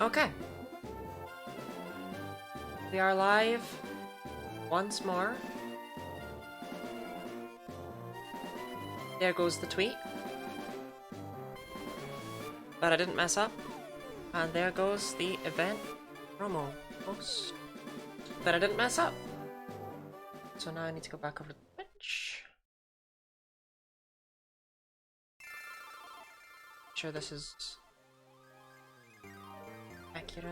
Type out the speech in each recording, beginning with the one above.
Okay. We are live once more. There goes the tweet. But I didn't mess up. And there goes the event promo post. But I didn't mess up. So now I need to go back over to Twitch. Make sure this is accurate.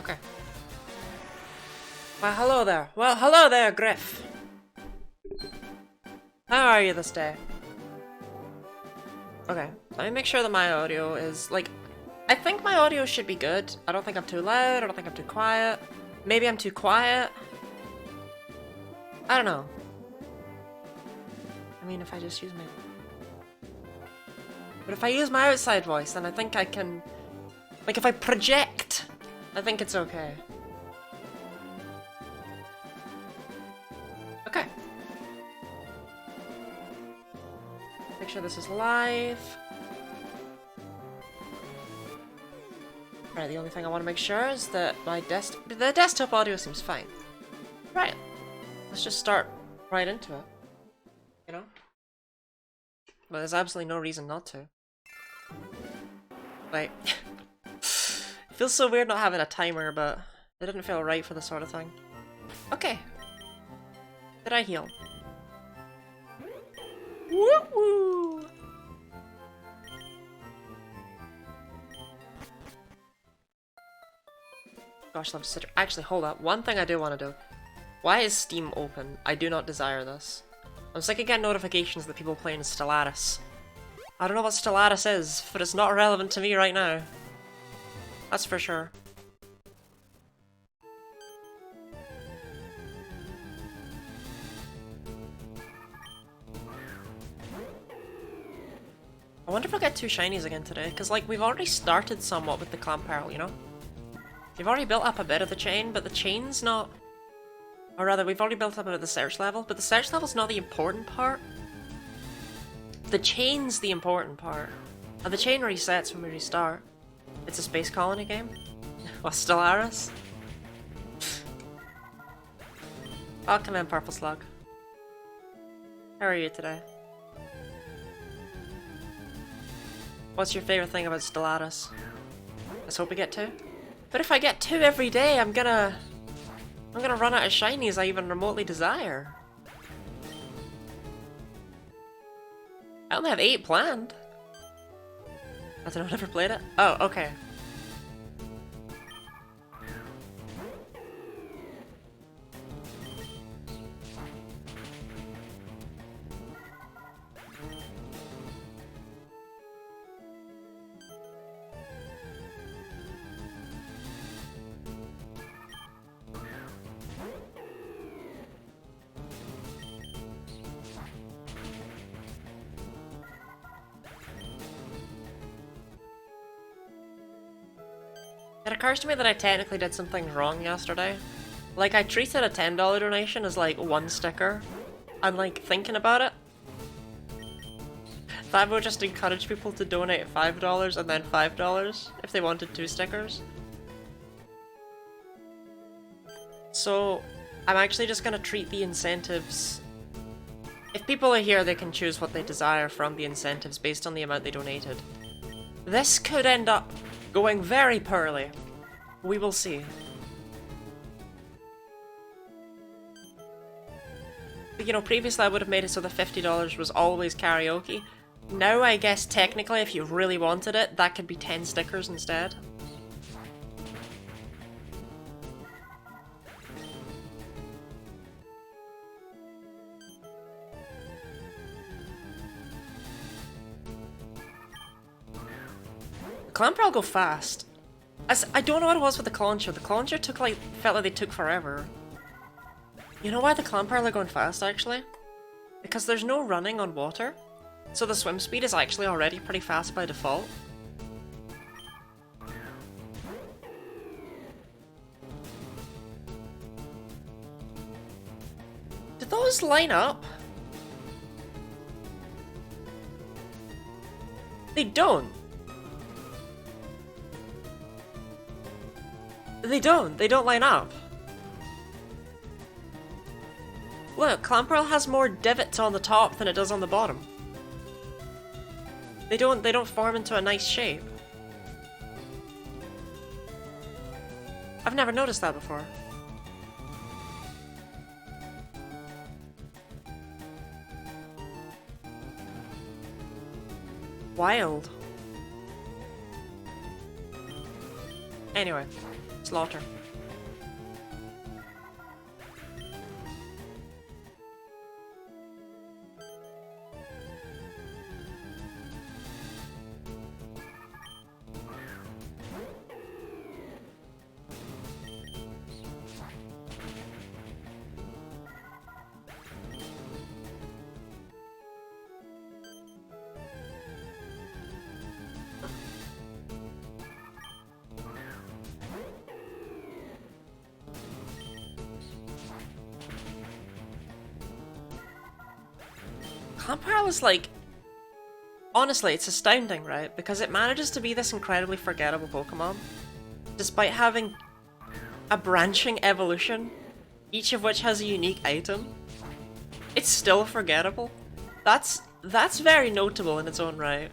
Okay. Well, hello there. Well, hello there, Griff. How are you this day? Okay, let me make sure that my audio is, like, I think my audio should be good. I don't think I'm too loud, I don't think I'm too quiet. Maybe I'm too quiet. I don't know. I mean, if I just use my... But if I use my outside voice, then I think I can... Like, if I project, I think it's okay. Okay. Make sure this is live. Right, the only thing I want to make sure is that the desktop audio seems fine. Right. Let's just start right into it. You know? Well, there's absolutely no reason not to. Like, it feels so weird not having a timer, but it didn't feel right for this sort of thing. Okay. Did I heal? Woo-woo! Gosh, love citrus. Actually, hold up. One thing I do want to do. Why is Steam open? I do not desire this. I'm sick of getting notifications that people playing Stellatus. I don't know what Stellatus is, but it's not relevant to me right now. That's for sure. I wonder if I'll get 2 shinies again today, because, like, we've already started somewhat with the Clamp Pearl, you know? We've already built up a bit of the chain, but the chain's not... Or rather, we've already built up a bit of the search level, but the search level's not the important part. The chain's the important part. And the chain resets when we restart. It's a space colony game. What, Stellaris? Welcome in, Purple Slug. How are you today? What's your favorite thing about Stellatus? Let's hope we get 2. But if I get 2 every day, I'm gonna run out of shinies I even remotely desire. I only have 8 planned. I don't know, I've never played it. Oh, okay. It occurs to me that I technically did something wrong yesterday. Like, I treated a $10 donation as, like, 1 sticker. And, like, thinking about it, that would just encourage people to donate $5 and then $5 if they wanted 2 stickers. So, I'm actually just gonna treat the incentives... If people are here, they can choose what they desire from the incentives based on the amount they donated. This could end up going very poorly. We will see. But, you know, previously I would have made it so the $50 was always karaoke. Now I guess technically if you really wanted it, that could be 10 stickers instead. The Clamper will go fast. I don't know what it was with the Clauncher. The Clauncher felt like they took forever. You know why the Clamper are going fast, actually? Because there's no running on water. So the swim speed is actually already pretty fast by default. those line up? They don't. They don't line up. Look, Clamperl has more divots on the top than it does on the bottom. They don't form into a nice shape. I've never noticed that before. Wild. Anyway, slaughter. Clamperl is like... Honestly, it's astounding, right? Because it manages to be this incredibly forgettable Pokemon, despite having a branching evolution, each of which has a unique item. It's still forgettable. That's very notable in its own right.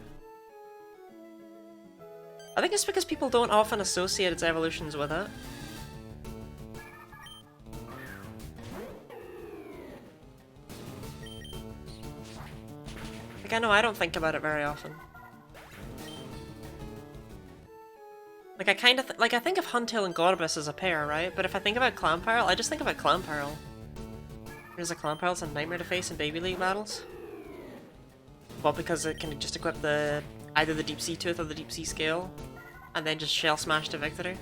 I think it's because people don't often associate its evolutions with it. Like, I know I don't think about it very often. Like, I kind of I think of Huntail and Gorbis as a pair, right? But if I think about Clamperl, I just think about Clamperl. Here's a Clamperl, it's a nightmare to face in Baby League battles. Well, because it can just equip either the Deep Sea Tooth or the Deep Sea Scale, and then just Shell Smash to victory.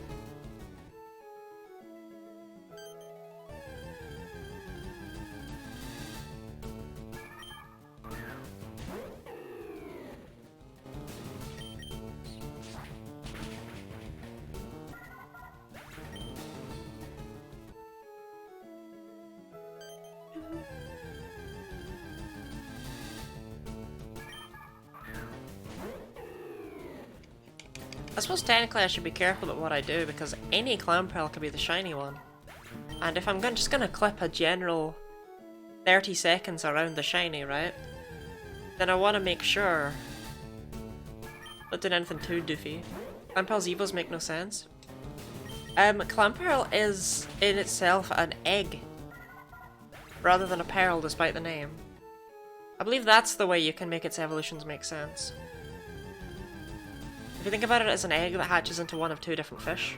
I suppose technically I should be careful about what I do, because any Clamperl could be the shiny one. And if I'm just gonna clip a general 30 seconds around the shiny, right? Then I want to make sure not doing anything too doofy. Clamperl's Evos make no sense. Clamperl is in itself an egg, rather than a peril despite the name. I believe that's the way you can make its evolutions make sense. If you think about it as an egg that hatches into one of two different fish.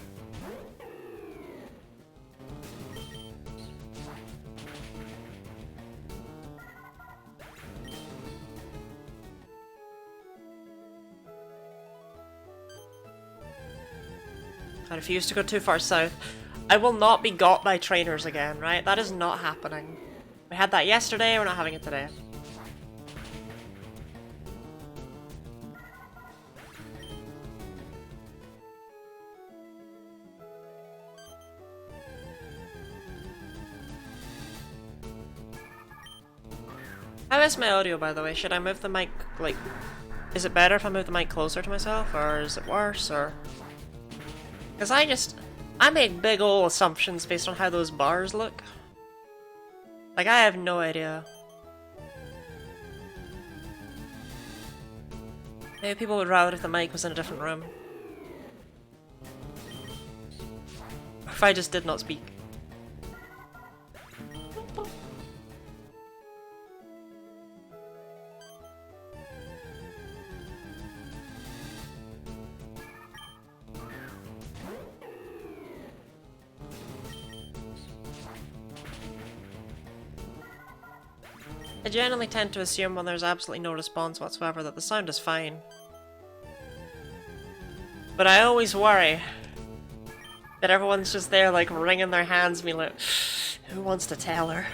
I refuse to go too far south. I will not be got by trainers again, right? That is not happening. We had that yesterday, we're not having it today. How is my audio, by the way? Should I move the mic, like... Is it better if I move the mic closer to myself, or is it worse, or... Because I make big ol' assumptions based on how those bars look. Like, I have no idea. Maybe people would rather if the mic was in a different room. Or if I just did not speak. I generally tend to assume when there's absolutely no response whatsoever that the sound is fine. But I always worry that everyone's just there like wringing their hands being like, who wants to tell her?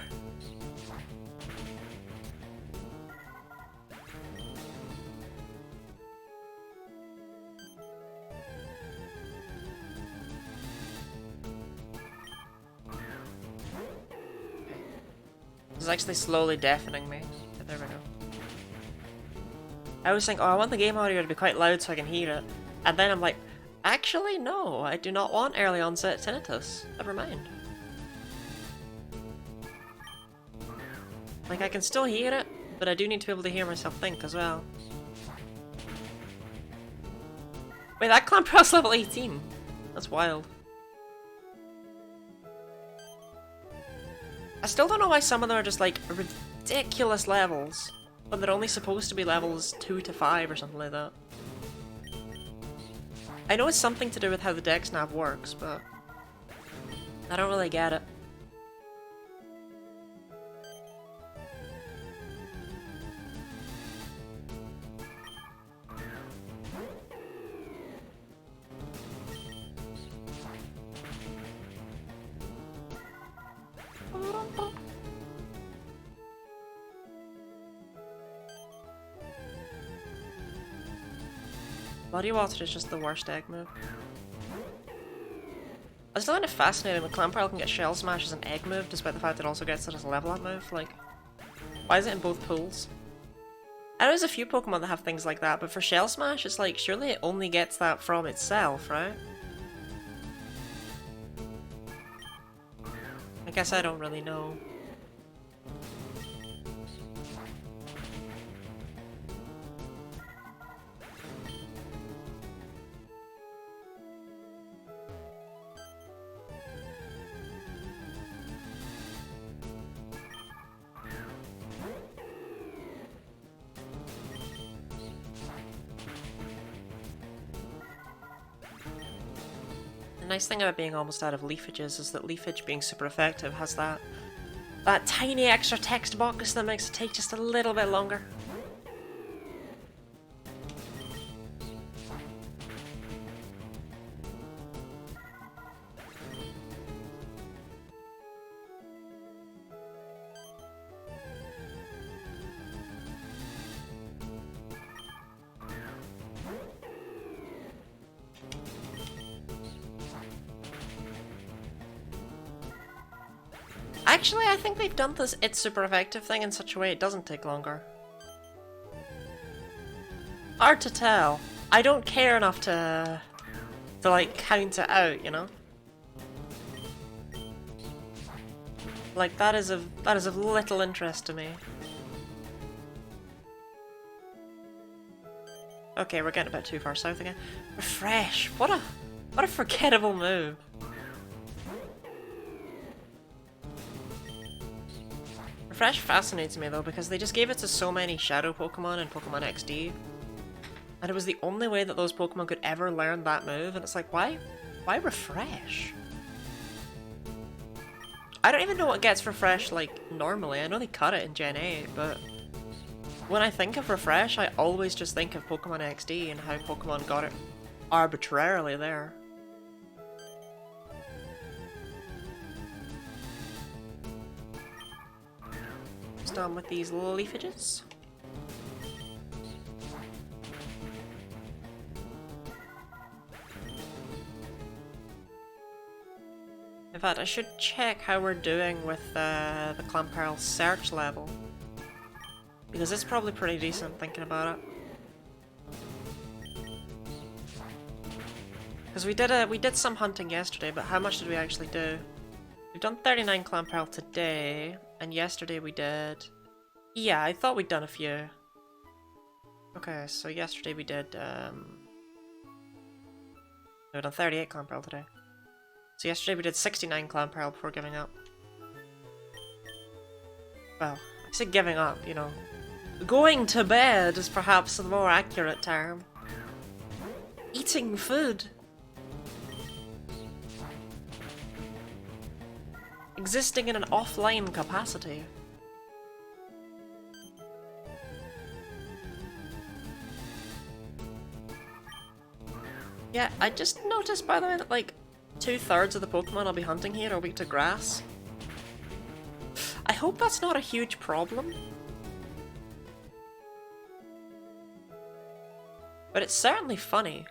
It's actually slowly deafening me. But there we go. I always think, oh, I want the game audio to be quite loud so I can hear it. And then I'm like, actually, no, I do not want early onset tinnitus. Never mind. Like, I can still hear it, but I do need to be able to hear myself think as well. Wait, that Clamperl's level 18. That's wild. I still don't know why some of them are just like ridiculous levels, when they're only supposed to be levels 2 to 5 or something like that. I know it's something to do with how the dex nav works, but I don't really get it. Body water is just the worst egg move. I still find it fascinating that Clamperl can get Shell Smash as an egg move despite the fact it also gets it as a level up move. Like, why is it in both pools? I know there's a few Pokemon that have things like that, but for Shell Smash it's like, surely it only gets that from itself, right? I guess I don't really know. The nice thing about being almost out of leafages is that leafage being super effective has that tiny extra text box that makes it take just a little bit longer. Actually, I think they've done this it's super effective thing in such a way it doesn't take longer. Hard to tell. I don't care enough to like count it out, you know? Like that is of little interest to me. Okay, we're getting a bit too far south again. Refresh! What a forgettable move. Refresh fascinates me though because they just gave it to so many Shadow Pokemon in Pokemon XD. And it was the only way that those Pokemon could ever learn that move, and it's like, why Refresh? I don't even know what gets Refresh like normally. I know they cut it in Gen 8, but when I think of Refresh, I always just think of Pokemon XD and how Pokemon got it arbitrarily there. Done with these leafages. In fact, I should check how we're doing with the Clamperl search level, because it's probably pretty decent thinking about it. Because we did some hunting yesterday, but how much did we actually do? We've done 39 Clamperl today, and yesterday we did... Yeah, I thought we'd done a few. Okay, so yesterday we did, we've done 38 Clamperl today. So yesterday we did 69 Clamperl before giving up. Well, I said giving up, you know. Going to bed is perhaps the more accurate term. Eating food. Existing in an offline capacity. Yeah, I just noticed by the way that like 2/3 of the Pokemon I'll be hunting here are weak to grass. I hope that's not a huge problem. But it's certainly funny.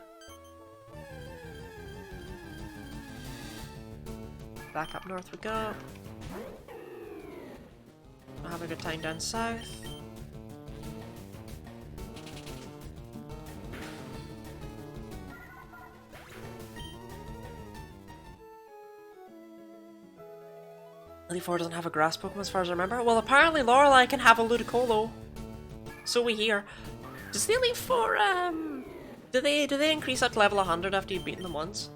Back up north we go. have a good time down south. Elite Four doesn't have a grass Pokemon as far as I remember. Well, apparently Lorelei can have a Ludicolo. So we hear. Does the Elite Four, do they increase that to level 100 after you've beaten them once?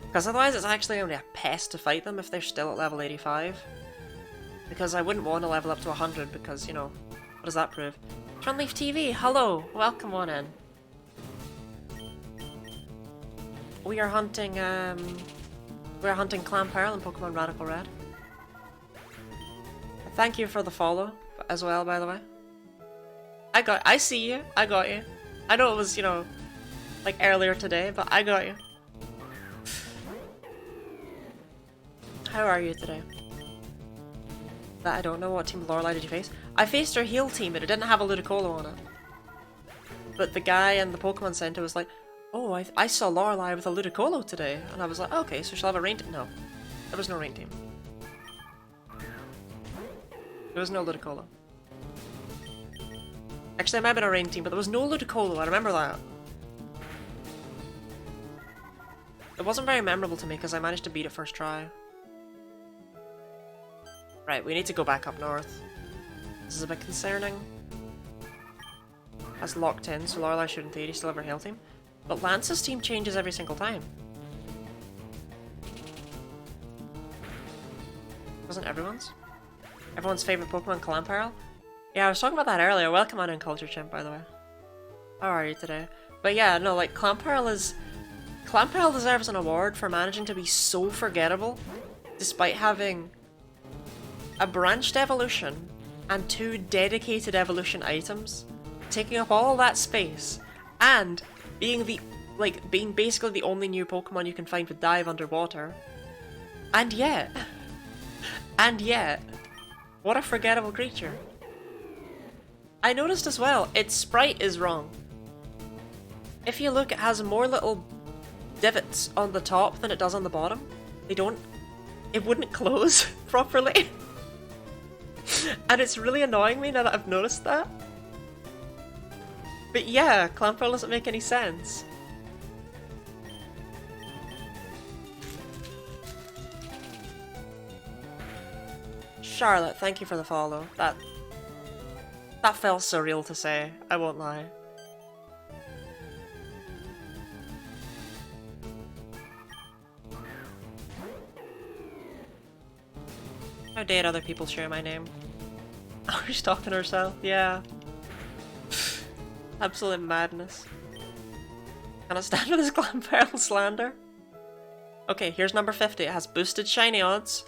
Because otherwise it's actually only a pest to fight them if they're still at level 85. Because I wouldn't want to level up to 100 because, you know, what does that prove? Trunleaf TV, hello! Welcome on in. We are hunting Clamperl in Pokemon Radical Red. Thank you for the follow as well, by the way. I see you. I got you. I know it was, you know, like earlier today, but I got you. How are you today? I don't know. What team of Lorelei did you face? I faced her heal team, but it didn't have a Ludicolo on it. But the guy in the Pokemon Center was like, oh, I saw Lorelei with a Ludicolo today. And I was like, okay, so she'll have a rain team. No. There was no rain team. There was no Ludicolo. Actually, there might have been a rain team, but there was no Ludicolo. I remember that. It wasn't very memorable to me because I managed to beat it first try. Right, we need to go back up north. This is a bit concerning. That's locked in, so Lorelei should in theory still have her heal team. But Lance's team changes every single time. Wasn't everyone's? Everyone's favourite Pokemon, Clamperl? Yeah, I was talking about that earlier. Welcome on in, Culture Chimp, by the way. How are you today? But yeah, no, like, Clamperl deserves an award for managing to be so forgettable, despite having a branched evolution and 2 dedicated evolution items, taking up all that space, and being basically the only new Pokemon you can find with Dive underwater. And yet, what a forgettable creature. I noticed as well, its sprite is wrong. If you look, it has more little divots on the top than it does on the bottom. It wouldn't close properly. And it's really annoying me now that I've noticed that. But yeah, Clamperl doesn't make any sense. Charlotte, thank you for the follow. That felt surreal to say, I won't lie. How dare other people share my name? Oh, she's talking to herself, yeah. Absolute madness. Can I stand with this Clamperl slander? Okay, here's number 50. It has boosted shiny odds.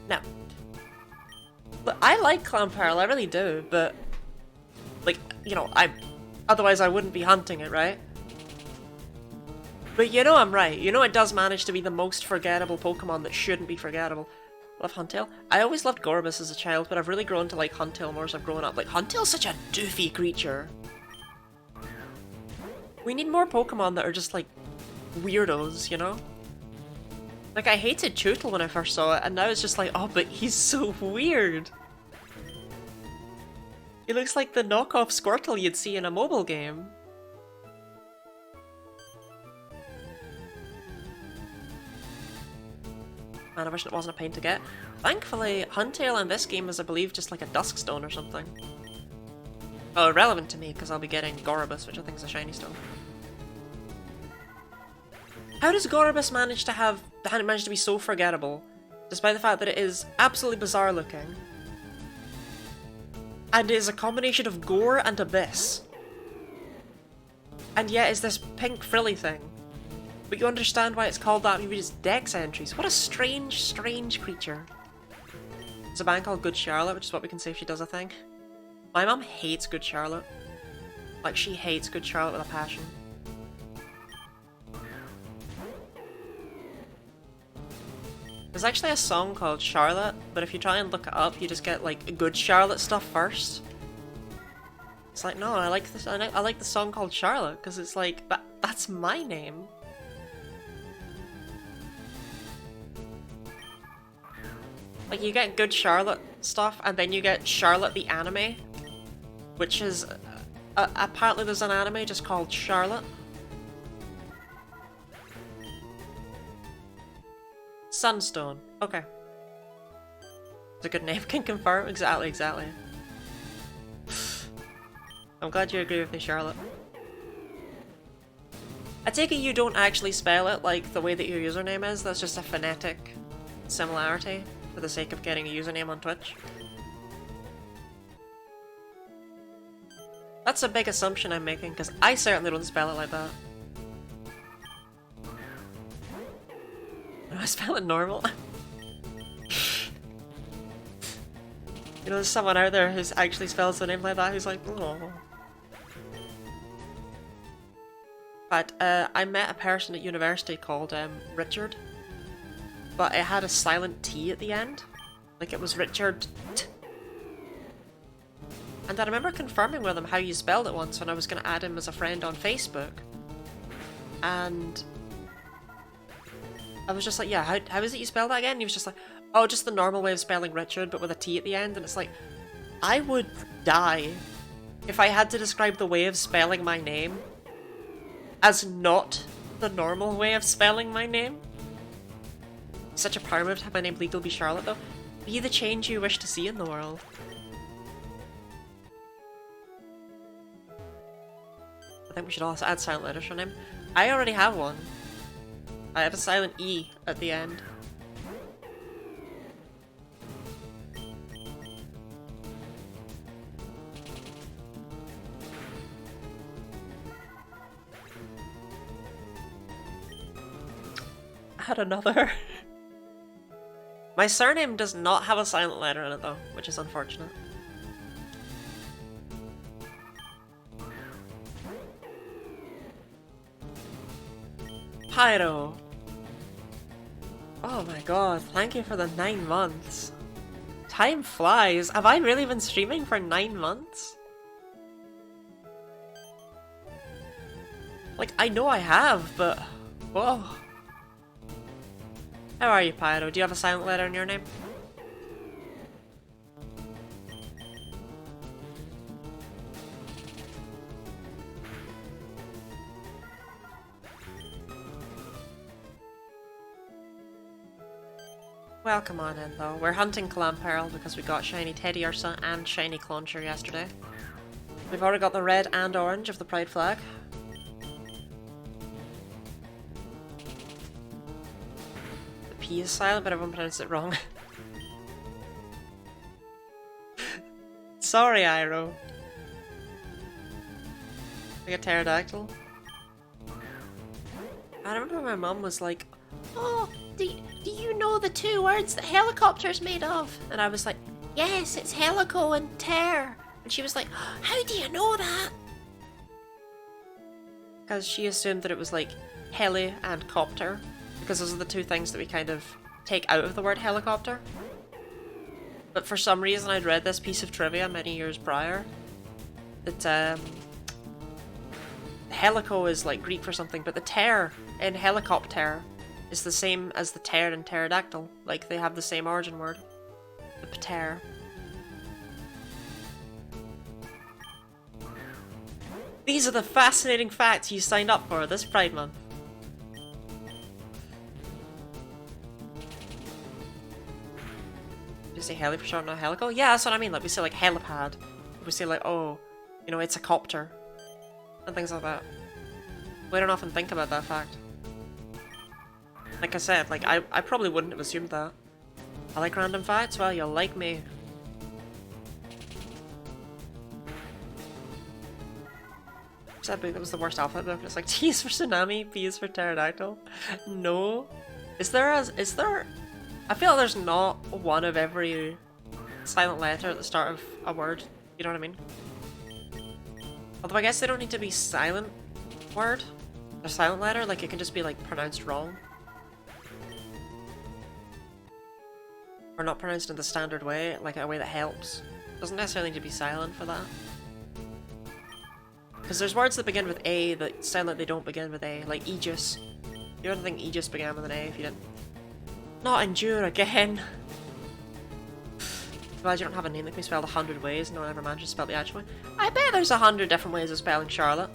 Now, look, I like Clamperl, I really do, but, like, you know, otherwise I wouldn't be hunting it, right? But you know I'm right. You know it does manage to be the most forgettable Pokemon that shouldn't be forgettable. Love Huntail. I always loved Gorbis as a child, but I've really grown to like Huntail more as I've grown up. Like, Huntail's such a doofy creature. We need more Pokemon that are just like weirdos, you know? Like, I hated Chootle when I first saw it, and now it's just like, oh, but he's so weird. He looks like the knockoff Squirtle you'd see in a mobile game. Man, I wish it wasn't a pain to get. Thankfully, Huntail in this game is, I believe, just like a Duskstone or something. Oh, irrelevant to me, because I'll be getting Gorbis, which I think is a shiny stone. How does Gorbis manage to be so forgettable, despite the fact that it is absolutely bizarre looking, and is a combination of Gore and Abyss, and yet is this pink frilly thing? But you understand why it's called that, maybe just Dex entries. What a strange, strange creature. There's a band called Good Charlotte, which is what we can say if she does a thing. My mom hates Good Charlotte. Like, she hates Good Charlotte with a passion. There's actually a song called Charlotte, but if you try and look it up, you just get, like, Good Charlotte stuff first. It's like, no, I like this. I like the song called Charlotte because it's like that's my name. Like you get Good Charlotte stuff, and then you get Charlotte the anime, which is apparently there's an anime just called Charlotte. Sunstone. Okay. It's a good name. Can confirm. Exactly. I'm glad you agree with me, Charlotte. I take it you don't actually spell it like the way that your username is. That's just a phonetic similarity for the sake of getting a username on Twitch. That's a big assumption I'm making, because I certainly don't spell it like that. I spell it normal. You know, there's someone out there who's actually spells their name like that who's like, oh. But I met a person at university called Richard, but it had a silent T at the end. Like it was Richard T. And I remember confirming with him how you spelled it once when I was going to add him as a friend on Facebook. And I was just like, yeah, how is it you spell that again? And he was just like, oh, just the normal way of spelling Richard, but with a T at the end. And it's like, I would die if I had to describe the way of spelling my name as not the normal way of spelling my name. Such a power move to have my name legally be Charlotte, though. Be the change you wish to see in the world. I think we should also add silent letters for name. I already have one. I have a silent E at the end. Add another. My surname does not have a silent letter in it though, which is unfortunate. Pyro. Oh my god, thank you for the 9 months. Time flies. Have I really been streaming for 9 months? Like, I know I have, but... whoa. How are you, Pyro? Do you have a silent letter in your name? Well, come on in though. We're hunting Clamperl because we got shiny Teddy Ursa and shiny Clauncher yesterday. We've already got the red and orange of the Pride flag. The P is silent, but everyone pronounced it wrong. Sorry, Iroh. Like a pterodactyl. I remember my mum was like, oh, do you know the 2 words that helicopter's made of? And I was like, yes, it's helico and tear. And she was like, how do you know that? Because she assumed that it was like heli and copter, because those are the 2 things that we kind of take out of the word helicopter. But for some reason I'd read this piece of trivia many years prior that helico is like Greek for something, but the tear in helicopter is the same as the tear in pterodactyl. Like, they have the same origin word. The pater. These are the fascinating facts you signed up for this Pride Month. Did you say heli for short, not helico? Yeah, that's what I mean. Like, we say like helipad. We say like, oh, you know, it's a copter. And things like that. We don't often think about that fact. Like I said, like, I probably wouldn't have assumed that. I like random facts? Well, you'll like me. That book that was the worst alphabet book. It's like T is for tsunami, P is for pterodactyl. No. Is there? I feel like there's not one of every silent letter at the start of a word. You know what I mean? Although I guess they don't need to be silent word. A silent letter, like it can just be like pronounced wrong. Or not pronounced in the standard way, like a way that helps. Doesn't necessarily need to be silent for that. Because there's words that begin with A that sound like they don't begin with A, like Aegis. You don't think Aegis began with an A if you didn't. Not endure again! Glad you don't have a name that can be spelled 100 ways and no one ever managed to spell the actual way. I bet there's 100 different ways of spelling Charlotte.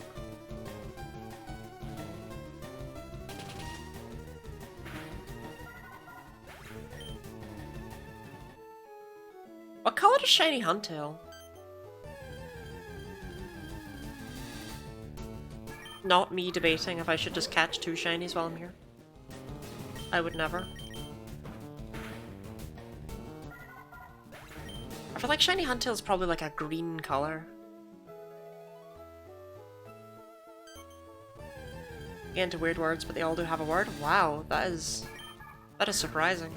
What colour is Shiny Huntail? Not me debating if I should just catch 2 shinies while I'm here. I would never. I feel like Shiny Huntail is probably like a green colour. Get into weird words, but they all do have a word. Wow, that is surprising.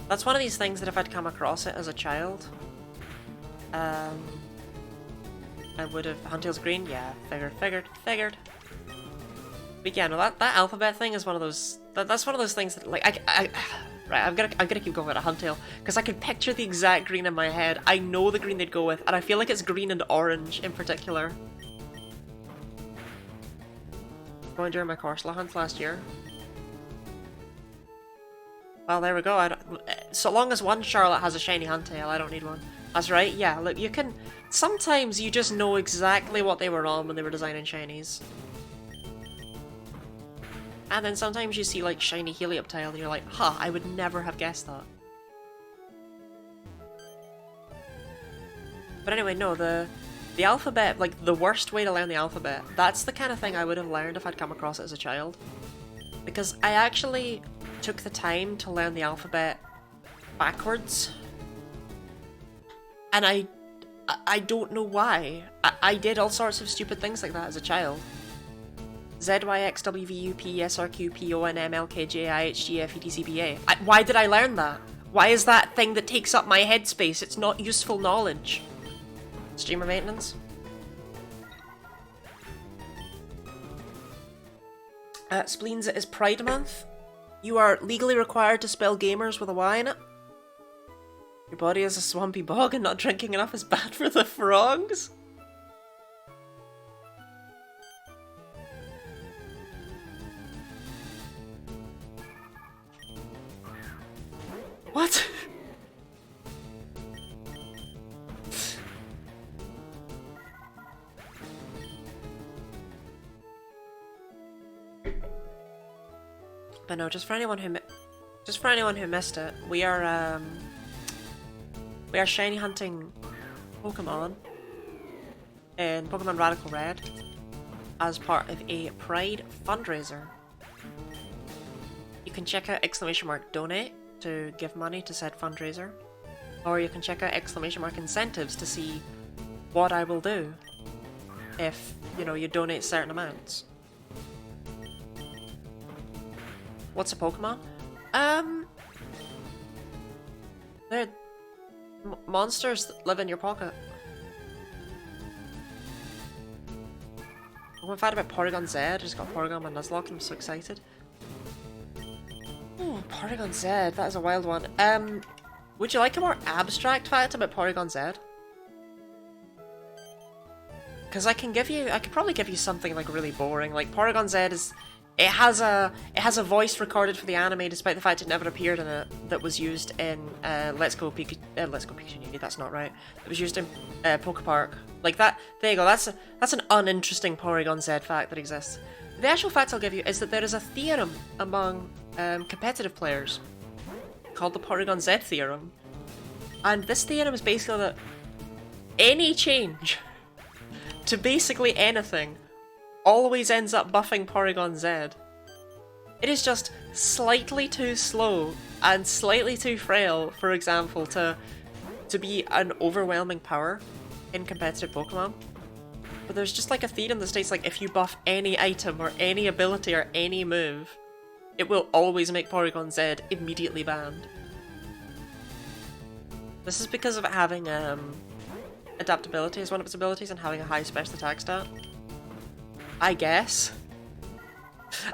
That's one of these things that if I'd come across it as a child, I would have. Huntail's green? Yeah, figured. But yeah, no, that alphabet thing is one of those. That's one of those things that, like, right, I'm gonna keep going with a Huntail because I can picture the exact green in my head. I know the green they'd go with, and I feel like it's green and orange in particular. Going during my Corsola hunt last year. Well, there we go. So long as one Charlotte has a shiny Huntail, I don't need one. That's right, yeah, look, you can... Sometimes you just know exactly what they were on when they were designing shinies. And then sometimes you see, like, shiny Helioptile and you're like, huh, I would never have guessed that. But anyway, no, the alphabet, like, the worst way to learn the alphabet, that's the kind of thing I would have learned if I'd come across it as a child. Because I actually took the time to learn the alphabet backwards. And I don't know why. I did all sorts of stupid things like that as a child. Z, Y, X, W, V, U, P, S, R, Q, P, O, N, M, L, K, J, I, H, G, F, E, T, C, B, A. Why did I learn that? Why is that thing that takes up my headspace? It's not useful knowledge. Streamer maintenance. Spleens, it is Pride Month. You are legally required to spell gamers with a Y in it. Your body is a swampy bog and not drinking enough is bad for the frogs. What? But no, just for anyone who missed it, we are shiny hunting Pokemon in Pokemon Radical Red as part of a Pride fundraiser. You can check out !donate to give money to said fundraiser, or you can check out !incentives to see what I will do if, you know, you donate certain amounts. What's a Pokemon? They're monsters that live in your pocket. I'm gonna find about Porygon Z. I just got Porygon on my Nuzlocke and I'm so excited. Oh, Porygon Z, that is a wild one. Would you like a more abstract fact about Porygon Z? Because I could probably give you something like really boring. Like Porygon Z is, it has a voice recorded for the anime, despite the fact it never appeared in it. That was used in Let's Go Pikachu. That's not right. It was used in Pokepark. Like that. There you go. That's an uninteresting Porygon Z fact that exists. The actual fact I'll give you is that there is a theorem among competitive players called the Porygon Z theorem, and this theorem is basically that any change to basically anything always ends up buffing Porygon Z. It is just slightly too slow and slightly too frail, for example, to be an overwhelming power in competitive Pokemon. But there's just like a theorem that states like if you buff any item or any ability or any move, it will always make Porygon Z immediately banned. This is because of it having adaptability as one of its abilities and having a high special attack stat. I guess.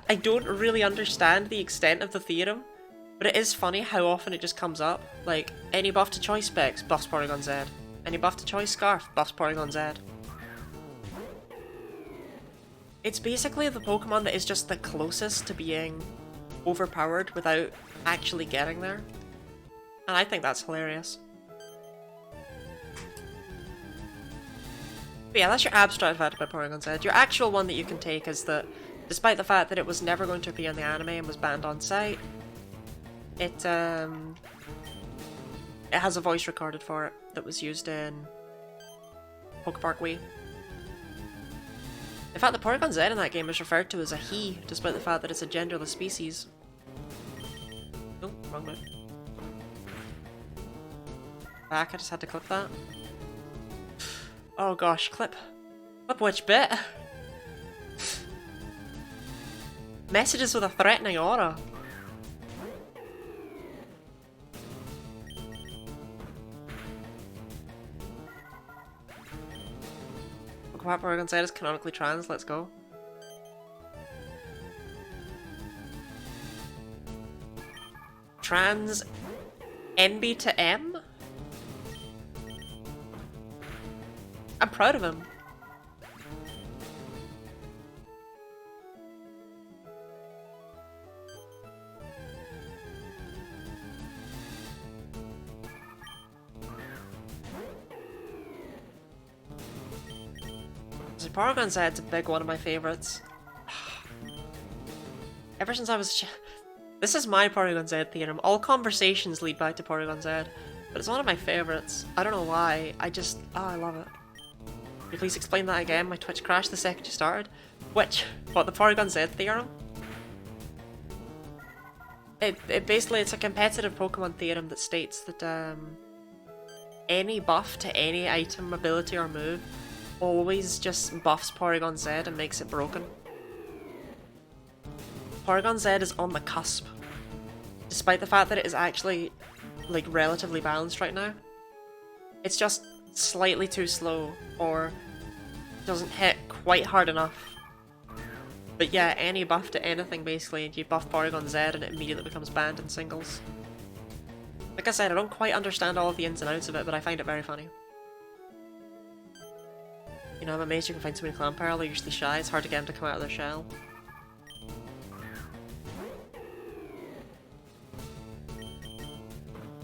I don't really understand the extent of the theorem, but it is funny how often it just comes up. Like, any buff to choice specs buffs Porygon Z. Any buff to Choice Scarf? Buffs Porygon Z. It's basically the Pokemon that is just the closest to being overpowered without actually getting there. And I think that's hilarious. But yeah, that's your abstract advantage by Porygon Z. Your actual one that you can take is that, despite the fact that it was never going to appear in the anime and was banned on site, it has a voice recorded for it that was used in Pokepark Wii. In fact, the Porygon Z in that game is referred to as a he, despite the fact that it's a genderless species. Oh, wrong move. Back, I just had to clip that. Oh gosh, clip. Clip which bit? Messages with a threatening aura. Porygon Z is canonically trans, let's go. Trans NB to M? I'm proud of him. Porygon Z's a big one of my favourites. Ever since I was this is my Porygon Z theorem. All conversations lead back to Porygon Z, but it's one of my favourites. I don't know why. I just I love it. Can you please explain that again? My Twitch crashed the second you started. Which? What, the Porygon Z theorem? It basically, it's a competitive Pokemon theorem that states that any buff to any item, ability, or move always just buffs Porygon Z and makes it broken. Porygon Z is on the cusp, despite the fact that it is actually, like, relatively balanced right now. It's just slightly too slow, or doesn't hit quite hard enough. But yeah, any buff to anything basically, and you buff Porygon Z and it immediately becomes banned in singles. Like I said, I don't quite understand all of the ins and outs of it, but I find it very funny. You know, I'm amazed you can find so many Clamperl, they're usually shy, it's hard to get them to come out of their shell.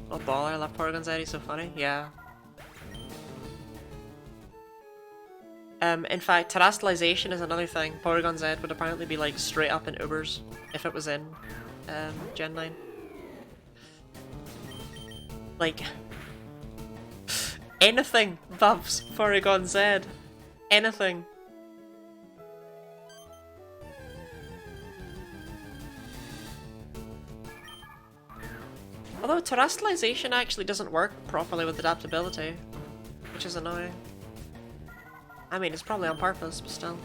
Oh baller, I love Porygon Z, he's so funny, yeah. In fact, terrestrialization is another thing. Porygon Z would apparently be like straight up in Ubers if it was in Gen 9. Like, anything buffs Porygon Z. Anything. Although terrestrialization actually doesn't work properly with adaptability, which is annoying. I mean, it's probably on purpose, but still.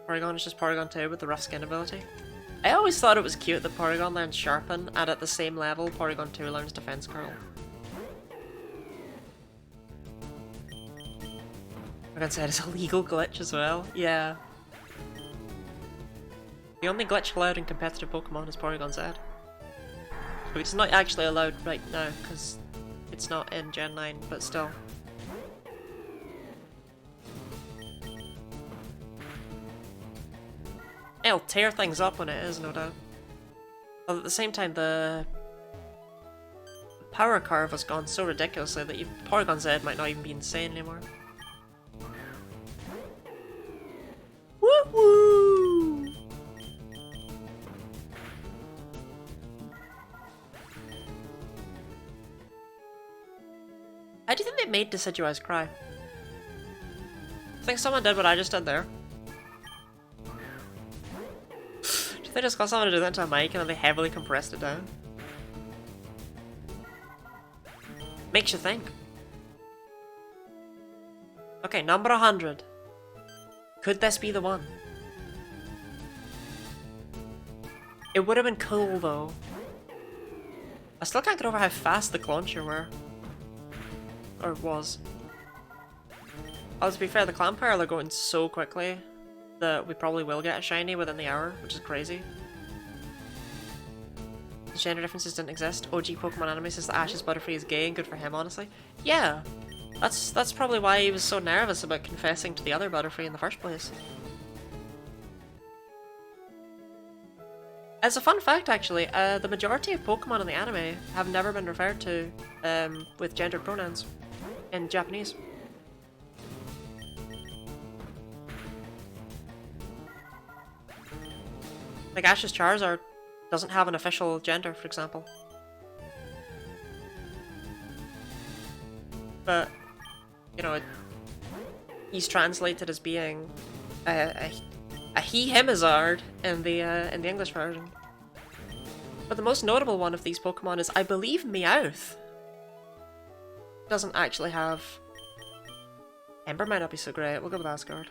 Porygon is just Porygon 2 with the rough skin ability. I always thought it was cute that Porygon learns Sharpen, and at the same level, Porygon 2 learns Defense Curl. Porygon Z is a legal glitch as well, yeah. The only glitch allowed in competitive Pokemon is Porygon Z. Which is not actually allowed right now, because it's not in Gen 9, but still. It'll tear things up when it is, no doubt. But at the same time, the power curve has gone so ridiculously that Porygon Z might not even be insane anymore. Woo woo! How do you think they made Decidueye cry? I think someone did what I just did there. They just got someone to do that to a mic and then they heavily compressed it down. Makes you think. Okay, number 100. Could this be the one? It would have been cool though. I still can't get over how fast the Clauncher were. Or was. Oh, to be fair, the Clamperl are going so quickly that we probably will get a shiny within the hour, which is crazy. gender differences didn't exist. OG Pokemon anime says that Ash's Butterfree is gay, and good for him, honestly. Yeah, that's probably why he was so nervous about confessing to the other Butterfree in the first place. As a fun fact, actually, the majority of Pokemon in the anime have never been referred to with gendered pronouns in Japanese. Like Ash's Charizard doesn't have an official gender, for example. But, you know, he's translated as being a he/himizard in the English version. But the most notable one of these Pokemon is, I believe, Meowth. Doesn't actually have... Ember might not be so great, we'll go with Asgard.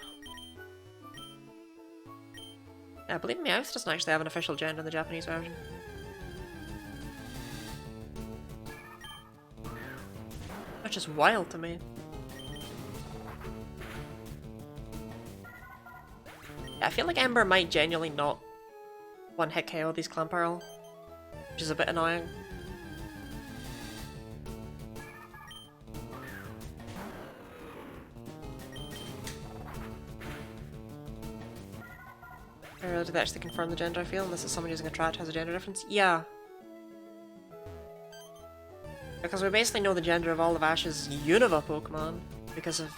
Yeah, I believe Meowth doesn't actually have an official gender in the Japanese version. Which is wild to me. Yeah, I feel like Ember might genuinely not one-hit KO these Clamperl, which is a bit annoying. Did they actually confirm the gender I feel? Unless it's someone using a Trat has a gender difference? Yeah. Because we basically know the gender of all of Ash's Unova Pokemon because of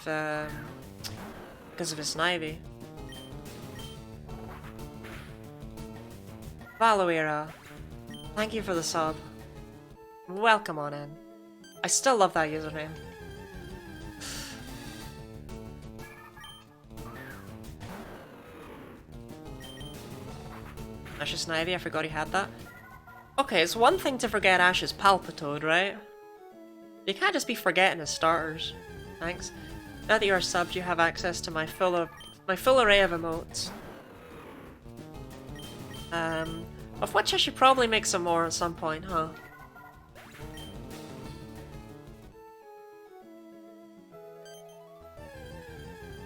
his Snivy. Valoira, thank you for the sub. Welcome on in. I still love that username. Ash's Snivy, I forgot he had that. Okay, it's one thing to forget Ash's Palpitoad, right? You can't just be forgetting his starters. Thanks. Now that you are subbed, you have access to my full array of emotes. Of which I should probably make some more at some point, huh?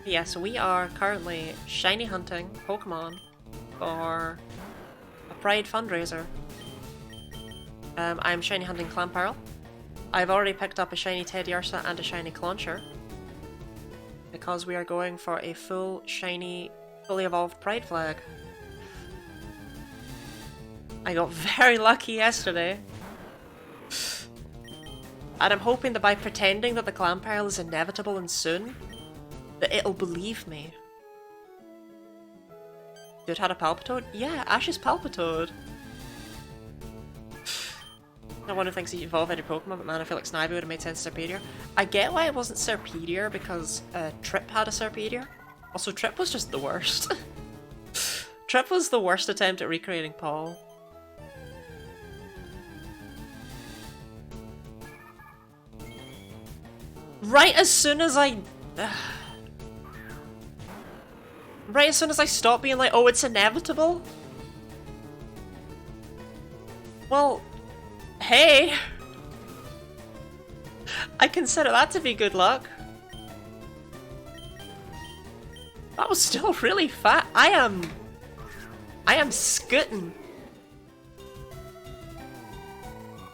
Yeah, so we are currently shiny hunting Pokemon for a Pride fundraiser. I'm shiny hunting Clamperl. I've already picked up a shiny Teddiursa and a shiny Clauncher because we are going for a full shiny, fully evolved Pride flag. I got very lucky yesterday. And I'm hoping that by pretending that the Clamperl is inevitable and soon, that it'll believe me. Dude had a Palpitoad? Yeah, Ash's Palpitoad. No one who thinks he evolved any Pokemon, but man, I feel like Snivy would have made sense Serpedier. I get why it wasn't Serpedier because Trip had a Serpedier. Also, Trip was just the worst. Trip was the worst attempt at recreating Paul. Right as soon as I... Right as soon as I stop being like, oh, it's inevitable? Well, hey! I consider that to be good luck. That was still really fat. I am scooting.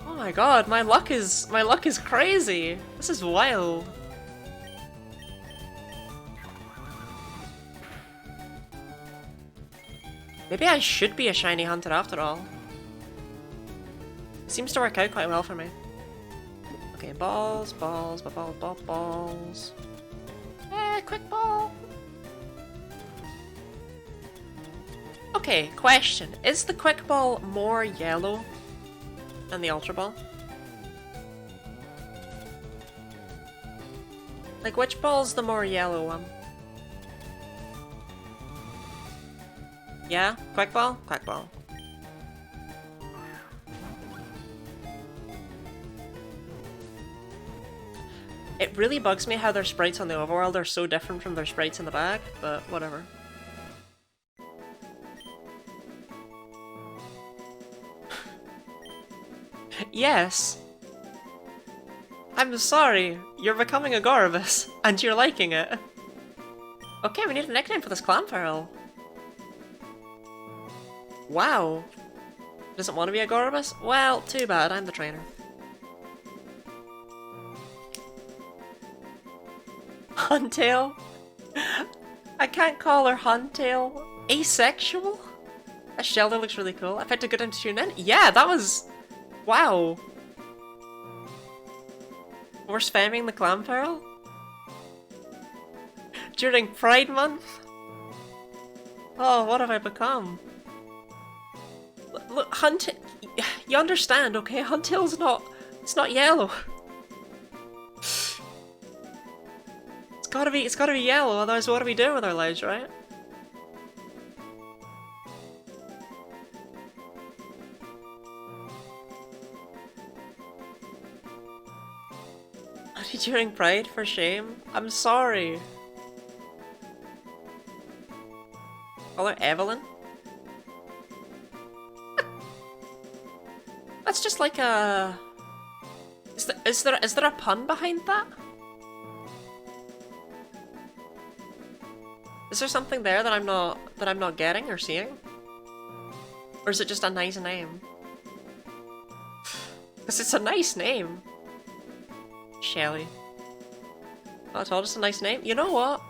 Oh my god, my luck is crazy. This is wild. Maybe I should be a shiny hunter after all. It seems to work out quite well for me. Okay, balls. Quick ball. Okay, question. Is the quick ball more yellow than the ultra ball? Like, which ball's the more yellow one? Yeah? Quick ball? Quick ball. It really bugs me how their sprites on the overworld are so different from their sprites in the bag, but whatever. Yes. I'm sorry, you're becoming a Gorobus, and you're liking it. Okay, we need a nickname for this Clamperl. Wow. Doesn't want to be a Gorobus? Well, too bad, I'm the trainer. Huntail? I can't call her Huntail. Asexual? That shelter looks really cool. I picked a good time to tune in. Yeah, that was... Wow. We're spamming the clan peril? During Pride Month? Oh, what have I become? Look, you understand, okay? Huntail's not... It's not yellow. It's gotta be yellow, otherwise what are we doing with our lives, right? During Pride, for shame. I'm sorry. Call her Evelyn? That's just like a... Is there a pun behind that? Is there something there that I'm not getting or seeing? Or is it just a nice name? Because it's a nice name. Shelly. Oh, it's all just a nice name. You know what?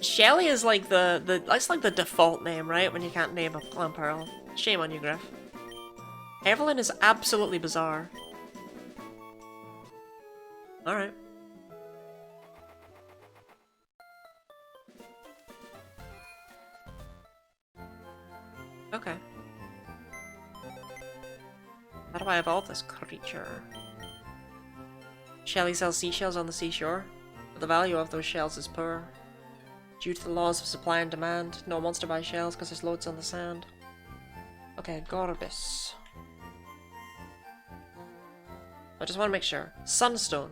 Shelly is like that's like the default name, right? When you can't name a clan pearl. Shame on you, Griff. Evelyn is absolutely bizarre. Alright. Okay. How do I evolve this creature? Shelly sells seashells on the seashore, but the value of those shells is poor. Due to the laws of supply and demand, no one wants to buy shells because there's loads on the sand. Okay, Gorobus. I just want to make sure. Sunstone.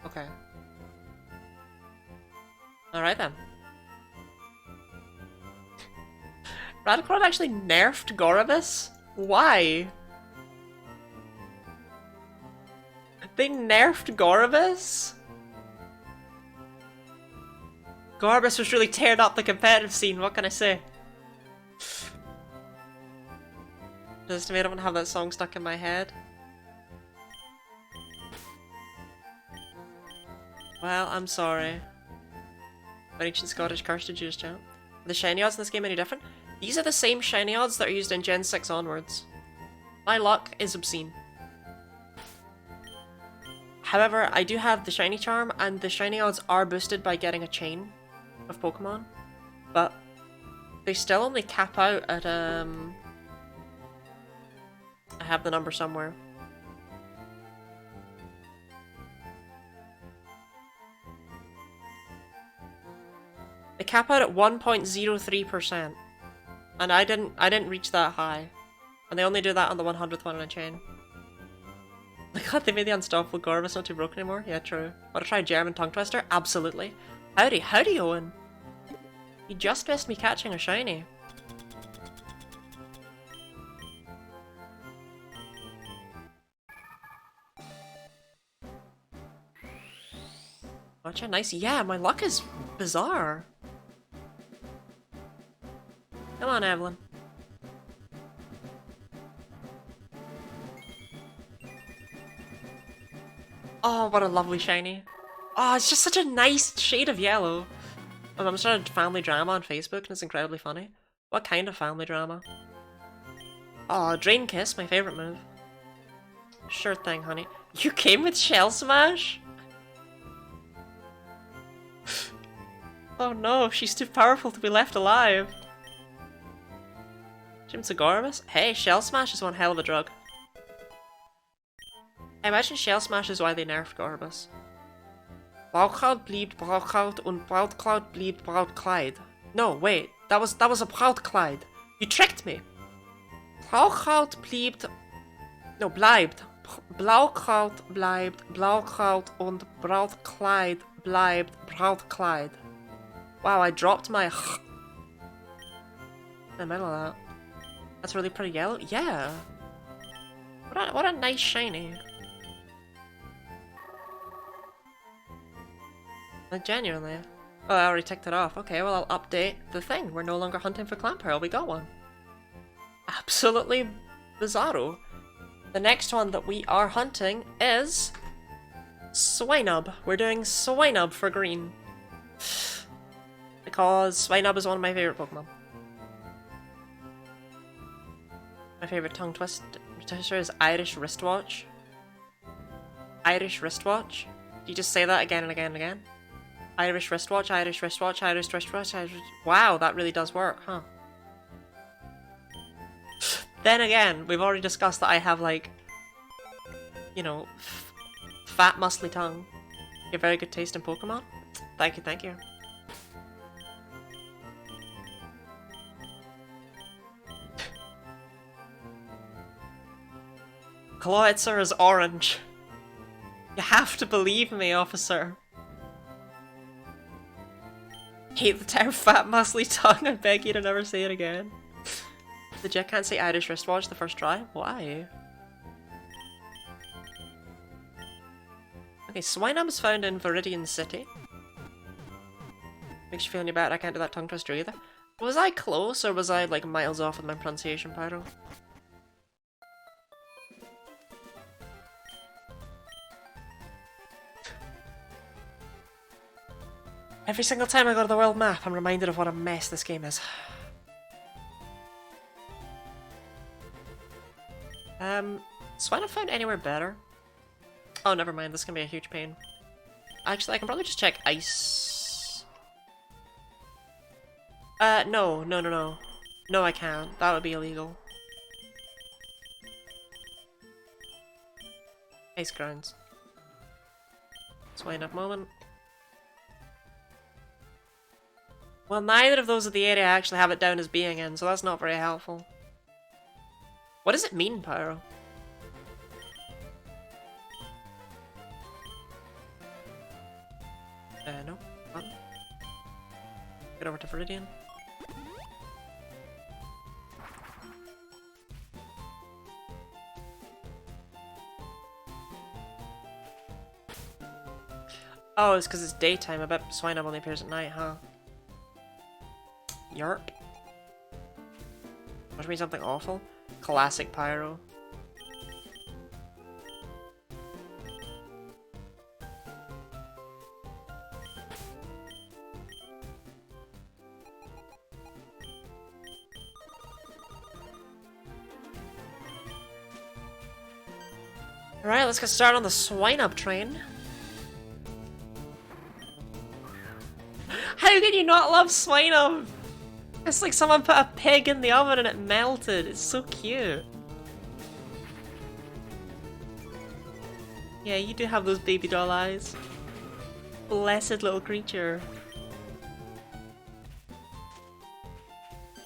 Okay. Alright then. Radicrod actually nerfed Gorobus? Why? They nerfed Gorobus? Gorobus was really tearing up the competitive scene, what can I say? Just made up have that song stuck in my head. Well, I'm sorry. What ancient Scottish curse did you just chant? Are the shiny odds in this game any different? These are the same shiny odds that are used in Gen 6 onwards. My luck is obscene. However, I do have the shiny charm, and the shiny odds are boosted by getting a chain of Pokemon, but they still only cap out at I have the number somewhere. They cap out at 1.03%, and I didn't reach that high, and they only do that on the 100th one in a chain. God, they made the unstoppable Gorobus not too broken anymore. Yeah, true. Want to try German tongue twister? Absolutely. Howdy, Owen. You just missed me catching a shiny. Watch out, nice. Yeah, my luck is bizarre. Come on, Evelyn. Oh, what a lovely shiny. Oh, it's just such a nice shade of yellow. I'm starting family drama on Facebook and it's incredibly funny. What kind of family drama? Oh, Drain Kiss, my favourite move. Sure thing, honey. You came with Shell Smash? Oh no, she's too powerful to be left alive. Jim Sagoribus? Hey, Shell Smash is one hell of a drug. I imagine Shell Smash is why they nerfed Gorobus. Brautkleid blieb Brautkleid und Brautkleid blieb Brautkleid. No, wait, that was a Brautkleid. You tricked me. Brautkleid blieb... No, bleibt. Blaukraut bleibt Blaukraut und Brautkleid bleibt Brautkleid. Wow, I dropped my in the middle of that. That's really pretty yellow. Yeah. What a nice shiny. Like, genuinely. Oh, I already ticked it off. Okay, well, I'll update the thing. We're no longer hunting for clan pearl. We got one. Absolutely Bizarro. The next one that we are hunting is Swinub. We're doing Swinub for green. Because Swinub is one of my favorite Pokemon. My favorite tongue twister is Irish Wristwatch. Irish Wristwatch? Do you just say that again and again and again? Irish Wristwatch, Irish Wristwatch, Irish Wristwatch, Irish... Wow, that really does work, huh? Then again, we've already discussed that I have, like, you know, fat, muscly tongue. You have very good taste in Pokemon. Thank you, thank you. Clawitzer is orange. You have to believe me, officer. Hate the term fat, muscly tongue. I beg you to never say it again. The Jet can't say Irish Wristwatch the first try? Why? Okay, Swinub is found in Viridian City. Makes you feel any better, I can't do that tongue twister either. Was I close, or was I, like, miles off with my pronunciation, Pyro? Every single time I go to the world map, I'm reminded of what a mess this game is. Swinub found anywhere better? Oh, never mind, this can be a huge pain. Actually, I can probably just check ice. No. No, I can't. That would be illegal. Ice grounds. Swinub moment. Well, neither of those of the area actually have it down as being in, so that's not very helpful. What does it mean, Pyro? No. Button. Get over to Viridian. Oh, it's because it's daytime. I bet Swinub only appears at night, huh? Yarp. Watch me something awful. Classic Pyro. Alright, let's get started on the Swinub train. How can you not love Swinub? It's like someone put a pig in the oven and it melted. It's so cute. Yeah, you do have those baby doll eyes. Blessed little creature.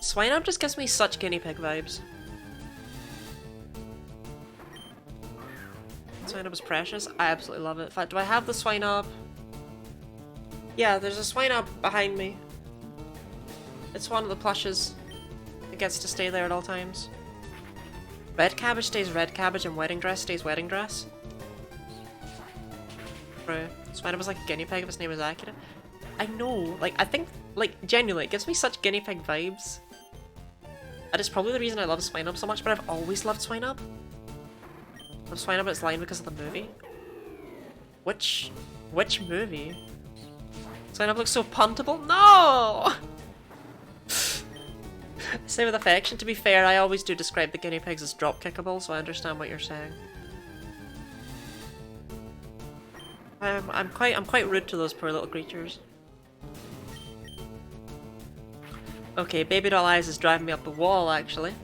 Swinub just gives me such guinea pig vibes. Swinub is precious. I absolutely love it. In fact, do I have the Swinub? Yeah, there's a Swinub behind me. It's one of the plushes. It gets to stay there at all times. Red Cabbage stays Red Cabbage and Wedding Dress stays Wedding Dress. Bro, Swinub was like a guinea pig if his name was accurate. I know, like, I think, like, genuinely, it gives me such guinea pig vibes. That is probably the reason I love Swinub so much, but I've always loved Swinub. I love Swinub, it's lying because of the movie. Which movie? Swinub looks so puntable? No! Say with affection. To be fair, I always do describe the guinea pigs as drop kickable, so I understand what you're saying. I'm quite rude to those poor little creatures. Okay, Baby Doll Eyes is driving me up the wall, actually.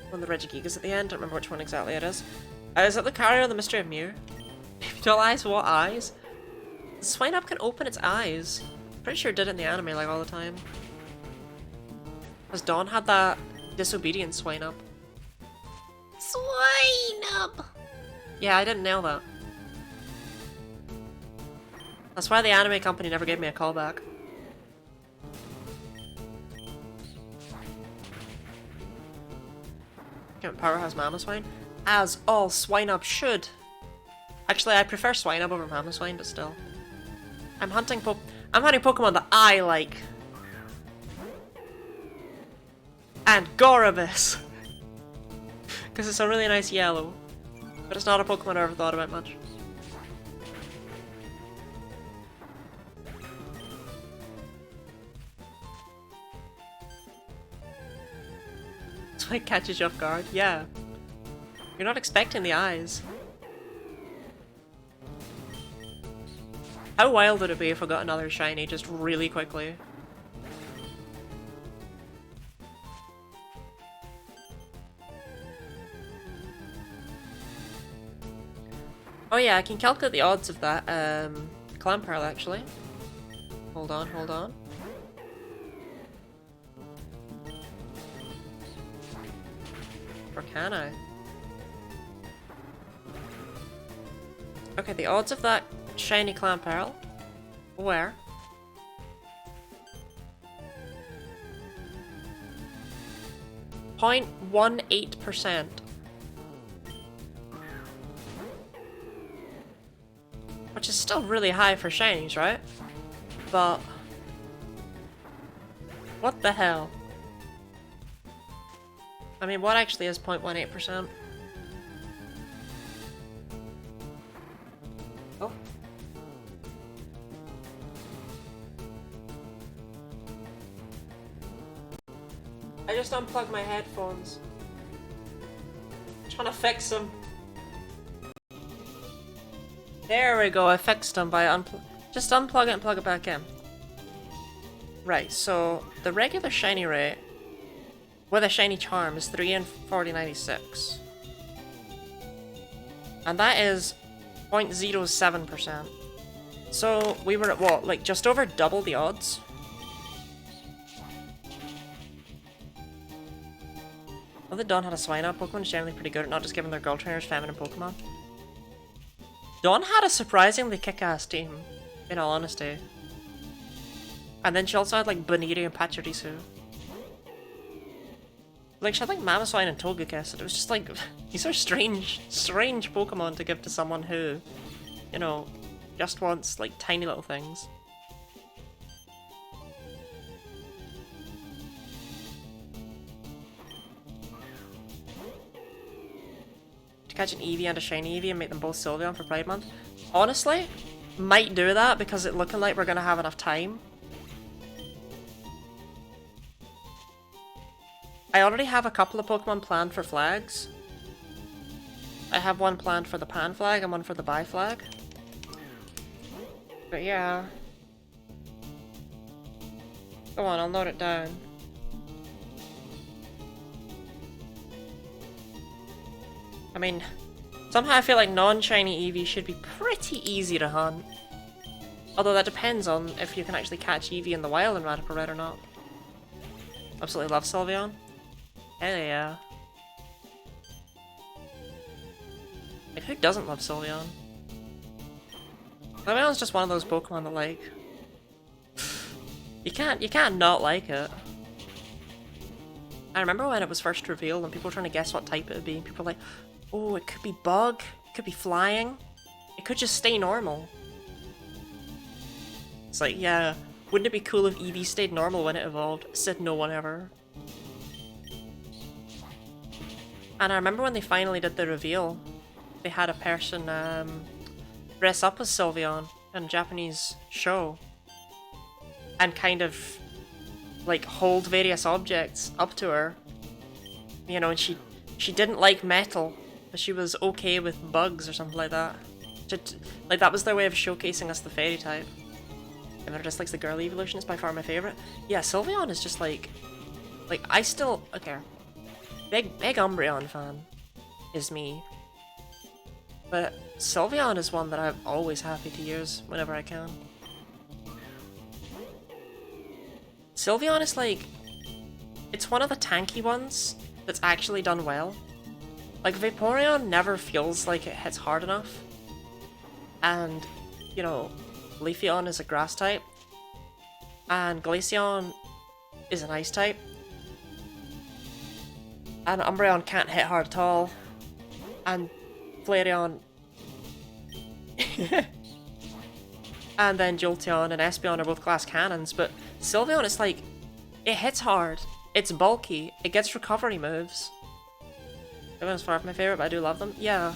One of the Regigigas at the end, don't remember which one exactly it is. Is that the carrier on the Mystery of Mew? Baby Doll Eyes? What eyes? The Swinub can open its eyes. Pretty sure it did it in the anime like all the time. Because Dawn had that disobedient Swinub. Swinub! Yeah, I didn't nail that. That's why the anime company never gave me a callback. Powerhouse Mammoth Swine? As all Swinub should. Actually, I prefer Swinub over Mamoswine, but still. I'm hunting Pokemon that I like. And Gorobus! Because it's a really nice yellow. But it's not a Pokemon I ever thought about much. That's why it catches you off guard. Yeah. You're not expecting the eyes. How wild would it be if I got another shiny just really quickly? Oh yeah, I can calculate the odds of that Clamperl actually. Hold on, hold on. Or can I? Okay, the odds of that shiny Clamperl. Where? .18%. Which is still really high for shinies, right? But what the hell? I mean, what actually is 0.18%? Oh. I just unplugged my headphones. I'm trying to fix them. There we go, I fixed them by just unplug it and plug it back in. Right, so the regular shiny rate with a shiny charm is 3 in 4096. And that is 0.07%. So we were at what, like just over double the odds? Well, the Dawn had a Swinub Pokemon, is generally pretty good at not just giving their girl trainers feminine Pokemon. Dawn had a surprisingly kick-ass team, in all honesty. And then she also had like Bonita and Pachirisu. Like, she had like Mamoswine and Togekiss, and it was just like, these are strange Pokemon to give to someone who, you know, just wants like tiny little things. To catch an Eevee and a shiny Eevee and make them both Sylveon for Pride Month. Honestly, might do that because it's looking like we're gonna have enough time. I already have a couple of Pokemon planned for flags. I have one planned for the Pan flag and one for the Bi flag. But yeah. Go on, I'll note it down. I mean, somehow I feel like non-shiny Eevee should be pretty easy to hunt. Although that depends on if you can actually catch Eevee in the wild in Radical Red or not. Absolutely love Sylveon. Hell yeah. Like, who doesn't love Sylveon? Sylveon's just one of those Pokemon that, like, you can't not like it. I remember when it was first revealed and people were trying to guess what type it would be, and people were like, oh, it could be bug, it could be flying, it could just stay normal. It's like, yeah, wouldn't it be cool if Eevee stayed normal when it evolved? Said no one ever. And I remember when they finally did the reveal, they had a person dress up as Sylveon in a Japanese show and kind of like hold various objects up to her, you know, and she didn't like metal, but she was okay with bugs or something like that. Like, that was their way of showcasing us the fairy type. Everyone just likes the girl evolution, it's by far my favourite. Yeah, Sylveon is just like I still, okay, big Umbreon fan is me. But Sylveon is one that I'm always happy to use whenever I can. Sylveon is like, it's one of the tanky ones that's actually done well. Like, Vaporeon never feels like it hits hard enough. And, you know, Leafeon is a grass type. And Glaceon is an ice type. And Umbreon can't hit hard at all. And Flareon And then Jolteon and Espeon are both glass cannons, but Sylveon, it's like, it hits hard, it's bulky, it gets recovery moves. Sylveon's far from my favourite, but I do love them. Yeah.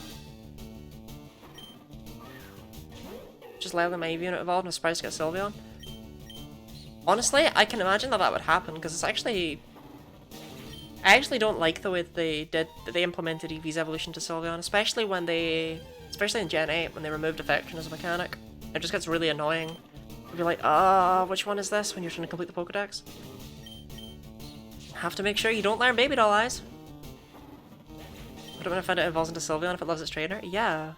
Just letting my Eevee unit evolve and I'm surprised to get Sylveon. Honestly, I can imagine that would happen, because it's actually... I actually don't like the way they implemented Eevee's evolution to Sylveon, especially in Gen 8, when they removed Affection as a mechanic. It just gets really annoying. You'll be like, which one is this when you're trying to complete the Pokedex? Have to make sure you don't learn Baby Doll Eyes. Would it if it evolves into Sylveon if it loves its trainer? Yeah.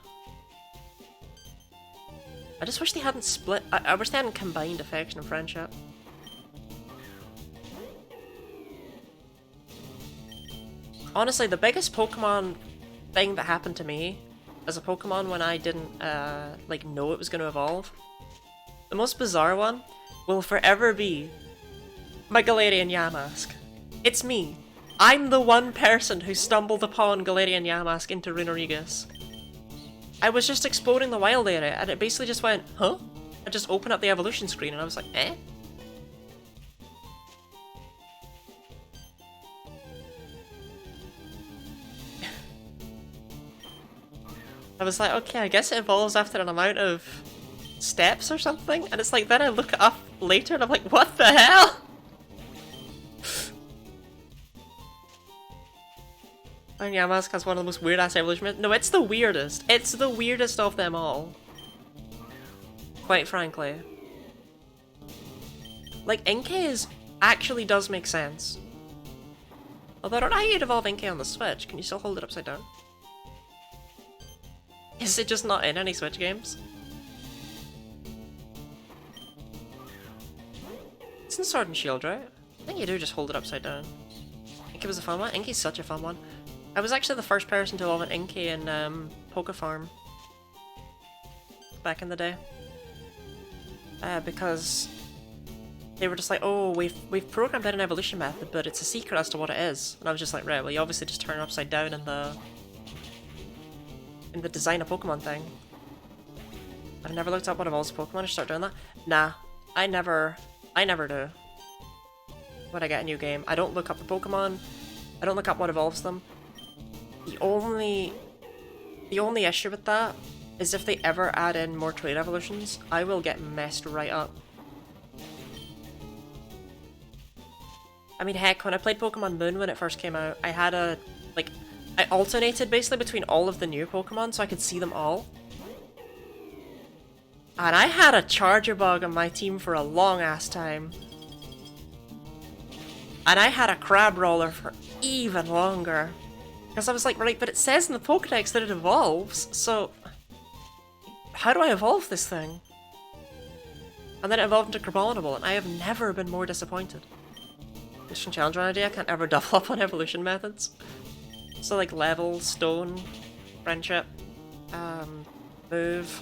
I just wish they hadn't split. I wish they hadn't combined Affection and Friendship. Honestly, the biggest Pokemon thing that happened to me as a Pokemon when I didn't, like, know it was going to evolve, the most bizarre one will forever be my Galarian Yamask. It's me. I'm the one person who stumbled upon Galarian Yamask into Runerigus. I was just exploring the wild area and it basically just went, huh? I just opened up the evolution screen and I was like, eh? I was like, okay, I guess it evolves after an amount of steps or something, and it's like, then I look it up later and I'm like, what the hell? And Yamask has one of the most weird-ass evolution. No, it's the weirdest. It's the weirdest of them all. Quite frankly. Like, Inkay actually does make sense. Although I don't know how you'd evolve Inkay on the Switch. Can you still hold it upside down? Is it just not in any Switch games? It's in Sword and Shield, right? I think you do just hold it upside down. Inkay was a fun one. Inkay's such a fun one. I was actually the first person to evolve an Inkay in Poke Farm back in the day. Because they were just like, oh, we've programmed in an evolution method, but it's a secret as to what it is. And I was just like, right, well, you obviously just turn it upside down in the design of Pokemon thing. I've never looked up what evolves Pokemon. I should start doing that. Nah, I never do. When I get a new game, I don't look up the Pokemon. I don't look up what evolves them. The only issue with that is if they ever add in more trait evolutions, I will get messed right up. I mean, heck, when I played Pokemon Moon when it first came out, I had I alternated basically between all of the new Pokemon so I could see them all. And I had a Charger Bug on my team for a long ass time. And I had a Crabrawler for even longer. Because I was like, right, but it says in the Pokedex that it evolves, so how do I evolve this thing? And then it evolved into Crabominable, and I have never been more disappointed. Mission challenge run idea, I can't ever double up on evolution methods. So like level, stone, friendship, move,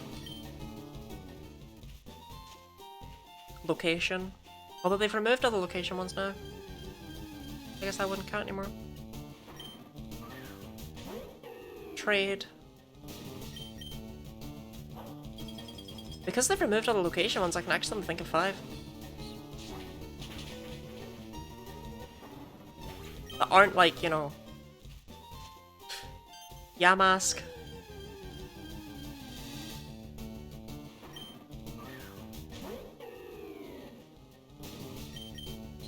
location. Although they've removed all the location ones now. I guess that wouldn't count anymore. Trade. Because they've removed all the location ones, I can actually think of 5. That aren't like, you know, Yamask.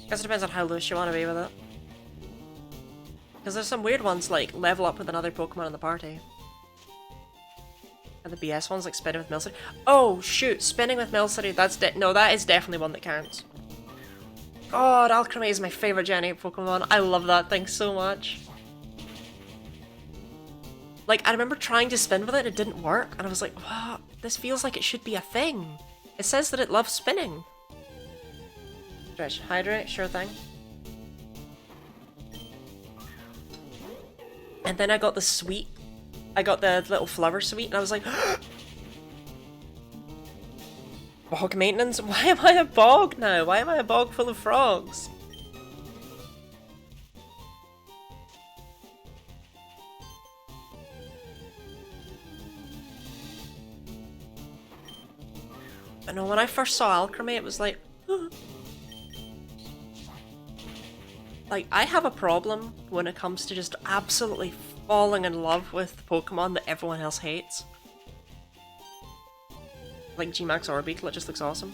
Guess it depends on how loose you want to be with it. Because there's some weird ones like level up with another Pokemon in the party. And the BS ones like spinning with Milcery. Oh shoot, spinning with Milcery, no, that is definitely one that counts. God, Alcremie is my favourite Gen 8 Pokemon. I love that thing so much. Like, I remember trying to spin with it, it didn't work, and I was like, wow, this feels like it should be a thing. It says that it loves spinning. Stretch, hydrate, sure thing. And then I got the sweet. I got the little flower sweet, and I was like, bog maintenance? Why am I a bog now? Why am I a bog full of frogs? But no, when I first saw Alchemy, it was like... Like, I have a problem when it comes to just absolutely falling in love with Pokemon that everyone else hates. Like G-Max Orbeetle, it just looks awesome.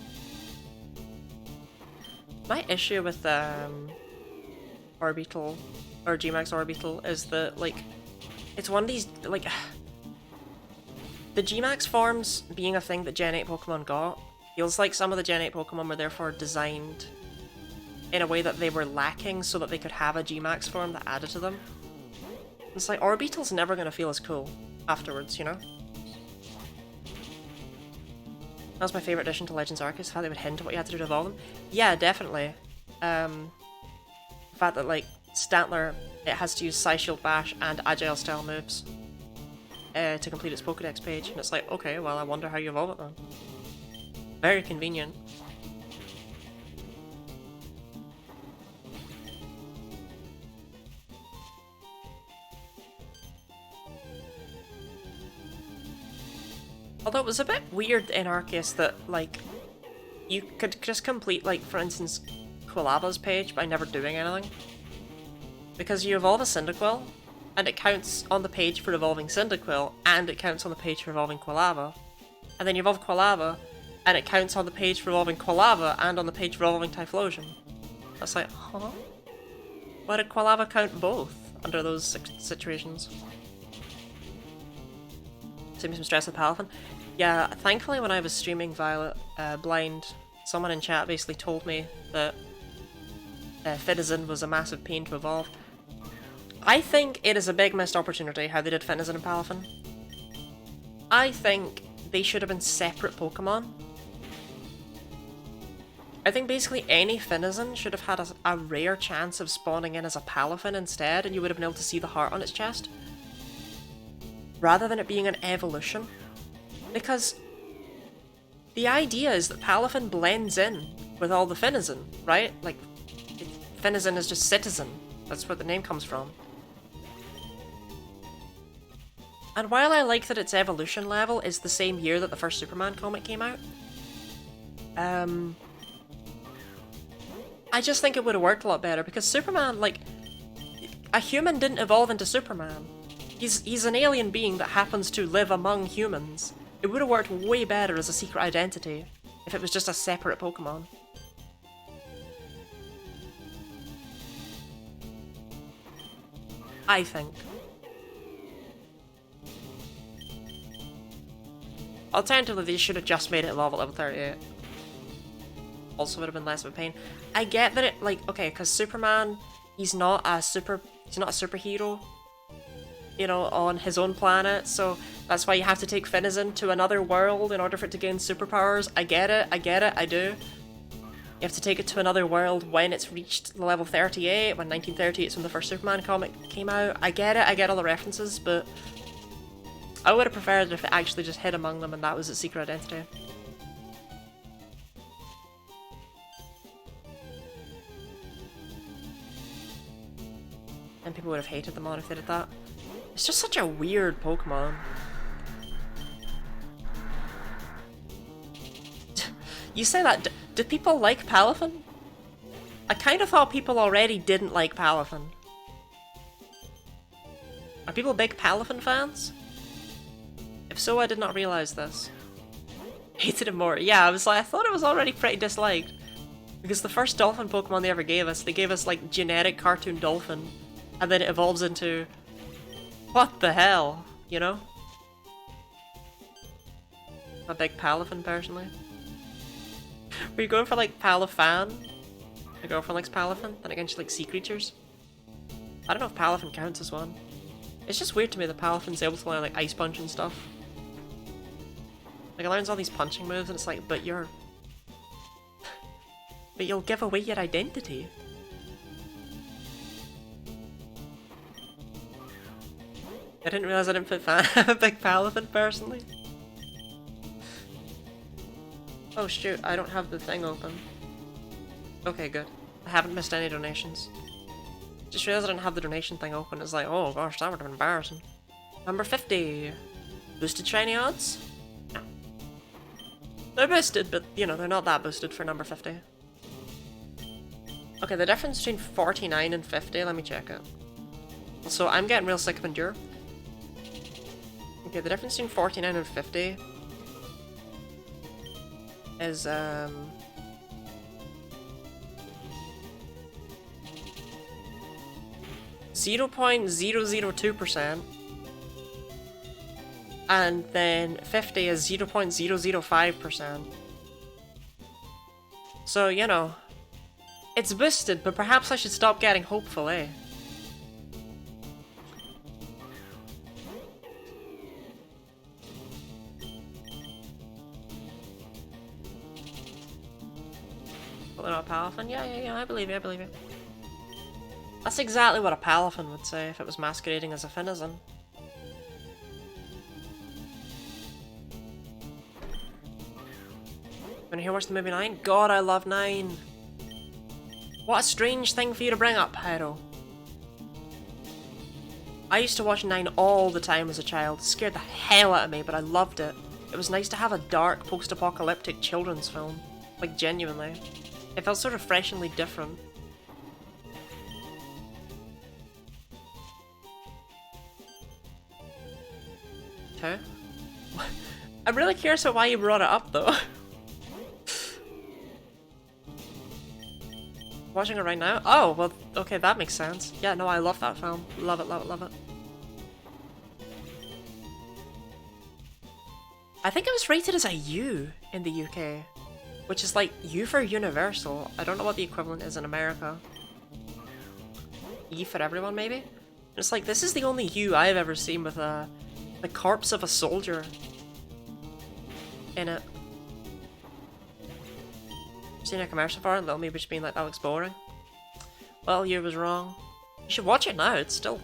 My issue with Orbeetle, or G-Max Orbeetle, is that, like, it's one of these, like... The G-Max forms being a thing that Gen 8 Pokemon got, feels like some of the Gen 8 Pokemon were therefore designed in a way that they were lacking so that they could have a G-Max form that added to them. It's like, Orbeetle's never gonna feel as cool afterwards, you know? That was my favourite addition to Legends Arceus, how they would hint at what you had to do to evolve them. Yeah, definitely. The fact that, like, Stantler, it has to use Psy-Shield Bash and Agile style moves to complete its Pokedex page, and it's like, okay, well, I wonder how you evolve it then. Very convenient. Although it was a bit weird in Arceus that, like, you could just complete, like, for instance, Quilava's page by never doing anything. Because you evolve a Cyndaquil, and it counts on the page for evolving Cyndaquil, and it counts on the page for evolving Quilava. And then you evolve Quilava, and it counts on the page for evolving Quilava, and on the page for evolving Typhlosion. That's like, huh? Why did Quilava count both under those situations? Save me some stress with Palafin. Yeah, thankfully when I was streaming Violet blind, someone in chat basically told me that Finizen was a massive pain to evolve. I think it is a big missed opportunity how they did Finizen and Palafin. I think they should have been separate Pokemon. I think basically any Finizen should have had a rare chance of spawning in as a Palafin instead, and you would have been able to see the heart on its chest. Rather than it being an evolution. Because the idea is that Palafin blends in with all the Finizen, right? Like, Finizen is just citizen. That's where the name comes from. And while I like that its evolution level is the same year that the first Superman comic came out, I just think it would have worked a lot better, because Superman, like, a human didn't evolve into Superman. He's an alien being that happens to live among humans. It would have worked way better as a secret identity if it was just a separate Pokemon. I think. Alternatively, they should have just made it evolve at level 38. Also would have been less of a pain. I get that it, like, okay, because Superman, he's not a superhero, you know, on his own planet, so that's why you have to take Finizen to another world in order for it to gain superpowers. I get it, I do. You have to take it to another world when it's reached level 38, when 1938 is when the first Superman comic came out. I get it, I get all the references, but I would have preferred it if it actually just hid among them and that was its secret identity. And people would have hated them on if they did that. It's just such a weird Pokemon. You say that, do people like Palafin? I kind of thought people already didn't like Palafin. Are people big Palafin fans? If so, I did not realize this. Hated it more. Yeah, I thought it was already pretty disliked. Because the first dolphin Pokemon they ever gave us, they gave us like generic cartoon dolphin. And then it evolves into... what the hell? You know? I'm a big Palafin personally. Were you going for like Palafan? My girlfriend likes Palafin, then again she likes sea creatures. I don't know if Palafin counts as one. It's just weird to me that Palafin's able to learn like Ice Punch and stuff. Like it learns all these punching moves and it's like, but you're... but you'll give away your identity. I didn't realize I didn't put a big Palafin personally. Oh shoot, I don't have the thing open. Okay, good. I haven't missed any donations. Just realized I didn't have the donation thing open. It's like, oh gosh, that would have been embarrassing. Number 50. Boosted shiny odds? No. They're boosted, but, you know, they're not that boosted for number 50. Okay, the difference between 49 and 50, let me check it. So I'm getting real sick of Endure. Okay, the difference between 49 and 50 is, 0.002%. And then 50 is 0.005%. So, you know, it's boosted, but perhaps I should stop getting hopeful, eh? Well, they're not a Palafin? Yeah, I believe you, I believe you. That's exactly what a Palafin would say if it was masquerading as a Finizen. Wanna hear what's the movie 9? God, I love 9! What a strange thing for you to bring up, Pyro. I used to watch 9 all the time as a child. It scared the hell out of me, but I loved it. It was nice to have a dark, post-apocalyptic children's film. Like, genuinely. It felt so refreshingly different. Okay. I'm really curious about why you brought it up, though. Watching it right now? Oh, well, okay, that makes sense. Yeah, no, I love that film. Love it, love it, love it. I think it was rated as a U in the UK, which is like U for Universal. I don't know what the equivalent is in America. E for everyone, maybe? It's like, this is the only U I've ever seen with the corpse of a soldier in it. Seen a commercial for it, Little Me just being like, that looks boring. Well, you was wrong. You should watch it now, it's still...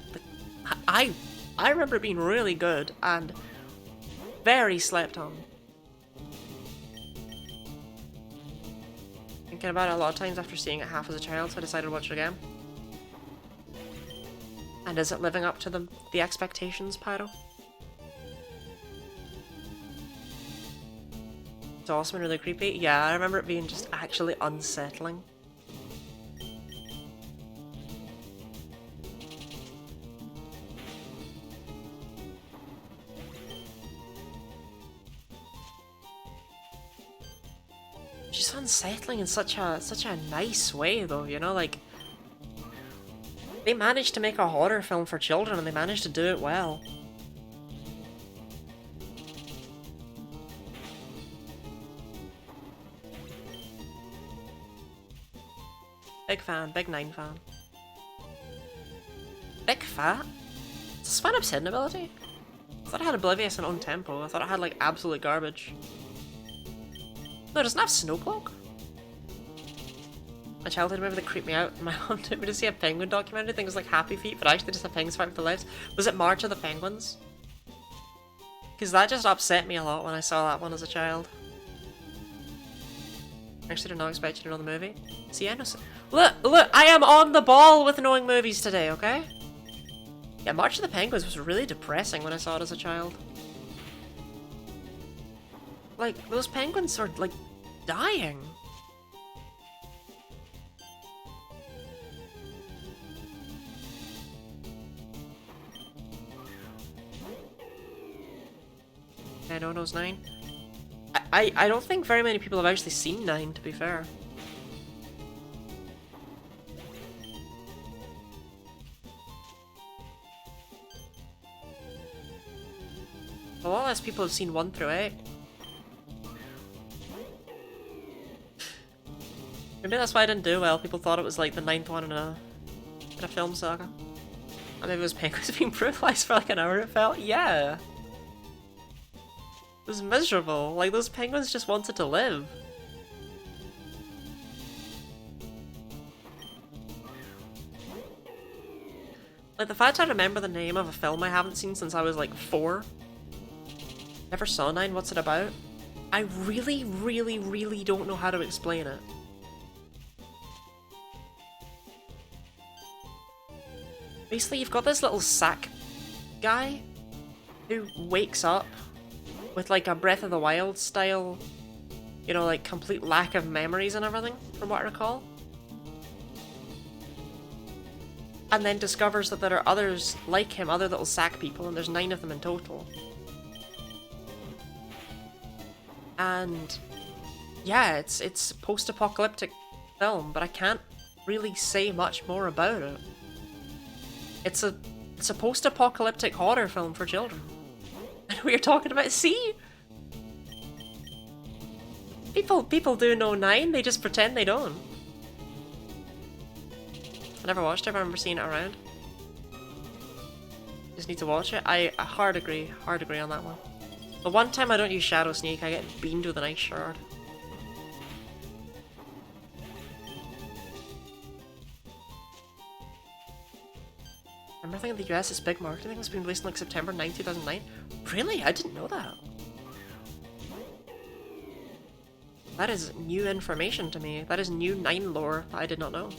I remember it being really good, and very slept on. Thinking about it a lot of times after seeing it half as a child, so I decided to watch it again. And is it living up to the expectations, Pyro? It's awesome and really creepy. Yeah, I remember it being just actually unsettling. Just unsettling in such a nice way, though, you know, like, they managed to make a horror film for children and they managed to do it well. Big fan, big 9 fan. Big fat? Does Span have hidden ability? I thought it had Oblivious and Own Tempo. I thought it had like absolute garbage. No, it doesn't have Snowcloak? My childhood movie that creeped me out. My mom took me to see a penguin documentary. I think it was like Happy Feet, but actually just a penguins fighting for their lives. Was it March of the Penguins? Because that just upset me a lot when I saw that one as a child. I actually did not expect you to know the movie. See, I know. Look, I am on the ball with knowing movies today, okay? Yeah, March of the Penguins was really depressing when I saw it as a child. Like, those penguins are, like, dying. I don't know's 9. I don't think very many people have actually seen 9, to be fair. A lot less people have seen 1 through 8. Maybe that's why I didn't do well. People thought it was like the 9th one in a film saga. And maybe it was penguins being brutalized for like an hour, it felt. Yeah. It was miserable. Like, those penguins just wanted to live. Like, the fact I remember the name of a film I haven't seen since I was like 4. Never saw 9, what's it about? I really, really, really don't know how to explain it. Basically, you've got this little sack guy who wakes up with like a Breath of the Wild style You know, like complete lack of memories and everything, from what I recall. And then discovers that there are others like him, other little sack people, and there's 9 of them in total. And yeah, it's a post-apocalyptic film, but I can't really say much more about it. It's a post-apocalyptic horror film for children. And we are talking about People do know 9, they just pretend they don't. I never watched it, I remember seeing it around. Just need to watch it. I hard agree on that one. The one time I don't use Shadow Sneak, I get beamed with a nice shard. Remember thinking the US is big marketing has been released in like September 9, 2009? Really? I didn't know that. That is new information to me. That is new 9 lore that I did not know.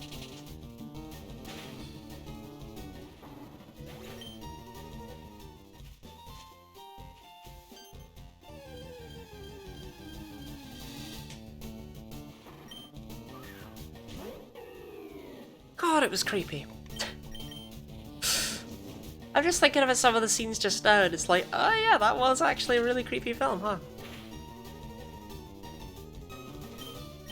God, it was creepy. I'm just thinking about some of the scenes just now, and it's like, oh yeah, that was actually a really creepy film, huh?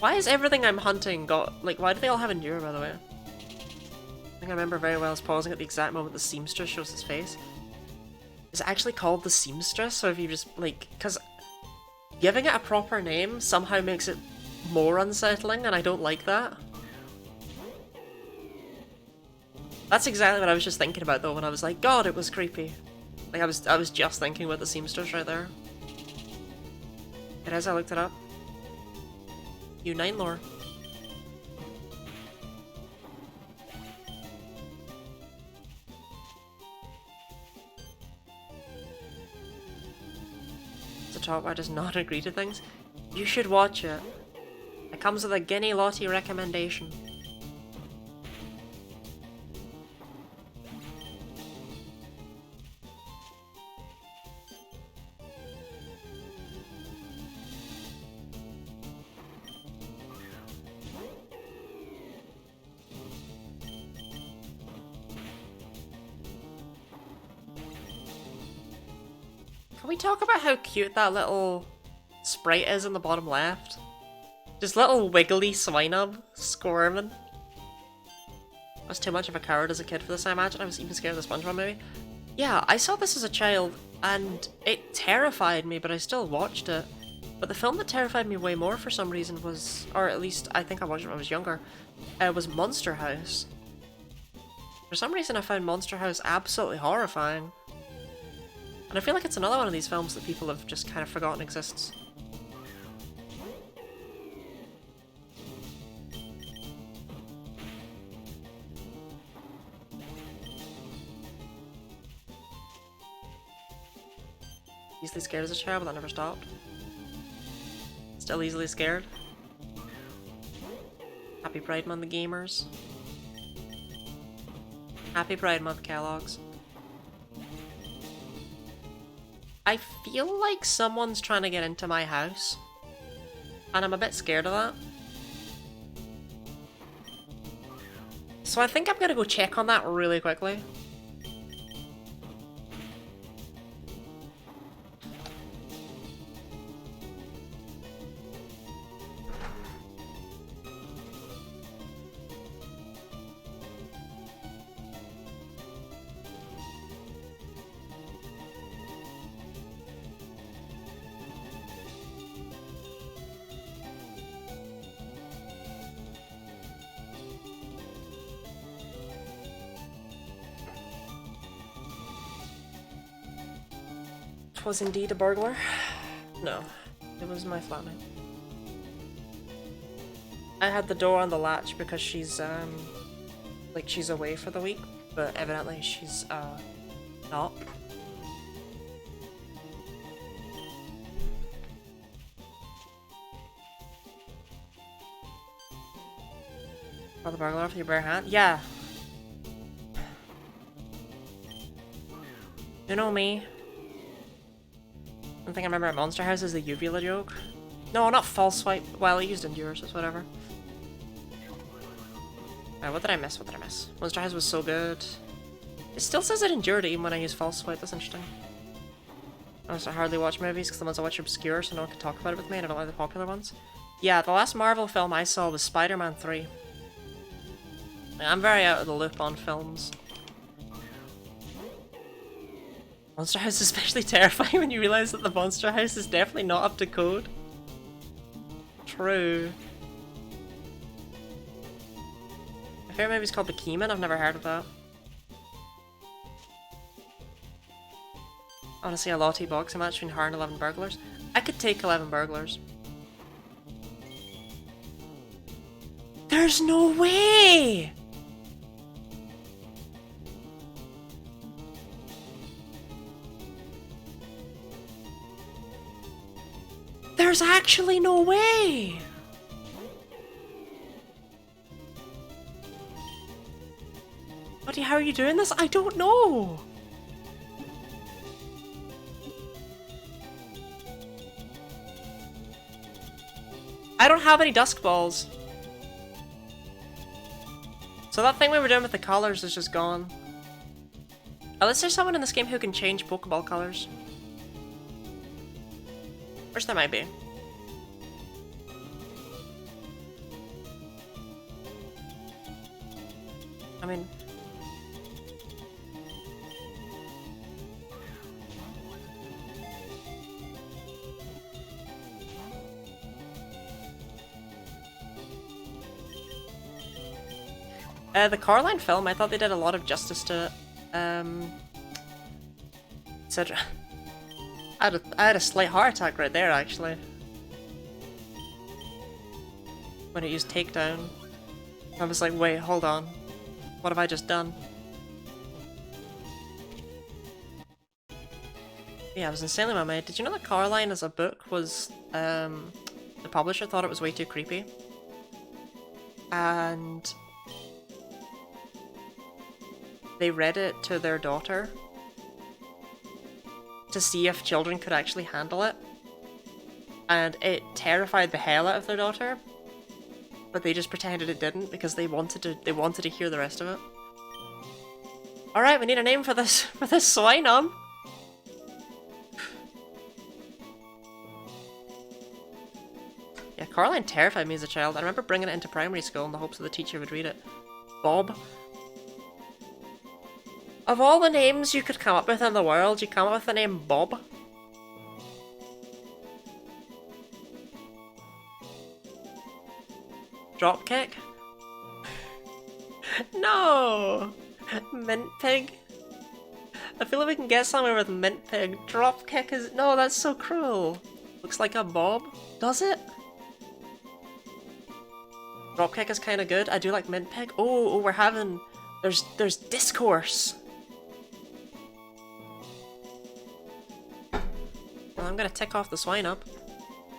Why is everything I'm hunting got, like, why do they all have Endure, by the way? I think I remember very well is pausing at the exact moment the seamstress shows his face. Is it actually called the seamstress? So if you just, like, because giving it a proper name somehow makes it more unsettling, and I don't like that. That's exactly what I was just thinking about though when I was like, God, it was creepy. Like I was just thinking about the seamstress right there. It is, I looked it up. U9 lore. The top why does not agree to things. You should watch it. It comes with a Guinea Lottie recommendation. Can we talk about how cute that little sprite is in the bottom left? Just little wiggly swine-up squirming. I was too much of a coward as a kid for this, I imagine. I was even scared of the SpongeBob movie. Yeah, I saw this as a child, and it terrified me, but I still watched it. But the film that terrified me way more for some reason was, or at least I think I watched it when I was younger, was Monster House. For some reason I found Monster House absolutely horrifying. And I feel like it's another one of these films that people have just kind of forgotten exists. Easily scared as a child, but that never stopped. Still easily scared. Happy Pride Month, the gamers. Happy Pride Month, Kellogg's. I feel like someone's trying to get into my house, and I'm a bit scared of that. So I think I'm gonna go check on that really quickly. Was indeed a burglar? No, it was my flatmate. I had the door on the latch because she's like she's away for the week, but evidently she's not. Pull the burglar off with your bare hand? Yeah. You know me. One thing I remember at Monster House is the uvula joke. No, not false swipe. Well, I used endures, it's whatever. What did I miss? What did I miss? Monster House was so good. It still says it endured even when I use false swipe. That's interesting. I also hardly watch movies because the ones I watch are obscure, so no one can talk about it with me, and I don't like the popular ones. Yeah, the last Marvel film I saw was Spider-Man 3. I'm very out of the loop on films. Monster House is especially terrifying when you realize that the Monster House is definitely not up to code. True. My favorite movie is called Behemoth. I've never heard of that. I want to see a Lottie boxing match between her and 11 burglars. I could take 11 burglars. There's no way! There's actually no way! Buddy, how are you doing this? I don't know! I don't have any dusk balls. So that thing we were doing with the colors is just gone. Unless there's someone in this game who can change Pokeball colors. Which there might be. I mean... the Coraline film, I thought they did a lot of justice to it. Etc. I had a slight heart attack right there, actually. When it used takedown. I was like, wait, hold on. What have I just done? Yeah, I was insanely well made. Did you know that Coraline as a book was, the publisher thought it was way too creepy? And they read it to their daughter to see if children could actually handle it. And it terrified the hell out of their daughter. But they just pretended it didn't because they wanted to hear the rest of it. Alright, we need a name for this swine-on. Yeah, Coraline terrified me as a child. I remember bringing it into primary school in the hopes that the teacher would read it. Bob. Of all the names you could come up with in the world, you come up with the name Bob? Dropkick? No! Mint Pig? I feel like we can get somewhere with Mint Pig. Dropkick is- no, that's so cruel. Looks like a Bob. Does it? Dropkick is kinda good. I do like Mint Pig. Oh, we're having- there's discourse. Well, I'm gonna tick off the swine up.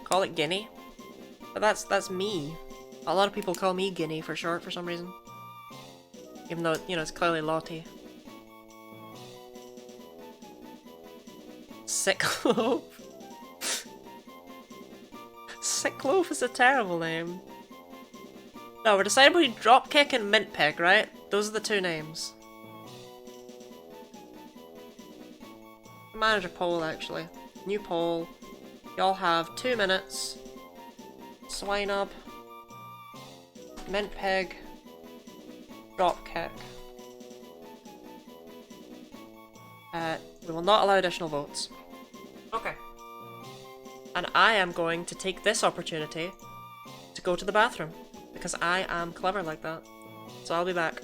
Call it Guinea. But that's me. A lot of people call me Guinea for short for some reason. Even though, you know, it's clearly Lottie. Sickloaf. Sickloaf is a terrible name. No, we're deciding between Dropkick and Mint Pig, right? Those are the two names. Manager poll, actually. New poll. Y'all have 2 minutes. Swine up. Mint Pig. Dropkick. We will not allow additional votes. Okay. And I am going to take this opportunity to go to the bathroom. Because I am clever like that. So I'll be back.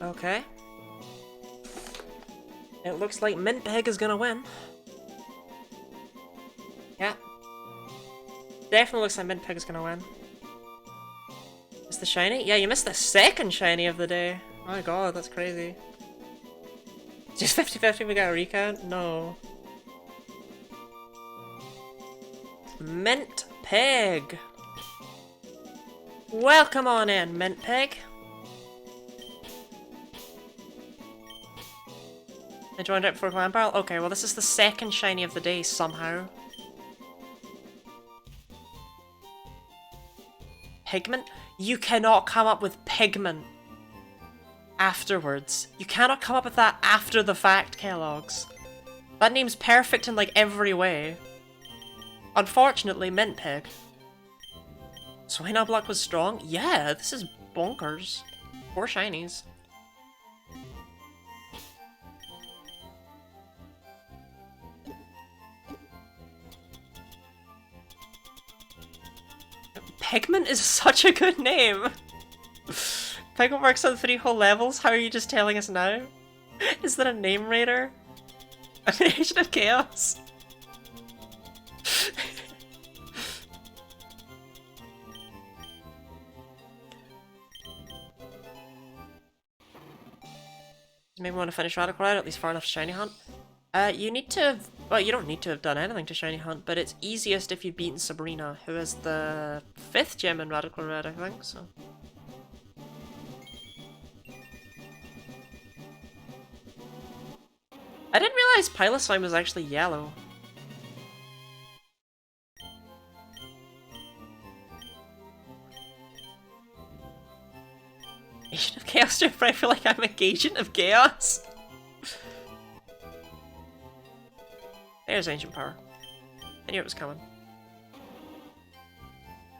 Okay. It looks like Mint Pig is gonna win. Yeah. Definitely looks like Mint Pig is gonna win. Is the shiny? Yeah, you missed the second shiny of the day. Oh my god, that's crazy. Just 50-50 we got a recount? No. Mint Pig! Welcome on in, Mint Pig! I joined it before Clan Barrel? Okay, well this is the second shiny of the day somehow. Pigment? You cannot come up with pigment afterwards. You cannot come up with that after the fact, Kellogg's. That name's perfect in like every way. Unfortunately, Mint Pig. Swine Block was strong? Yeah, this is bonkers. 4 shinies. Pigment is such a good name! Pigment works on 3 whole levels? How are you just telling us now? Is that a name raider? An agent of chaos? Maybe want to finish Radical Ride, at least far enough to Shiny Hunt. You need to have, well, you don't need to have done anything to Shiny Hunt, but it's easiest if you've beaten Sabrina, who is the 5th gem in Radical Red, I think, so. I didn't realize Piloswine was actually yellow. Agent of Chaos, I feel like I'm an Agent of Chaos. There's Ancient Power. I knew it was coming.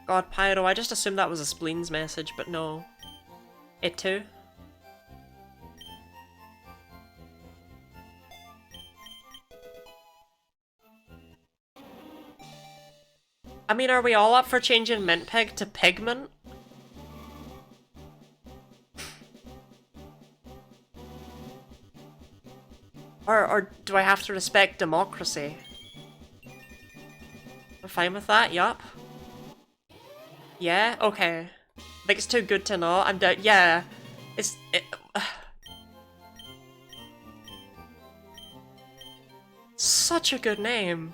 God, Pyro, I just assumed that was a Spleen's message, but no. It too? I mean, are we all up for changing Mint Pig to Pigment? Or do I have to respect democracy? I'm fine with that, yup. Yeah? Okay. I think it's too good to not. I'm down. Yeah. Such a good name.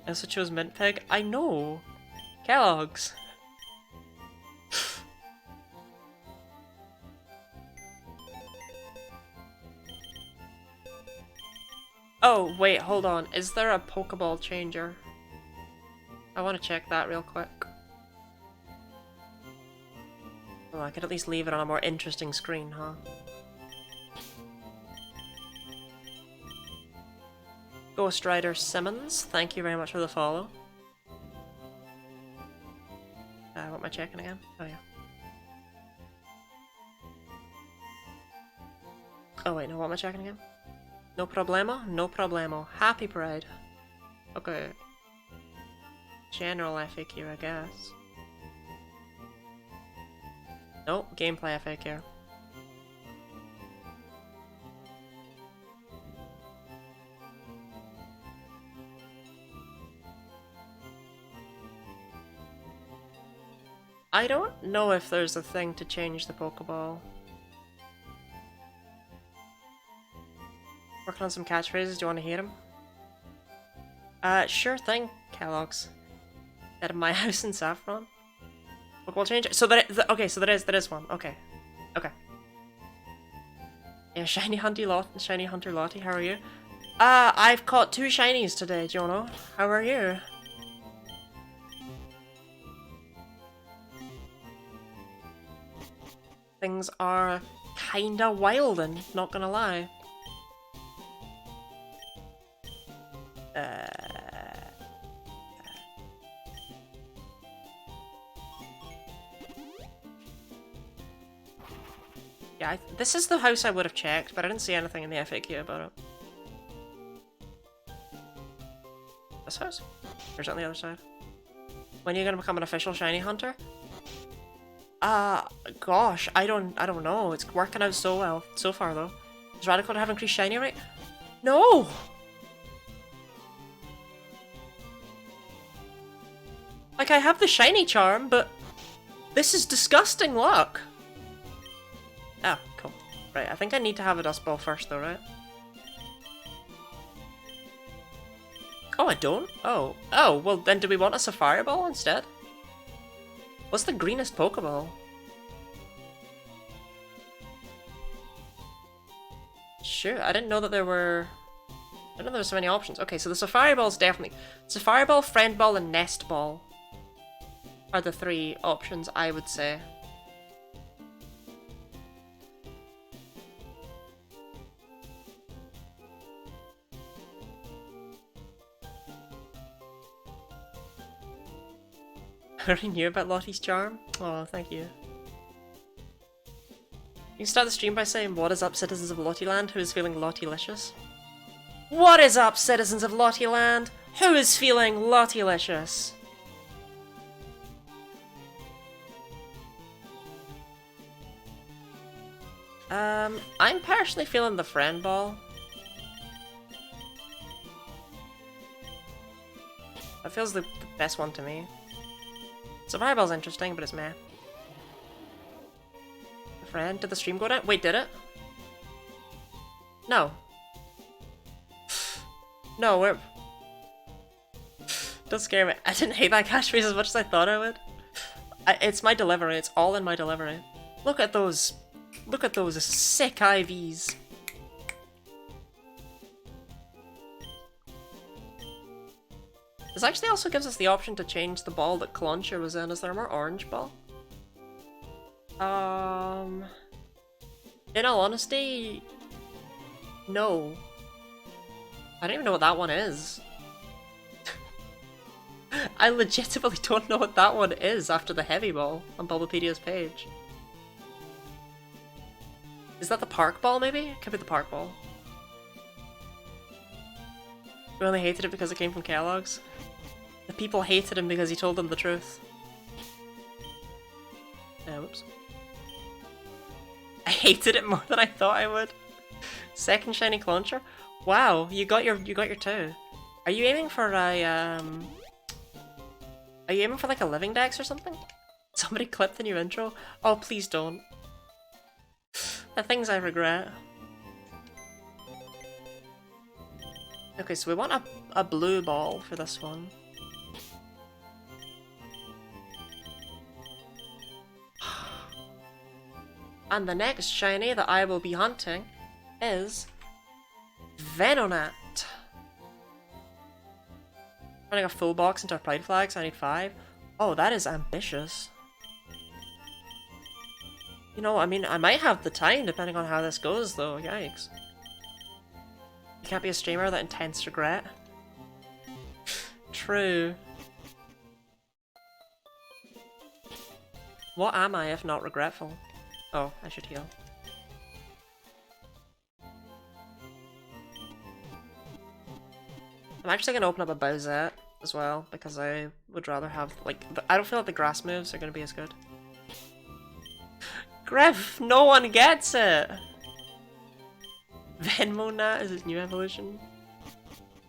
I also chose Mint Pig. I know. Kellogg's. Oh, wait, hold on. Is there a Pokeball changer? I want to check that real quick. Oh, I could at least leave it on a more interesting screen, huh? Ghost Rider Simmons, thank you very much for the follow. What am I checking again? Oh yeah. Oh wait, no, what am I checking again? No problemo? No problemo. Happy Pride. Okay. General FAQ, I guess. No, gameplay FAQ. I don't know if there's a thing to change the Pokeball. Working on some catchphrases, do you want to hear them? Sure thing, Kellogg's. Out of my house in Saffron. Pokeball change? So okay, so there is one. Okay. Okay. Yeah, Shiny Hunter Lottie, how are you? I've caught 2 shinies today, do you know? How are you? Things are kinda wildin', not gonna lie. Yeah, this is the house I would have checked, but I didn't see anything in the FAQ about it. This house? Or is it on the other side? When are you gonna become an official shiny hunter? Gosh, I don't know. It's working out so well so far though. Does Radical have increased shiny rate? No! Like, I have the shiny charm, but this is disgusting luck. Oh, cool. Right, I think I need to have a dust ball first though, right? Oh, I don't? Oh. Oh, well then do we want a Safari Ball instead? What's the greenest Pokeball? Sure, I didn't know that there were... I didn't know there were so many options. Okay, so the Safari Ball's definitely... Safari Ball, Friend Ball, and Nest Ball are the 3 options, I would say. I already knew about Lottie's charm. Oh, thank you. You can start the stream by saying, "What is up, citizens of Lottieland? Who is feeling Lottielicious?" What is up, citizens of Lottieland? Who is feeling Lottielicious? I'm personally feeling the Friend Ball. That feels the best one to me. Safari Ball's interesting, but it's meh. Friend, did the stream go down? Wait, did it? No. No, we're... Don't scare me. I didn't hate that catchphrase as much as I thought I would. It's my delivery. It's all in my delivery. Look at those. Look at those sick IVs. This actually also gives us the option to change the ball that Clauncher was in. Is there a more orange ball? In all honesty, no. I don't even know what that one is. I legitimately don't know what that one is after the heavy ball on Bulbapedia's page. Is that the park ball, maybe? It could be the park ball. We only hated it because it came from Kellogg's. The people hated him because he told them the truth. Whoops. I hated it more than I thought I would. Second shiny Clauncher? Wow, you got your 2. Are you aiming for a Are you aiming for like a living dex or something? Somebody clip the new intro? Oh, please don't. The things I regret. Okay, so we want a blue ball for this one. And the next shiny that I will be hunting is Venonat. Running a full box into a Pride flag, so I need 5. Oh, that is ambitious. You know, I mean, I might have the time depending on how this goes though, yikes. You can't be a streamer that intense regret. True. What am I if not regretful? Oh, I should heal. I'm actually gonna open up a Bowsette as well, because I would rather have, like, I don't feel like the grass moves are gonna be as good. Griff, no one gets it! Venmonat is his new evolution.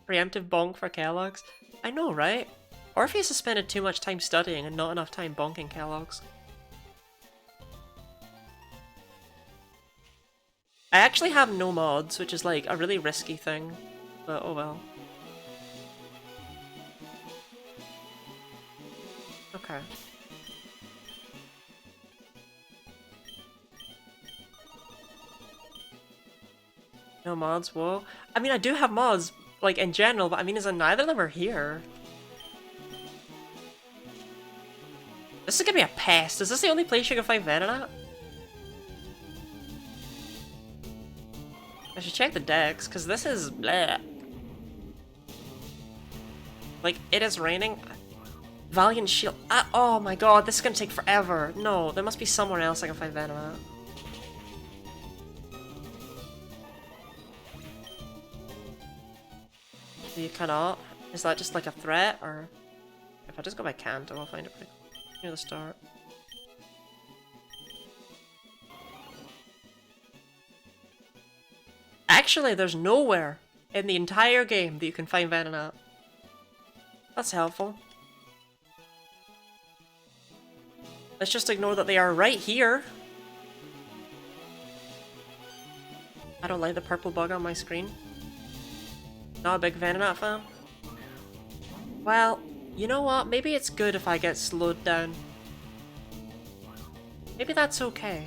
Preemptive bonk for Kellogg's. I know, right? Orpheus has spent too much time studying and not enough time bonking Kellogg's. I actually have no mods, which is like a really risky thing, but oh well. Okay. No mods, whoa. I mean, I do have mods, like, in general, but I mean, as in neither of them are here. This is gonna be a pest. Is this the only place you can find Venonat? I should check the decks, because this is bleh. Like, it is raining. Valiant Shield. Ah, oh my god, this is gonna take forever. No, there must be somewhere else I can find Venonat. You cannot. Is that just like a threat, or if I just go by Kanto, I'll find it pretty near the start. Actually, there's nowhere in the entire game that you can find Venonat. That's helpful. Let's just ignore that they are right here. I don't like the purple bug on my screen. Not a big Venonat fan. Well, you know what? Maybe it's good if I get slowed down. Maybe that's okay.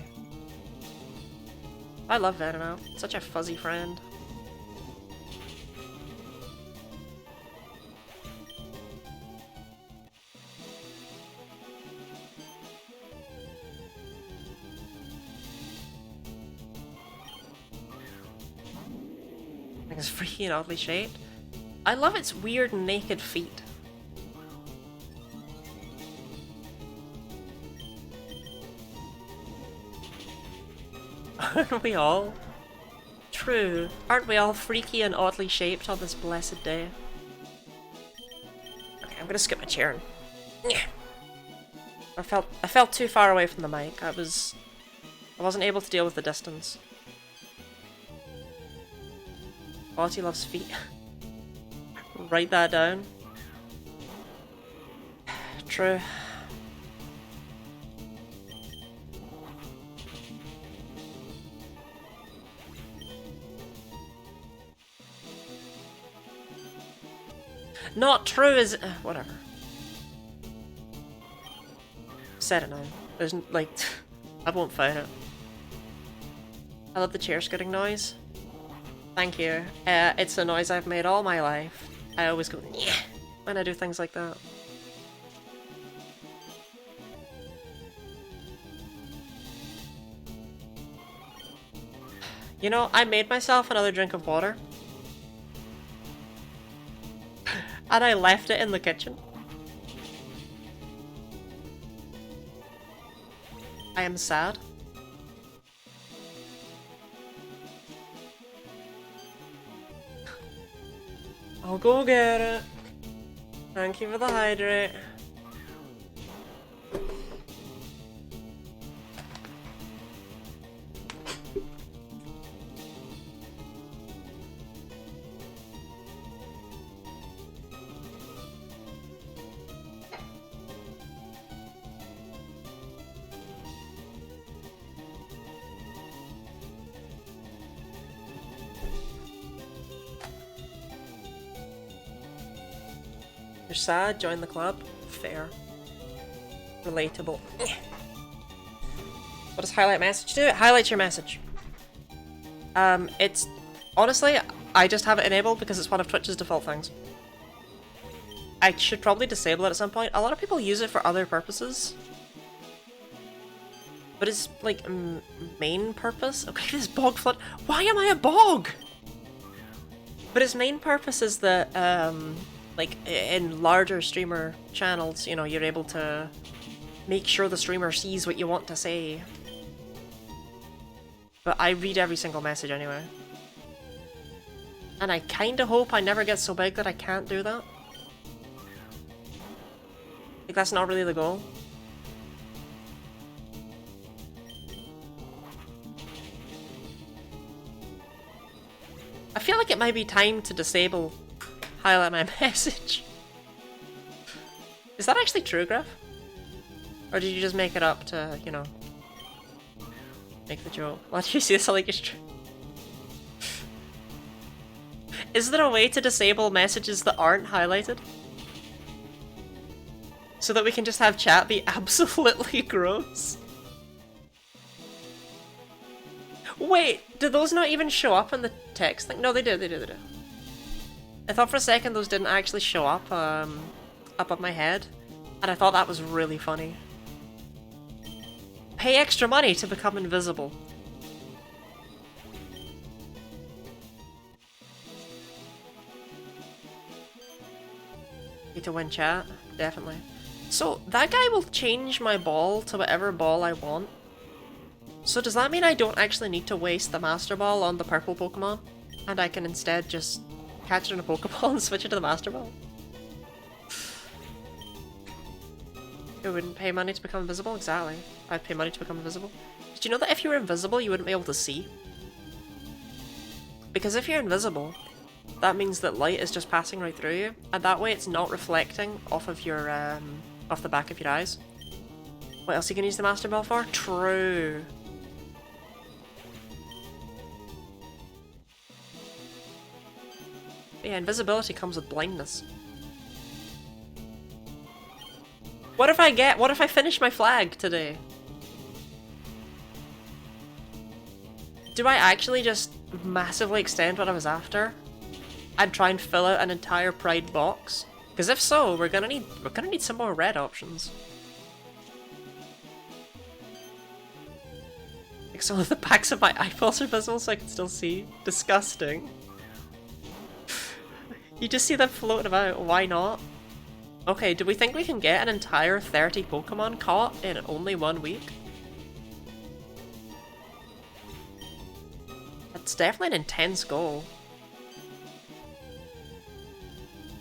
I love Venonat. Such a fuzzy friend. I think it's freaky and oddly shaped. I love its weird naked feet. Aren't we all? True. Aren't we all freaky and oddly shaped on this blessed day? Okay, I'm gonna skip my chair and... I felt too far away from the mic. I wasn't able to deal with the distance. Quality loves feet. Write that down. True. Not true is whatever. Said it now. There's like I won't fight it. I love the chair scooting noise. Thank you. It's a noise I've made all my life. I always go yeah when I do things like that. You know, I made myself another drink of water. And I left it in the kitchen. I am sad. I'll go get it. Thank you for the hydrate. You're sad? Join the club? Fair. Relatable. What does highlight message do? It highlights your message. It's... Honestly, I just have it enabled because it's one of Twitch's default things. I should probably disable it at some point. A lot of people use it for other purposes. But it's, like, main purpose? Okay, this bog flood... Why am I a bog?! But its main purpose is that, like, in larger streamer channels, you know, you're able to make sure the streamer sees what you want to say. But I read every single message anyway. And I kinda hope I never get so big that I can't do that. Like, that's not really the goal. I feel like it might be time to disable highlight my message. Is that actually true, Graf? Or did you just make it up to, you know, make the joke? Why do you see this like it's true? Is there a way to disable messages that aren't highlighted? So that we can just have chat be absolutely gross? Wait, do those not even show up in the text thing? No, they do, they do, they do. I thought for a second those didn't actually show up up above my head, and I thought that was really funny. Pay extra money to become invisible. Need to win chat? Definitely. So, that guy will change my ball to whatever ball I want. So does that mean I don't actually need to waste the Master Ball on the purple Pokemon? And I can instead just catch it in a Pokeball and switch it to the Master Ball? Who wouldn't pay money to become invisible? Exactly. I'd pay money to become invisible. Did you know that if you were invisible, you wouldn't be able to see? Because if you're invisible, that means that light is just passing right through you, and that way it's not reflecting off of your, off the back of your eyes. What else you can use the Master Ball for? True. But yeah, invisibility comes with blindness. What if I finish my flag today? Do I actually just massively extend what I was after? And try and fill out an entire Pride box? Because if so, we're gonna need some more red options. Like some of the backs of my eyeballs are visible so I can still see. Disgusting. You just see them floating about, why not? Okay, do we think we can get an entire 30 Pokemon caught in only 1 week? That's definitely an intense goal.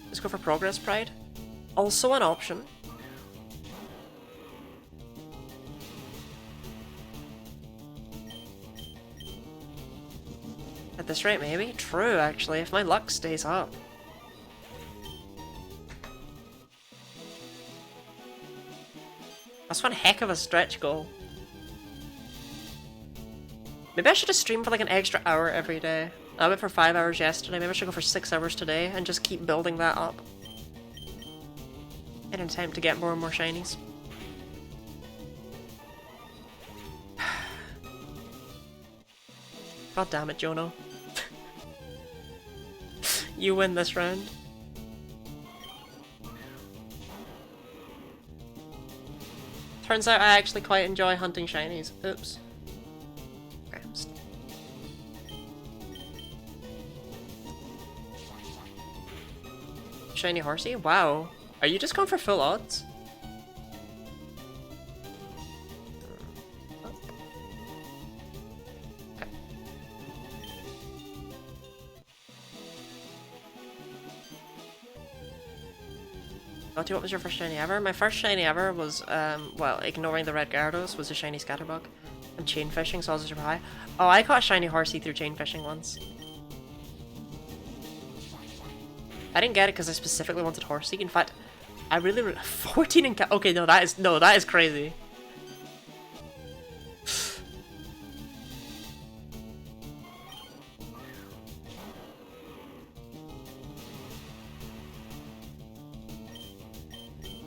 Let's go for Progress Pride. Also an option. At this rate, maybe? True, actually, if my luck stays up. That's one heck of a stretch goal. Maybe I should just stream for like an extra hour every day. I went for 5 hours yesterday, maybe I should go for 6 hours today and just keep building that up. In an attempt to get more and more shinies. God damn it, Jono. You win this round. Turns out I actually quite enjoy hunting shinies. Oops. Okay. Shiny horsey? Wow. Are you just going for full odds? Okay. Gotti, what was your first shiny ever? My first shiny ever was, well, ignoring the red Gyarados, was a shiny Scatterbug. And chain fishing, so I was super high. Oh, I caught a shiny horsey through chain fishing once. I didn't get it because I specifically wanted horsey. In fact, I really 14 and okay, no, that is crazy.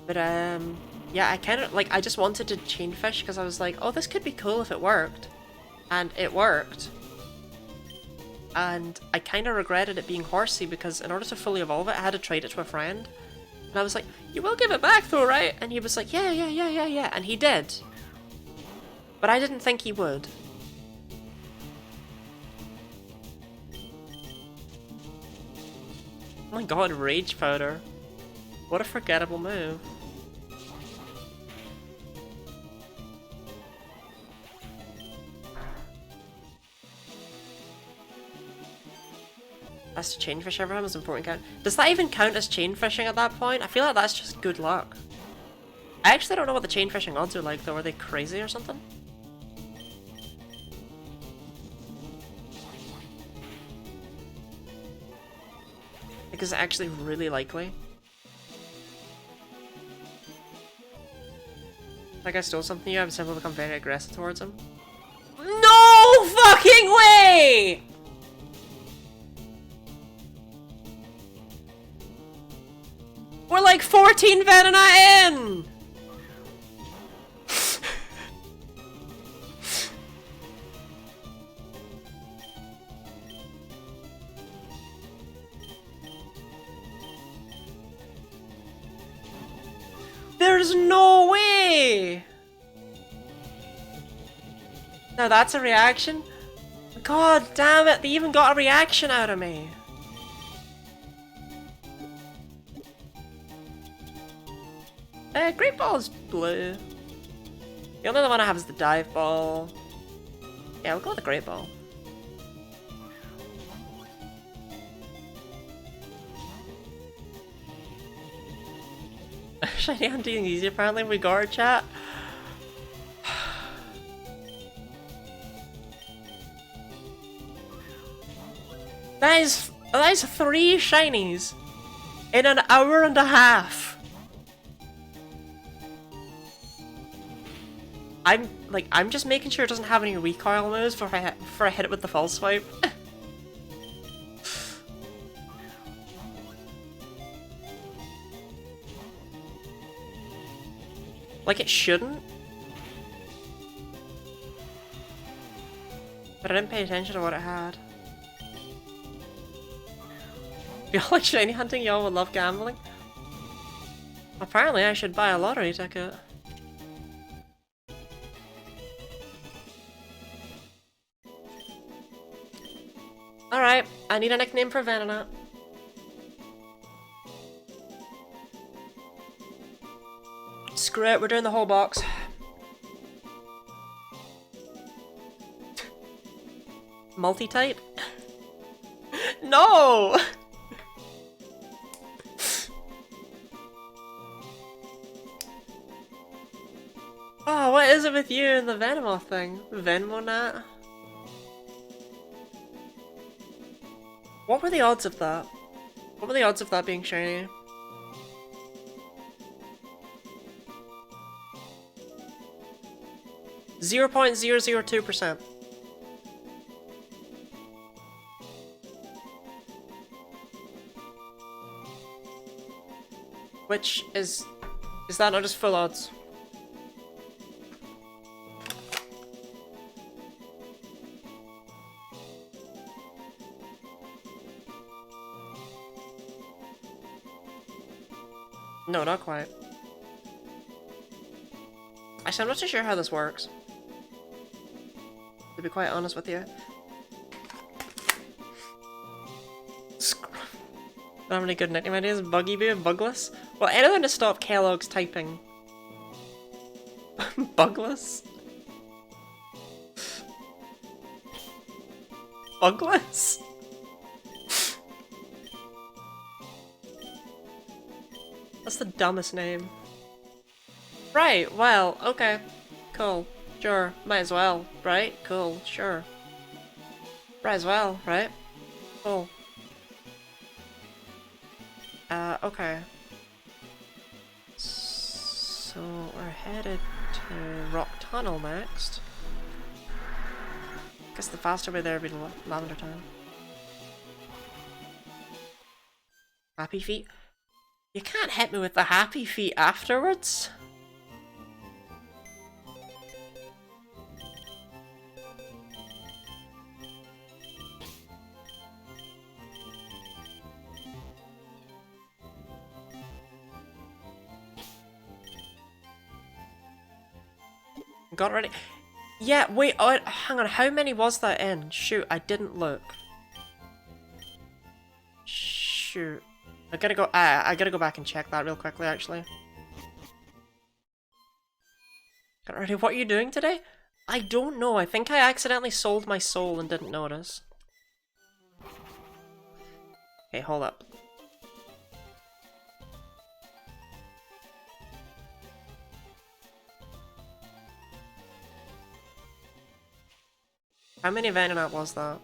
But yeah, I kind of like I just wanted to chain fish because I was like, oh, this could be cool if it worked, and it worked. And I kind of regretted it being horsey because in order to fully evolve it, I had to trade it to a friend. And I was like, you will give it back though, right? And he was like, yeah. And he did. But I didn't think he would. Oh my god, Rage Powder. What a forgettable move. That's to chain fish everyone was important count. Does that even count as chain fishing at that point? I feel like that's just good luck. I actually don't know what the chain fishing odds are like though. Are they crazy or something? Like, is it actually really likely? Like I stole something you have simply become very aggressive towards him. No fucking way! We're like 14 Venonat in! There's no way! Now that's a reaction? God damn it, they even got a reaction out of me! Great Ball is blue. The only other one I have is the Dive Ball. Yeah, we'll go with the Great Ball. Shiny hunting easy apparently, we got our chat. That is 3 shinies in an hour and a half. I'm just making sure it doesn't have any recoil moves before I hit it with the false swipe. Like it shouldn't. But I didn't pay attention to what it had. Y'all like shiny hunting? Y'all would love gambling? Apparently I should buy a lottery ticket. Alright, I need a nickname for Venonat. Screw it, we're doing the whole box. Multi-type? No! Oh, what is it with you and the Venomoth thing? Venomonat? What were the odds of that? What were the odds of that being shiny? .002%. Which is that not just full odds? No, not quite. Actually, I'm not too sure how this works. To be quite honest with you. Don't have any good nickname ideas? Buggy Boo? Bugless? Well, anything to stop Kellogg's typing. Bugless? Bugless? That's the dumbest name. Right, well, okay. Cool. Sure. Might as well, right? Cool, sure. Might as well, right? Cool. Okay. So we're headed to Rock Tunnel next. Guess the faster way there would be Lavender Town. Happy Feet? You can't hit me with the Happy Feet afterwards! Got ready. Yeah, wait, oh, hang on, how many was that in? Shoot, I didn't look. Shoot. I gotta go back and check that real quickly, actually. Got ready. What are you doing today? I don't know. I think I accidentally sold my soul and didn't notice. Okay, hold up. How many Venonat was that?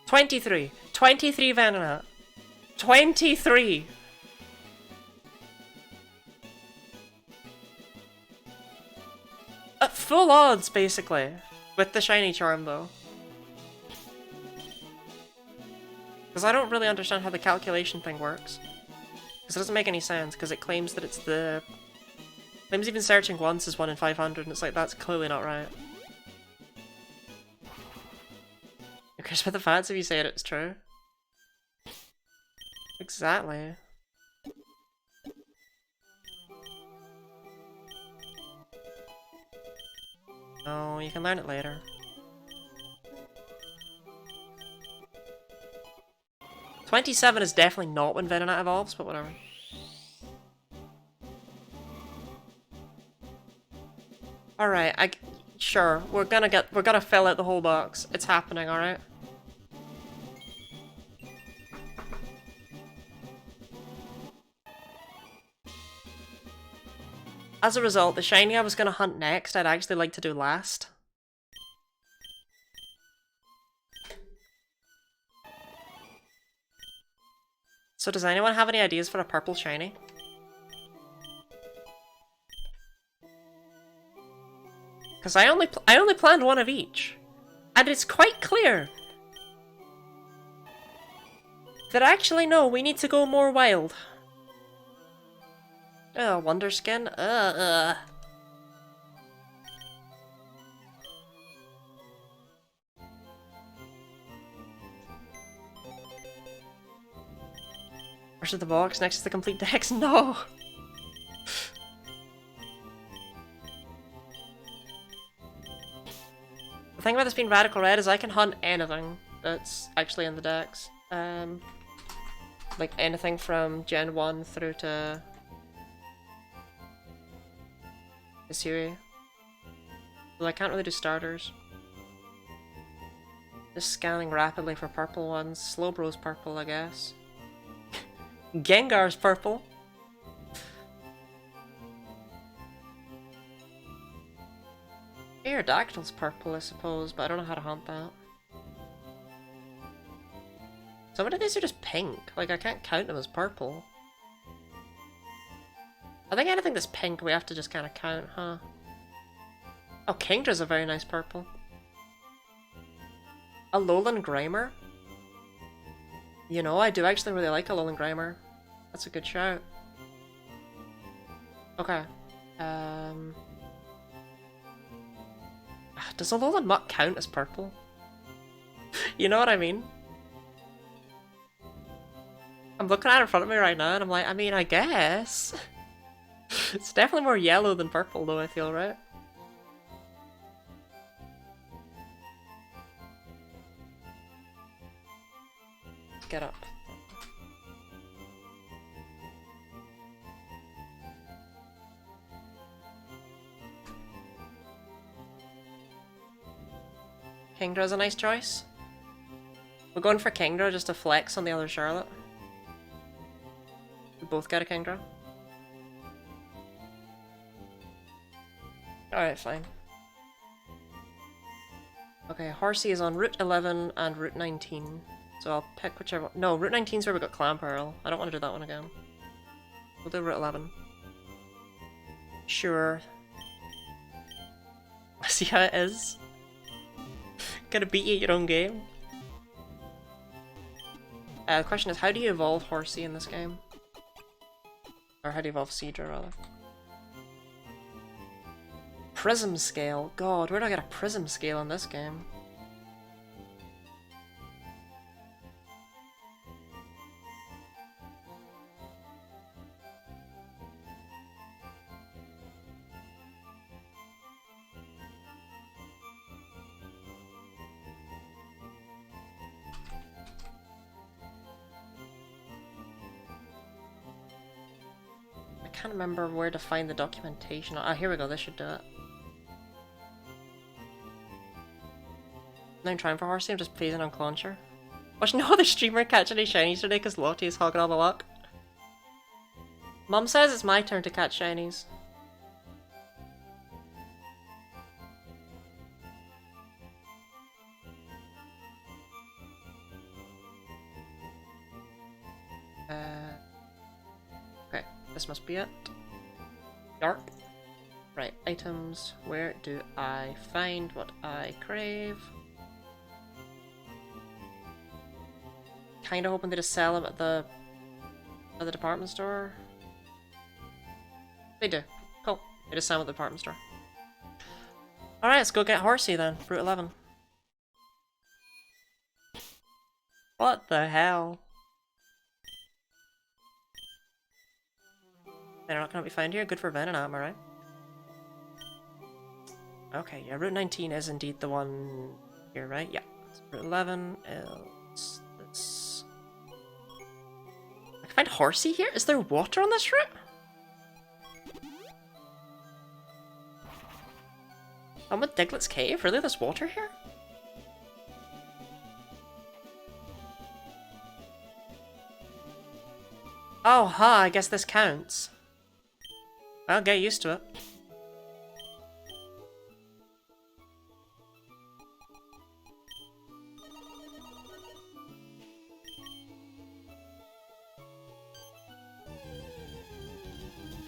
$23. 23 Venonat. 23! At full odds, basically. With the shiny charm, though. Because I don't really understand how the calculation thing works. Because it doesn't make any sense, because it claims that it's the... Claims even searching once is 1 in 500, and it's like, that's clearly not right. Who cares about the facts if you say it's true? Exactly. No, you can learn it later. $27 is definitely not when Venonat evolves, but whatever. Alright, sure, we're gonna fill out the whole box. It's happening, alright? As a result, the shiny I was going to hunt next, I'd actually like to do last. So does anyone have any ideas for a purple shiny? Because I only planned one of each. And it's quite clear that actually no, we need to go more wild. Oh, Wonder Skin? Where's the box next to the complete decks? No! The thing about this being Radical Red is I can hunt anything that's actually in the decks. Like anything from Gen 1 through to Isiri. Well, I can't really do starters. Just scanning rapidly for purple ones. Slowbro's purple, I guess. Gengar's purple. Aerodactyl's purple, I suppose, but I don't know how to hunt that. Some of these are just pink. Like, I can't count them as purple. I think anything that's pink we have to just kind of count, huh? Oh, Kingdra's a very nice purple. A Alolan Grimer? You know, I do actually really like Alolan Grimer. That's a good shout. Okay. Does Alolan Muck count as purple? You know what I mean? I'm looking at it in front of me right now and I'm like, I mean, I guess. It's definitely more yellow than purple though, I feel, right? Get up. Kingdra's a nice choice. We're going for Kingdra just to flex on the other Charlotte. We both get a Kingdra. Alright, fine. Okay, Horsey is on Route 11 and Route 19. So I'll pick whichever. No, Route 19 is where we got Clamperl. I don't want to do that one again. We'll do Route 11. Sure. See how it is? Gonna beat you at your own game. The question is, how do you evolve Horsey in this game? Or how do you evolve Seadra, rather? Prism Scale. God, where do I get a Prism Scale in this game? I can't remember where to find the documentation. Ah, here we go, this should do it. I'm trying for Horsey, I'm just phasing on Clauncher. Watch no other streamer catch any shinies today because Lottie is hogging all the luck. Mum says it's my turn to catch shinies. Okay, this must be it. Yarp. Right, items. Where do I find what I crave? Kinda hoping they just sell them at the department store. They do. Cool. They just sell them at the department store. Alright, let's go get Horsey then. Route 11. What the hell? They're not gonna be found here. Good for Venonat, am I right? Okay, yeah, Route 19 is indeed the one here, right? Yeah. So Route 11 is this. I can find Horsey here? Is there water on this route? I'm with Diglett's Cave? Really? There's water here? Oh, ha, I guess this counts. I'll get used to it.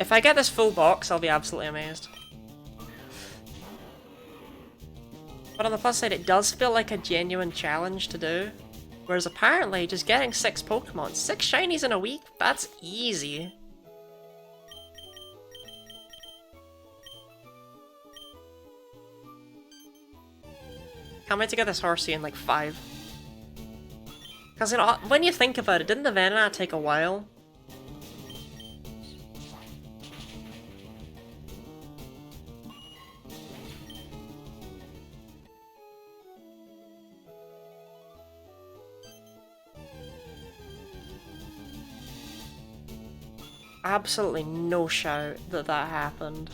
If I get this full box, I'll be absolutely amazed. But on the plus side, it does feel like a genuine challenge to do. Whereas apparently, just getting 6 Pokemon, 6 shinies in a week, that's easy. Can't wait to get this Horsey in like 5. Because, you know, when you think about it, didn't the Venonat take a while? Absolutely no shout that that happened.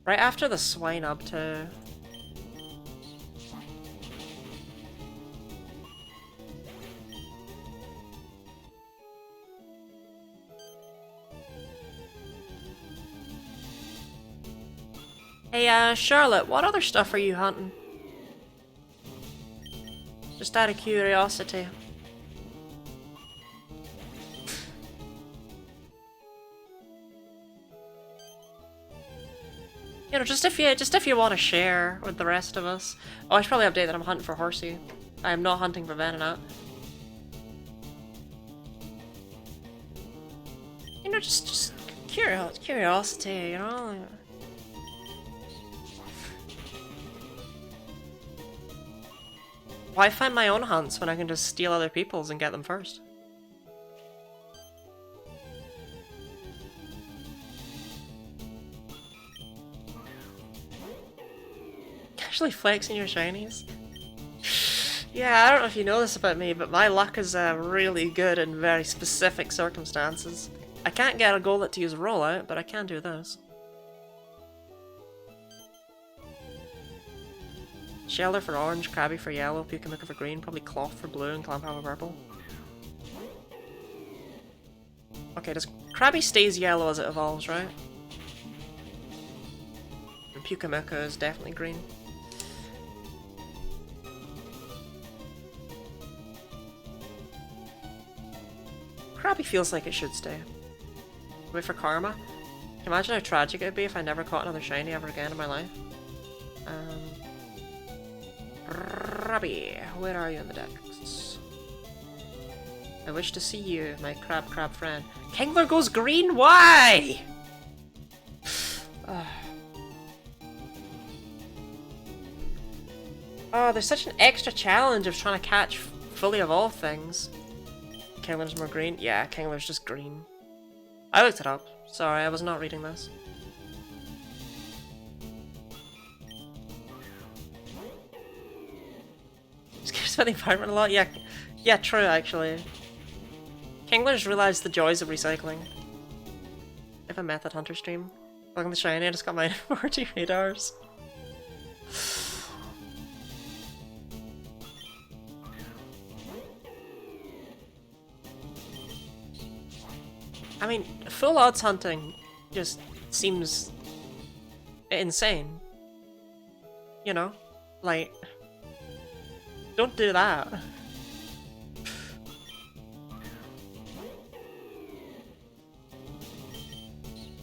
Right after the swine up too. Hey, Charlotte, what other stuff are you hunting? Just out of curiosity. You know, just if you want to share with the rest of us. Oh, I should probably update that I'm hunting for Horsey. I am not hunting for Venonat. You know, just curiosity, you know? Why find my own hunts when I can just steal other people's and get them first? Actually flexing your shinies? Yeah, I don't know if you know this about me, but my luck is really good in very specific circumstances. I can't get a Golett to use a rollout, but I can do this. Shelter for orange, Krabby for yellow, Pukamika for green, probably Cloth for blue, and Clampower for purple. Okay, does Krabby stays yellow as it evolves, right? And Pukamika is definitely green. Krabby feels like it should stay. Wait for Karma. Can you imagine how tragic it would be if I never caught another shiny ever again in my life? Krabby, where are you in the decks? I wish to see you, my crab friend. Kingler goes green? Why? Oh, there's such an extra challenge of trying to catch fully evolved things. Kingler's more green? Yeah, Kingler's just green. I looked it up. Sorry, I was not reading this. Cares about the environment a lot? Yeah, true actually. Kingler's realised the joys of recycling. If a method hunter stream. Looking the shiny, I just got my 40 radars. I mean, full odds hunting just seems insane. You know? Like, don't do that.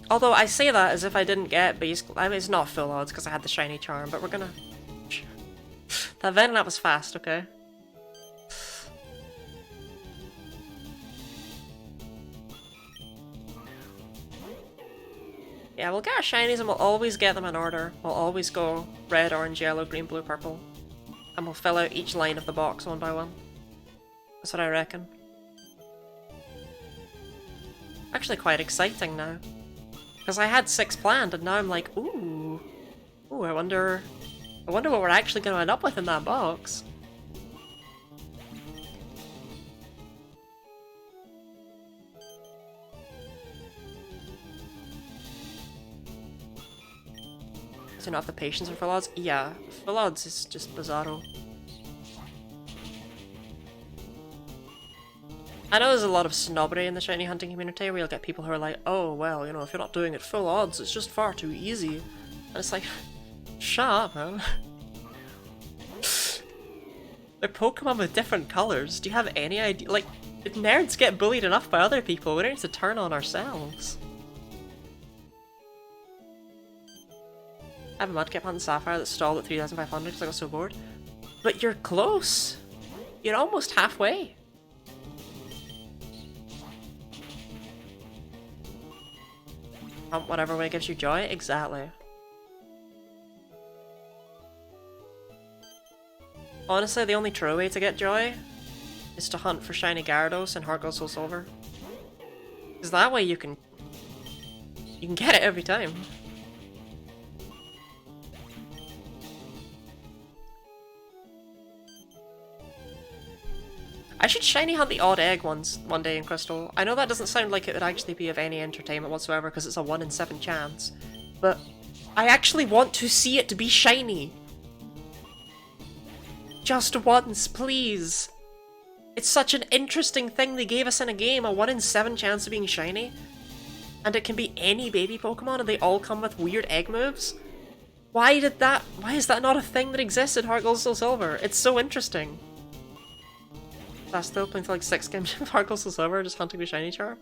Although I say that as if I didn't get basically, I mean, it's not full odds because I had the shiny charm, but we're gonna... That Venonat was fast, okay? Yeah, we'll get our shinies and we'll always get them in order. We'll always go red, orange, yellow, green, blue, purple. And we'll fill out each line of the box one by one. That's what I reckon. Actually quite exciting now. Because I had 6 planned and now I'm like, ooh. Ooh, I wonder what we're actually going to end up with in that box. Do you not have the patience for full odds? Yeah, full odds is just bizarro. I know there's a lot of snobbery in the shiny hunting community where you'll get people who are like, oh, well, you know, if you're not doing it full odds, it's just far too easy. And it's like, shut up, man. They're Pokemon with different colours. Do you have any idea? Like, nerds get bullied enough by other people. We don't need to turn on ourselves. I have a Mudkip on Sapphire that stalled at 3,500 because I got so bored. But you're close. You're almost halfway. Hunt whatever way gives you joy? Exactly. Honestly, the only true way to get joy is to hunt for shiny Gyarados and Heart Gold Soul Silver. Because that way you can get it every time. I should shiny hunt the odd egg one day in Crystal. I know that doesn't sound like it would actually be of any entertainment whatsoever because it's a 1 in 7 chance, but I actually want to see it be shiny. Just once, please. It's such an interesting thing they gave us in a game, a 1 in 7 chance of being shiny. And it can be any baby Pokemon and they all come with weird egg moves. Why is that not a thing that exists in Heart Gold Soul Silver? It's so interesting. That's still playing for like 6 games of Heart Gold Soul Silver, just hunting the shiny charm.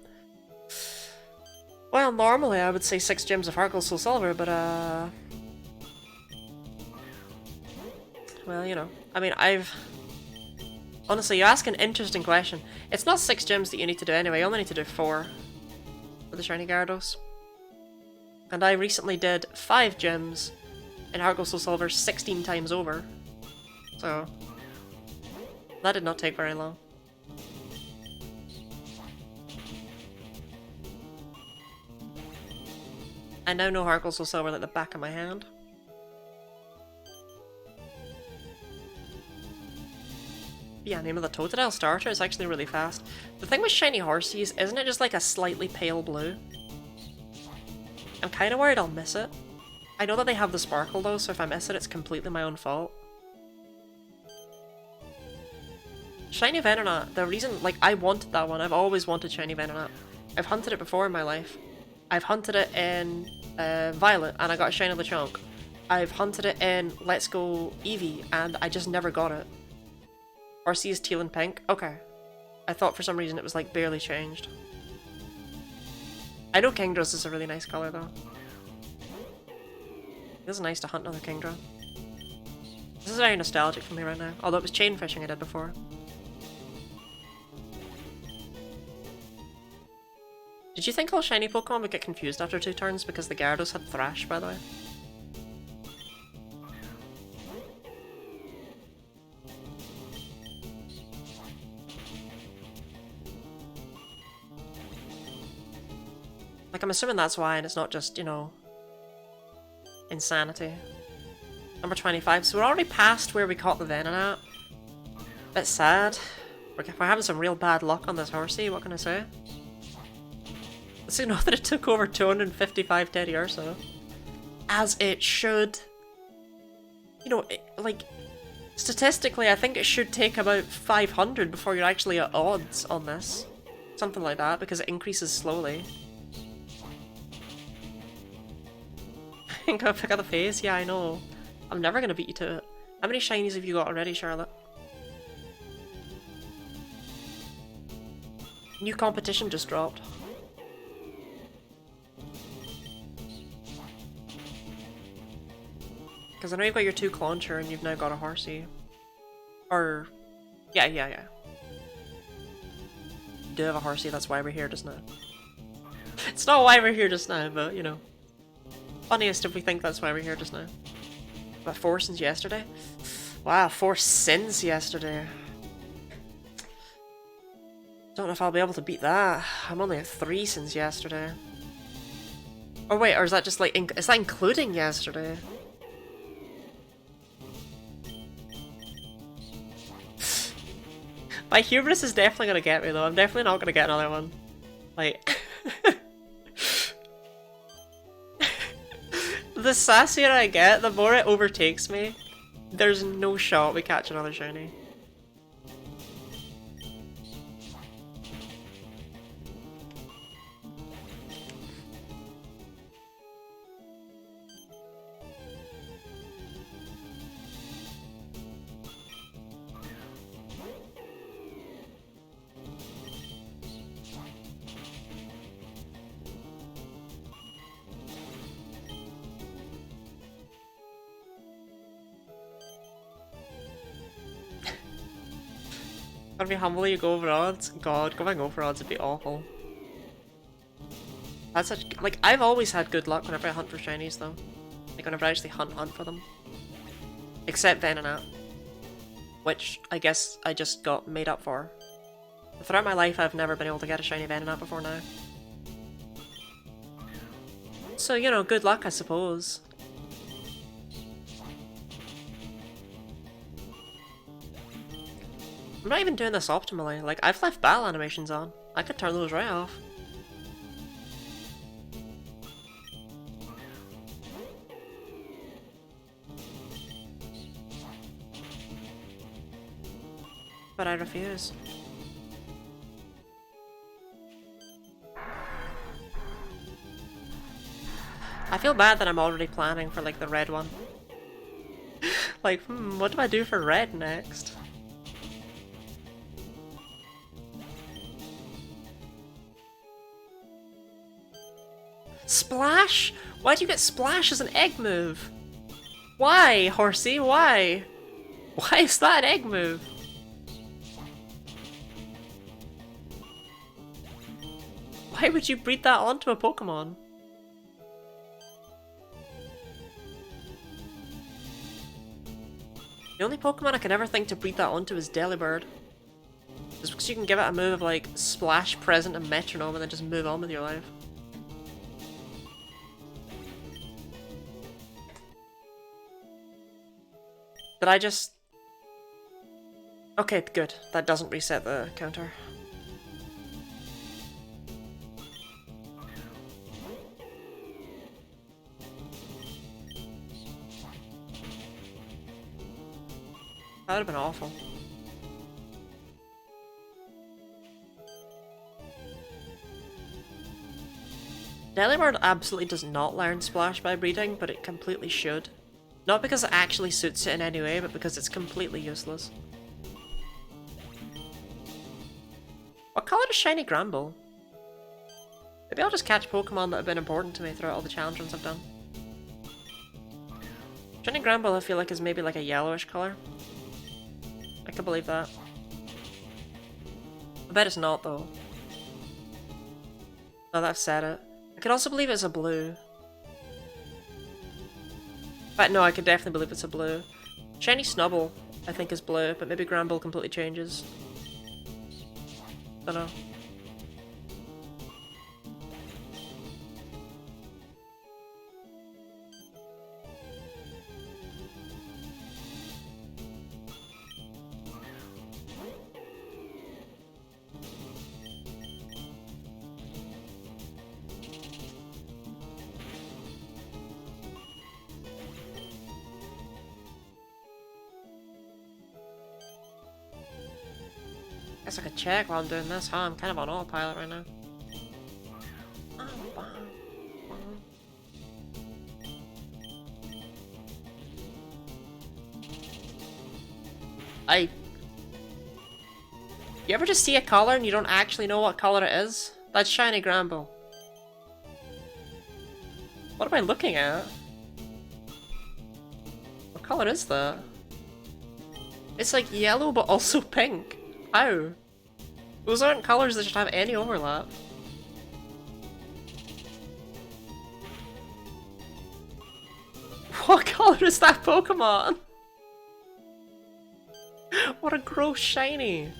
Well, normally I would say 6 gyms of Heart Gold Soul Silver, but well, you know. I mean, honestly, you ask an interesting question. It's not 6 gyms that you need to do anyway, you only need to do 4 for the shiny Gyarados. And I recently did 5 gyms in Heart Gold Soul Silver 16 times over. So that did not take very long. I now know Heart Gold Soul Silver like the back of my hand. Yeah, name of the Totodile starter is actually really fast. The thing with shiny Horsies, isn't it just like a slightly pale blue? I'm kind of worried I'll miss it. I know that they have the sparkle though, so if I miss it, it's completely my own fault. Shiny Venonat, the reason, like, I wanted that one. I've always wanted shiny Venonat. I've hunted it before in my life. I've hunted it in Violet, and I got a shiny Lechonk. I've hunted it in Let's Go Eevee, and I just never got it. Horsey is teal and pink? Okay. I thought for some reason it was, like, barely changed. I know Kingdras is a really nice colour, though. It is nice to hunt another Kingdra. This is very nostalgic for me right now, although it was chain fishing I did before. Did you think all shiny Pokemon would get confused after 2 turns because the Gyarados had Thrash, by the way? Like, I'm assuming that's why, and it's not just, you know, insanity. Number 25, so we're already past where we caught the Venonat. Bit sad. We're having some real bad luck on this Horsey, what can I say? Let's know that it took over 255 Teddy Ursa. As it should. You know, like, statistically I think it should take about 500 before you're actually at odds on this. Something like that, because it increases slowly. Gotta pick out the face? Yeah, I know. I'm never gonna beat you to it. How many shinies have you got already, Charlotte? New competition just dropped. Because I know you've got your 2 Clauncher and you've now got a Horsey. Or... yeah. You do have a Horsey, that's why we're here just now. It's not why we're here just now, but, you know. Funniest if we think that's why we're here just now. But 4 since yesterday? Wow, 4 since yesterday. Don't know if I'll be able to beat that. I'm only at 3 since yesterday. Or wait, or is that just like, is that including yesterday? My hubris is definitely gonna get me though. I'm definitely not gonna get another one. Like... the sassier I get, the more it overtakes me. There's no shot we catch another shiny. Gotta be humble, you go over odds. God, going over odds would be awful. That's such, like, I've always had good luck whenever I hunt for shinies though. Like whenever I actually hunt for them. Except Venonat. Which I guess I just got made up for. Throughout my life I've never been able to get a shiny Venonat before now. So, you know, good luck I suppose. I'm not even doing this optimally. Like, I've left battle animations on. I could turn those right off. But I refuse. I feel bad that I'm already planning for, like, the red one. Like, what do I do for red next? Splash? Why do you get Splash as an egg move? Why, Horsey? Why? Why is that an egg move? Why would you breed that onto a Pokemon? The only Pokemon I can ever think to breed that onto is Delibird. Just because you can give it a move of like Splash, Present, and Metronome and then just move on with your life. Did I just... Okay, good. That doesn't reset the counter. That would have been awful. Delibird absolutely does not learn Splash by breeding, but it completely should. Not because it actually suits it in any way, but because it's completely useless. What colour is Shiny Granbull? Maybe I'll just catch Pokemon that have been important to me throughout all the challenge runs I've done. Shiny Granbull I feel like is maybe like a yellowish colour. I could believe that. I bet it's not though. Now that I've said it. I could also believe it's a blue. But no, I could definitely believe it's a blue. Shiny Snubbull I think is blue, but maybe Granbull completely changes. Dunno. Guess I could check while I'm doing this, huh? I'm kind of on autopilot right now. You ever just see a color and you don't actually know what color it is? That's Shiny Granbull. What am I looking at? What color is that? It's like yellow but also pink. How? Those aren't colors that should have any overlap. What color is that Pokemon? What a gross shiny!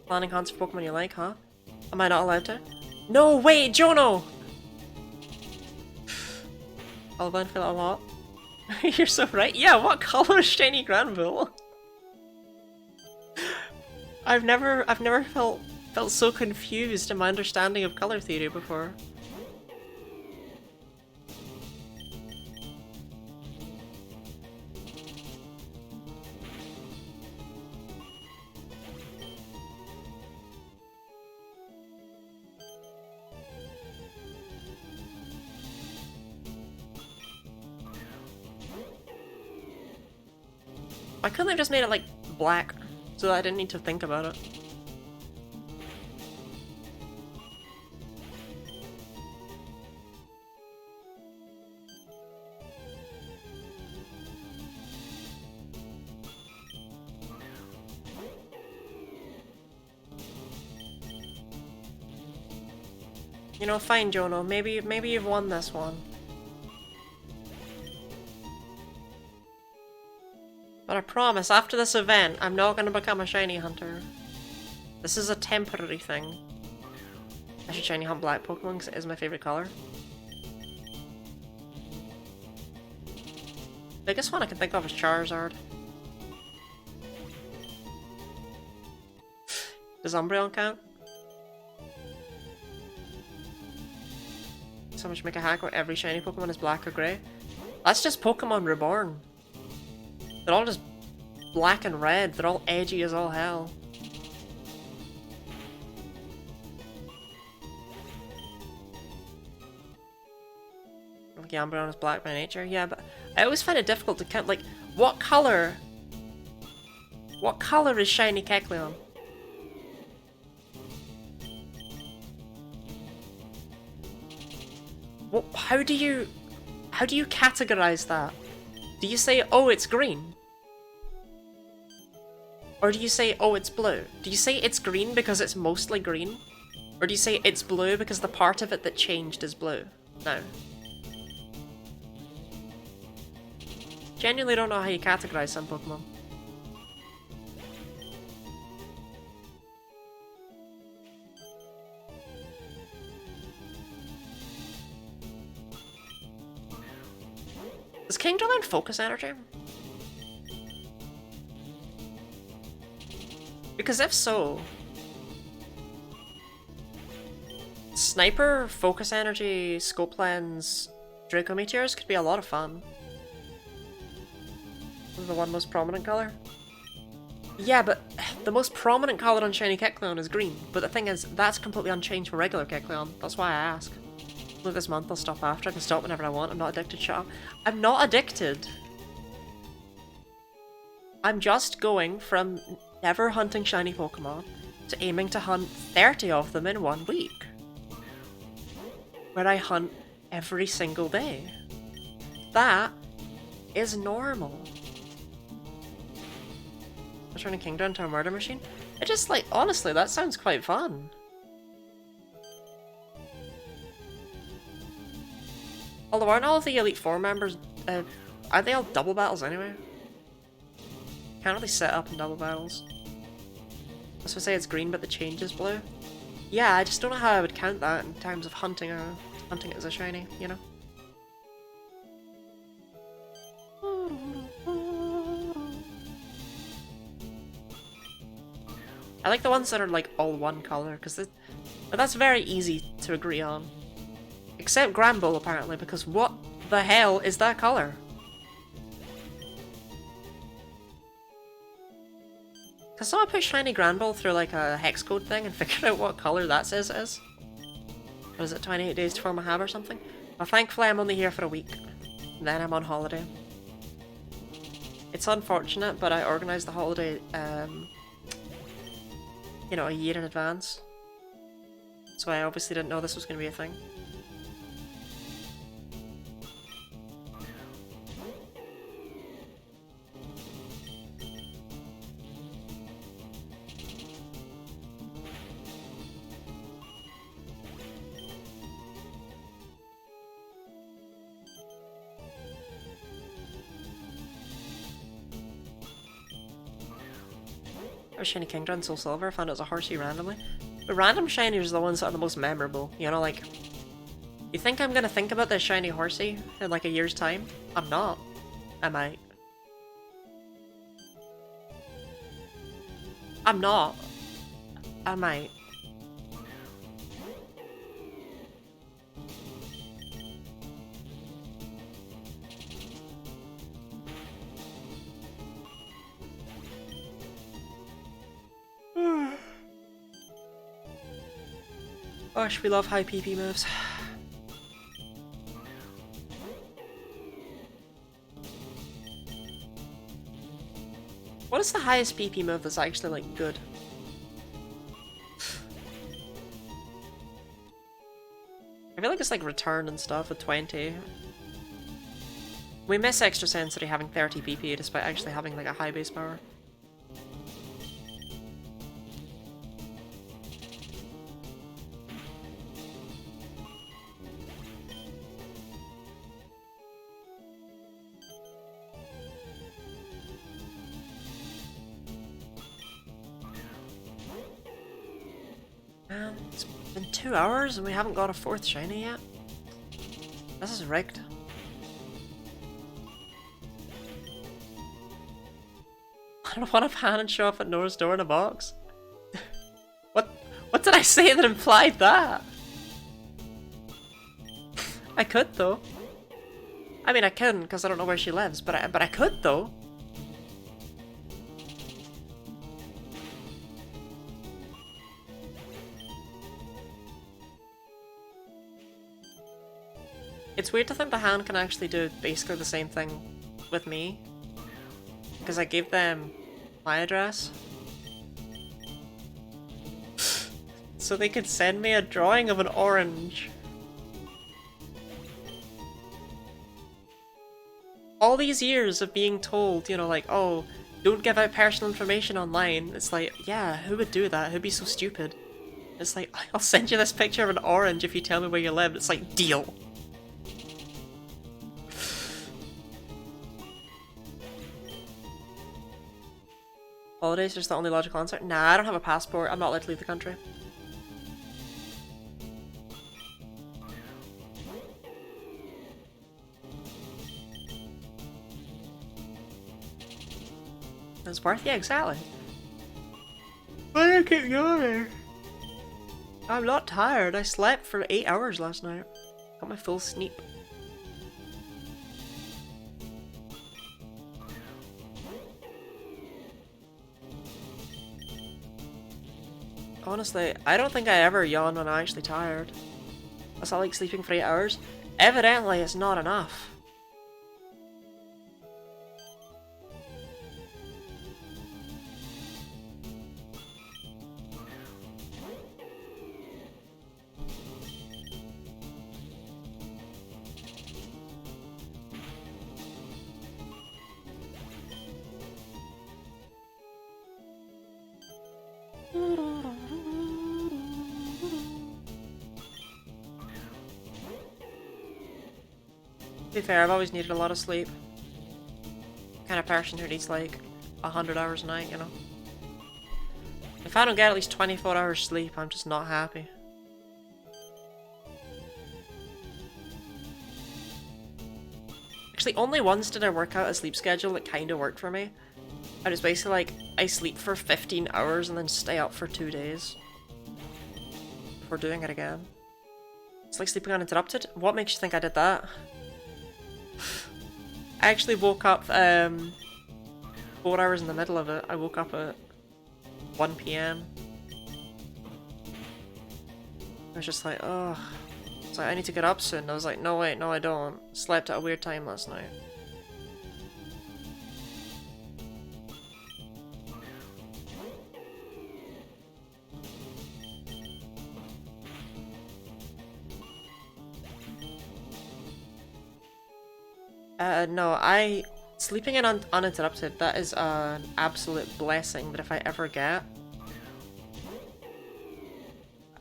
Planning hunts for Pokemon you like, huh? Am I not allowed to? No, wait, Jono! I'll then fill out a lot. You're so right. Yeah, what color is Shiny Granbull? I've never felt so confused in my understanding of color theory before. Why couldn't they have just made it like black so that I didn't need to think about it? You know, fine, Jono. Maybe you've won this one. But I promise, after this event, I'm not gonna become a shiny hunter. This is a temporary thing. I should shiny hunt black Pokemon because it is my favorite color. Biggest one I can think of is Charizard. Does Umbreon count? So much make a hack where every shiny Pokemon is black or grey. That's just Pokemon Reborn. They're all just black and red. They're all edgy as all hell. Like Umbreon is black by nature. Yeah, but I always find it difficult to count. Like, what color? What color is shiny Kecleon? What? How do you categorize that? Do you say, oh, it's green? Or do you say, oh, it's blue? Do you say it's green because it's mostly green? Or do you say it's blue because the part of it that changed is blue? No. Genuinely don't know how you categorize some Pokemon. Does Kingdra learn Focus Energy? Because if so, Sniper, Focus Energy, Scope Lens, Draco Meteors could be a lot of fun. The one most prominent color? Yeah, but the most prominent color on shiny Kecleon is green. But the thing is, that's completely unchanged for regular Kecleon. That's why I ask. Look, this month I'll stop after. I can stop whenever I want. I'm not addicted. Shut up. I'm not addicted. I'm just going from never hunting shiny Pokemon to aiming to hunt 30 of them in 1 week. Where I hunt every single day. That is normal. Turning Kingdra into a murder machine? It just, like, honestly, that sounds quite fun. Although aren't all of the Elite Four members, are they all double battles anyway? Can't really set up in double battles. I was gonna say it's green, but the change is blue. Yeah, I just don't know how I would count that in terms of hunting it as a shiny, you know? I like the ones that are like all one color, because that's very easy to agree on. Except Granbull, apparently, because what the hell is that color? Can someone put shiny Granbull through like a hex code thing and figure out what color that says it is? Or is it 28 days to form a hab or something? Well, thankfully I'm only here for a week. Then I'm on holiday. It's unfortunate, but I organised the holiday, you know, a year in advance. So I obviously didn't know this was going to be a thing. I was shiny Kingdra and Soul Silver, I found it was a Horsey randomly. The random shinies are the ones that are the most memorable, you know, like... You think I'm gonna think about this shiny Horsey in like a year's time? I'm not. I might. I'm not. I might. Gosh, we love high PP moves. What is the highest PP move that's actually, like, good? I feel like it's like return and stuff with 20. We miss Extra Sensory having 30 PP despite actually having like a high base power. man. It's been 2 hours and we haven't got a 4th shiny yet. This is rigged. I don't want to pan and show up at Nora's door in a box. What did I say that implied that? I could though. I mean I couldn't because I don't know where she lives, but I could though. It's weird to think the hand can actually do basically the same thing with me. Because I gave them my address. So they could send me a drawing of an orange. All these years of being told, you know, like, oh, don't give out personal information online. It's like, yeah, who would do that? Who'd be so stupid? It's like, I'll send you this picture of an orange if you tell me where you live. It's like, deal. Holidays are the only logical answer? Nah, I don't have a passport. I'm not allowed to leave the country. It's worth, yeah, exactly. Why do I keep yawning? I'm not tired. I slept for 8 hours last night. Got my full sleep. Honestly, I don't think I ever yawn when I'm actually tired. That's not like sleeping for 8 hours. Evidently, it's not enough. To be fair, I've always needed a lot of sleep. Kind of person who needs like 100 hours a night, you know? If I don't get at least 24 hours sleep, I'm just not happy. Actually, only once did I work out a sleep schedule that kind of worked for me. And it's basically like, I sleep for 15 hours and then stay up for 2 days. Before doing it again. It's like sleeping uninterrupted. What makes you think I did that? I actually woke up 4 hours in the middle of it. I woke up at 1 PM. I was just like, ugh. It's like, I need to get up soon. I was like, no wait, no I don't. Slept at a weird time last night. No, sleeping in uninterrupted, that is an absolute blessing that if I ever get,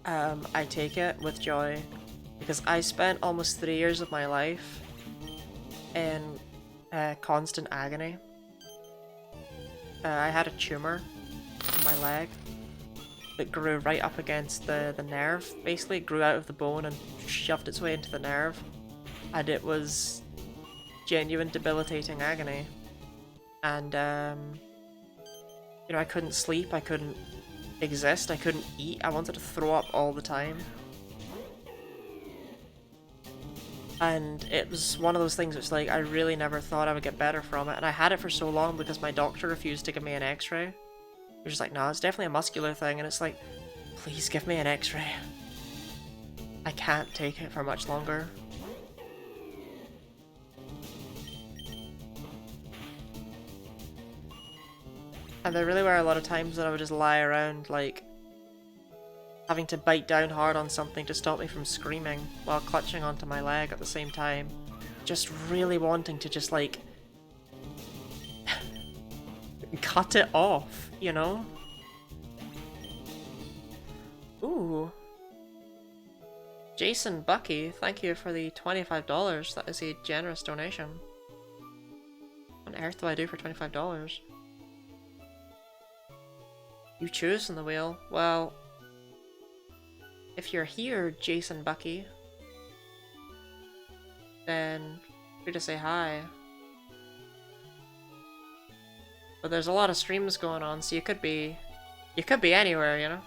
I take it with joy, because I spent almost 3 years of my life in constant agony. I had a tumor in my leg that grew right up against the nerve. Basically, it grew out of the bone and shoved its way into the nerve, and it was genuine debilitating agony. And you know, I couldn't sleep, I couldn't exist, I couldn't eat, I wanted to throw up all the time. And it was one of those things that's like, I really never thought I would get better from it, and I had it for so long because my doctor refused to give me an x-ray. He was just like, no, it's definitely a muscular thing, and it's like, please give me an x-ray. I can't take it for much longer. And there really were a lot of times that I would just lie around, like, having to bite down hard on something to stop me from screaming while clutching onto my leg at the same time. Just really wanting to just, like, cut it off, you know? Ooh. Jason Bucky, thank you for the $25. That is a generous donation. What on earth do I do for $25? You choose on the wheel. Well, If you're here, Jason Bucky, then free to say hi. But there's a lot of streams going on, so you could be anywhere, you know?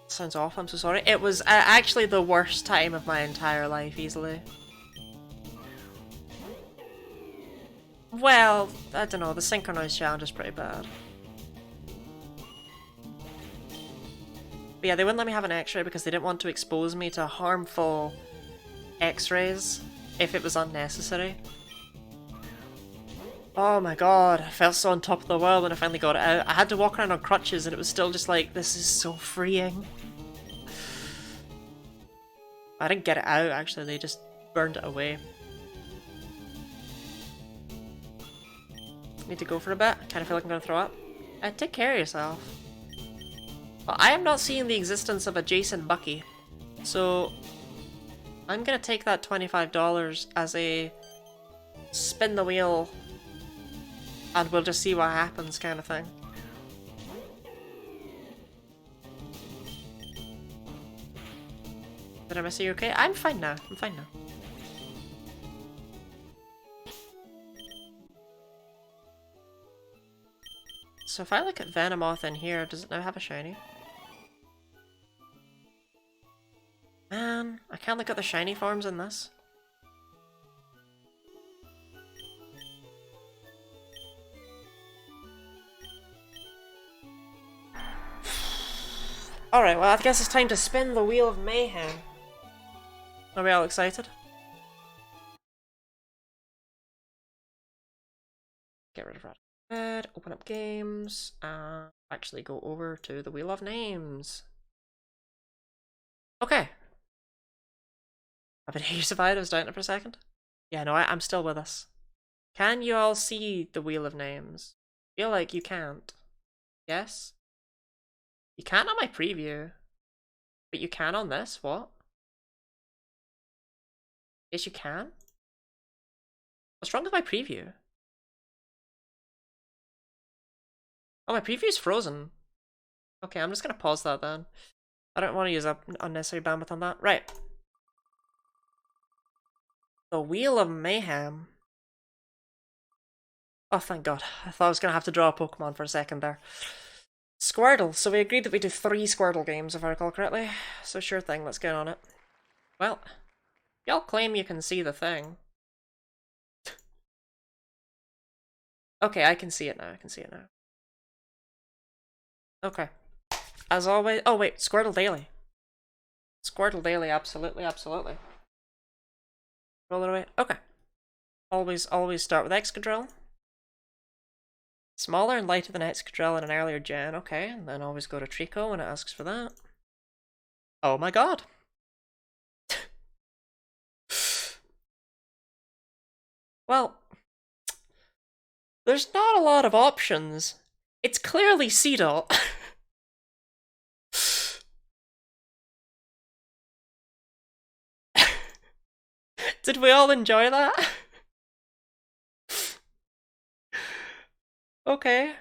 Sounds awful, I'm so sorry. It was actually the worst time of my entire life, easily. Well, I don't know, the synchronized challenge is pretty bad. But yeah, they wouldn't let me have an x-ray because they didn't want to expose me to harmful x-rays if it was unnecessary. Oh my god, I felt so on top of the world when I finally got it out. I had to walk around on crutches and it was still just like, this is so freeing. I didn't get it out actually, they just burned it away. Need to go for a bit. Kinda feel like I'm gonna throw up. Take care of yourself. Well, I am not seeing the existence of a Jason Bucky, so I'm gonna take that $25 as a spin the wheel and we'll just see what happens kind of thing. Did I miss you okay? I'm fine now. I'm fine now. So if I look at Venomoth in here, does it now have a shiny? Man, I can't look at the shiny forms in this. Alright, well I guess it's time to spin the Wheel of Mayhem. Are we all excited? Get rid of that. Open up games, and actually go over to the Wheel of Names. Okay. I've been elusified, I was down it for a second. Yeah, no, I'm still with us. Can you all see the Wheel of Names? I feel like you can't. Yes? You can't on my preview. But you can on this? What? Yes, you can? What's wrong with my preview? Oh, my preview's frozen. Okay, I'm just gonna pause that then. I don't want to use up unnecessary bandwidth on that. Right. The Wheel of Mayhem. Oh, thank God. I thought I was gonna have to draw a Pokemon for a second there. Squirtle. So we agreed that we do 3 Squirtle games, if I recall correctly. So sure thing, let's get on it. Well, y'all claim you can see the thing. Okay, I can see it now. I can see it now. Okay. As always. Oh, wait. Squirtle Daily. Squirtle Daily, absolutely, absolutely. Roll it away. Okay. Always start with Excadrill. Smaller and lighter than Excadrill in an earlier gen. Okay, and then always go to Trico when it asks for that. Oh my god. Well, there's not a lot of options. It's clearly Seedle. Did we all enjoy that? Okay.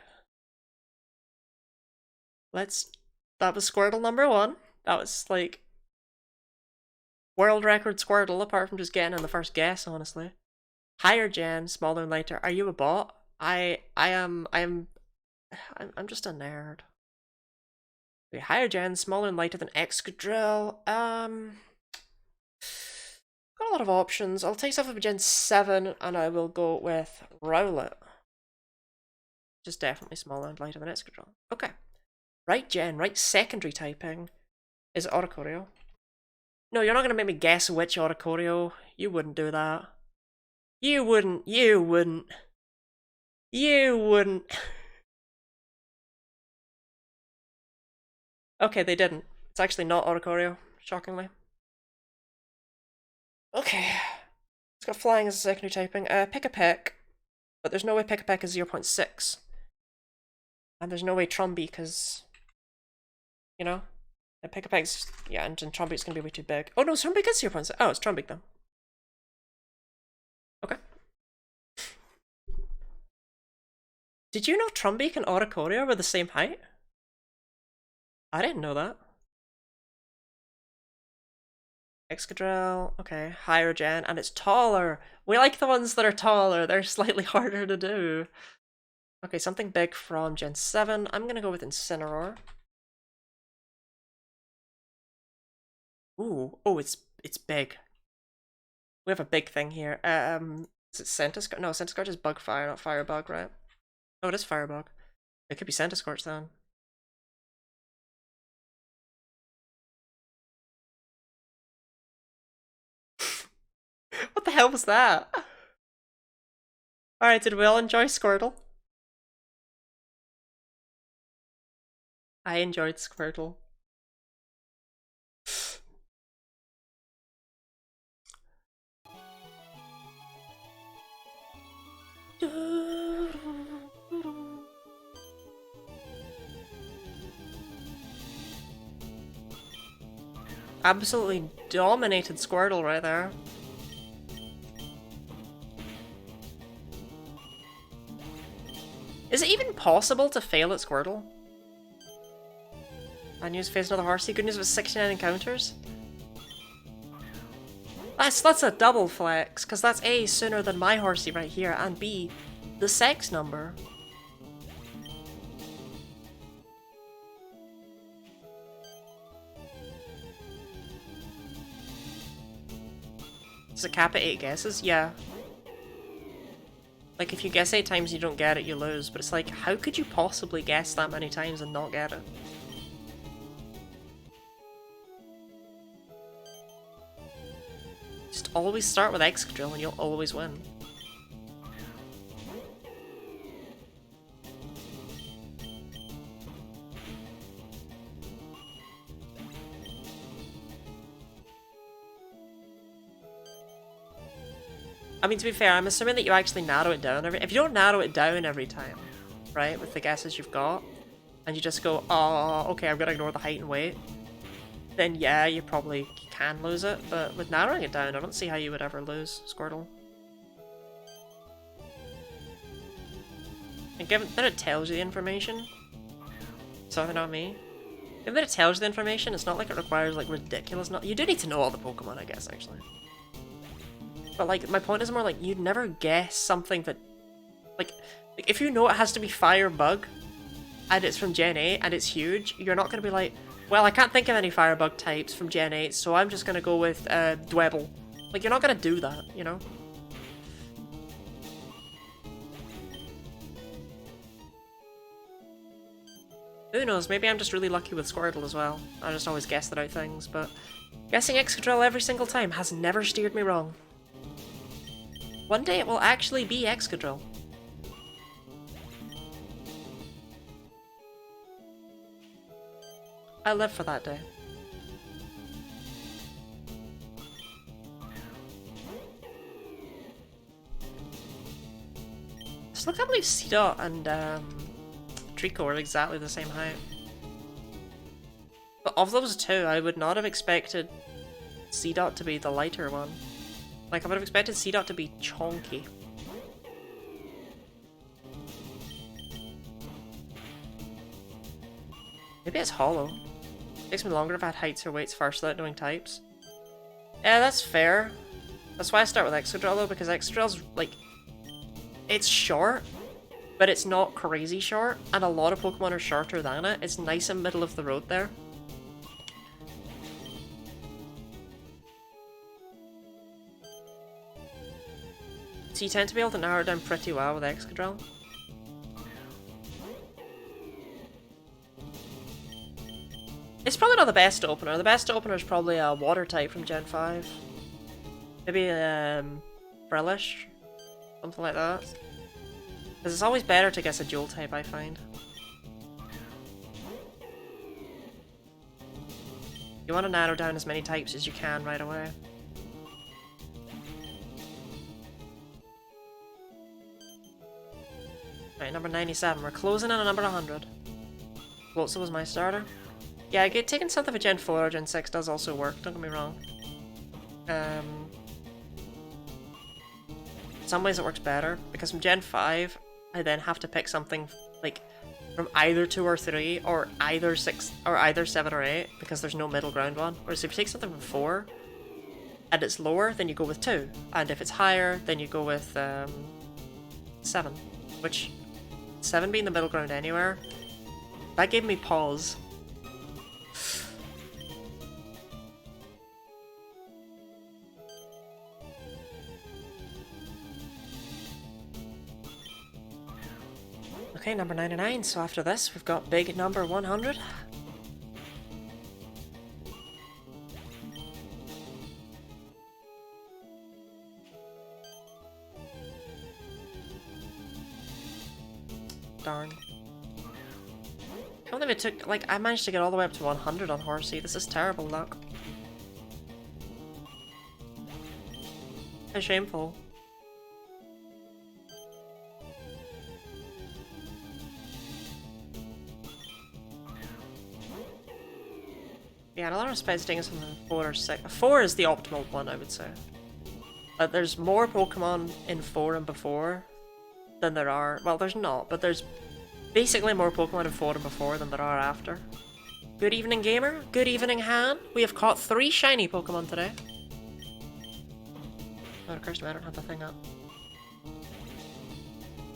That was Squirtle number 1. That was like world record Squirtle, apart from just getting in the first guess, honestly. Higher gen, smaller and lighter. Are you a bot? I'm just a nerd. Okay, higher gen, smaller and lighter than Excadrill. Got a lot of options. I'll take stuff up Gen 7 and I will go with Rowlet. Just definitely smaller and lighter than Excadrill. Okay. Right gen, right secondary typing is Oricorio. No, you're not going to make me guess which Oricorio. You wouldn't do that. You wouldn't. You wouldn't. You wouldn't. Okay, they didn't. It's actually not Oricorio, shockingly. Okay. It's got flying as a secondary typing. Pick-a-peck. But there's no way Pick-a-peck is 0.6. And there's no way Trumby, because, you know, Pick-a-peck's, yeah, and Trumby's going to be way too big. Oh no, Trumby is 0.6. Oh, it's Trumby then. Did you know Trumbeak and Oricorio were the same height? I didn't know that. Excadrill, okay, higher gen, and it's taller. We like the ones that are taller, they're slightly harder to do. Okay, something big from Gen 7. I'm gonna go with Incineroar. Ooh, oh, it's big. We have a big thing here. Is it Centiskorch? No, Centiskorch is Bug Fire, not Firebug, right? Oh, it is Firebug. It could be Centiskorch then. What the hell was that? Alright, did we all enjoy Squirtle? I enjoyed Squirtle. Absolutely dominated Squirtle right there. Is it even possible to fail at Squirtle? Bad news, face another horsey. Good news with 69 encounters. That's a double flex, because that's A, sooner than my horsey right here, and B, the sex number. Does it cap at 8 guesses? Yeah. Like, if you guess 8 times and you don't get it, you lose, but it's like, how could you possibly guess that many times and not get it? Just always start with Excadrill and you'll always win. I mean, to be fair, I'm assuming that you actually narrow it down if you don't narrow it down every time, right, with the guesses you've got, and you just go, oh, okay, I'm gonna ignore the height and weight, then yeah, you probably can lose it, but with narrowing it down, I don't see how you would ever lose Squirtle. And given that it tells you the information, something on me, given that it tells you the information, it's not like it requires, like, ridiculous you do need to know all the Pokemon, I guess, actually. But, like, my point is more like, you'd never guess something that, like if you know it has to be Fire Bug, and it's from Gen 8, and it's huge, you're not going to be like, well, I can't think of any Fire Bug types from Gen 8, so I'm just going to go with Dwebble. Like, you're not going to do that, you know? Who knows, maybe I'm just really lucky with Squirtle as well. I just always guess the right things, but guessing Excadrill every single time has never steered me wrong. One day it will actually be Excadrill. I live for that day. Still can't believe C-Dot and Trico are exactly the same height. But of those two, I would not have expected C-Dot to be the lighter one. Like, I would have expected C-Dot to be chonky. Maybe it's hollow. It takes me longer if I had heights or weights first without knowing types. Yeah, that's fair. That's why I start with Excadrill though, because Excadrill's, like, it's short, but it's not crazy short, and a lot of Pokemon are shorter than it. It's nice in middle of the road there. So you tend to be able to narrow it down pretty well with Excadrill. It's probably not the best opener. The best opener is probably a water type from Gen 5. Maybe Brillish, something like that. Because it's always better to guess a dual type, I find. You want to narrow down as many types as you can right away. Right, number 97. We're closing in on number 100. Floatzel was my starter. Yeah, taking something for Gen 4 or Gen 6 does also work, don't get me wrong. In some ways it works better, because from Gen 5, I then have to pick something like from either 2 or 3 or either 6 or either 7 or 8 because there's no middle ground one. Whereas if you take something from 4 and it's lower, then you go with 2. And if it's higher, then you go with 7. Which, 7 being the middle ground anywhere, that gave me pause. Okay, number 99, so after this we've got big number 100. Darn. I don't think it took, like, I managed to get all the way up to 100 on Horsey. This is terrible luck. How shameful. Yeah, in a lot of respects, taking something 4 or 6. 4 is the optimal one, I would say. But there's more Pokemon in 4 and before than there are. Well, there's not, but there's basically more Pokemon in 4 and before than there are after. Good evening, gamer. Good evening, Han. We have caught 3 shiny Pokemon today. Oh, of course, I don't have the thing up.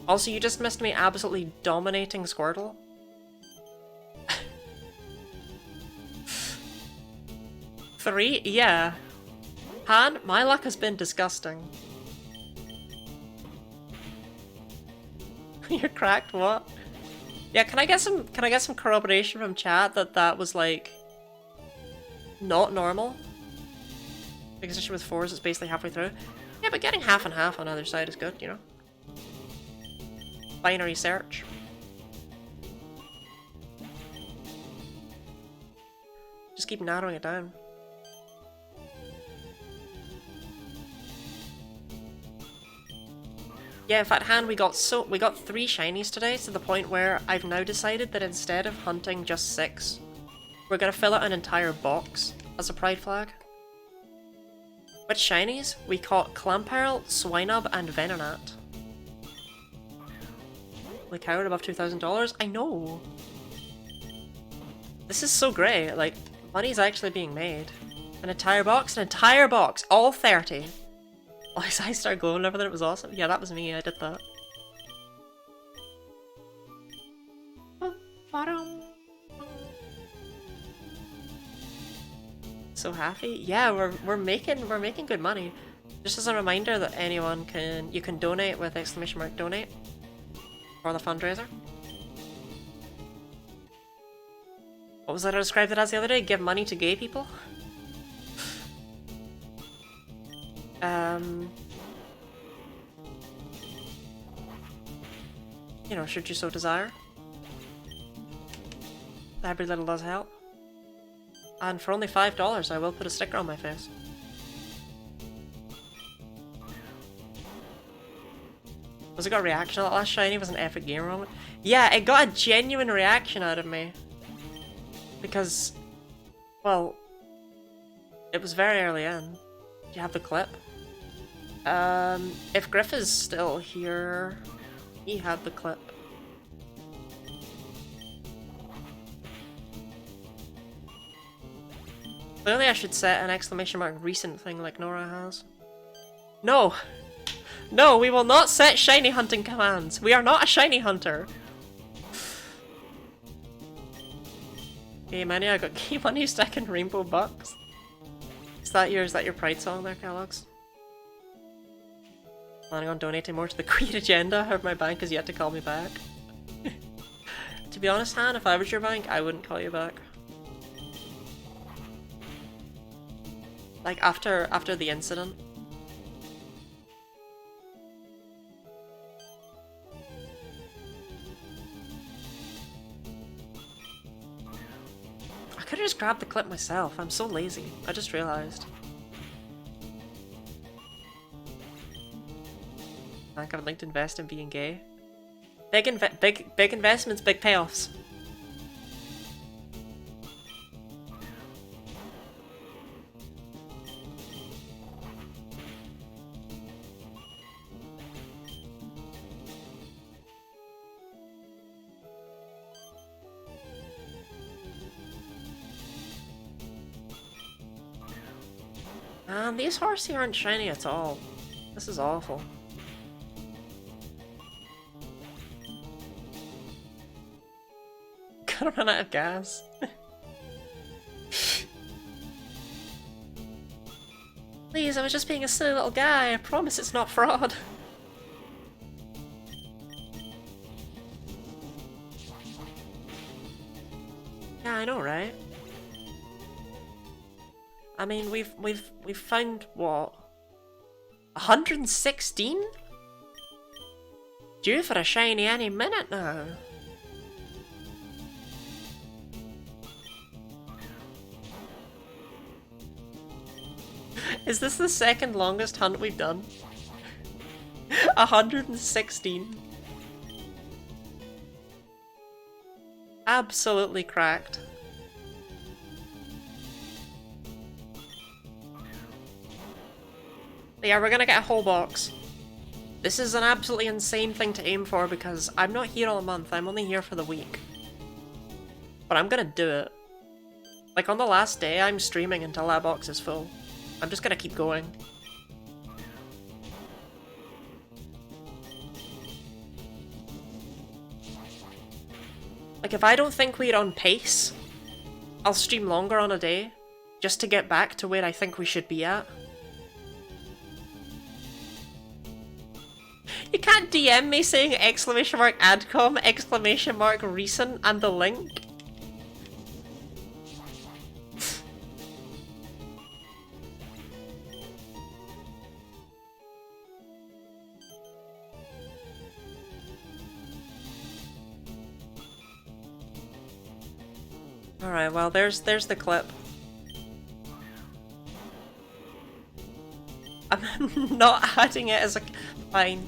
Also, you just missed me absolutely dominating Squirtle. 3? Yeah. Han, my luck has been disgusting. You're cracked, what? Yeah, can I get some corroboration from chat that that was like not normal? Because especially with 4s, it's basically halfway through. Yeah, but getting half and half on either side is good, you know? Binary search. Just keep narrowing it down. Yeah, in fact, Han, we got 3 shinies today to the point where I've now decided that instead of hunting just 6, we're gonna fill out an entire box as a pride flag. Which shinies? We caught Clamperl, Swinub, and Venonat. Like, how are above $2,000? I know! This is so great, like, money's actually being made. An entire box? An entire box! All 30! Oh, his eyes started glowing and everything, it was awesome. Yeah, that was me, I did that. So happy. Yeah, we're making good money. Just as a reminder that you can donate with !donate for the fundraiser. What was that I described it as the other day? Give money to gay people? You know, should you so desire. Every little does help. And for only $5, I will put a sticker on my face. Was it got a reaction on that last shiny? It was an epic gamer moment. Yeah, it got a genuine reaction out of me. Because, well, it was very early in. Do you have the clip? If Griff is still here, he had the clip. Clearly I should set an ! recent thing like Nora has. No! No, we will not set shiny hunting commands! We are not a shiny hunter! Hey Manny, I got key money stack in rainbow bucks. Is that your pride song there, Kellogg's? Planning on donating more to the queer agenda, however my bank has yet to call me back. To be honest, Han, if I was your bank, I wouldn't call you back. Like, after the incident. I could've just grabbed the clip myself, I'm so lazy. I just realized. I would like to invest in being gay. Big investments, big payoffs. Man, these horsey aren't shiny at all. This is awful. Gonna run out of gas. Please, I was just being a silly little guy. I promise it's not fraud. Yeah, I know, right? I mean, we've found what? 116? Due for a shiny any minute now. Is this the second longest hunt we've done? 116. Absolutely cracked. But yeah, we're gonna get a whole box. This is an absolutely insane thing to aim for because I'm not here all month, I'm only here for the week. But I'm gonna do it. Like on the last day, I'm streaming until that box is full. I'm just gonna keep going. Like if I don't think we're on pace, I'll stream longer on a day, just to get back to where I think we should be at. You can't DM me saying !AdCom, !recent, and the link. Alright, well there's the clip. I'm not adding it as a... Fine.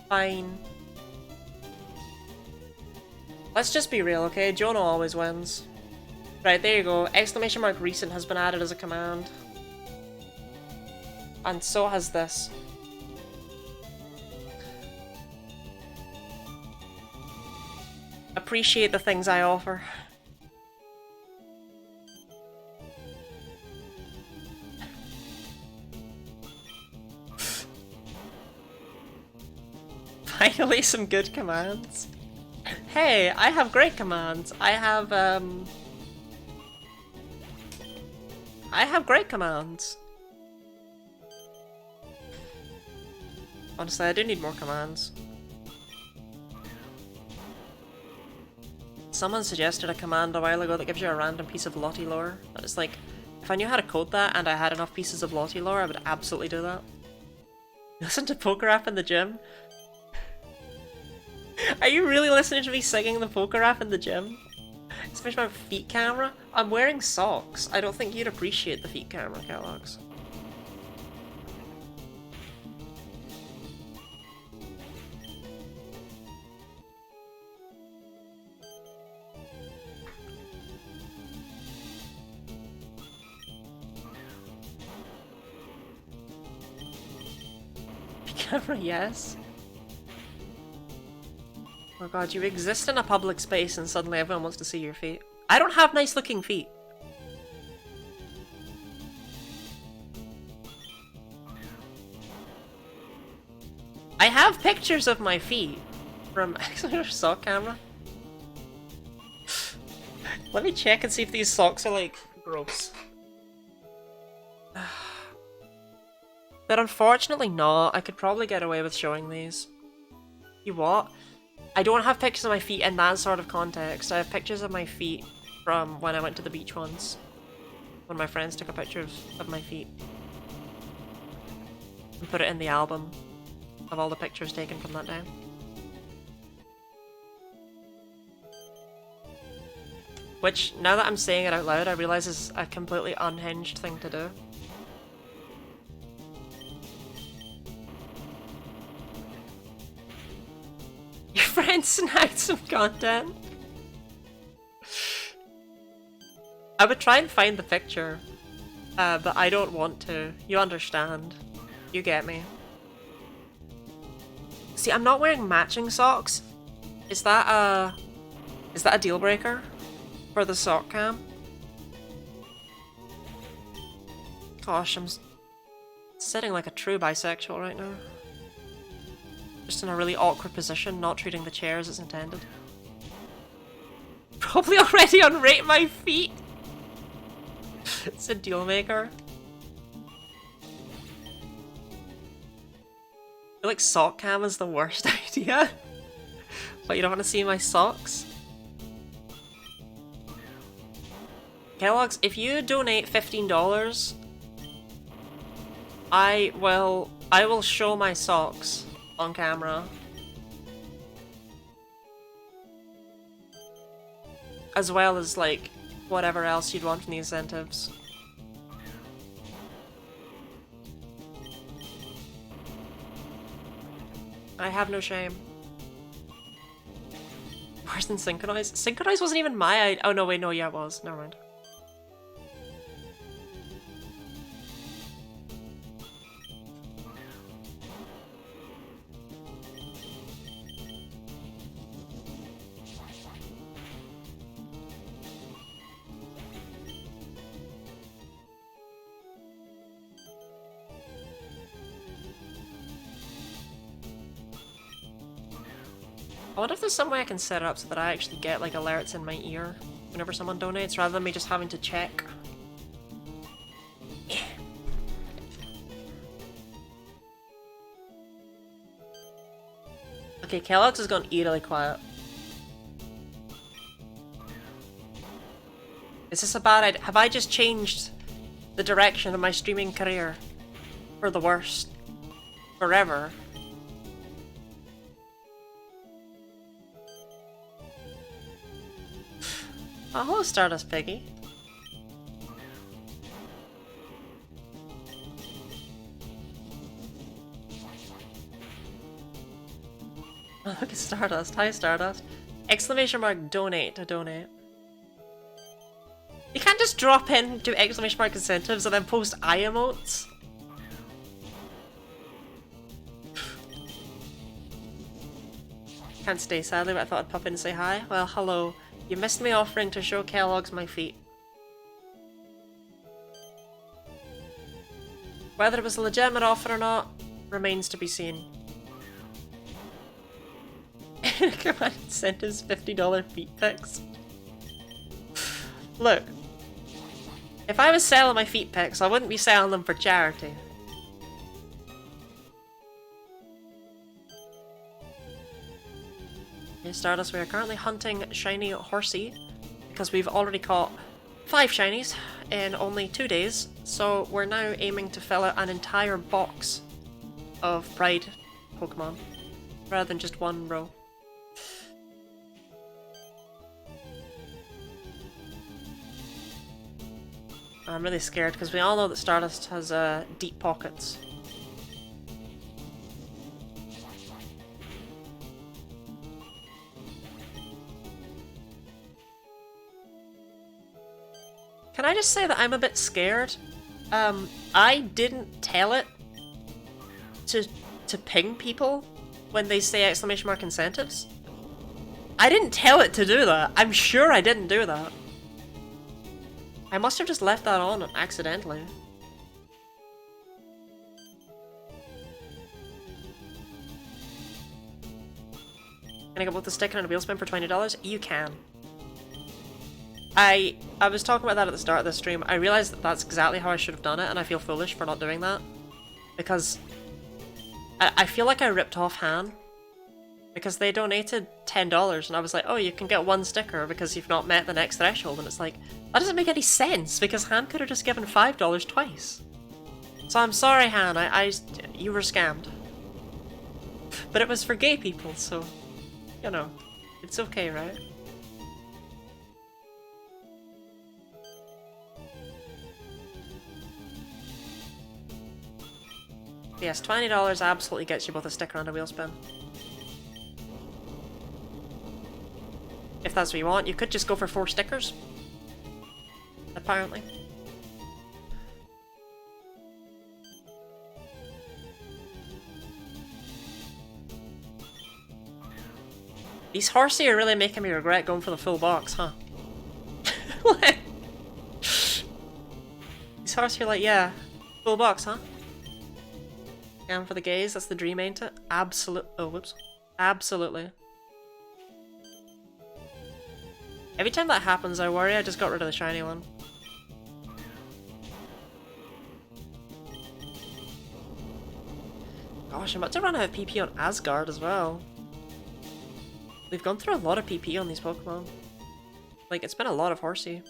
Fine. Let's just be real, okay? Jonah always wins. Right, there you go. !recent has been added as a command. And so has this. Appreciate the things I offer. Finally some good commands. Hey, I have great commands. I have great commands. Honestly, I do need more commands. Someone suggested a command a while ago that gives you a random piece of Lottie lore. And it's like, if I knew how to code that and I had enough pieces of Lottie lore, I would absolutely do that. Listen to Poker App in the gym? Are you really listening to me singing the Poker App in the gym? Especially my feet camera? I'm wearing socks. I don't think you'd appreciate the feet camera, Kellogg's. Camera, yes. Oh god, you exist in a public space and suddenly everyone wants to see your feet. I don't have nice looking feet. I have pictures of my feet from actually sock camera. Let me check and see if these socks are like gross. But unfortunately not. I could probably get away with showing these. You what? I don't have pictures of my feet in that sort of context. I have pictures of my feet from when I went to the beach once. When my friends took a picture of my feet. And put it in the album of all the pictures taken from that day. Which, now that I'm saying it out loud, I realise is a completely unhinged thing to do. Your friend snagged some content. I would try and find the picture, but I don't want to. You understand. You get me. See, I'm not wearing matching socks. Is that Is that a deal breaker for the sock cam? Gosh, I'm sitting like a true bisexual right now. Just in a really awkward position, not treating the chair as it's intended. Probably already unrate my feet. It's a deal maker. I feel like sock cam is the worst idea. But you don't want to see my socks? Kellogg's, if you donate $15, I will show my socks on camera. As well as, like, whatever else you'd want from the incentives. I have no shame. Worse than Synchronize? Synchronize wasn't even my idea. Oh no, wait, no, yeah, it was. Never mind. I wonder if there's some way I can set it up so that I actually get like alerts in my ear whenever someone donates, rather than me just having to check. Okay, Kellogg's has gone eerily quiet. Is this a bad idea? Have I just changed the direction of my streaming career for the worst? Forever? Oh, hello, Stardust Piggy. Oh, look at Stardust. Hi, Stardust. Exclamation mark donate to donate. You can't just drop in, do exclamation mark incentives, and then post eye emotes. Can't stay, sadly, but I thought I'd pop in and say hi. Well, hello. You missed me offering to show Kellogg's my feet. Whether it was a legitimate offer or not remains to be seen. Come on, incentives, $50 feet pics. Look, if I was selling my feet pics, I wouldn't be selling them for charity. Okay, Stardust, we are currently hunting shiny horsey because we've already caught 5 shinies in only 2 days, so we're now aiming to fill out an entire box of Pride Pokemon rather than just one row. I'm really scared because we all know that Stardust has deep pockets. Can I just say that I'm a bit scared? I didn't tell it to ping people when they say exclamation mark incentives. I didn't tell it to do that. I'm sure I didn't do that. I must have just left that on accidentally. Can I get both the sticker and a wheel spin for $20? You can. I was talking about that at the start of the stream. I realized that that's exactly how I should have done it, and I feel foolish for not doing that. Because I feel like I ripped off Han. Because they donated $10, and I was like, oh, you can get 1 sticker because you've not met the next threshold. And it's like, that doesn't make any sense, because Han could have just given $5 twice. So I'm sorry, Han, you were scammed. But it was for gay people, so, you know, it's okay, right? Yes, $20 absolutely gets you both a sticker and a wheel spin. If that's what you want, you could just go for 4 stickers. Apparently. These horsey are really making me regret going for the full box, huh? These horsey are like, yeah, full box, huh? Going for the gaze, that's the dream, ain't it? Absolute. Oh, whoops. Absolutely. Every time that happens, I worry I just got rid of the shiny one. Gosh, I'm about to run out of PP on Asgard as well. We've gone through a lot of PP on these Pokemon. Like, it's been a lot of horsey.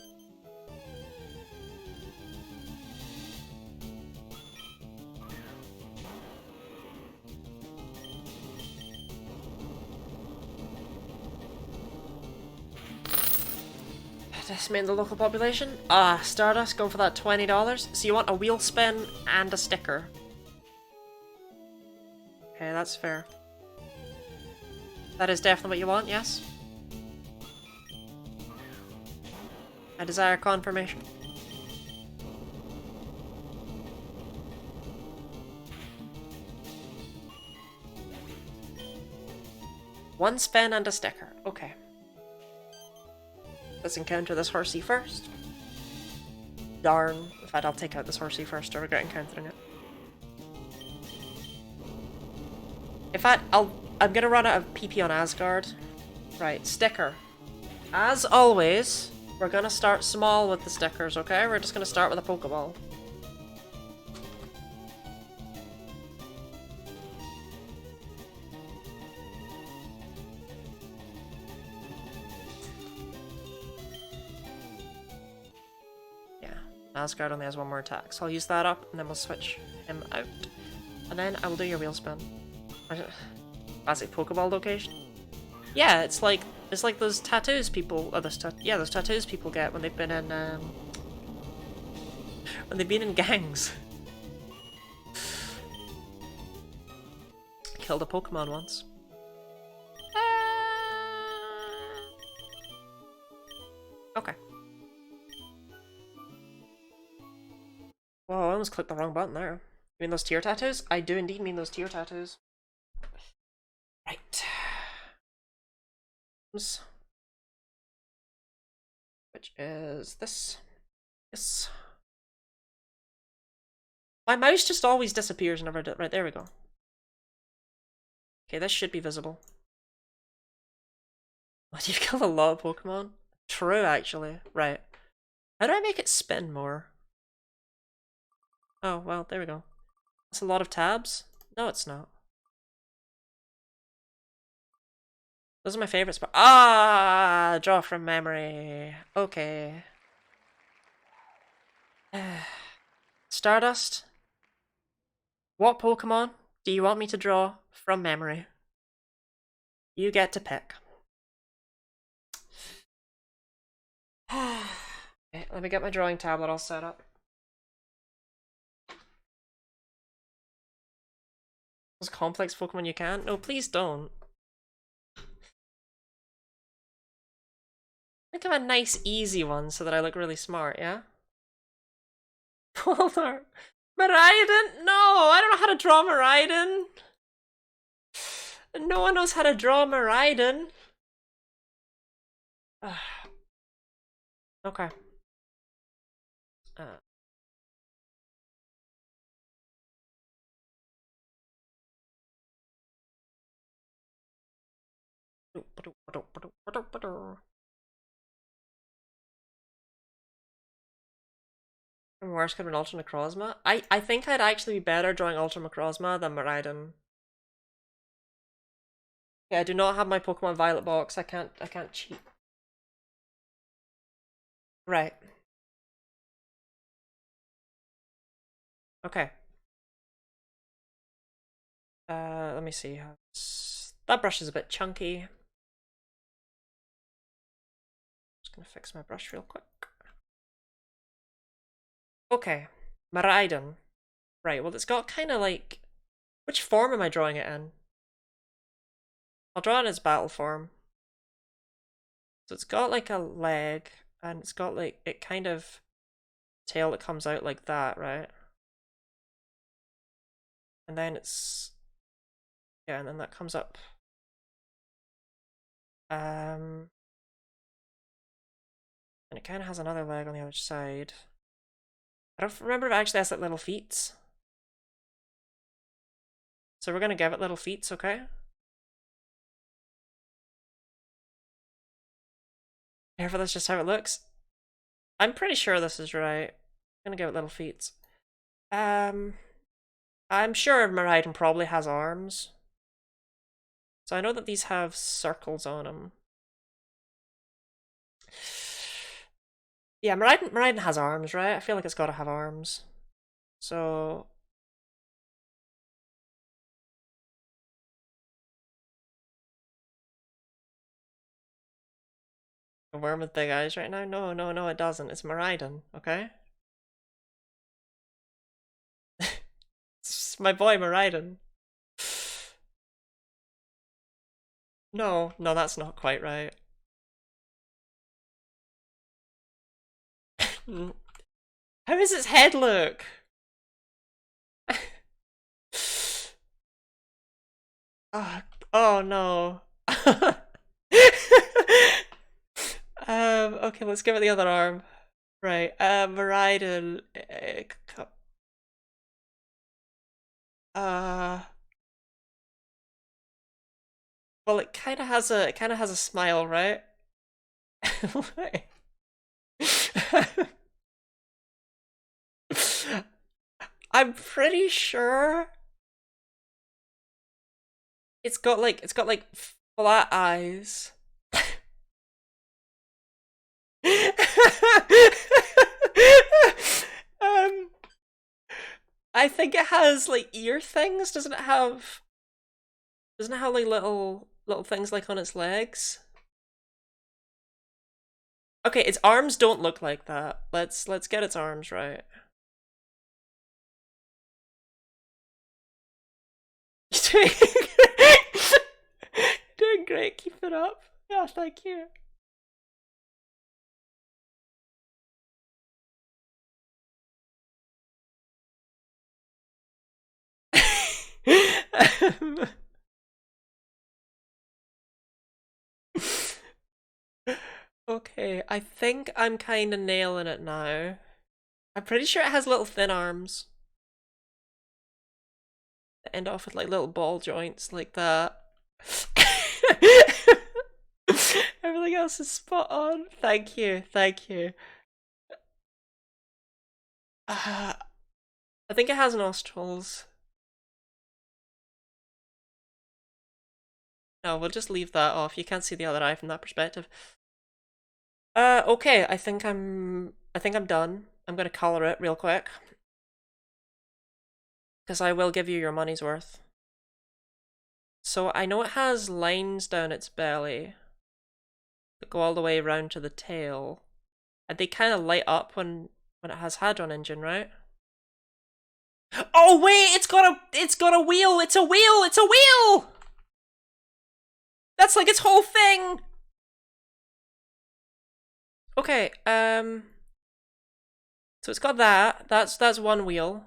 Decimate the local population. Ah, Stardust, going for that $20. So you want a wheel spin and a sticker. Okay, that's fair. That is definitely what you want, yes? I desire confirmation. One spin and a sticker. Okay. Let's encounter this horsey first. Darn. In fact, I'll take out this horsey first. I regret encountering it. In fact, I'm gonna run out of PP on Asgard. Right, sticker. As always, we're gonna start small with the stickers, okay? We're just gonna start with a Pokeball. Asgard only has one more attack, so I'll use that up, and then we'll switch him out. And then I will do your wheel spin. Classic Pokeball location. Yeah, it's like those tattoos people, or those tattoos people get when they've been in gangs. Killed a Pokemon once. Okay. Whoa, I almost clicked the wrong button there. You mean those tear tattoos? I do indeed mean those tear tattoos. Right. Which is this. Yes. My mouse just always disappears whenever I do it. Right, there we go. Okay, this should be visible. What, you've killed a lot of Pokemon? True, actually. Right. How do I make it spin more? Oh, well, there we go. That's a lot of tabs? No, it's not. Those are my favorite spots. Ah! Draw from memory. Okay. Stardust? What Pokemon do you want me to draw from memory? You get to pick. Okay, let me get my drawing tablet all set up. Those complex Pokemon you can? No, please don't. Think of a nice, easy one so that I look really smart, yeah? Polar. Miraidon? No, I don't know how to draw Miraidon. No one knows how to draw Miraidon. Okay. Worse could have been Ultra Necrozma. I think I'd actually be better drawing Ultra Necrozma than Miraidon. Yeah, I do not have my Pokemon Violet box. I can't cheat. Right. Okay. Let me see. That brush is a bit chunky. Just gonna fix my brush real quick. Okay. Miraidon. Right, well it's got kind of like... Which form am I drawing it in? I'll draw it in its battle form. So it's got like a leg, and it's got like, it kind of... tail that comes out like that, right? And then it's... yeah, and then that comes up And it kind of has another leg on the other side. I don't remember if it actually has like little feet. So we're gonna give it little feet, okay? Careful, that's just how it looks. I'm pretty sure this is right. I'm gonna give it little feet. I'm sure Miraidon probably has arms. So I know that these have circles on them. Yeah, Miraidon has arms, right? I feel like it's gotta have arms. So... a worm with big eyes right now? No, no, no, it doesn't. It's Miraidon, okay? It's my boy Miraidon. No, no, that's not quite right. How does its head look? Oh, oh no. Okay, let's give it the other arm. Right, Miraidon. Uh, well, it kind of has a smile, right? I'm pretty sure it's got like flat eyes. um, I think it has like ear things. Doesn't it have? Doesn't it have like little things like on its legs? Okay, its arms don't look like that. Let's get its arms right. You're doing great. Keep it up. Yeah, thank you. Okay, I think I'm kind of nailing it now. I'm pretty sure it has little thin arms that end off with like little ball joints like that. Everything else is spot on. Thank you, thank you. I think it has nostrils. No, we'll just leave that off. You can't see the other eye from that perspective. Okay, I think I'm done. I'm gonna color it real quick. Because I will give you your money's worth. So I know it has lines down its belly that go all the way around to the tail. And they kind of light up when it has Hadron Engine, right? Oh wait, it's got a wheel, it's a wheel, it's a wheel! That's like its whole thing! Okay, so it's got that. That's one wheel.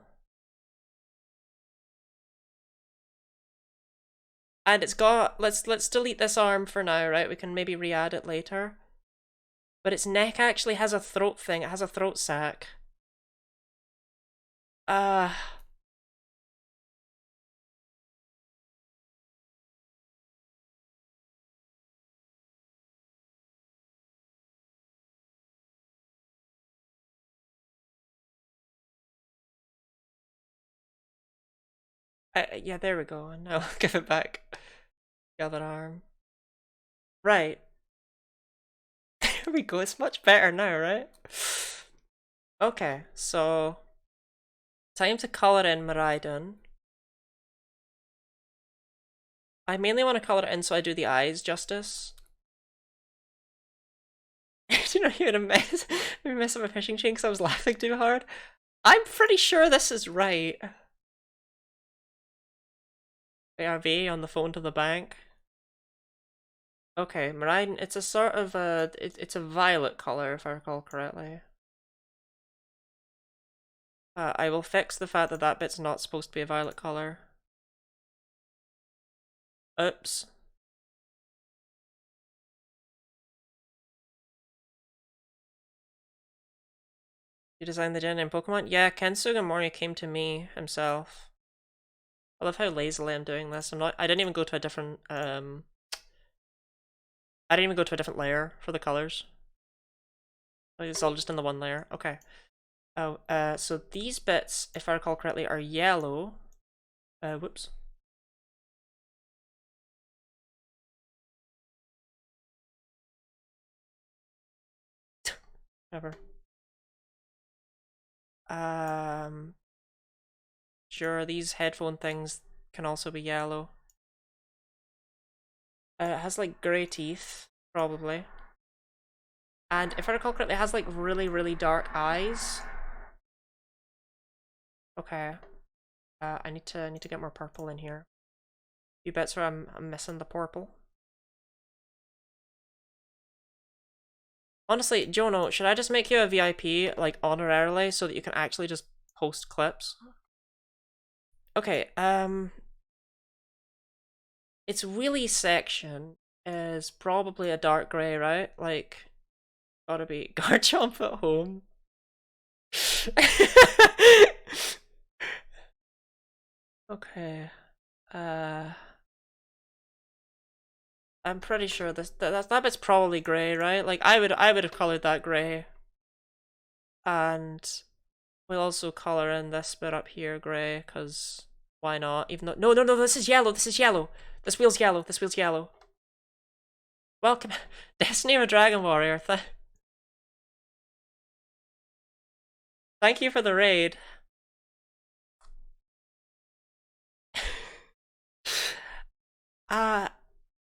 And it's got let's delete this arm for now, right? We can maybe re-add it later. But its neck actually has a throat thing, it has a throat sac. Uh yeah, there we go. Now I'll give it back. The other arm. Right. There we go, it's much better now, right? Okay, so time to color in Miraidon. I mainly want to color it in so I do the eyes justice. You know, you're gonna mess up my fishing chain because I was laughing too hard. I'm pretty sure this is right. ARV on the phone to the bank. Okay, Miraidon, it's a sort of it's a violet color if I recall correctly. I will fix the fact that that bit's not supposed to be a violet color. Oops. You designed the gen in Pokemon? Yeah, Ken Sugimori came to me himself. I love how lazily I'm doing this. I didn't even go to a different I didn't even go to a different layer for the colors. Like, it's all just in the one layer. Okay. Oh, so these bits, if I recall correctly, are yellow. Whoops. Whatever. Um, sure, these headphone things can also be yellow. It has like grey teeth, probably. And if I recall correctly, it has like really, really dark eyes. Okay. I need to get more purple in here. You bits where I'm missing the purple. Honestly, Jono, should I just make you a VIP, like, honorarily, so that you can actually just post clips? Okay, its wheelie section is probably a dark grey, right? Like, gotta be Garchomp at home. Okay, uh... I'm pretty sure that bit's probably grey, right? Like, I would have coloured that grey. And we'll also colour in this bit up here grey, because why not? Even though no, this is yellow, this is yellow. This wheel's yellow, this wheel's yellow. Welcome Destiny of a Dragon Warrior. Thank you for the raid.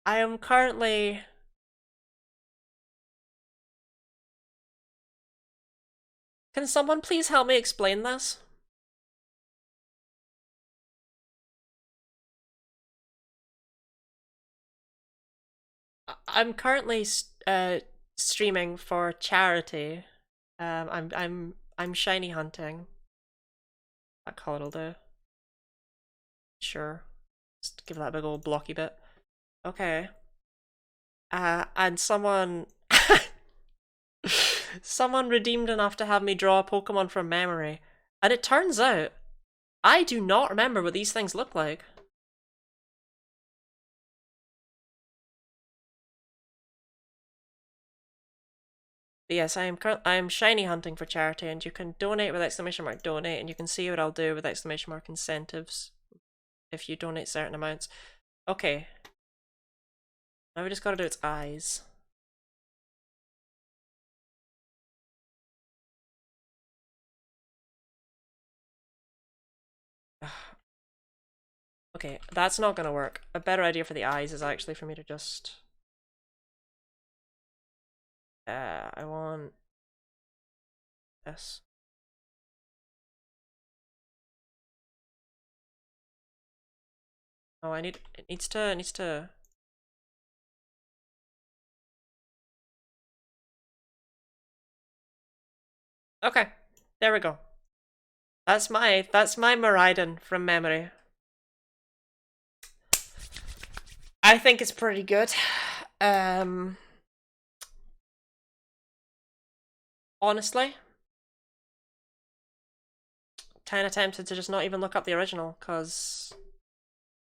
I am currently Can someone please help me explain this? I'm currently streaming for charity. I'm shiny hunting. That colour'll do. Sure. Just give that big old blocky bit. Okay. And someone redeemed enough to have me draw a Pokemon from memory. And it turns out, I do not remember what these things look like. But yes, I am shiny hunting for charity, and you can donate with exclamation mark donate, and you can see what I'll do with exclamation mark incentives if you donate certain amounts. Okay. Now we just gotta do its eyes. Okay, that's not gonna work. A better idea for the eyes is actually for me to just... I want... this. Oh, it needs to... Okay, there we go. That's my Miraidon from memory. I think it's pretty good. Honestly, kinda tempted to just not even look up the original, cause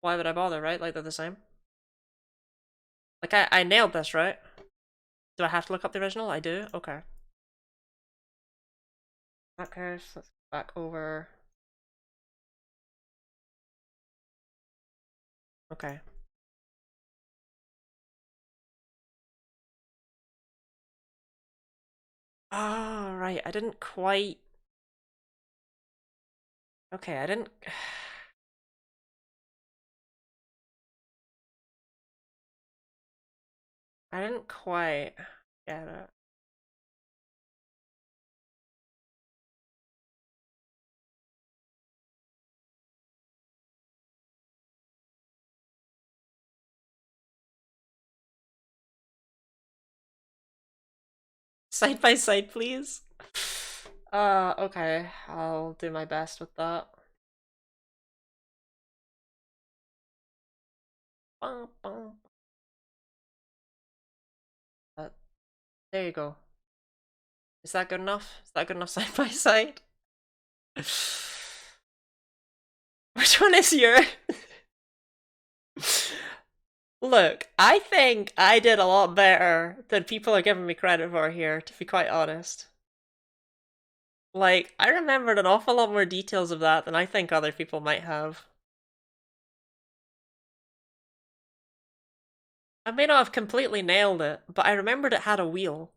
why would I bother, right? Like, they're the same. Like, I nailed this, right? Do I have to look up the original? I do? Okay. Okay, let's go back over. Okay. Oh, right, I didn't quite... Okay, I didn't... I didn't quite get it. Side by side, please. Okay, I'll do my best with that. Uh, there you go. Is that good enough? Is that good enough side by side? Which one is your... Look, I think I did a lot better than people are giving me credit for here, to be quite honest. Like, I remembered an awful lot more details of that than I think other people might have. I may not have completely nailed it, but I remembered it had a wheel.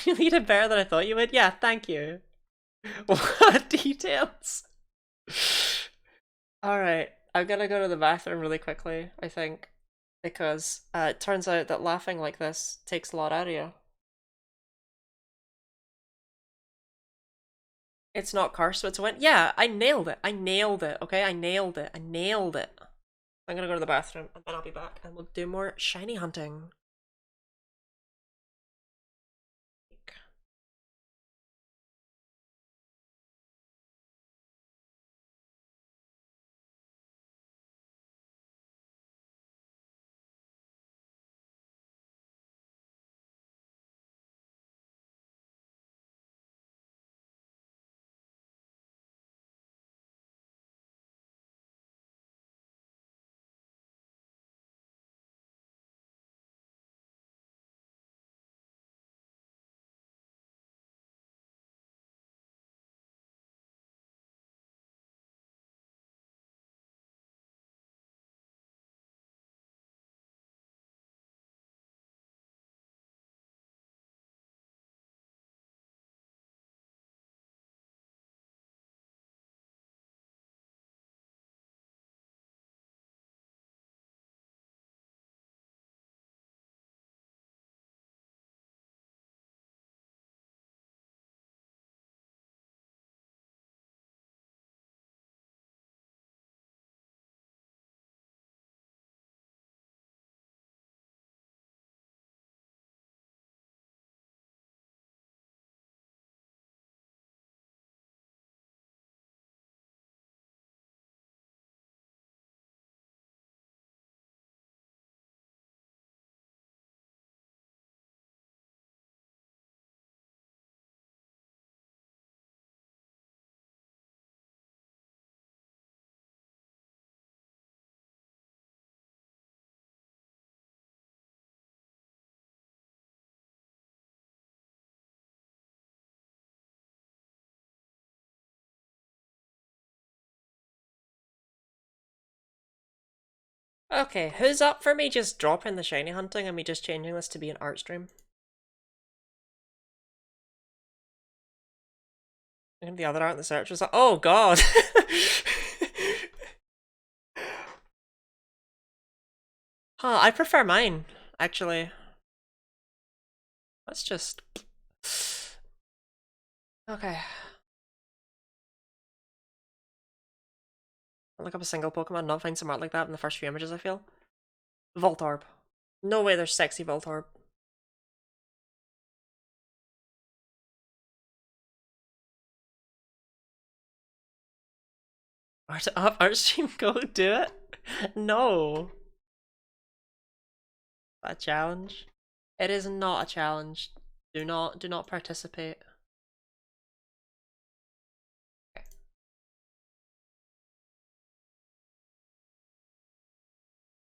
You did better than I thought you would? Yeah, thank you. What details? Alright, I'm gonna go to the bathroom really quickly, I think. Because it turns out that laughing like this takes a lot out of you. It's not cursed, so it's a win. Yeah, I nailed it. I nailed it, okay? I nailed it. I nailed it. I'm gonna go to the bathroom, and then I'll be back, and we'll do more shiny hunting. Okay, who's up for me just dropping the shiny hunting and me just changing this to be an art stream? And the other art in the search was like, oh god! Huh, I prefer mine, actually. Let's just... Okay. I'll look up a single Pokemon and not find some art like that in the first few images, I feel. Voltorb. No way there's sexy Voltorb. Art up, art stream, go do it. No. A challenge? It is not a challenge. Do not participate. Okay.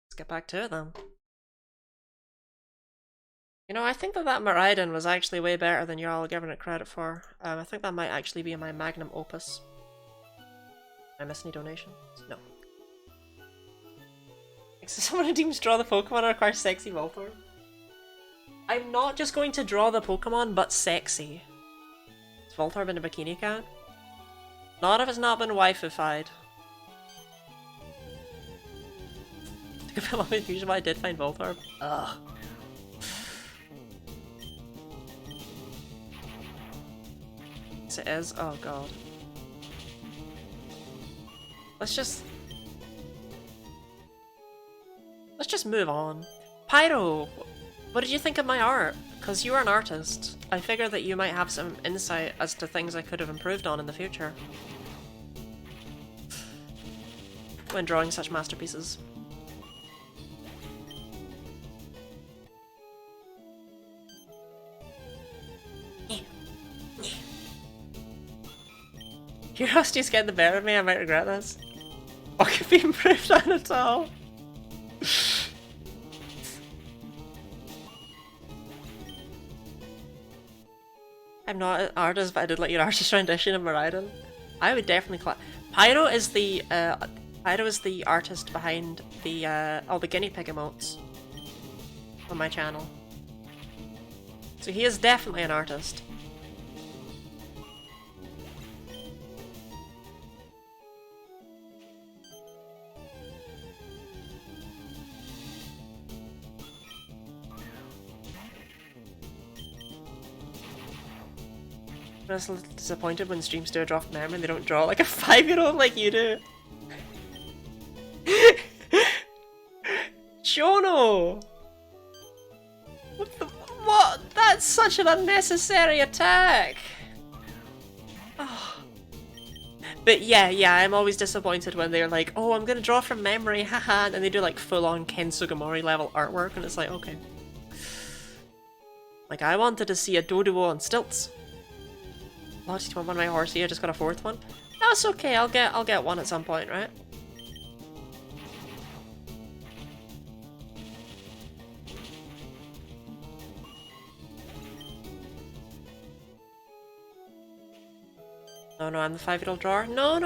Let's get back to it then. You know, I think that Miraidon was actually way better than you're all giving it credit for. I think that might actually be my magnum opus. Did I miss any donations? No. So someone deems draw the Pokemon requires sexy Voltorb. I'm not just going to draw the Pokemon, but sexy. Is Voltorb in a bikini cat? Not if it's not been waifu-fied. To go with confusion why I did find Voltorb. Ugh. Yes, it is. Oh god. Let's just move on. Pyro, what did you think of my art? Because you are an artist. I figure that you might have some insight as to things I could have improved on in the future. When drawing such masterpieces. Curiosity's getting the better of me, I might regret this. What could be improved on at all? I'm not an artist, but I did like your artist rendition of Miraidon. I would definitely Pyro is the artist behind the all the guinea pig emotes on my channel. So he is definitely an artist. I'm just a little disappointed when streams do a draw from them and they don't draw like a 5-year-old like you do. Jono! What the— what? That's such an unnecessary attack! Oh. But yeah, I'm always disappointed when they're like, oh, I'm gonna draw from memory, haha, and then they do like full-on Ken Sugimori level artwork, and it's like, okay. Like, I wanted to see a Doduo on stilts. Lost one on my horse here, I just got a 4th one. That's okay, I'll get one at some point, right? No, I'm the 5-year-old drawer. No.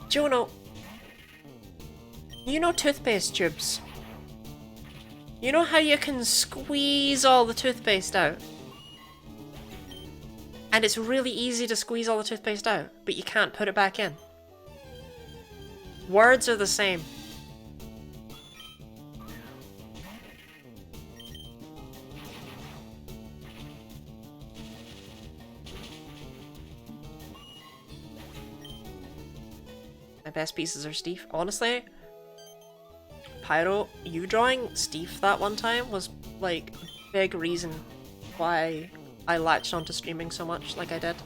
Jono. You know toothpaste tubes. You know how you can squeeze all the toothpaste out? And it's really easy to squeeze all the toothpaste out, but you can't put it back in. Words are the same. My best pieces are Steve. Honestly, Pyro, you drawing Steve that one time was like a big reason why I latched onto streaming so much like I did.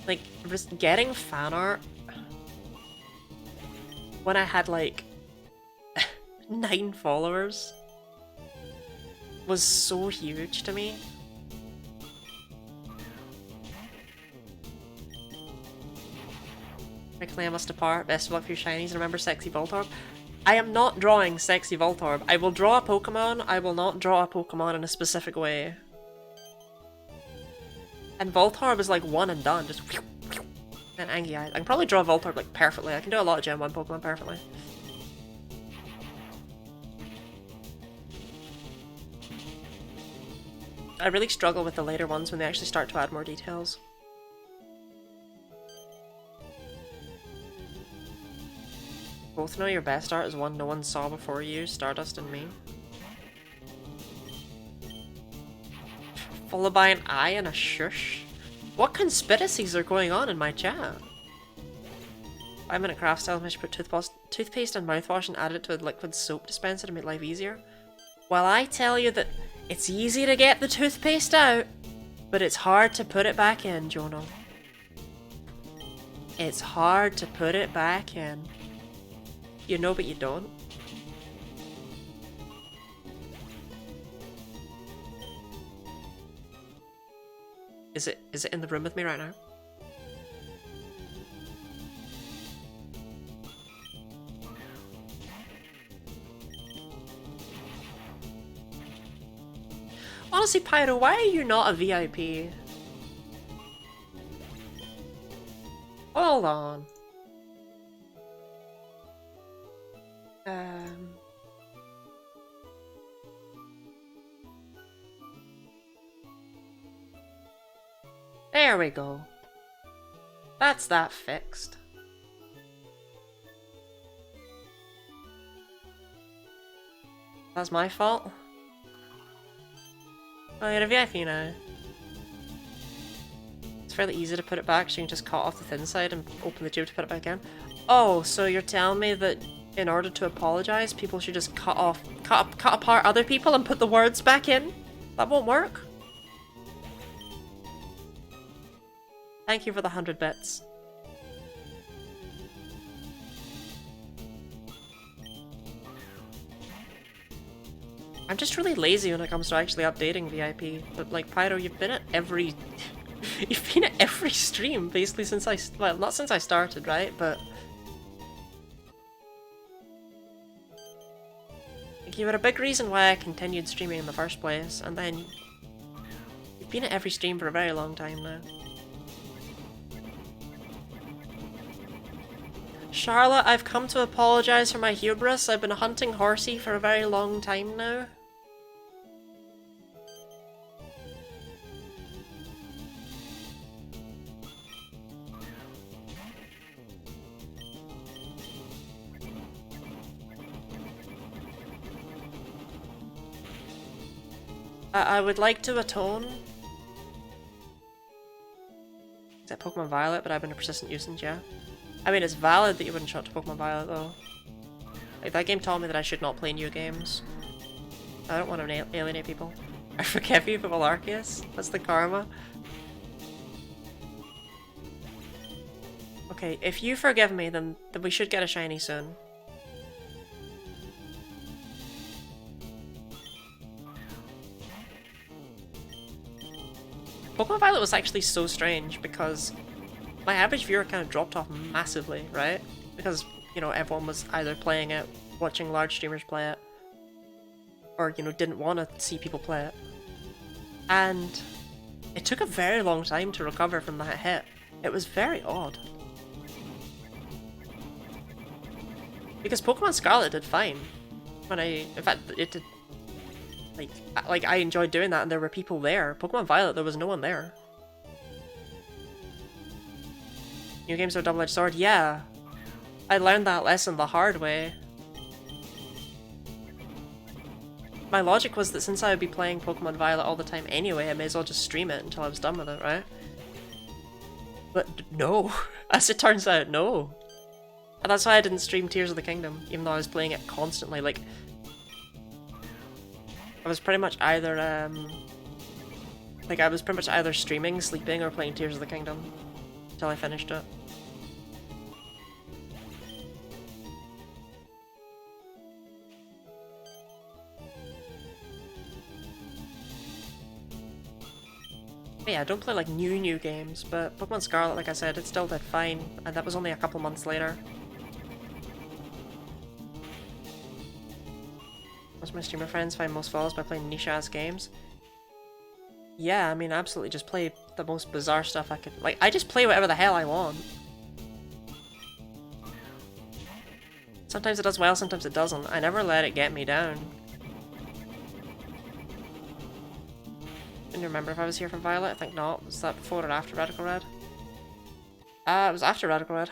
Like, just getting fan art when I had like 9 followers was so huge to me. Reclaim us apart, best of luck for your shinies, and remember Sexy Voltorb. I am not drawing Sexy Voltorb. I will draw a Pokemon, I will not draw a Pokemon in a specific way. And Voltorb is like one and done, just and Angie Eyes. I can probably draw Voltorb like perfectly. I can do a lot of Gen 1 Pokemon perfectly. I really struggle with the later ones when they actually start to add more details. Both know your best art is one no one saw before you, Stardust and me. Followed by an eye and a shush. What conspiracies are going on in my chat? 5-minute craft style, I should put toothpaste and mouthwash and add it to a liquid soap dispenser to make life easier. Well, I tell you that it's easy to get the toothpaste out, but it's hard to put it back in, Jono. It's hard to put it back in. You know, but you don't. Is it in the room with me right now? Honestly, Pyro, why are you not a VIP? Hold on. There we go. That's that fixed. That's my fault. Oh, you're a VIP now. It's fairly easy to put it back, so you can just cut off the thin side and open the tube to put it back in. Oh, so you're telling me that in order to apologize, people should just cut apart other people and put the words back in? That won't work? Thank you for the 100 bits. I'm just really lazy when it comes to actually updating VIP, but like Pyro, you've been at every you've been at every stream basically since well, not since I started, right? But like, you were a big reason why I continued streaming in the first place, and then you've been at every stream for a very long time now. Charlotte, I've come to apologize for my hubris. I've been hunting Horsey for a very long time now. I would like to atone. Is that Pokemon Violet, but I've been a persistent nuisance, yeah. I mean, it's valid that you wouldn't shot to Pokemon Violet, though. Like, that game taught me that I should not play new games. I don't want to alienate people. I forgive you, people, Arceus. That's the karma. Okay, if you forgive me, then we should get a shiny soon. Pokemon Violet was actually so strange because my average viewer kind of dropped off massively, right? Because, you know, everyone was either playing it, watching large streamers play it, or, you know, didn't want to see people play it. And it took a very long time to recover from that hit. It was very odd. Because Pokemon Scarlet did fine. In fact, it did. Like I enjoyed doing that and there were people there. Pokemon Violet, there was no one there. New games are a double-edged sword? Yeah. I learned that lesson the hard way. My logic was that since I would be playing Pokemon Violet all the time anyway, I may as well just stream it until I was done with it, right? But no. As it turns out, no. And that's why I didn't stream Tears of the Kingdom, even though I was playing it constantly. Like, I was pretty much either, streaming, sleeping, or playing Tears of the Kingdom until I finished it. But yeah, I don't play like new games, but Pokemon Scarlet, like I said, it still did fine, and that was only a couple months later. Most of my streamer friends find most falls by playing niche-ass games. Yeah, I mean, absolutely just play the most bizarre stuff I could. Like, I just play whatever the hell I want. Sometimes it does well, sometimes it doesn't. I never let it get me down. Didn't remember if I was here for Violet. I think not. Was that before or after Radical Red? It was after Radical Red.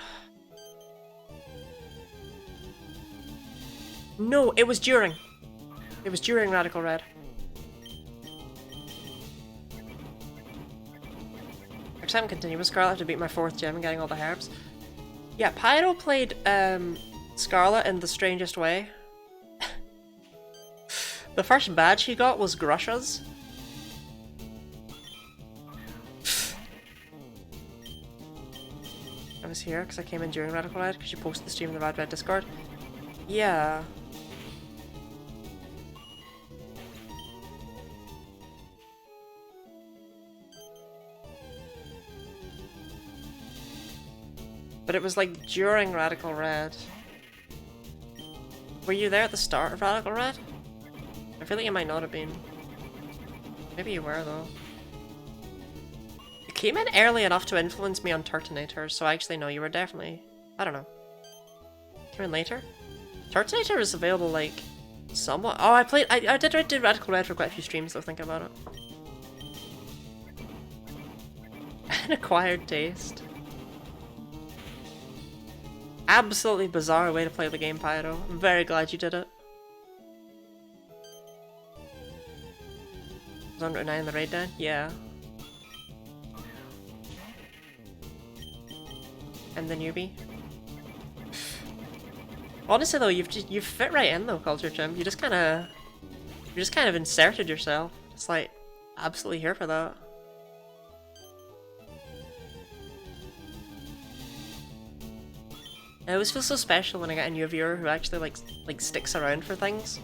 No, it was during. It was during Radical Red. Next time continue with Scarlet to beat my 4th gym and getting all the herbs. Yeah, Pyro played Scarlet in the strangest way. The first badge he got was Grusha's. I was here because I came in during Radical Red because you posted the stream in the Rad Red Discord. Yeah. But it was like during Radical Red. Were you there at the start of Radical Red? I feel like you might not have been. Maybe you were though. You came in early enough to influence me on Turtonator, so actually no, you were definitely... I don't know. Came in later? Turtonator is available like... somewhat... Oh, I did Radical Red for quite a few streams though, thinking about it. An acquired taste. Absolutely bizarre way to play the game, Pyro. I'm very glad you did it. Was 109 in the raid den? Yeah. And the newbie. Honestly though, you've fit right in though, Culture Gym. You just kind of inserted yourself. It's like absolutely here for that. It always feels so special when I get a new viewer who actually like sticks around for things.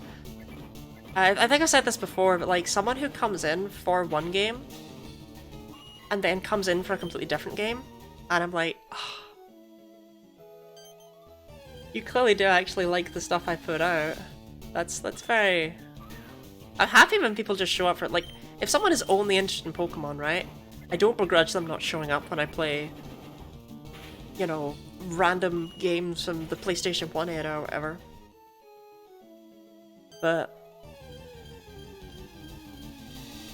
I think I've said this before, but like someone who comes in for one game and then comes in for a completely different game, and I'm like, oh, you clearly do actually like the stuff I put out. That's very... I'm happy when people just show up for it. Like, if someone is only interested in Pokemon, right? I don't begrudge them not showing up when I play, you know, random games from the PlayStation 1 era or whatever. But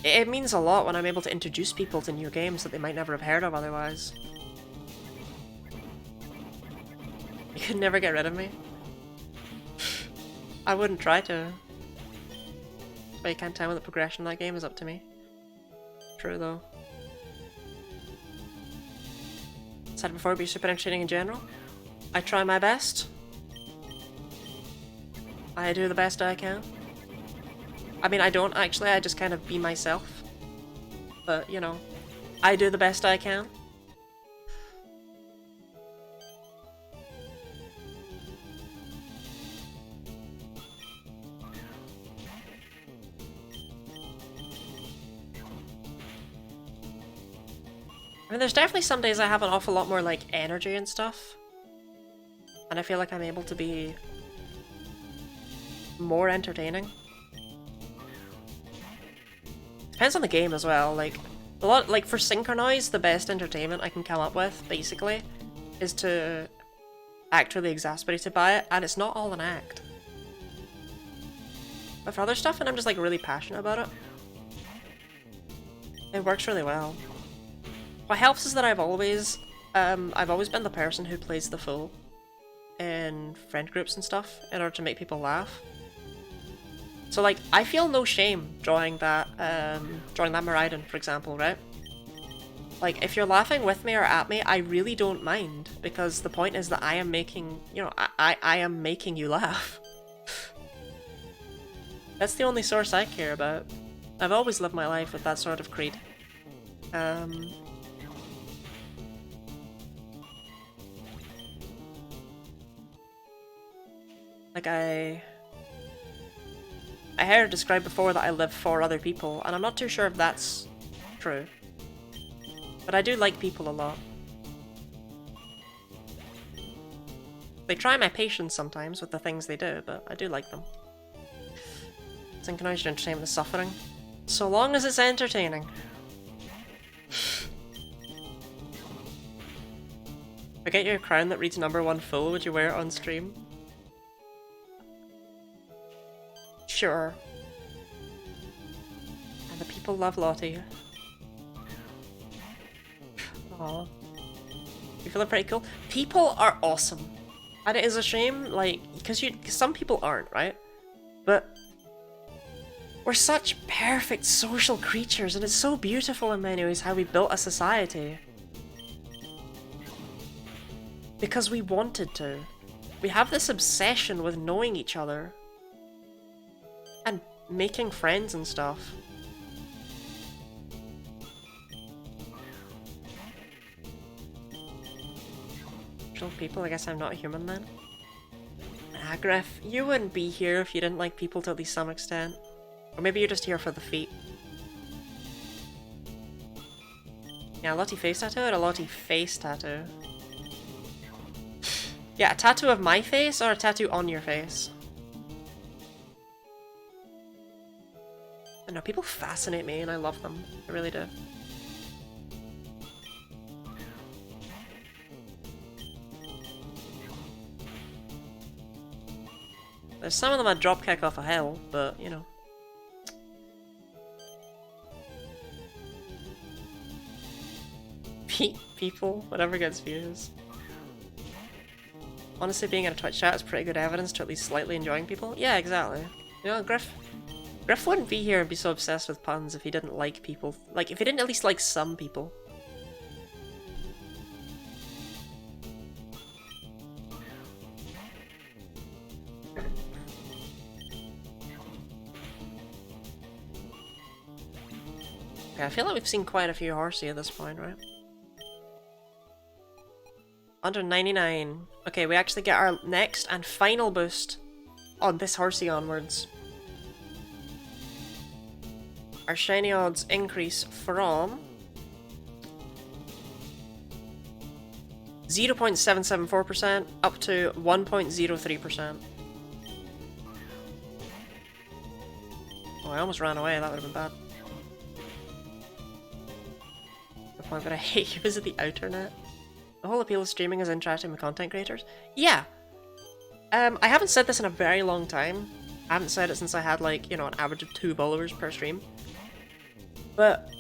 it means a lot when I'm able to introduce people to new games that they might never have heard of otherwise. You could never get rid of me. I wouldn't try to. But you can't tell when the progression of that game is up to me. True though. Said before, it'd be super entertaining in general. I try my best. I do the best I can. I mean, I don't actually, I just kind of be myself. But, you know, I do the best I can. I mean, there's definitely some days I have an awful lot more, like, energy and stuff. And I feel like I'm able to be more entertaining. Depends on the game as well, like, a lot, like, for Synchronize, the best entertainment I can come up with, basically, is to act really exasperated by it, and it's not all an act. But for other stuff, and I'm just, like, really passionate about it, it works really well. What helps is that I've always been the person who plays the fool in friend groups and stuff in order to make people laugh. So like, I feel no shame drawing that Miraidon, for example, right? Like, if you're laughing with me or at me, I really don't mind, because the point is that I am making, you know, I am making you laugh. That's the only source I care about. I've always lived my life with that sort of creed. Like, I heard it described before that I live for other people, and I'm not too sure if that's true. But I do like people a lot. They try my patience sometimes with the things they do, but I do like them. Synchronized entertainment is suffering. So long as it's entertaining. If I get you a crown that reads #1 full, would you wear it on stream? Sure. And the people love Lottie. Aww. You feeling pretty cool? People are awesome. And it is a shame, like, because some people aren't, right? But we're such perfect social creatures, and it's so beautiful in many ways how we built a society. Because we wanted to. We have this obsession with knowing each other. And making friends and stuff. Real people, I guess I'm not human then. Ah, Griff, you wouldn't be here if you didn't like people to at least some extent. Or maybe you're just here for the feet. Yeah, a Lottie face tattoo or a Lottie face tattoo? Yeah, a tattoo of my face or a tattoo on your face? I know, people fascinate me and I love them. I really do. There's some of them I'd dropkick off a hill, but, you know. People, whatever gets views. Honestly, being in a Twitch chat is pretty good evidence to at least slightly enjoying people. Yeah, exactly. You know, Griff wouldn't be here and be so obsessed with puns if he didn't like people. Like, if he didn't at least like some people. Okay, I feel like we've seen quite a few Horsey at this point, right? 199. Okay, we actually get our next and final boost on this Horsey onwards. our shiny odds increase from 0.774% up to 1.03%. Oh, I almost ran away, that would have been bad. I'm gonna hate you, is it the outernet? The whole appeal of streaming is interacting with content creators? Yeah! I haven't said this in a very long time. I haven't said it since I had, like, you know, an average of 2 followers per stream. But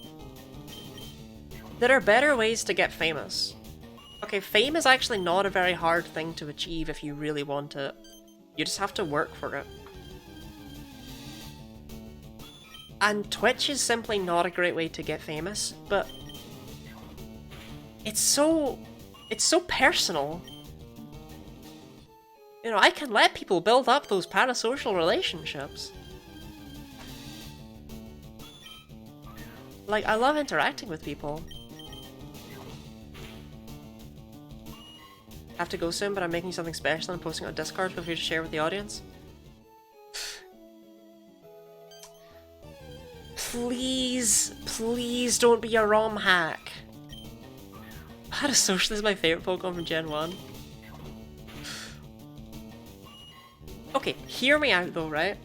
there are better ways to get famous. Okay, fame is actually not a very hard thing to achieve if you really want it. You just have to work for it. And Twitch is simply not a great way to get famous, but it's so personal. You know, I can let people build up those parasocial relationships. Like, I love interacting with people. I have to go soon, but I'm making something special and posting on Discord. Feel free to share with the audience. Please, please don't be a ROM hack. Parasocial is my favourite Pokemon from Gen 1. Okay, hear me out though, right?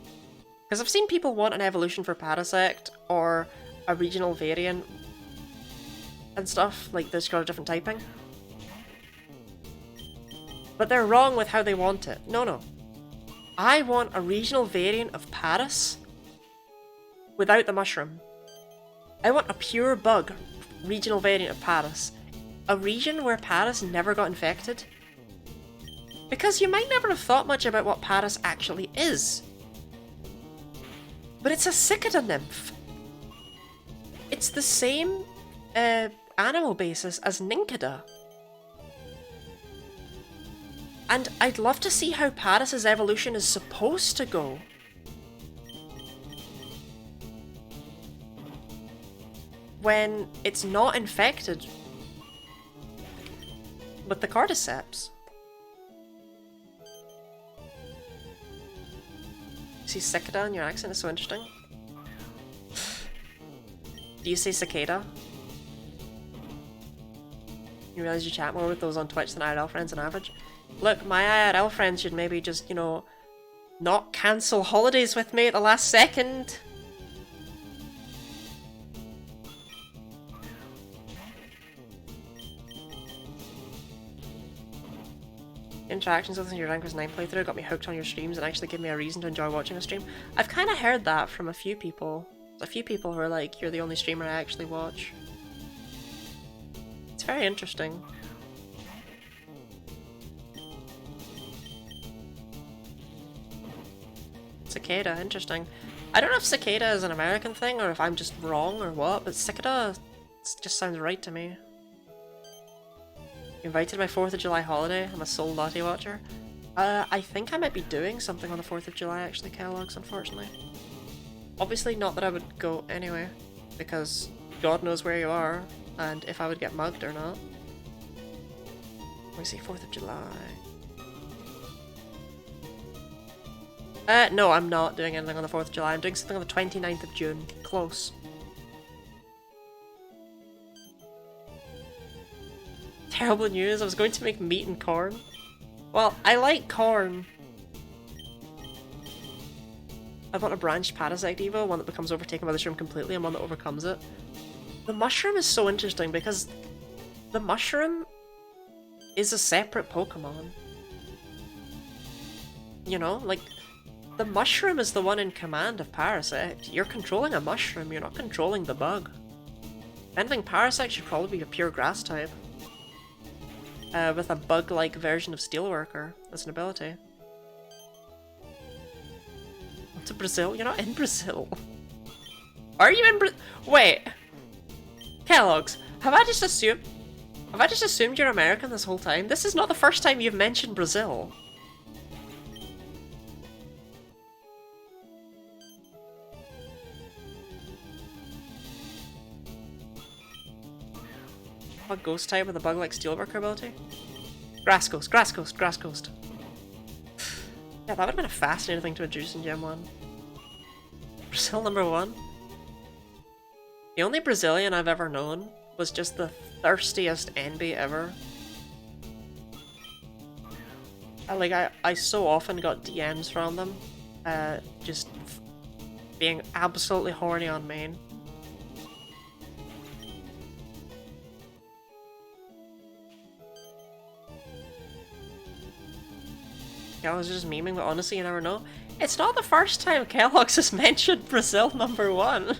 Because I've seen people want an evolution for Parasect or a regional variant and stuff, like that's got a different typing. But they're wrong with how they want it. No. I want a regional variant of Paras without the mushroom. I want a pure bug regional variant of Paras. A region where Paras never got infected. Because you might never have thought much about what Paras actually is. But it's a cicada nymph. It's the same animal basis as Nincada. And I'd love to see how Paras' evolution is supposed to go. When it's not infected with the Cordyceps. See cicada in your accent is so interesting. Do you say cicada? You realize you chat more with those on Twitch than IRL friends on average? Look, my IRL friends should maybe just, you know, not cancel holidays with me at the last second. Interactions with your Rankers 9 playthrough got me hooked on your streams and actually gave me a reason to enjoy watching a stream. I've kind of heard that from a few people. There's a few people who are like, you're the only streamer I actually watch. It's very interesting. Cicada, interesting. I don't know if cicada is an American thing or if I'm just wrong or what, but cicada just sounds right to me. Invited to my 4th of July holiday. I'm a sole Lottie watcher. I think I might be doing something on the 4th of July actually, Kellogg's, unfortunately. Obviously not that I would go anyway, because God knows where you are, and if I would get mugged or not. Let me see, 4th of July. No, I'm not doing anything on the 4th of July. I'm doing something on the 29th of June. Close. Terrible news, I was going to make meat and corn. Well, I like corn. I want a branched Parasect Evo, one that becomes overtaken by the shroom completely and one that overcomes it. The mushroom is so interesting because the mushroom is a separate Pokemon. You know, like, the mushroom is the one in command of Parasect. You're controlling a mushroom, you're not controlling the bug. If anything, Parasect should probably be a pure grass type. With a bug-like version of Steelworker as an ability. To Brazil? You're not in Brazil. Are you in Brazil? Wait. Kellogg's, have I just assumed you're American this whole time? This is not the first time you've mentioned Brazil. A ghost type with a bug like Steelworker ability? Grass Ghost, Grass Ghost, Grass Ghost. Yeah, that would have been a fascinating thing to introduce in Gen 1. Brazil number 1? The only Brazilian I've ever known was just the thirstiest envy ever. I so often got DMs from them, just being absolutely horny on main. I was just memeing, but honestly, you never know. It's not the first time Kellogg's has mentioned Brazil #1.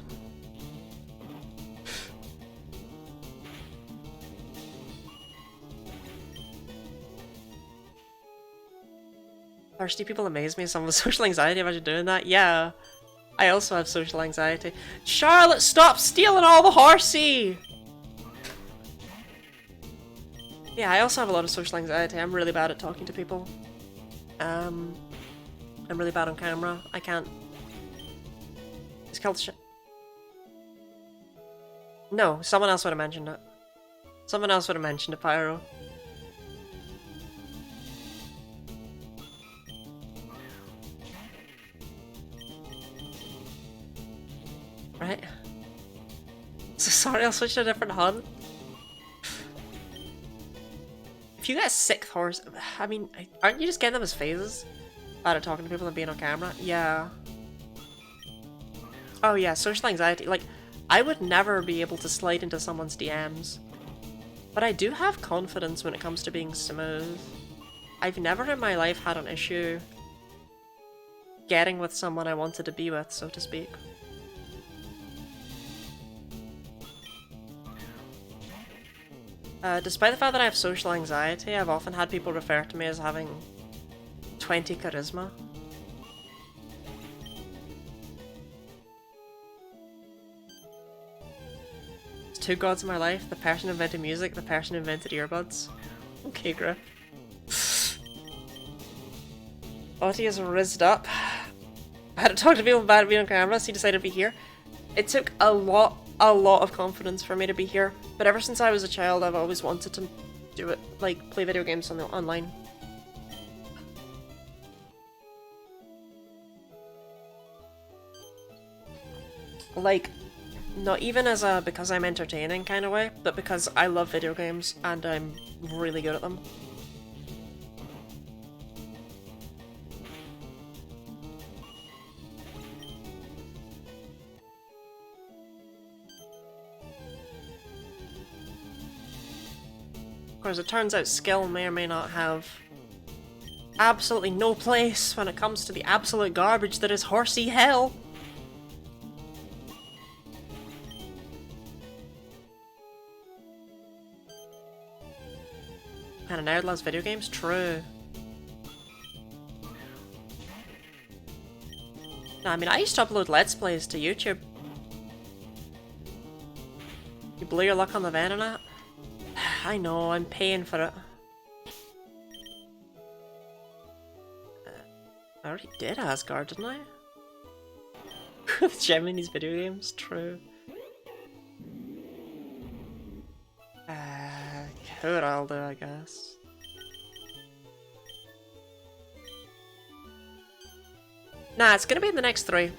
Thirsty people amaze me. Some with social anxiety, imagine doing that. Yeah, I also have social anxiety. Charlotte, stop stealing all the horsey! Yeah, I also have a lot of social anxiety. I'm really bad at talking to people. I'm really bad on camera. I can't. It's called No, someone else would have mentioned it. Someone else would have mentioned it, Pyro. Right? So sorry, I'll switch to a different hunt. If you get a 6th horse, I mean, aren't you just getting them as phases? Out of talking to people and being on camera? Yeah. Oh yeah, social anxiety. Like, I would never be able to slide into someone's DMs. But I do have confidence when it comes to being smooth. I've never in my life had an issue getting with someone I wanted to be with, so to speak. Despite the fact that I have social anxiety, I've often had people refer to me as having 20 charisma. There's 2 gods in my life, the person who invented music, the person who invented earbuds. Okay, Griff. Otti is rizzed up. I had to talk to people about being on camera, so he decided to be here. It took a lot of confidence for me to be here, but ever since I was a child I've always wanted to do it, like play video games online. Like, not even as a because I'm entertaining kind of way, but because I love video games and I'm really good at them. Of course, it turns out skill may or may not have absolutely no place when it comes to the absolute garbage that is horsey hell. And a nerd loves video games? True. No, I mean, I used to upload Let's Plays to YouTube. You blew your luck on the Venonat? I know, I'm paying for it. I already did Asgard, didn't I? Gem in these video games? True. Could I'll do, I guess. Nah, it's gonna be in the next 3.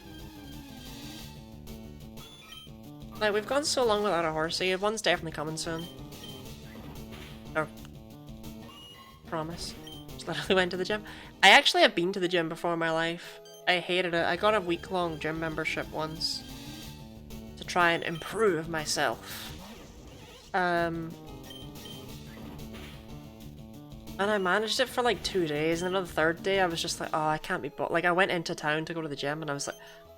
Like, we've gone so long without a horsey, one's definitely coming soon. Oh. Promise. Just literally went to the gym. I actually have been to the gym before in my life. I hated it. I got a week-long gym membership once to try and improve myself. And I managed it for like 2 days, and then on the 3rd day I was just like, oh, I can't be bothered. Like, I went into town to go to the gym and I was like,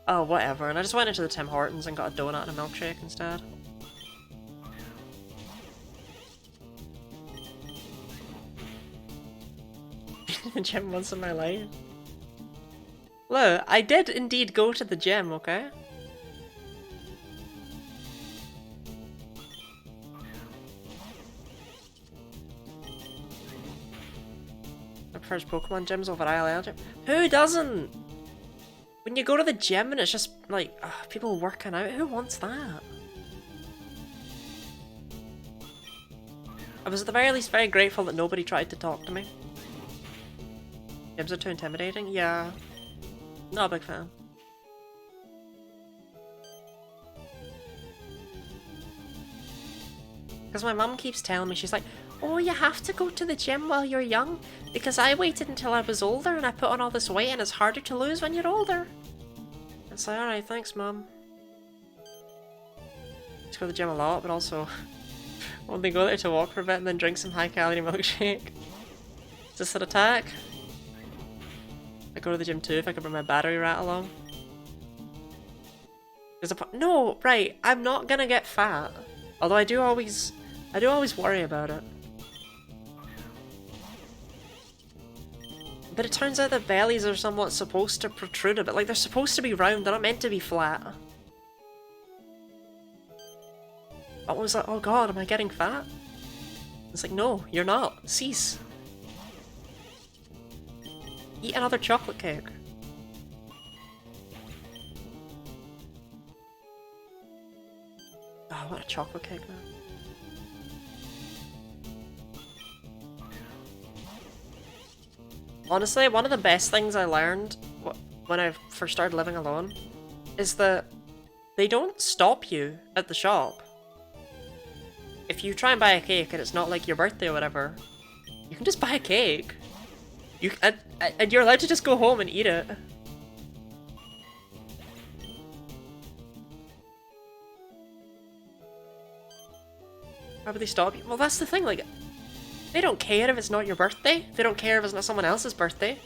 oh, whatever. And I just went into the Tim Hortons and got a donut and a milkshake instead. Been to the gym once in my life. Look, I did indeed go to the gym, okay? I prefer Pokemon gyms over ILL gym. Who doesn't? When you go to the gym and it's just like people working out, who wants that? I was at the very least very grateful that nobody tried to talk to me. Gyms are too intimidating? Yeah. Not a big fan. Because my mum keeps telling me, she's like, oh, you have to go to the gym while you're young, because I waited until I was older and I put on all this weight and it's harder to lose when you're older. It's like, alright, thanks, mum. I just go to the gym a lot, but also only go there to walk for a bit and then drink some high-calorie milkshake. Is this an attack? I go to the gym too if I could bring my battery rat along. No, right, I'm not gonna get fat. Although I do always worry about it. But it turns out that bellies are somewhat supposed to protrude a bit. Like, they're supposed to be round, they're not meant to be flat. I was like, oh god, am I getting fat? It's like, no, you're not. Cease. Eat another chocolate cake. Oh, I want a chocolate cake now. Honestly, one of the best things I learned when I first started living alone is that they don't stop you at the shop. If you try and buy a cake and it's not like your birthday or whatever, you can just buy a cake. And you're allowed to just go home and eat it. Why would they stop you? Well, that's the thing, like, they don't care if it's not your birthday. They don't care if it's not someone else's birthday.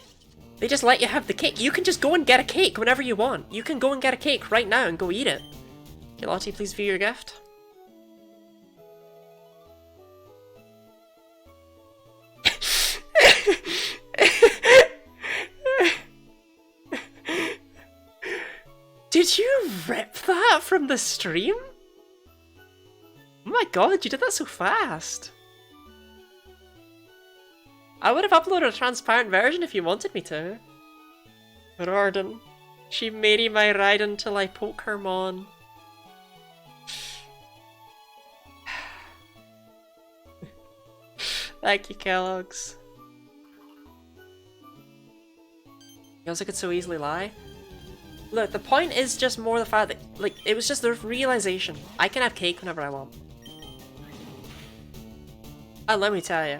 They just let you have the cake. You can just go and get a cake whenever you want. You can go and get a cake right now and go eat it. Okay, Lottie, please view your gift. Did you rip that from the stream? Oh my god, you did that so fast. I would have uploaded a transparent version if you wanted me to. Rorden. She marry my ride until I poke her mon. Thank you, Kellogg's. You also could so easily lie. Look, the point is just more the fact that, like, it was just the realization. I can have cake whenever I want. And let me tell you,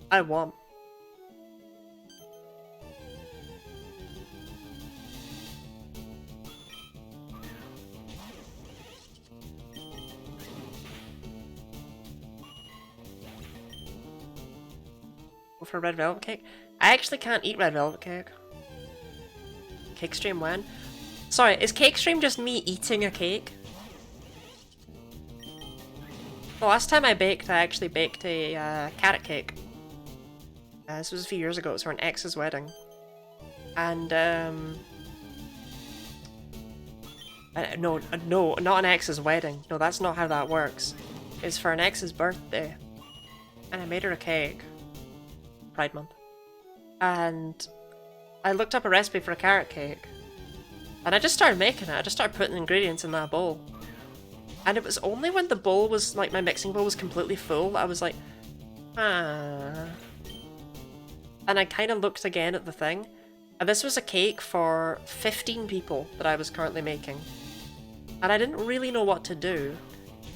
I won. Go for red velvet cake? I actually can't eat red velvet cake. Cake stream when? Sorry, is cake stream just me eating a cake? The last time I baked, I actually baked a carrot cake. This was a few years ago, it was for an ex's wedding. And, no, not an ex's wedding. No, that's not how that works. It's for an ex's birthday. And I made her a cake. Pride Month. And I looked up a recipe for a carrot cake. And I just started making it. I just started putting ingredients in that bowl. And it was only when the bowl was, like, my mixing bowl was completely full, I was like, ah. And I kind of looked again at the thing. And this was a cake for 15 people that I was currently making. And I didn't really know what to do.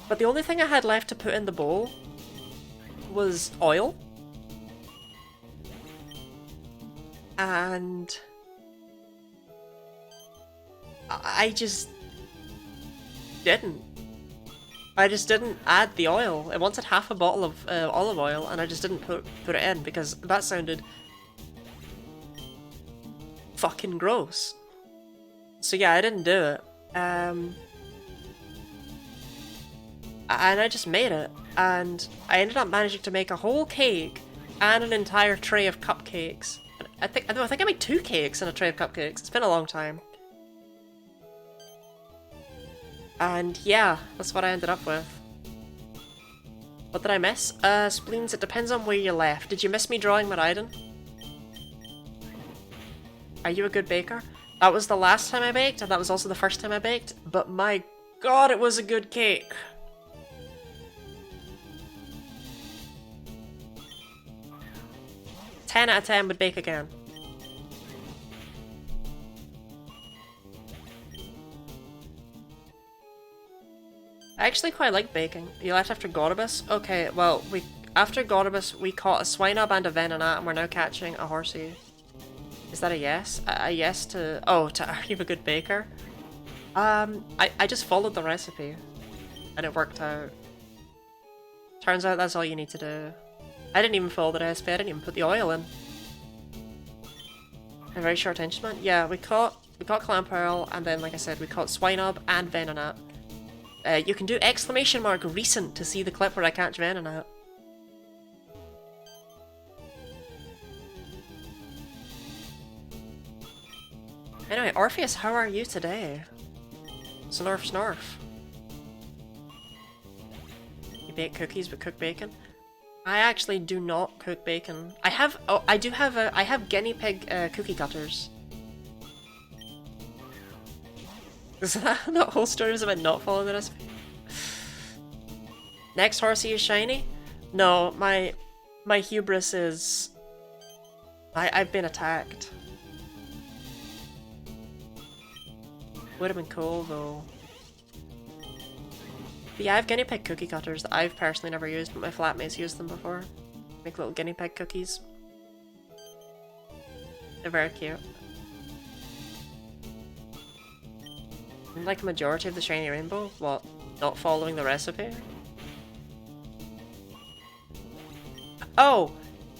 But the only thing I had left to put in the bowl was oil. And I just didn't. I just didn't add the oil. It wanted half a bottle of olive oil, and I just didn't put it in because that sounded fucking gross. So yeah, I didn't do it. And I just made it, and I ended up managing to make a whole cake and an entire tray of cupcakes. I think I made 2 cakes and a tray of cupcakes. It's been a long time. And yeah, that's what I ended up with. What did I miss? Spleens, it depends on where you left. Did you miss me drawing Miraiden? Are you a good baker? That was the last time I baked, and that was also the first time I baked, but my god, it was a good cake! "10 out of 10 would bake again." I actually quite like baking. You left after Godibus? Okay, well, after Godibus we caught a Swinub and a Venonat, and we're now catching a Horsey. Is that a yes? A yes to... Oh, are you a good baker? I just followed the recipe, and it worked out. Turns out that's all you need to do. I didn't even follow the recipe, I didn't even put the oil in. A very short attention. Yeah, we caught Clam Pearl, and then, like I said, we caught Swinub and Venonat. You can do ! recent to see the clip where I catch Venonat. Anyway, Orpheus, how are you today? Snarf snarf. You bake cookies but cook bacon? I actually do not cook bacon. I have guinea pig cookie cutters. Is that whole story was about not following the recipe? Next Horsey is shiny? No, my hubris is... I've been attacked. Would have been cool though. But yeah, I have guinea pig cookie cutters that I've personally never used, but my flatmates used them before. Make little guinea pig cookies. They're very cute. Like a majority of the shiny rainbow? What? Not following the recipe? Oh!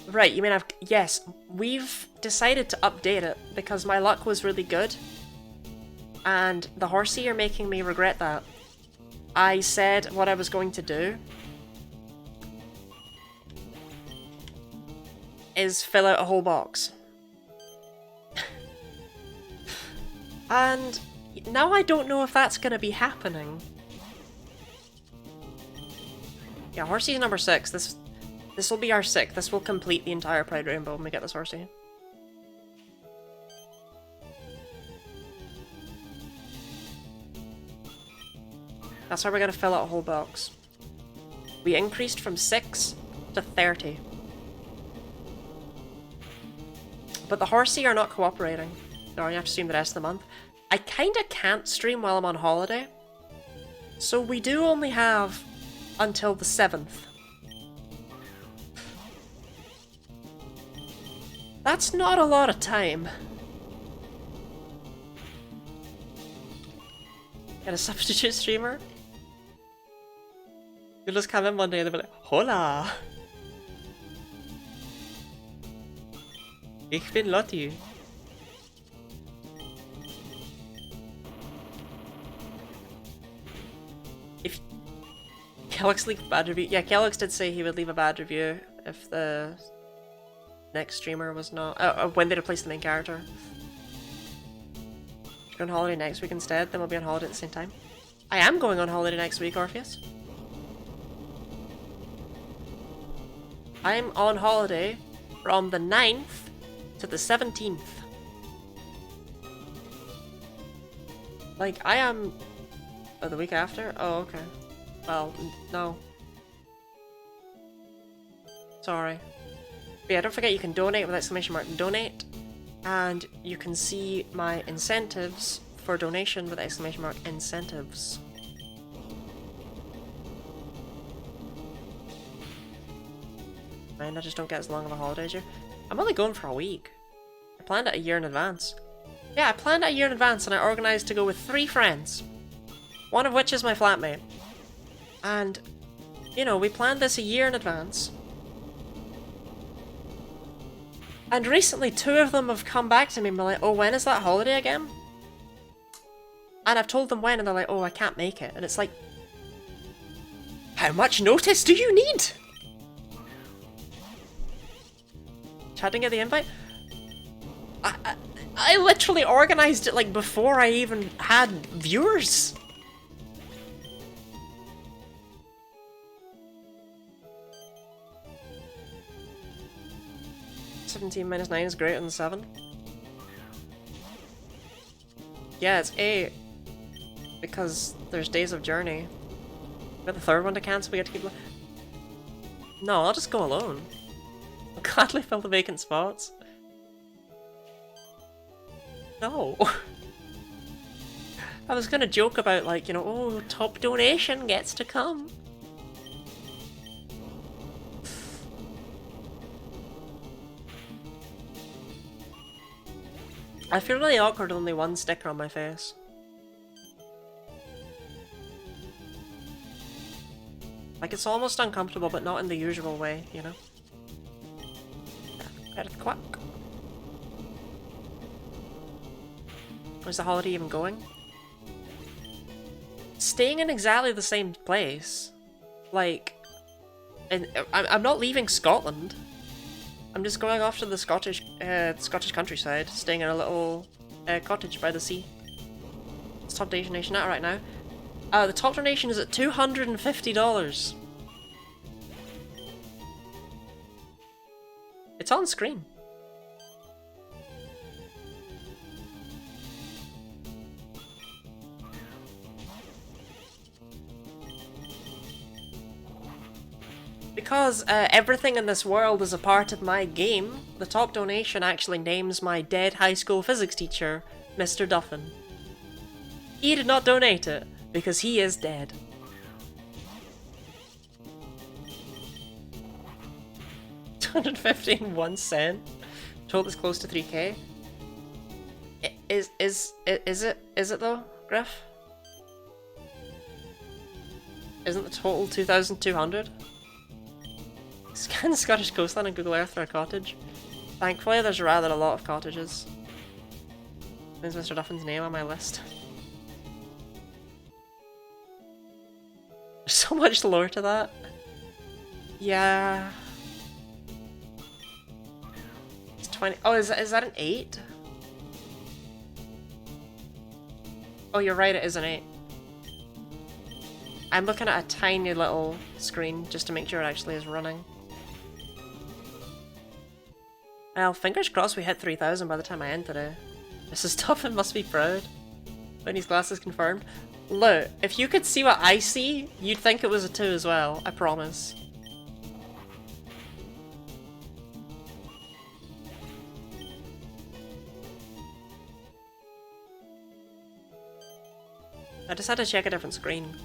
Right, you mean yes, we've decided to update it because my luck was really good. And the Horsey are making me regret that. I said what I was going to do is fill out a whole box. And now I don't know if that's gonna be happening. Yeah, Horsey is number 6. This will be our 6th. This will complete the entire Pride Rainbow when we get this Horsey. That's why we're gonna fill out a whole box. We increased from 6 to 30. But the Horsey are not cooperating. No, you have to stream the rest of the month. I kinda can't stream while I'm on holiday. So we do only have until the 7th. That's not a lot of time. Get a substitute streamer? You'll just come in one day and they'll be like, Hola! Ich bin Lotti. If Kellogg's leave a bad review, yeah, Kellogg's did say he would leave a bad review if the next streamer was not when they replace the main character. Go on holiday next week instead, then we'll be on holiday at the same time. I am going on holiday next week, Orpheus. I'm on holiday from the 9th to the 17th. Like, I am... Oh, the week after? Oh, okay. Well, no. Sorry. But yeah, don't forget you can donate with exclamation mark donate. And you can see my incentives for donation with exclamation mark incentives. Man, I just don't get as long of a holiday as you. I'm only going for a week. I planned it a year in advance. Yeah, I planned it a year in advance and I organised to go with 3 friends. One of which is my flatmate. And, you know, we planned this a year in advance. And recently 2 of them have come back to me and been like, oh, when is that holiday again? And I've told them when and they're like, oh, I can't make it. And it's like, how much notice do you need? Chatting at the invite? I literally organised it like before I even had viewers. (17 minus 9 is greater than 7. Yeah, it's 8. Because there's days of journey. We got the 3rd one to cancel, we get to keep... No, I'll just go alone. I'll gladly fill the vacant spots. I was gonna joke about, like, you know, oh, top donation gets to come. I feel really awkward with only one sticker on my face. Like, it's almost uncomfortable, but not in the usual way, you know? Out of the quack. Where's the holiday even going? Staying in exactly the same place. Like, and I'm not leaving Scotland. I'm just going off to the Scottish countryside, staying in a little cottage by the sea. What's top donation at right now? The top donation is at $250. It's on screen. Because everything in this world is a part of my game, the top donation actually names my dead high school physics teacher, Mr. Duffin. He did not donate it, because he is dead. $2.51. Total is close to 3k. Is it though, Griff? Isn't the total 2,200? Scan the Scottish coastline on Google Earth for a cottage. Thankfully, there's rather a lot of cottages. There's Mr. Duffin's name on my list. There's so much lore to that. Yeah. It's 20. Oh, is that an 8? Oh, you're right, it is an 8. I'm looking at a tiny little screen just to make sure it actually is running. Well, fingers crossed we hit 3,000 by the time I end today. Mrs. Duffin must be proud. Lenny's glasses confirmed. Look, if you could see what I see, you'd think it was a 2 as well, I promise. I just had to check a different screen.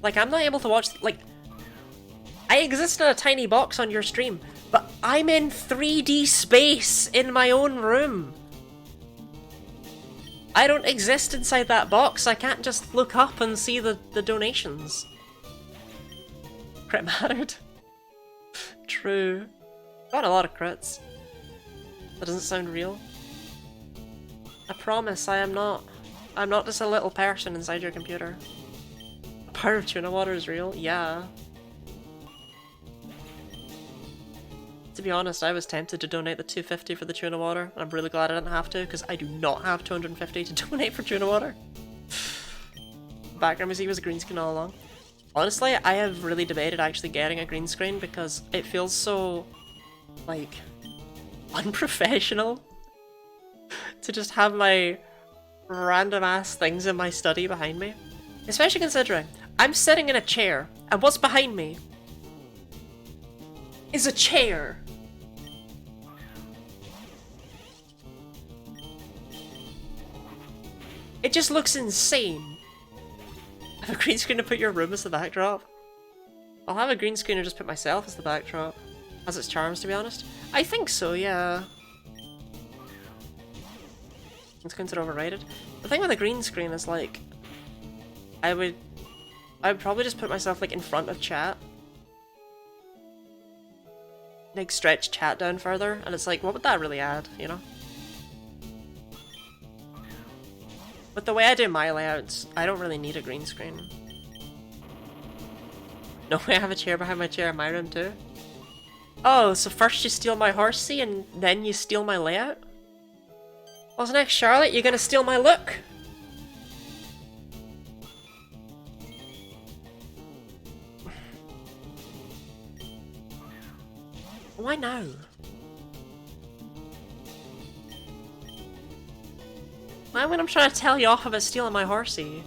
Like, I'm not able to watch, like, I exist in a tiny box on your stream, but I'm in 3D space in my own room. I don't exist inside that box, I can't just look up and see the donations. Crit mattered. True. Got a lot of crits. That doesn't sound real. I promise I'm not just a little person inside your computer. Part of tuna water is real? Yeah. To be honest, I was tempted to donate the $250 for the tuna water. I'm really glad I didn't have to, because I do not have $250 to donate for tuna water. Background music was a green screen all along. Honestly, I have really debated actually getting a green screen because it feels so, like, unprofessional to just have my random ass things in my study behind me. Especially considering I'm sitting in a chair and what's behind me is a chair. It just looks insane. I have a green screen to put your room as the backdrop. I'll have a green screen and just put myself as the backdrop. Has its charms, to be honest. I think so, yeah. It's considered overrated. The thing with a green screen is, like, I would probably just put myself, like, in front of chat. Like, stretch chat down further, and it's like, what would that really add, you know? But the way I do my layouts, I don't really need a green screen. No way I have a chair behind my chair in my room too? Oh, so first you steal my horsey and then you steal my layout? What's next, Charlotte? You gonna steal my look? Why now? Why when I'm trying to tell you off about stealing my horsey?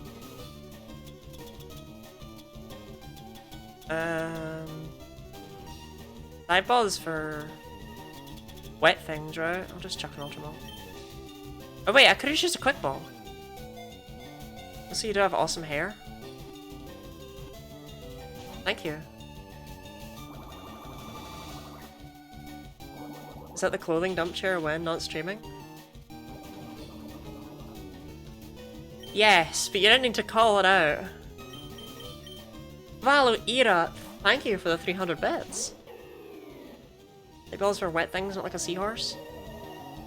Dive ball is for wet things, right? I'll just chuck an ultra ball. Oh wait, I could have used a quick ball. Also, you do have awesome hair. Thank you. Is that the clothing dump chair when not streaming? Yes, but you didn't need to call it out. Valuira, thank you for the 300 bits. They bills for wet things, not like a seahorse.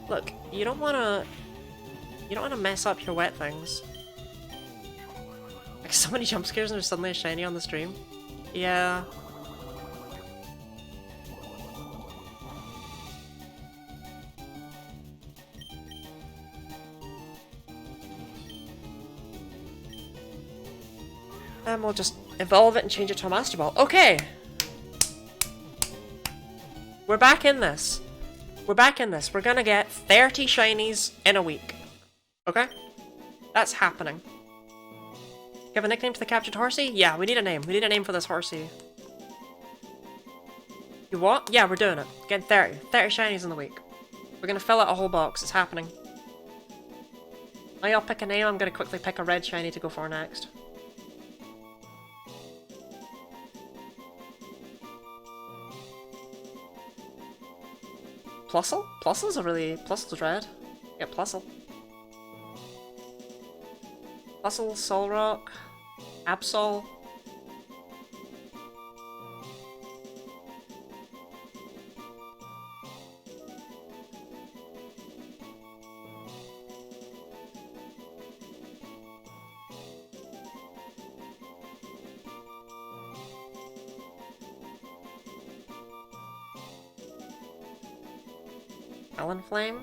Look, you don't wanna mess up your wet things. Like so many jump scares and there's suddenly a shiny on the stream. Yeah. And we'll just evolve it and change it to a Master Ball. Okay! We're back in this. We're back in this. We're gonna get 30 shinies in a week. Okay? That's happening. Give a nickname to the captured horsey? Yeah, we need a name. We need a name for this horsey. You what? Yeah, we're doing it. Getting 30. 30 shinies in the week. We're gonna fill out a whole box. It's happening. Now y'all pick a name. I'm gonna quickly pick a red shiny to go for next. Plusle? Plusle's a really... Plusle's red. Yeah, Plusle. Plusle, Solrock, Absol. Talonflame.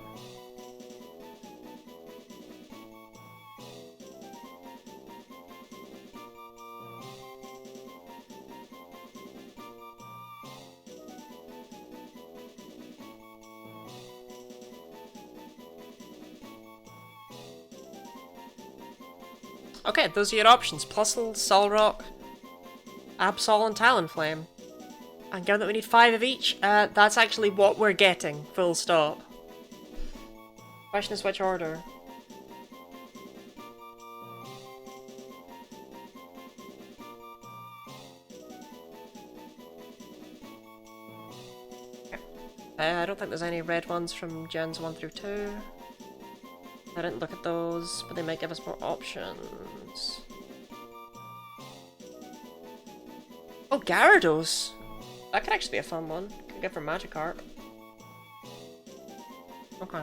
Okay, those are your options. Plusle, Solrock, Absol, and Talonflame. And given that we need 5 of each, that's actually what we're getting, full stop. Question is which order? Okay. I don't think there's any red ones from gens 1 through 2. I didn't look at those, but they might give us more options. Oh, Gyarados! That could actually be a fun one. Could get for Magikarp. Okay.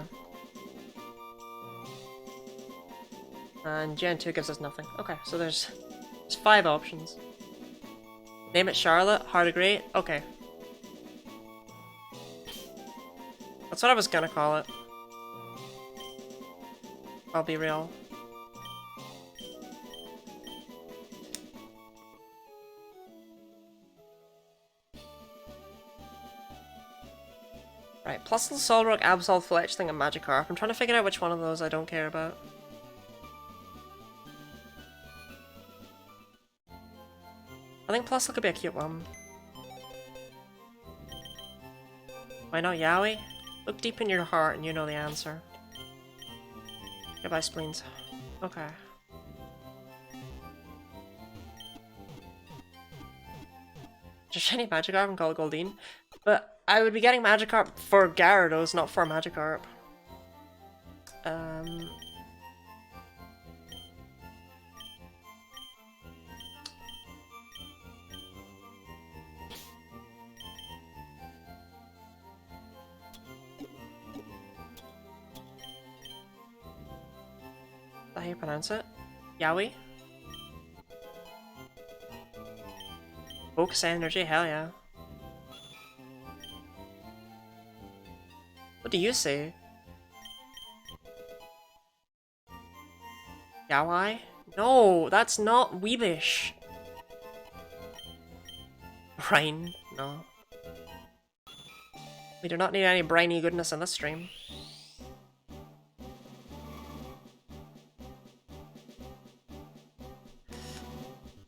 And Gen 2 gives us nothing. Okay, so there's 5 options. Name it Charlotte, Heart of Great. Okay. That's what I was gonna call it. I'll be real. Right, Plusle, Solrock, Absol, Fletchling, and Magikarp. I'm trying to figure out which one of those I don't care about. I think Plusle could be a cute one. Why not Yowie? Look deep in your heart and you know the answer. Goodbye, spleens. Okay. Just shiny Magikarp and call it Goldeen. But I would be getting Magikarp for Gyarados, not for Magikarp. Is that how you pronounce it? Yowie? Focus energy, hell yeah. What do you say? Yawai? No, that's not Weebish. Brine? No. We do not need any briny goodness in this stream.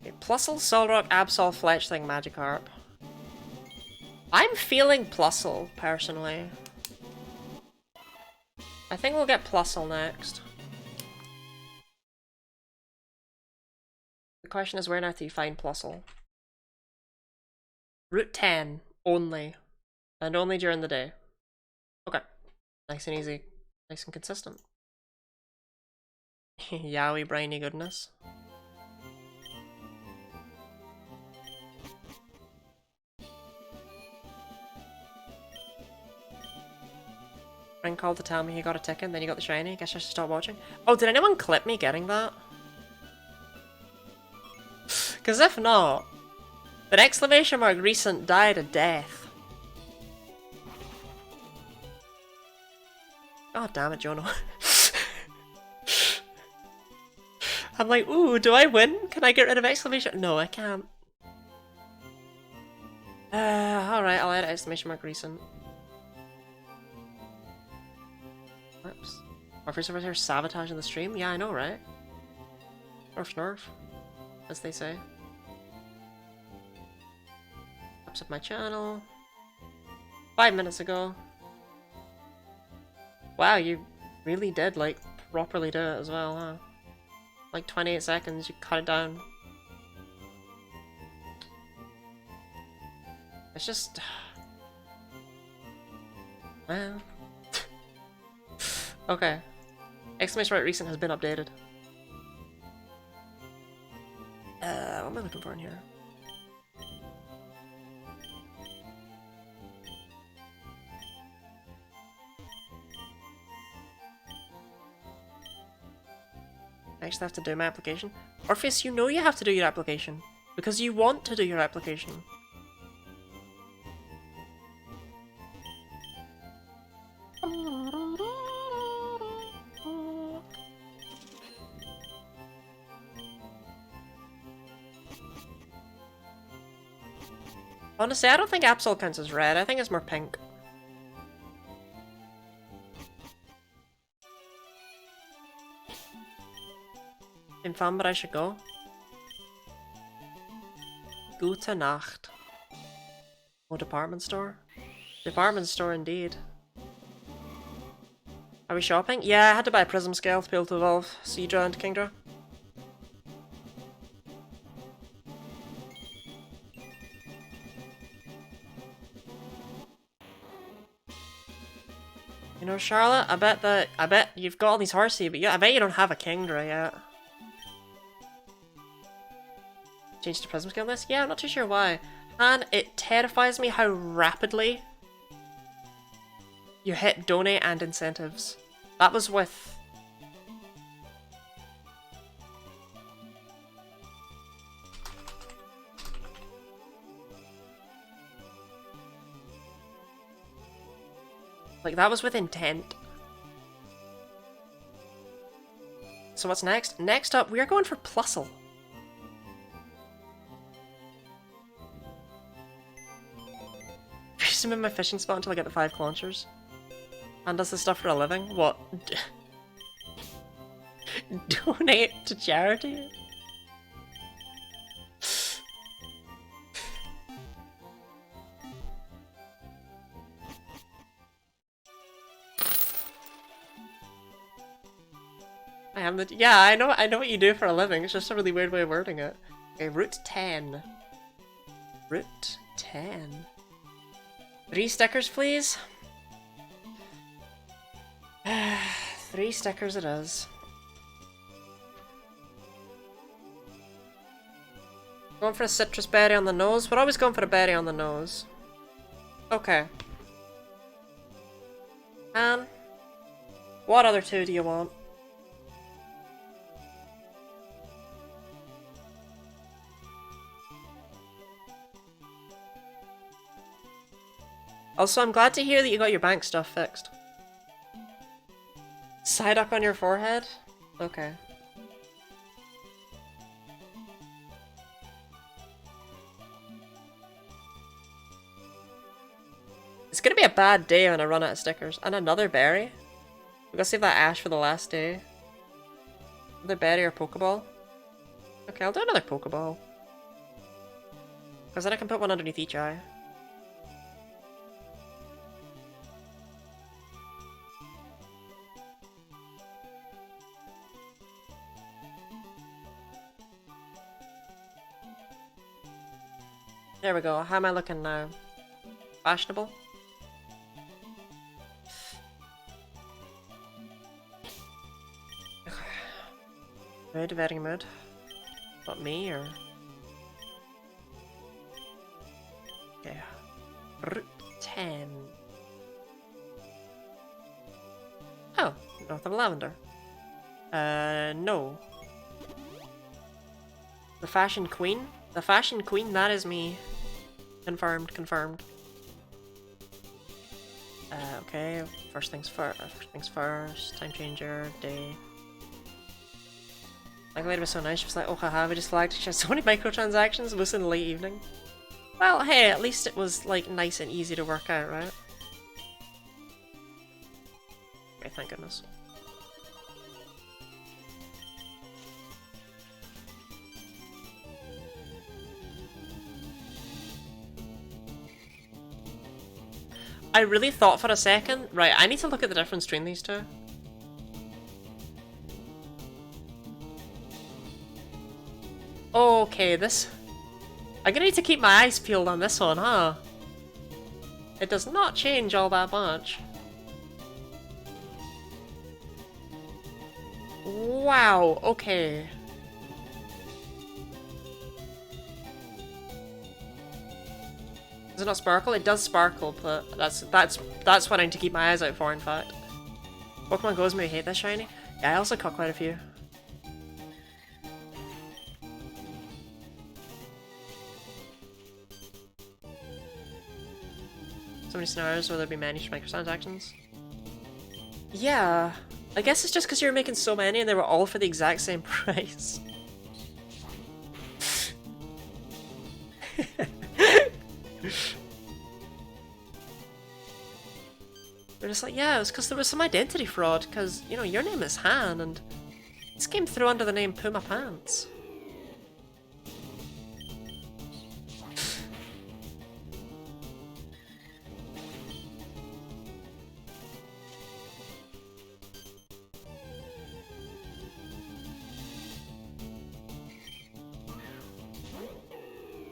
Okay, Plusle, Solrock, Absol, Fletchling, Magikarp. I'm feeling Plusle, personally. I think we'll get Plusle next. The question is, where now do you find Plusle? Route 10 only. And only during the day. Okay. Nice and easy. Nice and consistent. Yowie briny goodness. Friend called to tell me he got a ticket, then you got the shiny. Guess I should stop watching. Oh, did anyone clip me getting that? Because if not, an exclamation mark recent died a death. God damn it, Jono. I'm like, ooh, do I win? Can I get rid of exclamation? No, I can't. Alright, I'll add exclamation mark recent. Oops. Our first over here sabotaging the stream? Yeah, I know, right? Nerf nerf. As they say. Upset my channel. 5 minutes ago. Wow, you really did, like, properly do it as well, huh? Like 28 seconds, you cut it down. It's just... Well... Okay. Exclamation mark recent has been updated. What am I looking for in here? I actually have to do my application. Orpheus, you know you have to do your application. Because you want to do your application. Honestly, I don't think Absol counts as red. I think it's more pink. Been fun, but I should go. Gute Nacht. Oh, department store? Department store indeed. Are we shopping? Yeah, I had to buy a prism scale to be able to evolve Seadra into Kingdra. You know, Charlotte, I bet you've got all these horsey, but I bet you don't have a Kingdra yet. Change to prism scale list? Yeah, I'm not too sure why. And it terrifies me how rapidly you hit donate and incentives. That was with... Like, that was with intent. So what's next? Next up, we are going for Plusle. I used to move my fishing spot until I get the 5 launchers. And does this stuff for a living? What? Donate to charity? Yeah, I know what you do for a living. It's just a really weird way of wording it. Okay, Route 10. Route 10. 3 stickers, please. 3 stickers it is. Going for a citrus berry on the nose? We're always going for a berry on the nose. Okay. What other 2 do you want? Also, I'm glad to hear that you got your bank stuff fixed. Psyduck on your forehead? Okay. It's gonna be a bad day when I run out of stickers. And another berry? We're gonna save that ash for the last day. Another berry or Pokeball? Okay, I'll do another Pokeball. Because then I can put one underneath each eye. There we go. How am I looking now? Fashionable? Mood, very mood. Not me, or... Okay. Route 10. Oh, North of Lavender. No. The Fashion Queen? The Fashion Queen, that is me. Confirmed, confirmed. Okay, first things first, time changer, day. Like, the lady was so nice, she was like, oh haha, we just flagged, she has so many microtransactions, most in the late evening. Well, hey, at least it was, like, nice and easy to work out, right? Okay, thank goodness. I really thought for a second, right, I need to look at the difference between these two. Okay, this... I'm gonna need to keep my eyes peeled on this one, huh? It does not change all that much. Wow, okay. Does it not sparkle? It does sparkle, but that's what I need to keep my eyes out for, in fact. Pokemon Go's may hate this shiny. Yeah, I also caught quite a few. So many scenarios where there'd be managed microtransactions. Yeah, I guess it's just because you were making so many and they were all for the exact same price. They're just like, yeah, it was because there was some identity fraud, because, you know, your name is Han, and this came through under the name Puma Pants.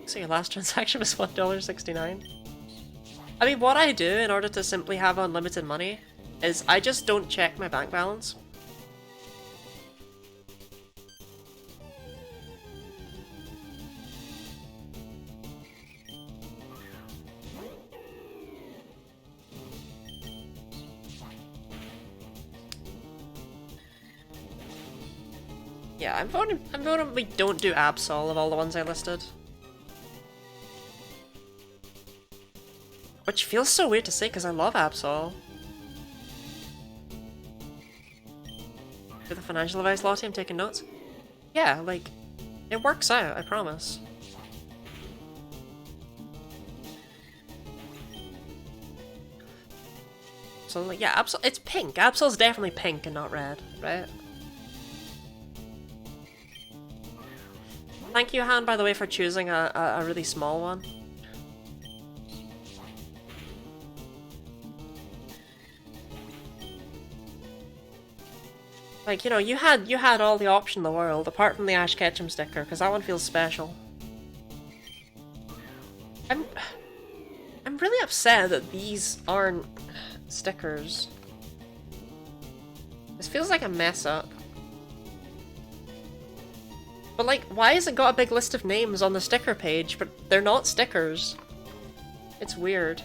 So your last transaction was $1.69. I mean, what I do in order to simply have unlimited money is I just don't check my bank balance. Yeah, I'm voting we don't do Absol of all the ones I listed. Which feels so weird to say because I love Absol. For the financial advice, Lottie, I'm taking notes. Yeah, like, it works out, I promise. So, like, yeah, Absol, it's pink. Absol's definitely pink and not red, right? Thank you, Han, by the way, for choosing a really small one. Like, you know, you had all the option in the world, apart from the Ash Ketchum sticker, because that one feels special. I'm really upset that these aren't stickers. This feels like a mess up. But like, why has it got a big list of names on the sticker page, but they're not stickers? It's weird.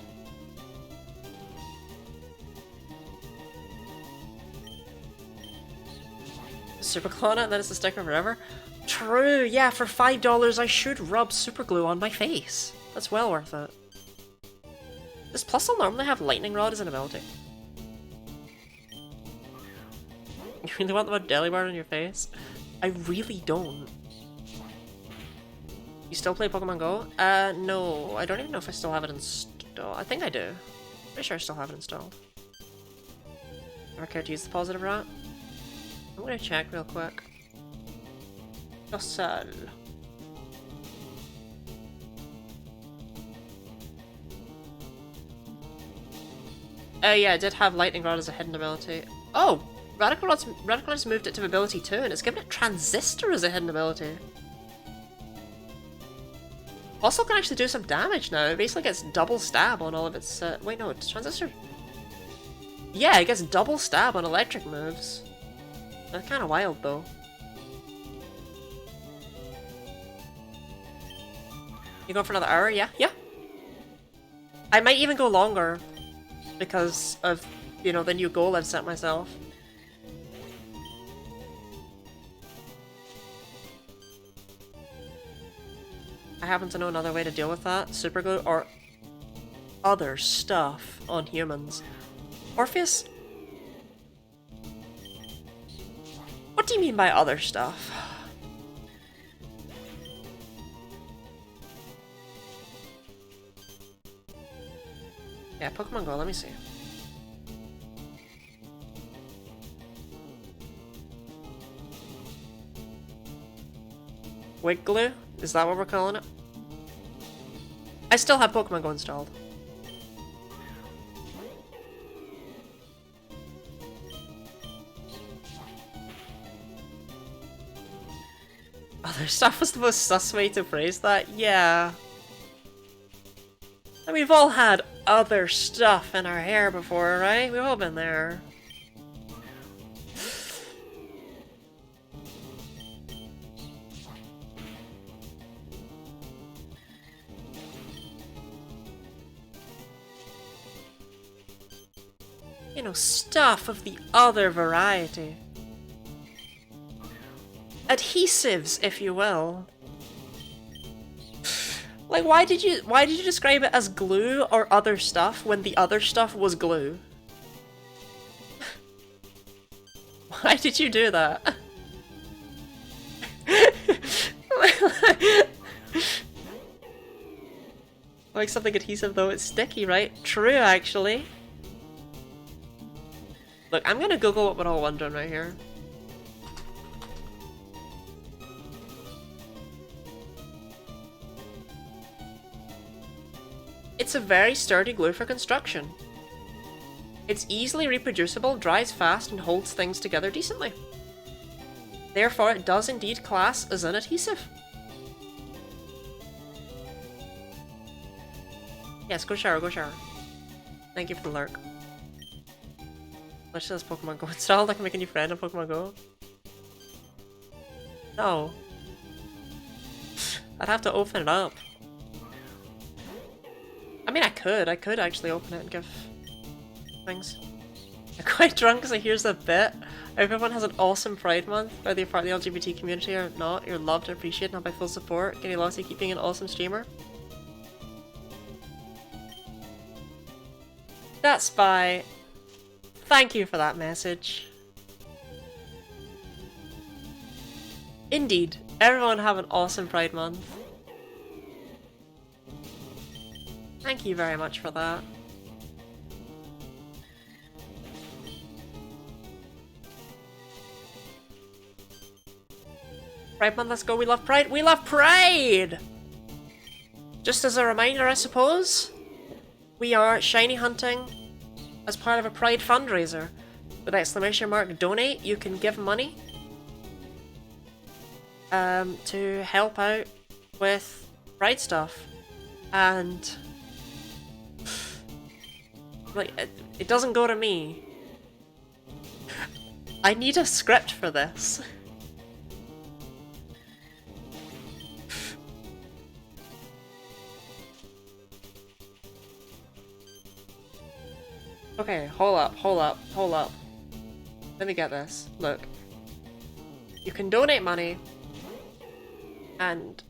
Super glue on it and then it's a sticker forever? True, yeah, for $5 I should rub super glue on my face. That's well worth it. Does Plusle normally have Lightning Rod as an ability? You really want the word Delibird on your face? I really don't. You still play Pokemon Go? No, I don't even know if I still have it installed. I think I do. Pretty sure I still have it installed. Never care to use the positive route? I'm gonna check real quick. Yosel. Yeah, I did have Lightning Rod as a hidden ability. Oh! Radical Rod's moved it to ability 2 and it's given it Transistor as a hidden ability. Also can actually do some damage now. It basically gets double stab on all of its... wait, no, it's transistor... Yeah, it gets double stab on electric moves. That's kind of wild, though. You go for another hour? Yeah? Yeah. I might even go longer because of, you know, the new goal I've set myself. I happen to know another way to deal with that. Super glue or other stuff on humans. Orpheus? What do you mean by other stuff? Yeah, Pokemon Go, let me see. Wig glue? Is that what we're calling it? I still have Pokemon Go installed. Other stuff was the most sus way to phrase that? Yeah. And we've all had other stuff in our hair before, right? We've all been there. You know, stuff of the other variety. Adhesives, if you will. Like, why did you describe it as glue or other stuff when the other stuff was glue? Why did you do that? Like something adhesive though, it's sticky, right? True, actually. Look, I'm gonna Google what we're all wondering right here. It's a very sturdy glue for construction. It's easily reproducible, dries fast, and holds things together decently. Therefore, it does indeed class as an adhesive. Yes, go shower, go shower. Thank you for the lurk. Let's just Pokemon Go installed. I can make a new friend on Pokemon Go. No. I'd have to open it up. I mean, I could actually open it and give things. I'm quite drunk because here's a bit. Everyone has an awesome Pride Month, whether you're part of the LGBT community or not. You're loved, appreciated, and have my full support. Getting lots of keep being an awesome streamer. That's Spy. Thank you for that message. Indeed, everyone have an awesome Pride Month. Thank you very much for that. Pride Month, let's go. We love Pride. We love Pride! Just as a reminder, I suppose, we are shiny hunting as part of a Pride fundraiser. With exclamation mark donate, you can give money to help out with Pride stuff. And like, it doesn't go to me. I need a script for this. Okay, hold up, hold up, hold up. Let me get this. Look. You can donate money and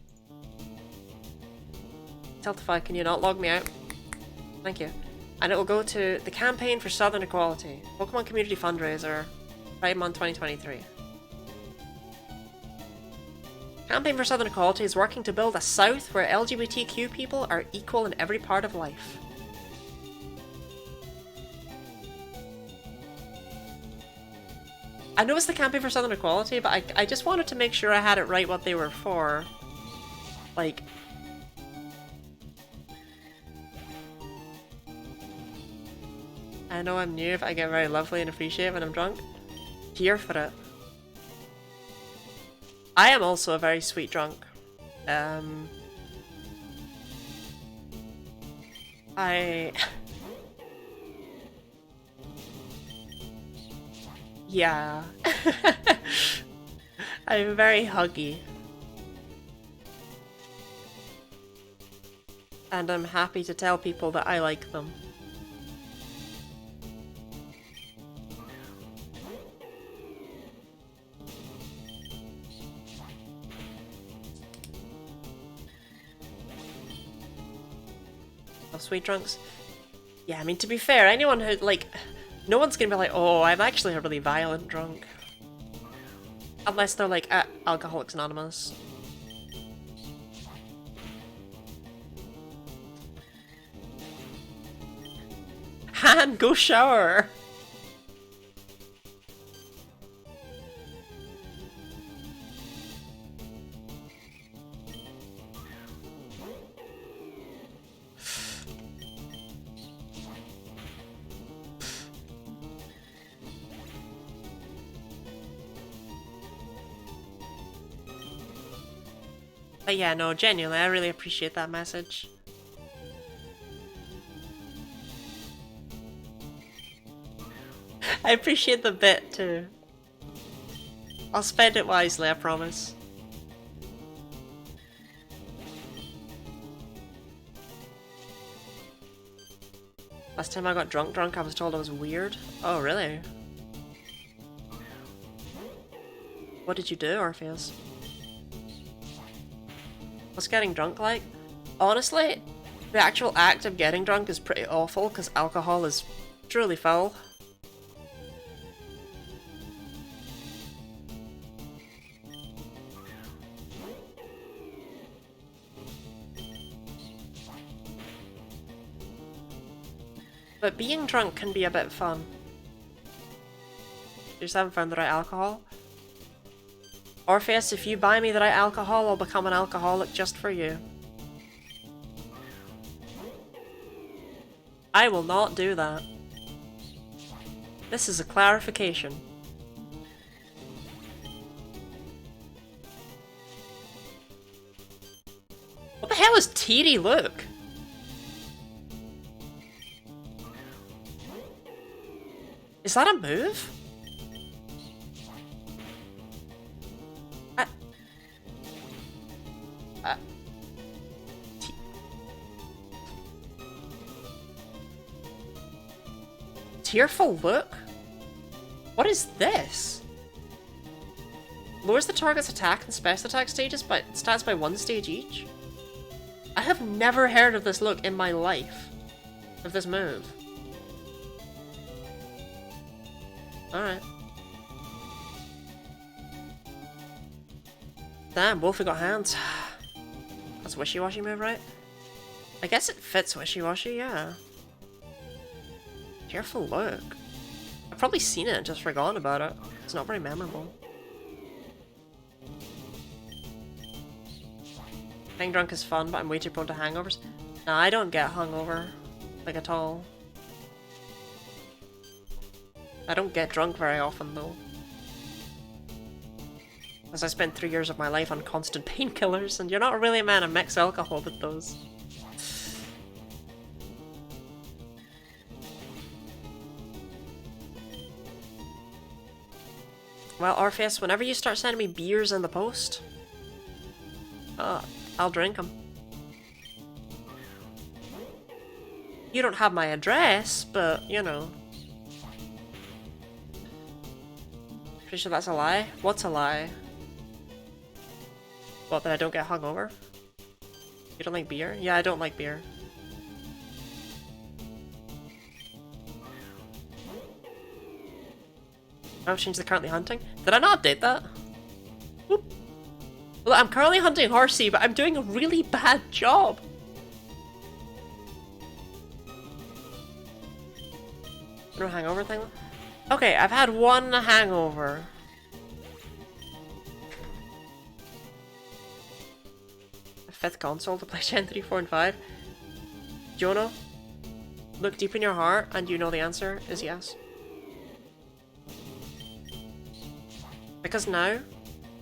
Tiltify, can you not log me out? Thank you. And it will go to the Campaign for Southern Equality, Pokemon Community Fundraiser, Pride Month 2023. Campaign for Southern Equality is working to build a South where LGBTQ people are equal in every part of life. I know it's the Campaign for Southern Equality, but I just wanted to make sure I had it right what they were for. Like... I know I'm new, but I get very lovely and appreciative when I'm drunk. Here for it. I am also a very sweet drunk. Yeah. I'm very huggy. And I'm happy to tell people that I like them. Oh, sweet drunks. Yeah, I mean, to be fair, anyone who, like, no one's gonna be like, oh, I'm actually a really violent drunk. Unless they're like at Alcoholics Anonymous. Han, go shower! But yeah, no, genuinely, I really appreciate that message. I appreciate the bit too. I'll spend it wisely, I promise. Last time I got drunk, I was told I was weird. Oh, really? What did you do, Orpheus? What's getting drunk like? Honestly, the actual act of getting drunk is pretty awful because alcohol is truly foul. But being drunk can be a bit fun. You just haven't found the right alcohol? Orpheus, if you buy me the right alcohol, I'll become an alcoholic just for you. I will not do that. This is a clarification. What the hell is Teary Luke? Is that a move? Tearful Look? What is this? Lowers the target's attack and special attack stages by stats by 1 stage each? I have never heard of this look in my life. Of this move. Alright. Damn, Wolfie got hands. That's a wishy-washy move, right? I guess it fits wishy-washy, yeah. Tearful Look. I've probably seen it and just forgotten about it. It's not very memorable. Getting drunk is fun, but I'm way too prone to hangovers. Nah, I don't get hungover. Like, at all. I don't get drunk very often, though. As I spent 3 years of my life on constant painkillers, and you're not really a man of mixed alcohol with those. Well, Orpheus, whenever you start sending me beers in the post, I'll drink them. You don't have my address, but, you know. Pretty sure that's a lie? What's a lie? What, that I don't get hungover? You don't like beer? Yeah, I don't like beer. I've changed the currently hunting. Did I not update that? Whoop. Well, I'm currently hunting Horsey, but I'm doing a really bad job. No hangover thing? Okay, I've had one hangover. A 5th console to play Gen 3, 4, and 5. Jono, look deep in your heart and you know the answer is yes. Because now,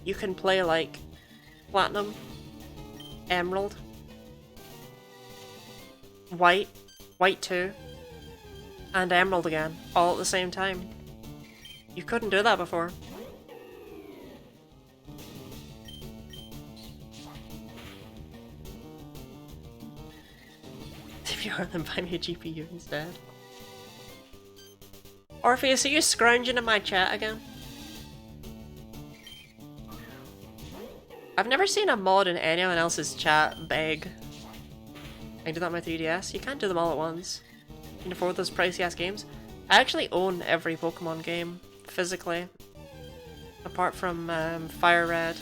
you can play like Platinum, Emerald, White, White 2, and Emerald again, all at the same time. You couldn't do that before. If you are, then buy me a GPU instead. Orpheus, are you scrounging in my chat again? I've never seen a mod in anyone else's chat beg. I do that on my 3DS. You can't do them all at once. You can afford those pricey ass games. I actually own every Pokemon game, physically. Apart from Fire Red.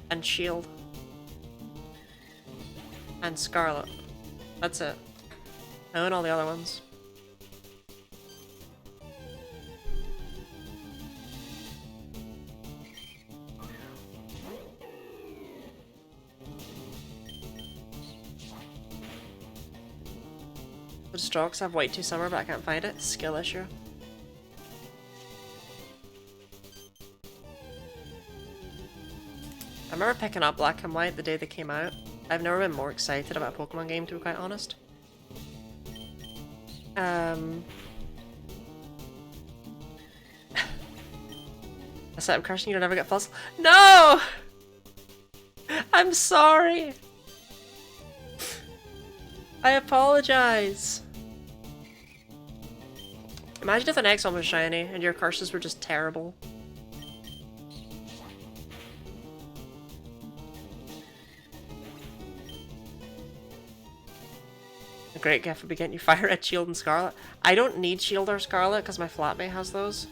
And Shield. And Scarlet. That's it. I own all the other ones. The Strokes have White 2 Summer, but I can't find it. Skill issue. I remember picking up Black and White the day they came out. I've never been more excited about a Pokemon game, to be quite honest. I said I'm cursing, you'll never get Fuzzle. No! I'm sorry! I apologize! Imagine if the next one was shiny and your curses were just terrible. A great gift would be getting you Fire Red, Shield, and Scarlet. I don't need Shield or Scarlet because my flatmate has those.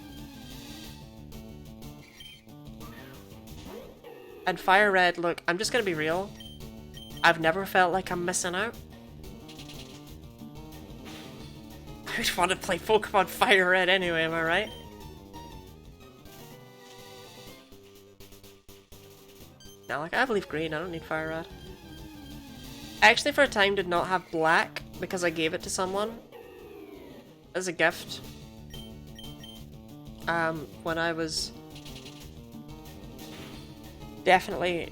And Fire Red, look, I'm just gonna be real. I've never felt like I'm missing out. I would want to play Pokemon Fire Red anyway, am I right? Now, like, I have Leaf Green, I don't need Fire Red. I actually for a time did not have Black because I gave it to someone as a gift. When I was definitely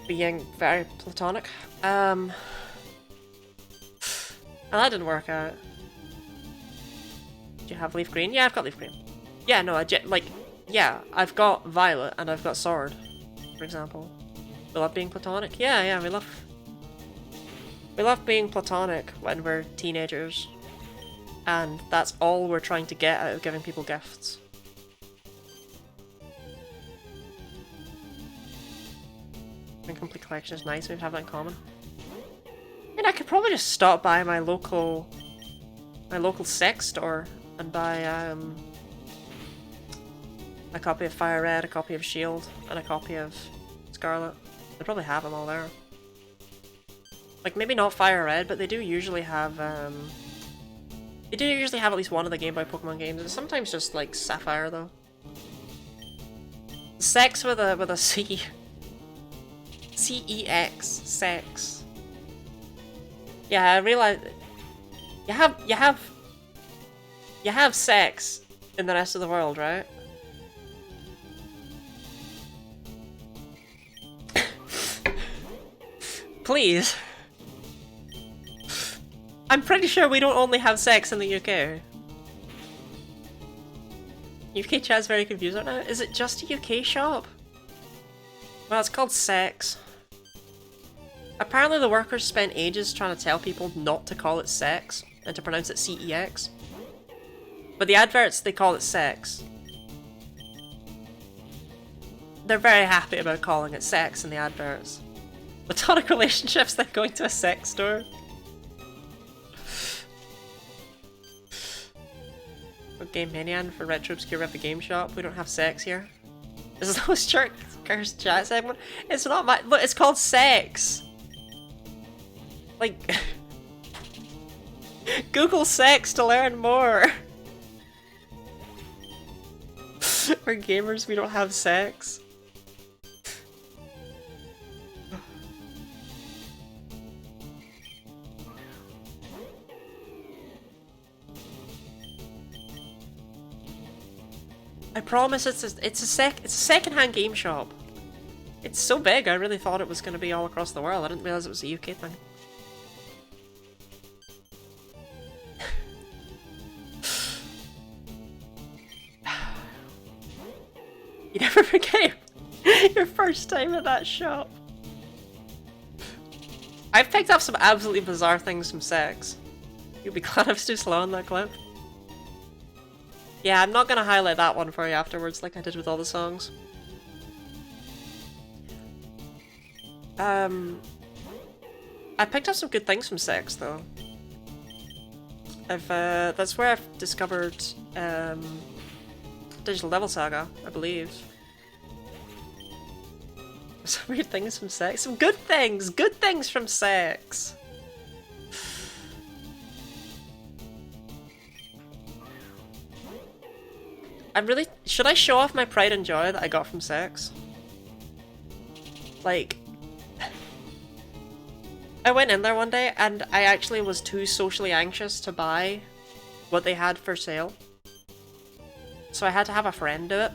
being very platonic. And that didn't work out. Do you have Leaf Green? Yeah, I've got Leaf Green. Yeah, no, yeah, I've got Violet and I've got Sword, for example. We love being platonic. Yeah, we love being platonic when we're teenagers. And that's all we're trying to get out of giving people gifts. Incomplete collection is nice, we have that in common. I mean, I could probably just stop by my local sex store and buy a copy of Fire Red, a copy of Shield, and a copy of Scarlet. They probably have them all there. Like, maybe not Fire Red, but they do usually have at least one of the Game Boy Pokemon games. It's sometimes just like Sapphire though. Sex with a C. C-E-X. Sex. Yeah, I realize you have sex in the rest of the world, right? Please. I'm pretty sure we don't only have sex in the UK. UK chat's very confused right now. Is it just a UK shop? Well, it's called Sex. Apparently the workers spent ages trying to tell people not to call it sex and to pronounce it C-E-X. But the adverts, they call it sex. They're very happy about calling it sex in the adverts. Platonic relationships, then going to a sex store. For Game Manian, for Retro Obscure, we have the game shop. We don't have sex here. Is those cursed chat segment? It's not my- look, it's called sex! Like, Google sex to learn more. We're gamers, we don't have sex. I promise it's a second-hand game shop. It's so big, I really thought it was going to be all across the world. I didn't realize it was a UK thing. You never forget your first time at that shop. I've picked up some absolutely bizarre things from sex. You'll be glad I was too slow on that clip. Yeah, I'm not gonna highlight that one for you afterwards like I did with all the songs. I picked up some good things from sex though. That's where I've discovered Digital Devil Saga, I believe. Some weird things from sex. Some good things! Good things from sex! I'm really... Should I show off my pride and joy that I got from sex? Like... I went in there one day and I actually was too socially anxious to buy what they had for sale. So I had to have a friend do it.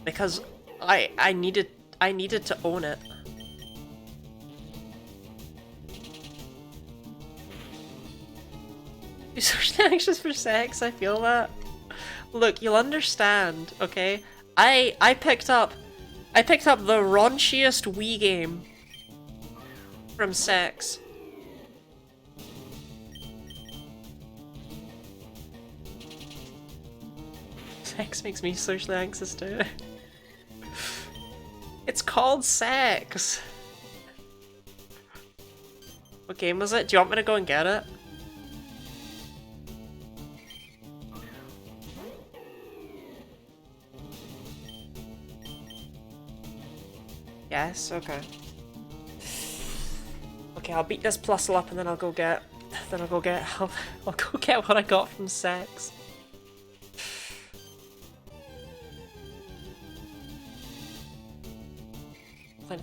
Because I needed to own it. You're socially anxious for sex, I feel that. Look, you'll understand, okay? I picked up the raunchiest Wii game from sex. Sex makes me socially anxious too. It's called sex. What game was it? Do you want me to go and get it? Yes, okay. Okay, I'll beat this Plusle up and then I'll go get I'll go get what I got from sex.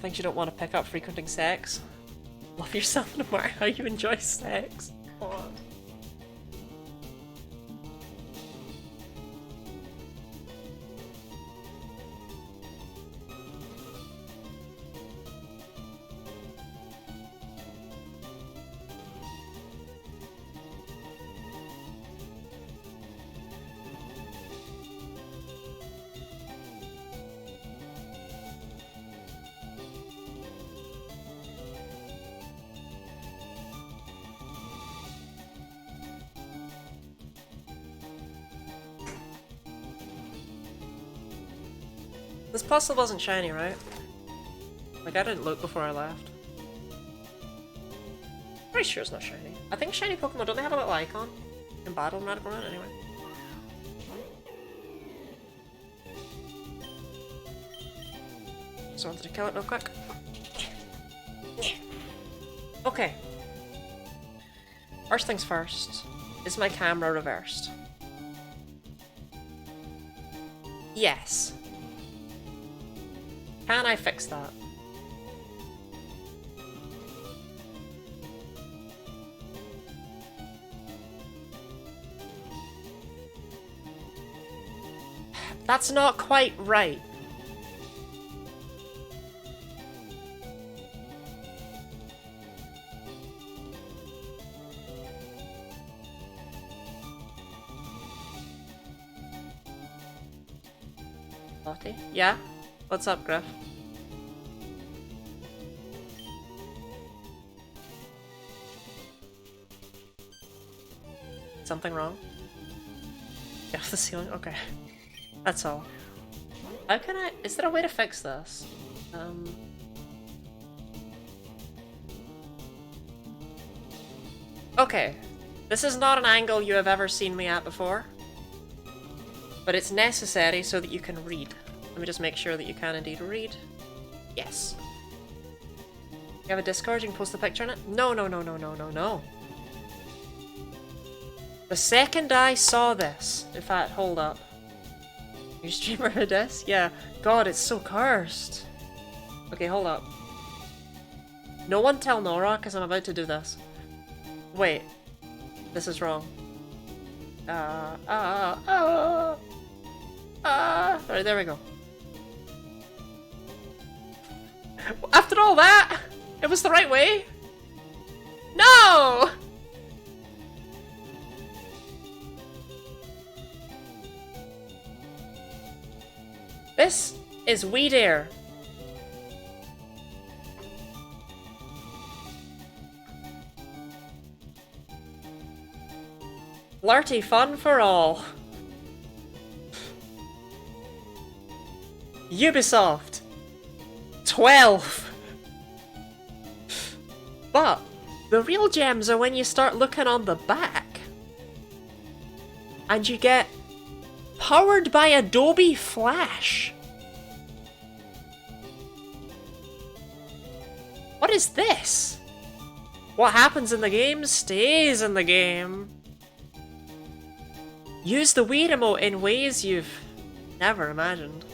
Things you don't want to pick up frequenting sex. Love yourself no matter how you enjoy sex. God. This Plusle wasn't shiny, right? Like, I didn't look before I left. Pretty sure it's not shiny. I think shiny Pokemon, don't they have a little icon in battle medical run anyway? Just wanted to kill it real quick. Okay. First things first. Is my camera reversed? Yes. Can I fix that? That's not quite right. Lottie? Yeah? What's up, Griff? Something wrong? Get off the ceiling? Okay. That's all. How can I... Is there a way to fix this? Okay. This is not an angle you have ever seen me at before. But it's necessary so that you can read. Let me just make sure that you can indeed read. Yes. You have a Discord, you can post a picture in it? No, no, no, no, no, no, no. The second I saw this... In fact, hold up. You streamer of this? Yeah. God, it's so cursed. Okay, hold up. No one tell Nora, because I'm about to do this. Wait. This is wrong. Alright, there we go. After all that, it was the right way? No! This is We Dare. Flirty fun for all. Ubisoft. 12. But the real gems are when you start looking on the back. And you get powered by Adobe Flash. What is this? What happens in the game stays in the game. Use the Wii remote in ways you've never imagined.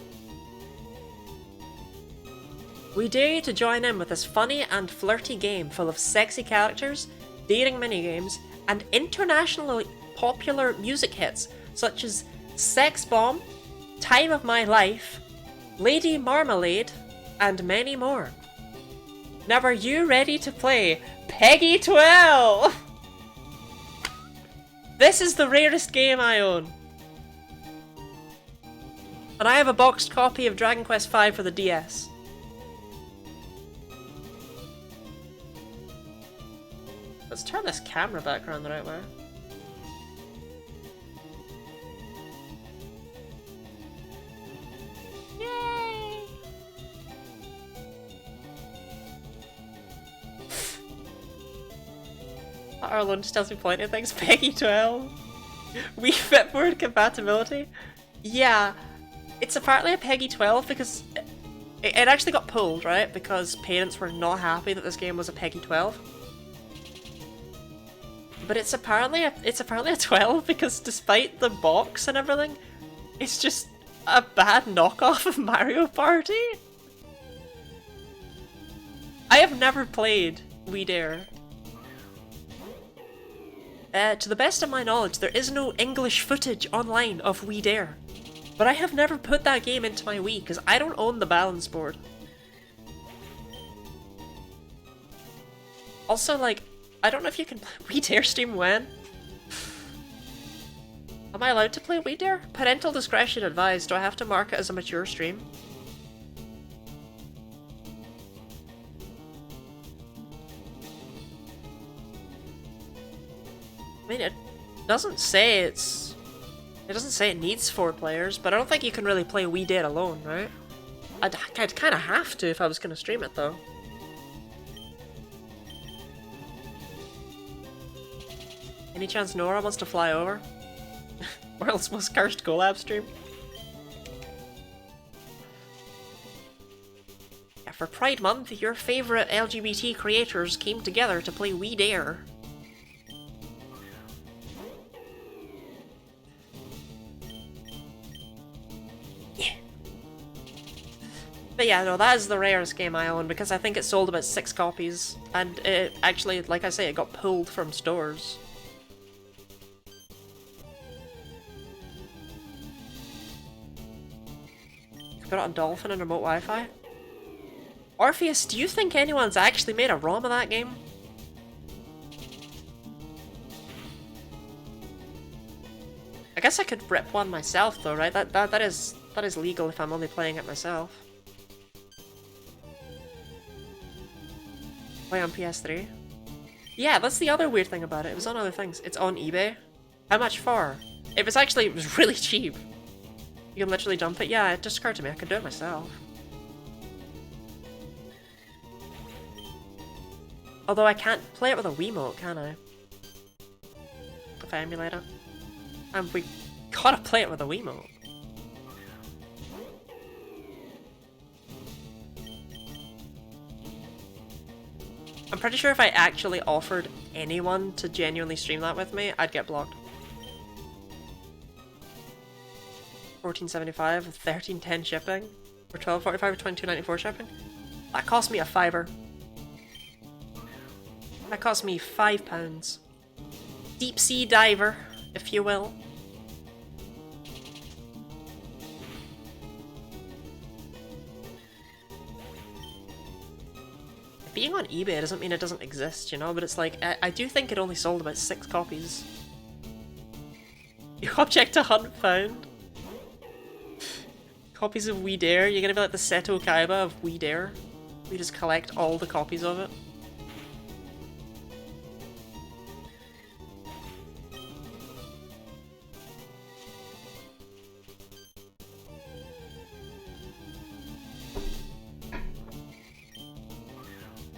We dare you to join in with this funny and flirty game full of sexy characters, daring minigames, and internationally popular music hits such as Sex Bomb, Time of My Life, Lady Marmalade, and many more. Now are you ready to play Peggy 12? This is the rarest game I own. And I have a boxed copy of Dragon Quest V for the DS. Let's turn this camera background the right way. Yay! Arlen just tells me plenty of things. Peggy 12. Wii Fit board compatibility. Yeah, it's apparently a Peggy 12 because it actually got pulled, right? Because parents were not happy that this game was a Peggy 12. But it's apparently a 12 because despite the box and everything, it's just a bad knockoff of Mario Party. I have never played We Dare. To the best of my knowledge, there is no English footage online of We Dare. But I have never put that game into my Wii because I don't own the balance board. Also, like, I don't know if you can play We Dare stream when. Am I allowed to play We Dare? Parental discretion advised. Do I have to mark it as a mature stream? I mean, it doesn't say it's... It doesn't say it needs 4 players, but I don't think you can really play We Dare alone, right? I'd kind of have to if I was going to stream it, though. Any chance Nora wants to fly over? World's most cursed collab stream? Yeah, for Pride Month, your favourite LGBT creators came together to play We Dare. Yeah. But yeah, no, that is the rarest game I own because I think it sold about 6 copies. And it actually, like I say, it got pulled from stores. Put it on Dolphin and remote Wi-Fi? Orpheus, do you think anyone's actually made a ROM of that game? I guess I could rip one myself though, right? That is legal if I'm only playing it myself. Play on PS3? Yeah, that's the other weird thing about it. It was on other things. It's on eBay. How much for? It was really cheap. You can literally dump it? Yeah, it just occurred to me, I could do it myself. Although I can't play it with a Wiimote, can I? If I emulate it. And we gotta play it with a Wiimote. I'm pretty sure if I actually offered anyone to genuinely stream that with me, I'd get blocked. $14.75 with $13.10 shipping, or $12.45 or $22.94 shipping. That cost me a fiver. That cost me £5. Deep sea diver, if you will. being on eBay doesn't mean it doesn't exist, you know, but it's like, I do think it only sold about 6 copies. Your object to hunt found. Copies of We Dare. You're gonna be like the Seto Kaiba of We Dare. We just collect all the copies of it.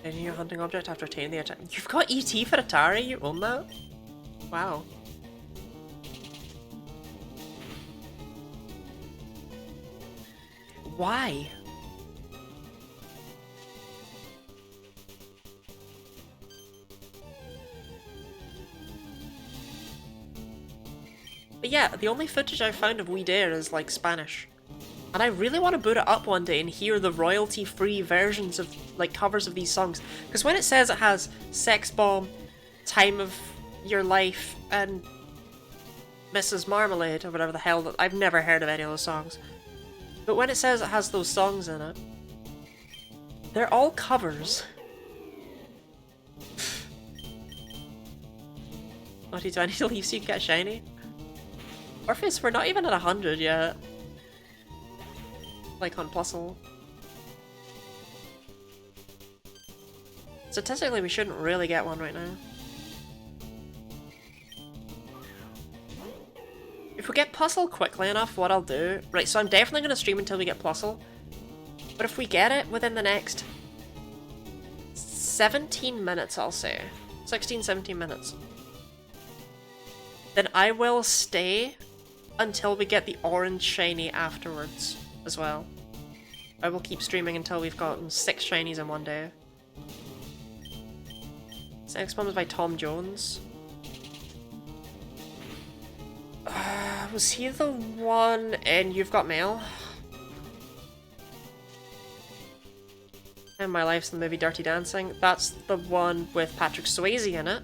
Any your hunting object after attaining the attack. You've got ET for Atari? You own that? Wow. Why? But yeah, the only footage I found of We Dare is like Spanish. And I really want to boot it up one day and hear the royalty-free versions of, like, covers of these songs. Because when it says it has Sex Bomb, Time of Your Life, and Mrs. Marmalade, or whatever the hell, that I've never heard of any of those songs. But when it says it has those songs in it, they're all covers. 2020 leaves you get shiny. Orpheus, we're not even at 100 yet. Like on Puzzle. Statistically, we shouldn't really get one right now. If we get Puzzle quickly enough, what I'll do... Right, so I'm definitely going to stream until we get Puzzle. But if we get it within the next 17 minutes, I'll say. 16, 17 minutes. Then I will stay until we get the orange shiny afterwards as well. I will keep streaming until we've gotten 6 shinies in one day. This next one was by Tom Jones. Was he the one in You've Got Mail? And My Life's the movie Dirty Dancing. That's the one with Patrick Swayze in it.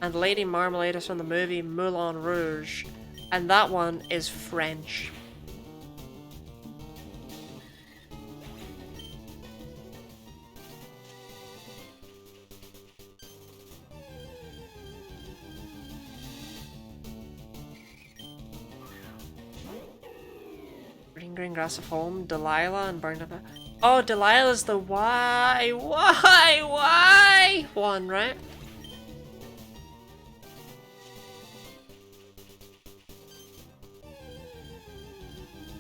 And Lady Marmalade is from the movie Moulin Rouge. And that one is French. Green Grass of Home, Delilah, and Burned Up. Oh, Delilah's the why one, right?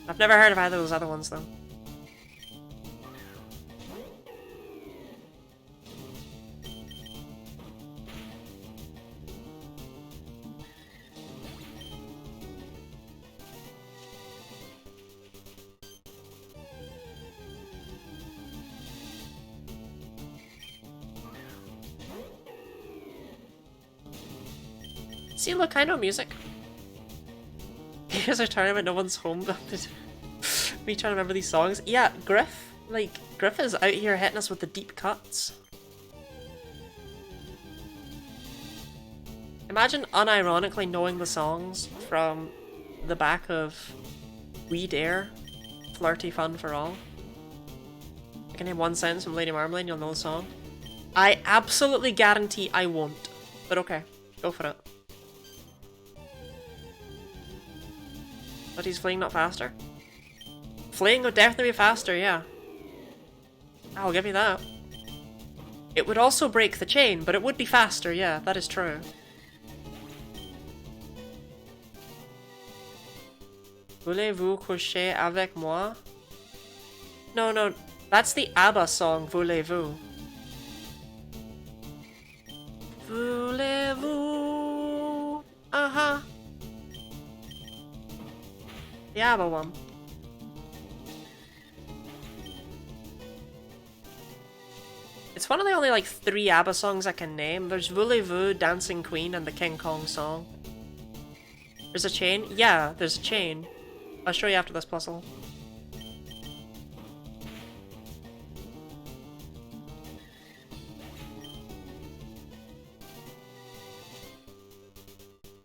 I've never heard of either of those other ones though. See, look, I know music. Here's our tournament, no one's home. Me trying to remember these songs. Yeah, Griff. Like, Griff is out here hitting us with the deep cuts. Imagine unironically knowing the songs from the back of We Dare, Flirty Fun for All. I can name one sentence from Lady Marmalade and you'll know the song. I absolutely guarantee I won't. But okay, go for it. But he's fleeing not faster? Fleeing would definitely be faster, yeah. I'll give you that. It would also break the chain, but it would be faster, yeah, that is true. Voulez-vous coucher avec moi? No, no, that's the ABBA song, Voulez-vous. Voulez-vous? Uh-huh. The ABBA one. It's one of the only like 3 ABBA songs I can name. There's Voulez-vous, Dancing Queen, and the King Kong song. There's a chain? Yeah, there's a chain. I'll show you after this puzzle.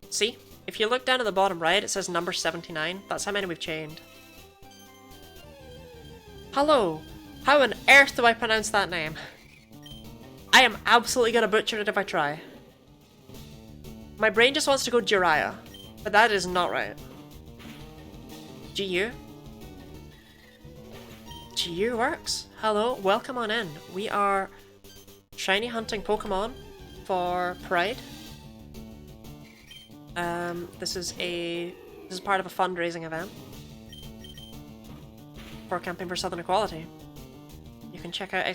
See? If you look down at the bottom right, it says number 79. That's how many we've chained. Hello! How on earth do I pronounce that name? I am absolutely gonna butcher it if I try. My brain just wants to go Jiraiya, but that is not right. GU? GU works. Hello, welcome on in. We are shiny hunting Pokemon for Pride. This is part of a fundraising event for Campaign for Southern Equality. You can check out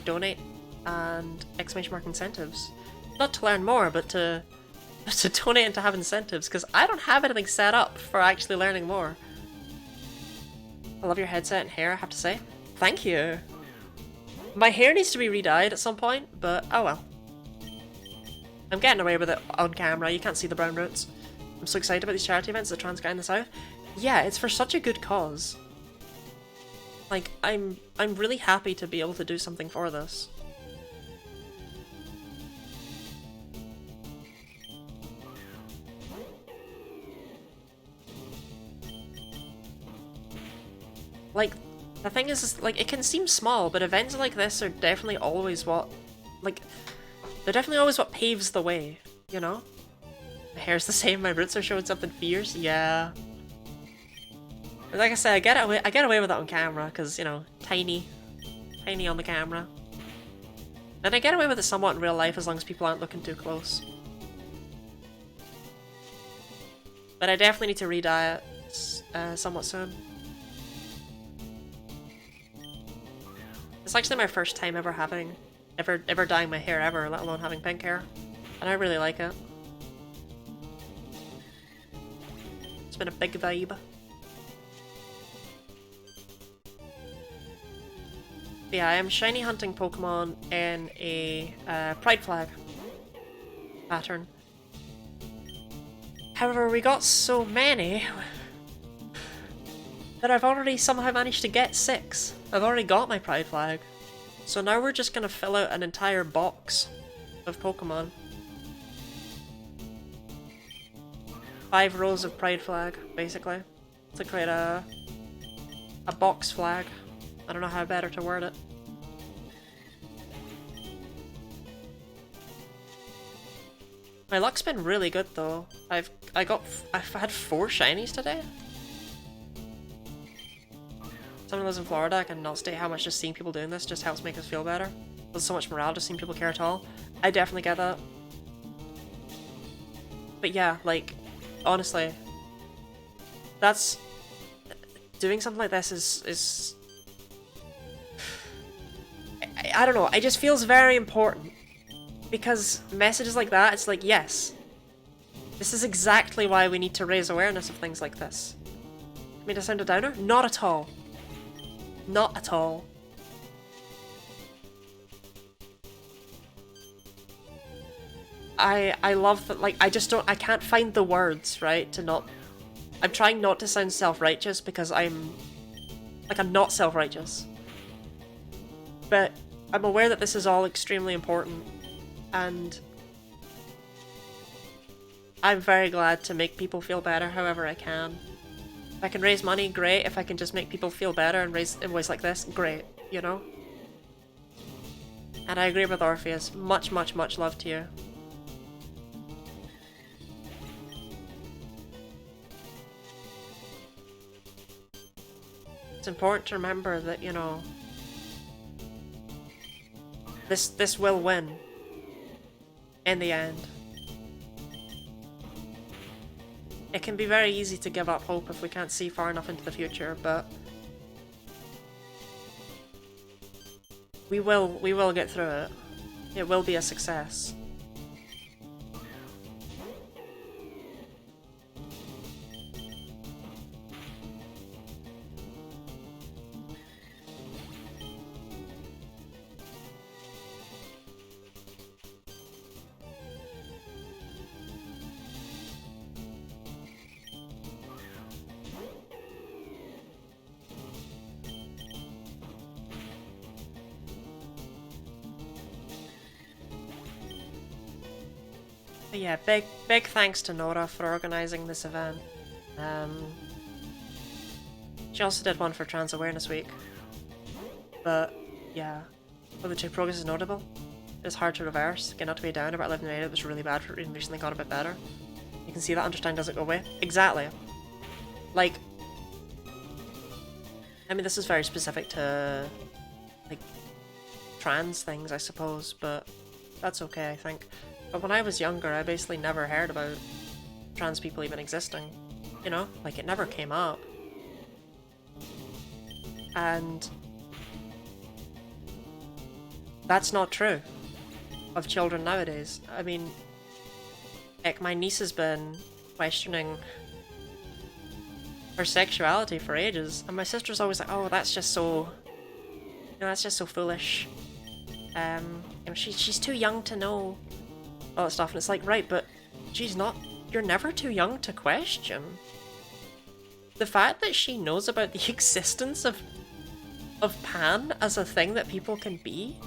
!donate and !incentives. Not to learn more, but to donate and to have incentives, because I don't have anything set up for actually learning more. I love your headset and hair, I have to say. Thank you! My hair needs to be re-dyed at some point, but oh well. I'm getting away with it on camera, you can't see the brown roots. I'm so excited about these charity events, the Trans Guy in the South. Yeah, it's for such a good cause. Like, I'm really happy to be able to do something for this. Like, the thing is, like, it can seem small, but events like this are definitely always what, like, they're definitely always what paves the way, you know? My hair's the same, my roots are showing something fierce, yeah. But like I said, I get away with it on camera, because, you know, tiny on the camera. And I get away with it somewhat in real life as long as people aren't looking too close. But I definitely need to re-dye it somewhat soon. It's actually my first time ever dyeing my hair ever, let alone having pink hair. And I really like it. It's been a big vibe. But yeah, I am shiny hunting Pokemon in a pride flag pattern. However, we got so many that I've already somehow managed to get 6. I've already got my pride flag. So now we're just gonna fill out an entire box of Pokemon. 5 rows of pride flag, basically, to create a box flag. I don't know how better to word it. My luck's been really good though. I've had 4 shinies today. Someone lives in Florida, I cannot state how much just seeing people doing this just helps make us feel better. There's so much morale just seeing people care at all. I definitely get that. But yeah, like, honestly, that's... doing something like this is... I don't know, it just feels very important. Because messages like that, it's like, yes, this is exactly why we need to raise awareness of things like this. I mean, to sound a downer? Not at all. Not at all. I love that, like, I can't find the words, right, to not... I'm trying not to sound self-righteous because I'm not self-righteous. But I'm aware that this is all extremely important, and I'm very glad to make people feel better however I can. If I can raise money, great. If I can just make people feel better and raise in ways like this, great, you know? And I agree with Orpheus. Much, much, much love to you. It's important to remember that, you know, this will win in the end. It can be very easy to give up hope if we can't see far enough into the future, but we will get through it. It will be a success. But yeah, big thanks to Nora for organising this event. She also did one for Trans Awareness Week. But Yeah. Well, the true progress is notable. It's hard to reverse. Get not to be down about 11 it was really bad for it and recently got a bit better. You can see that understand doesn't go away. Exactly. Like, I mean, this is very specific to, like, trans things, I suppose, but that's okay, I think. But when I was younger, I basically never heard about trans people even existing. You know? Like, it never came up. And that's not true of children nowadays. I mean, heck, my niece has been questioning her sexuality for ages, and my sister's always like, "Oh, that's just so, you know, that's just so foolish. You know, she's too young to know all that stuff." And it's like, right, but she's not. You're never too young to question. The fact that she knows about the existence of pan as a thing that people can be,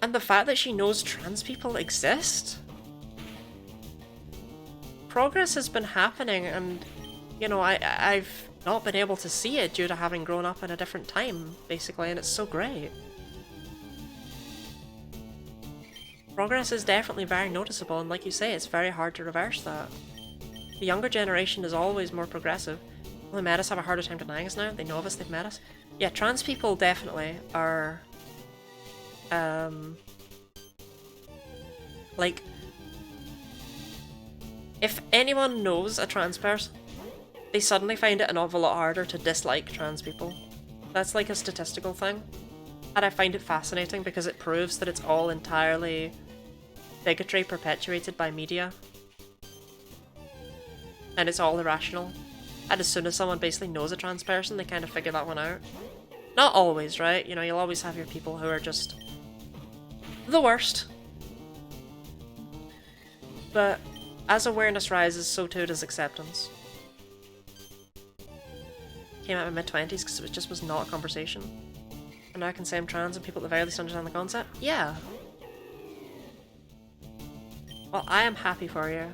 and the fact that she knows trans people exist. Progress has been happening, and, you know, I've not been able to see it due to having grown up in a different time, basically, and it's so great. Progress is definitely very noticeable, and like you say, it's very hard to reverse that. The younger generation is always more progressive. Well, the met us have a harder time denying us now. They know of us, they've met us. Yeah, trans people definitely are, like, if anyone knows a trans person, they suddenly find it an awful lot harder to dislike trans people. That's like a statistical thing. And I find it fascinating because it proves that it's all entirely bigotry perpetuated by media. And it's all irrational. And as soon as someone basically knows a trans person, they kind of figure that one out. Not always, right? You know, you'll always have your people who are just the worst. But as awareness rises, so too does acceptance. Came out in my mid-20s because it just was not a conversation. And now I can say I'm trans and people at the very least understand the concept? Yeah. Well, I am happy for you.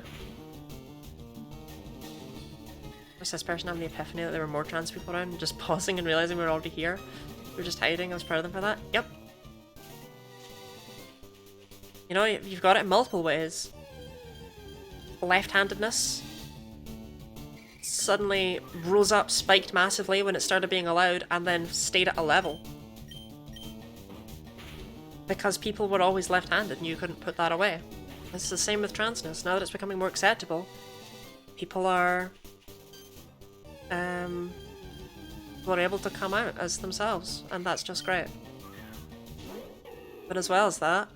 Was this person having the epiphany that there were more trans people around, just pausing and realising we were already here? We were just hiding, I was proud of them for that? Yep. You know, you've got it in multiple ways. Left-handedness suddenly rose up, spiked massively when it started being allowed, and then stayed at a level. Because people were always left-handed and you couldn't put that away. It's the same with transness. Now that it's becoming more acceptable, people are able to come out as themselves, and that's just great. But as well as that,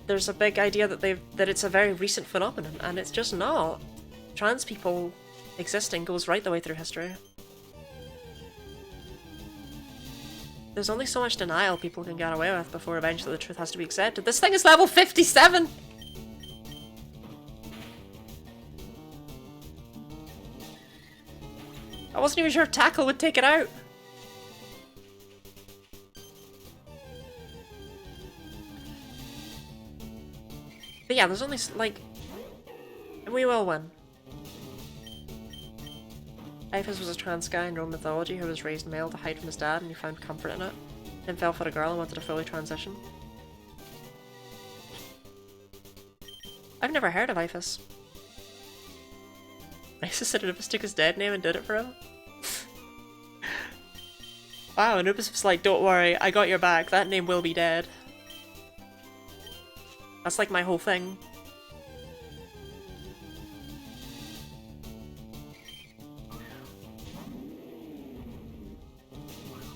there's a big idea that it's a very recent phenomenon, and it's just not. Trans people existing goes right the way through history. There's only so much denial people can get away with before eventually the truth has to be accepted. This thing is level 57! I wasn't even sure tackle would take it out. But yeah, there's only, like... And we will win. Iphis was a trans guy in Roman mythology who was raised male to hide from his dad, and he found comfort in it. Then fell for a girl and wanted to fully transition. I've never heard of Iphis. Isis said Anubis took his dead name and did it for him. Wow, Anubis was like, don't worry, I got your back, that name will be dead. That's like my whole thing.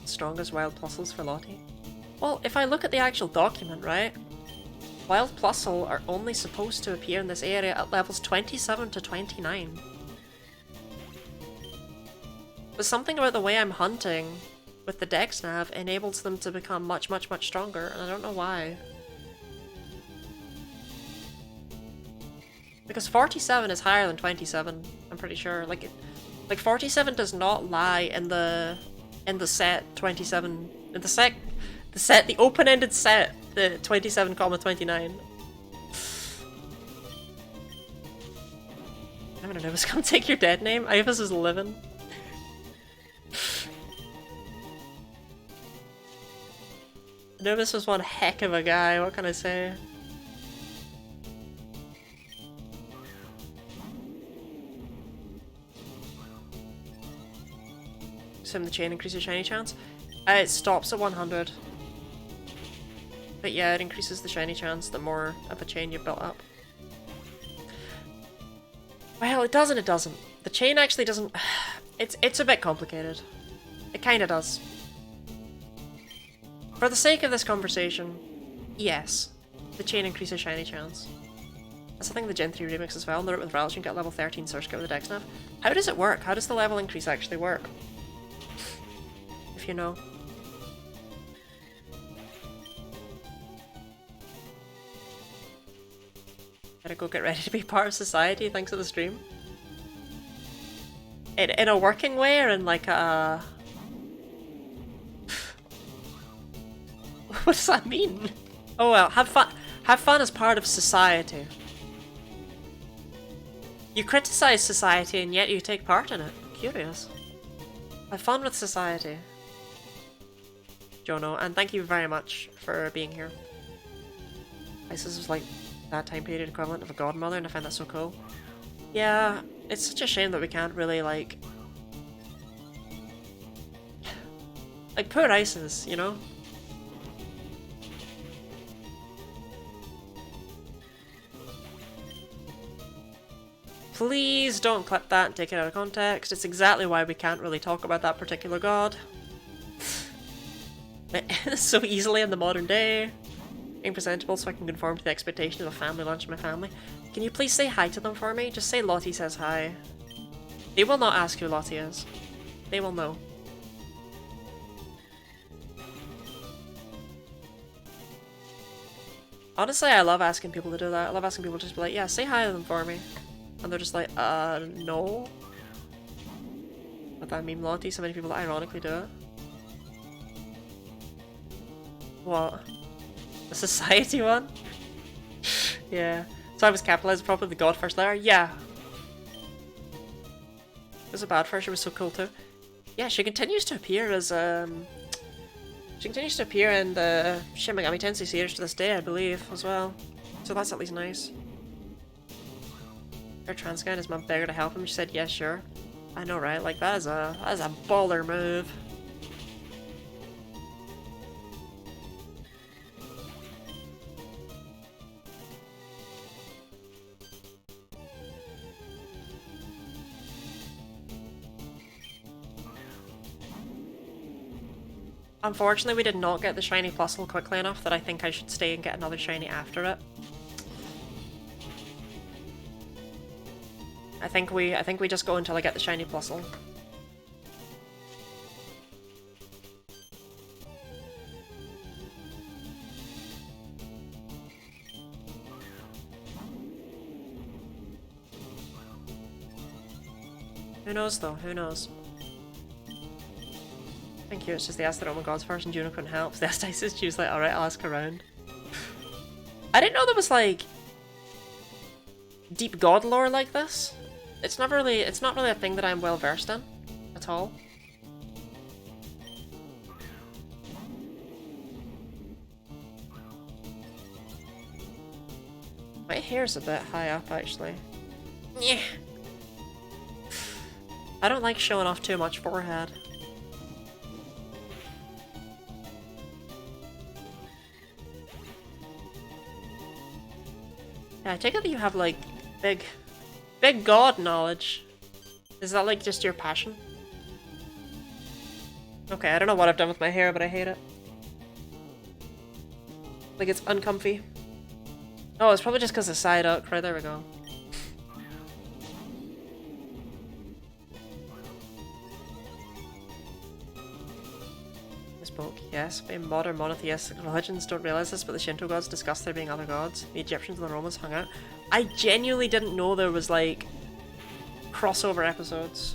Strongest wild plusles for Lottie? Well, if I look at the actual document, right? Wild plusle are only supposed to appear in this area at levels 27 to 29. But something about the way I'm hunting with the dex nav enables them to become much, much, much stronger, and I don't know why. Because 47 is higher than 27, I'm pretty sure. Like 47 does not lie in the set 27, in the open-ended set, the 27,29. I'm gonna know, come take your dead name. Iphis is living. Anubis was one heck of a guy, what can I say? Assume the chain increases shiny chance. It stops at 100. But yeah, it increases the shiny chance the more of a chain you've built up. Well, it does and it doesn't. The chain actually doesn't... It's a bit complicated. It kinda does. For the sake of this conversation, yes, the chain increases shiny chance. That's the thing with the Gen 3 remix as well. In the route with Relish, you can get level 13 Surge Scout with the Dex Nav. How does it work? How does the level increase actually work? If you know. Gotta go get ready to be part of society thanks to the stream. In a working way or in like a... What does that mean? Oh well, have fun. Have fun as part of society. You criticize society and yet you take part in it. Curious. Have fun with society. Jono, and thank you very much for being here. Isis was like that time period equivalent of a godmother and I find that so cool. Yeah, it's such a shame that we can't really like poor Isis, you know? Please don't clip that and take it out of context. It's exactly why we can't really talk about that particular god. So easily in the modern day. Being presentable so I can conform to the expectation of a family lunch in my family. Can you please say hi to them for me? Just say Lottie says hi. They will not ask who Lottie is. They will know. Honestly, I love asking people to do that. I love asking people to just be like, yeah, say hi to them for me. And they're just like, no. But that meme Lottie, so many people that ironically do it. What? The society one? Yeah. So I was capitalized properly, the god first letter? Yeah. It was a bad first, it was so cool too. Yeah, she continues to appear as, she continues to appear in the Shin Megami Tensei series to this day, I believe, as well. So that's at least nice. Her trans guy and his mum begged her to help him, she said, yeah, sure. I know, right? Like, that is a baller move. Unfortunately, we did not get the shiny Plusle quickly enough that I think I should stay and get another shiny after it. I think we just go until I get the shiny Plusle. Who knows though? Who knows? Thank you, it's just they asked the Roman gods first and Juno couldn't help. So they asked Isis, she was like, alright, I'll ask around. I didn't know there was like deep god lore like this. It's not really a thing that I'm well versed in at all. My hair's a bit high up actually. Yeah. I don't like showing off too much forehead. Yeah, I take it that you have like big god knowledge. Is that like just your passion? Okay, I don't know what I've done with my hair, but I hate it. Like it's uncomfy. Oh, it's probably just because of side up. Right, there we go. Spoke, yes, but in modern monotheistic religions don't realize this, but the Shinto gods discuss there being other gods. The Egyptians and the Romans hung out. I genuinely didn't know there was like crossover episodes.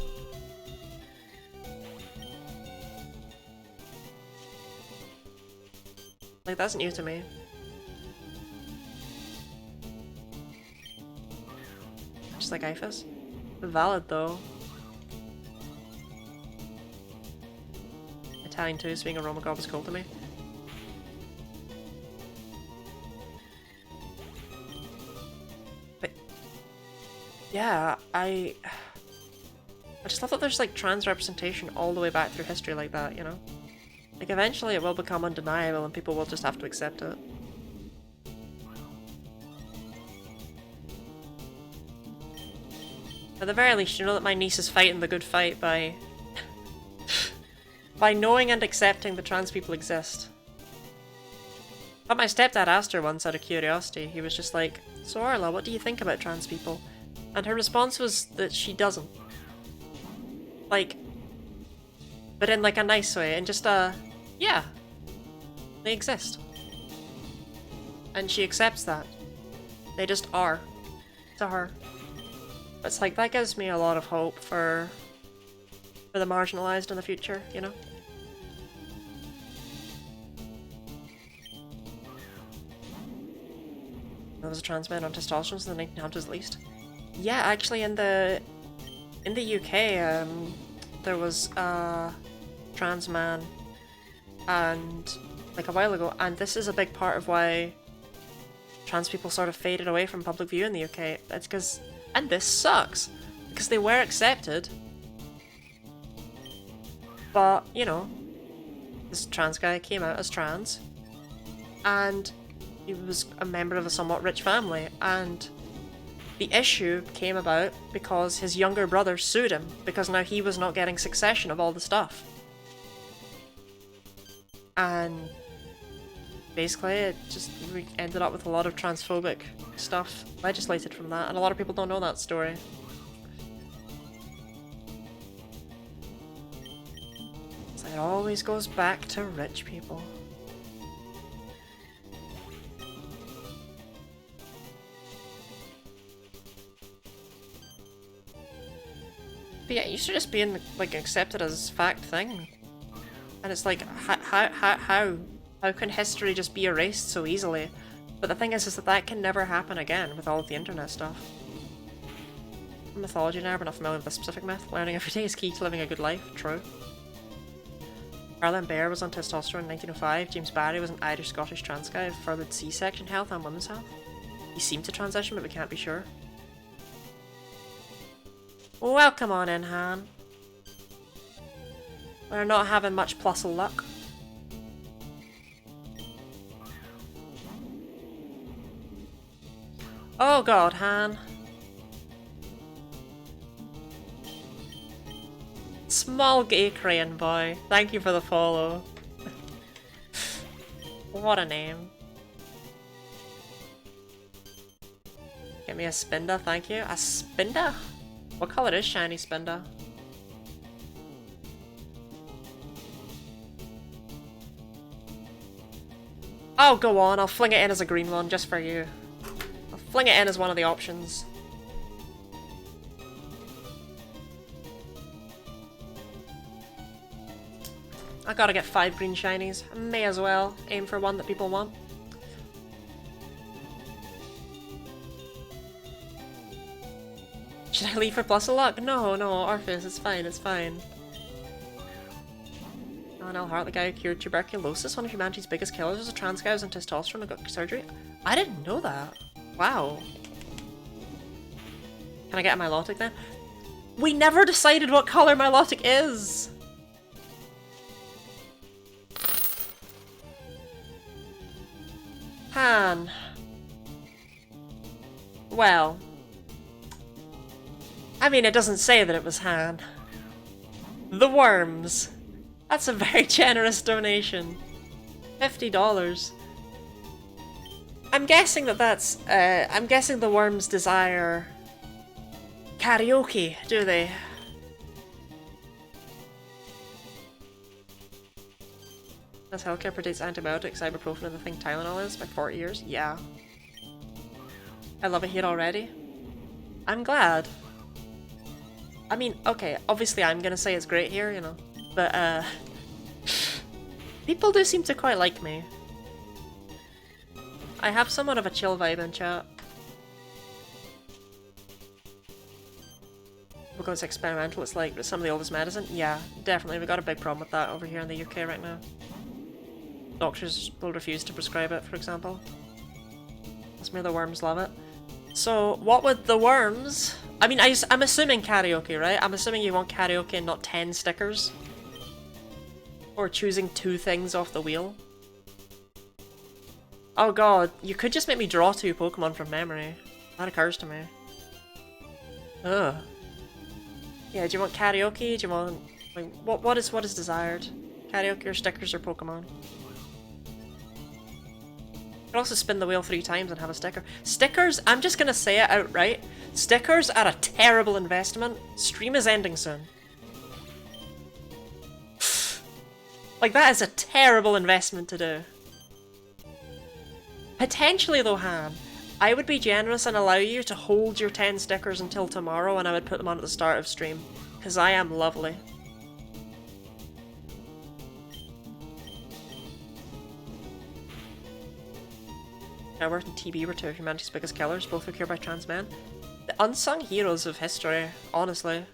Like that's new to me. Just like Ifis. Valid though. Italian too, so being a Roman god was cool to me. Yeah, I just love that there's like trans representation all the way back through history like that, you know? Like eventually it will become undeniable and people will just have to accept it. At the very least, you know that my niece is fighting the good fight by by knowing and accepting that trans people exist. But my stepdad asked her once out of curiosity, he was just like, "So Arla, what do you think about trans people?" And her response was that she doesn't. Like, but in like a nice way, and just yeah, they exist. And she accepts that. They just are, to her. It's like, that gives me a lot of hope for the marginalized in the future, you know? There was a trans man on testosterone since the 1900s at least. Yeah, actually in the UK, there was a trans man, and like a while ago, and this is a big part of why trans people sort of faded away from public view in the UK. It's because, and this sucks, because they were accepted, but you know, this trans guy came out as trans, and he was a member of a somewhat rich family, and the issue came about because his younger brother sued him because now he was not getting succession of all the stuff. And basically it just ended up with a lot of transphobic stuff legislated from that, and a lot of people don't know that story. So it always goes back to rich people. But yeah, it used to just be like accepted as fact thing, and it's like how can history just be erased so easily? But the thing is that can never happen again with all of the internet stuff. Mythology now, we're not familiar with the specific myth. Learning every day is key to living a good life. True. Arlen Bear was on testosterone in 1905. James Barry was an Irish-Scottish trans guy who furthered C-section health and women's health. He seemed to transition, but we can't be sure. Welcome on in, Han. We're not having much plus luck. Oh god, Han. Small gay crane boy. Thank you for the follow. What a name. Get me a Spinda, thank you. A Spinda? What color is shiny Spinda? Oh, go on, I'll fling it in as a green one just for you. I'll fling it in as one of the options. I gotta get 5 green shinies. I may as well aim for one that people want. Should I leave for plus of luck? No, Orpheus, it's fine, it's fine. Alan L. Hart, the guy who cured tuberculosis, one of humanity's biggest killers, was a trans guy who was on testosterone and got surgery. I didn't know that. Wow. Can I get a Milotic then? We never decided what color Milotic is! Han. Well. I mean, it doesn't say that it was Han. The worms. That's a very generous donation. $50. I'm guessing that's, I'm guessing the worms desire karaoke, do they? As healthcare predates antibiotics, ibuprofen, and the thing Tylenol is by 40 years? Yeah. I love it here already. I'm glad. I mean, okay, obviously I'm gonna say it's great here, you know, but, people do seem to quite like me. I have somewhat of a chill vibe in chat. Because experimental, it's like some of the oldest medicine. Yeah, definitely, we got a big problem with that over here in the UK right now. Doctors will refuse to prescribe it, for example. That's where the worms love it. So, what would the worms I mean, I'm assuming karaoke, right? I'm assuming you want karaoke and not 10 stickers. Or choosing 2 things off the wheel. Oh god, you could just make me draw 2 Pokemon from memory. That occurs to me. Ugh. Yeah, do you want karaoke? Do you want... Like, what is desired? Karaoke or stickers or Pokemon? You could also spin the wheel 3 times and have a sticker. Stickers, I'm just gonna say it outright. Stickers are a terrible investment. Stream is ending soon. Like, that is a terrible investment to do. Potentially though, Han, I would be generous and allow you to hold your 10 stickers until tomorrow, and I would put them on at the start of stream. Because I am lovely. Edward and TB were 2 of humanity's biggest killers, both were cured by trans men. The unsung heroes of history, honestly.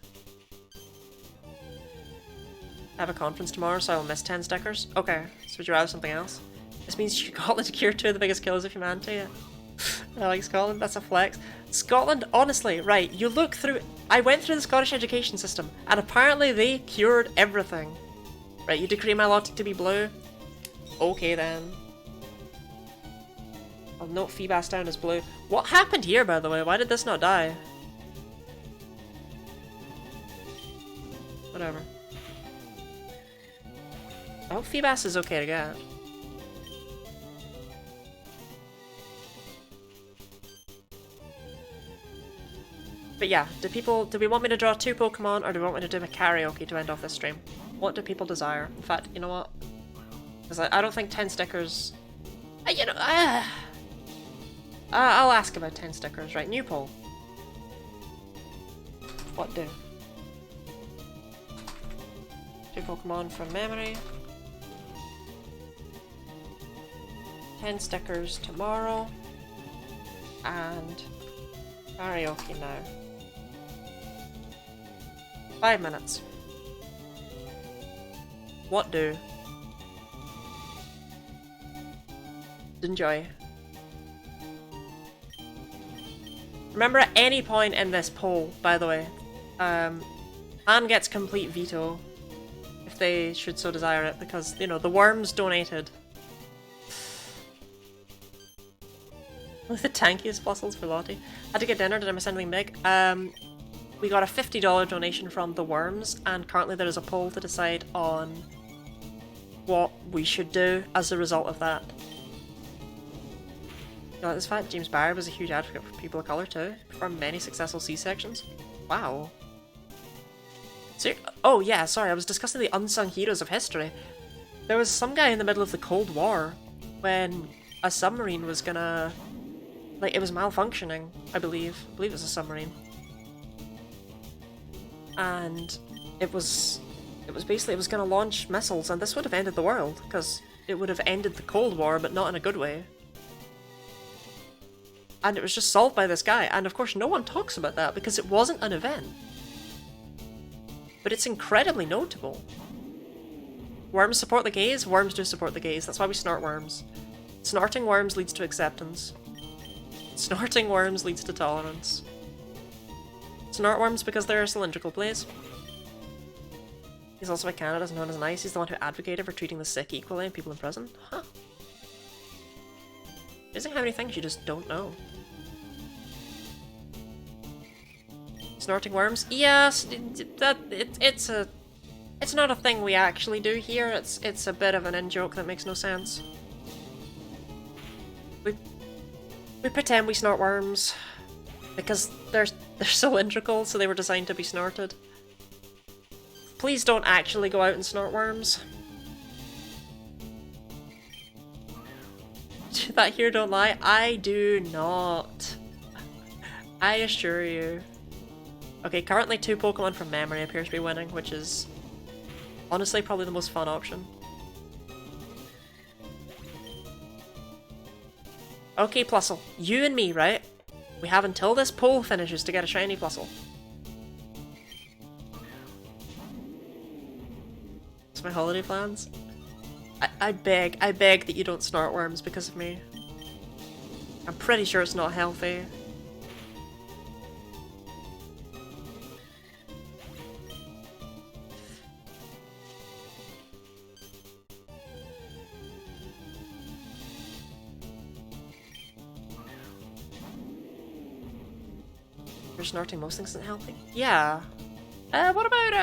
I have a conference tomorrow, so I will miss 10 stickers. Okay, so would you rather something else? This means Scotland to cure 2 of the biggest killers of humanity. I like Scotland, that's a flex. Scotland, honestly, right, you look through... I went through the Scottish education system, and apparently they cured everything. Right, you decree my lot to be blue? Okay then. I'll note Feebas down as blue. What happened here, by the way? Why did this not die? Whatever. I hope Feebas is okay to get. But yeah, do we want me to draw 2 Pokemon, or do we want me to do a karaoke to end off this stream? What do people desire? In fact, you know what? Because I don't think 10 stickers... you know, I'll ask about 10 stickers, right? New poll. What do? 2 Pokemon from memory. 10 stickers tomorrow. And karaoke now. 5 minutes. What do? Enjoy. Remember, at any point in this poll, by the way, Anne gets complete veto if they should so desire it, because, you know, the worms donated. The tankiest fossils for Lottie. Had to get dinner, did I miss anything big? We got a $50 donation from the worms, and currently there is a poll to decide on what we should do as a result of that. You know, this fact, James Barry was a huge advocate for people of colour too, performed many successful C-sections. Wow. So, oh yeah, sorry, I was discussing the unsung heroes of history. There was some guy in the middle of the Cold War when a submarine was gonna... like, it was malfunctioning, I believe. I believe it was a submarine. And it was gonna launch missiles, and this would have ended the world, because it would have ended the Cold War, but not in a good way. And it was just solved by this guy, and of course no one talks about that, because it wasn't an event. But it's incredibly notable. Worms support the gays? Worms do support the gays, that's why we snort worms. Snorting worms leads to acceptance. Snorting worms leads to tolerance. Snort worms because they're a cylindrical blaze. He's also a Canada's known as nice. He's the one who advocated for treating the sick equally and people in prison. Huh. Amazing how many things you just don't know. Snorting worms? Yes, it's not a thing we actually do here. It's a bit of an in-joke that makes no sense. We pretend we snort worms because they're cylindrical, so they were designed to be snorted. Please don't actually go out and snort worms. That here don't lie. I do not. I assure you. Okay, currently 2 Pokemon from memory appears to be winning, which is honestly probably the most fun option. Okay, Plusle. You and me, right? We have until this poll finishes to get a shiny Plusle. What's my holiday plans? I beg that you don't snort worms because of me. I'm pretty sure it's not healthy. You're snorting most things isn't healthy? Yeah. What about,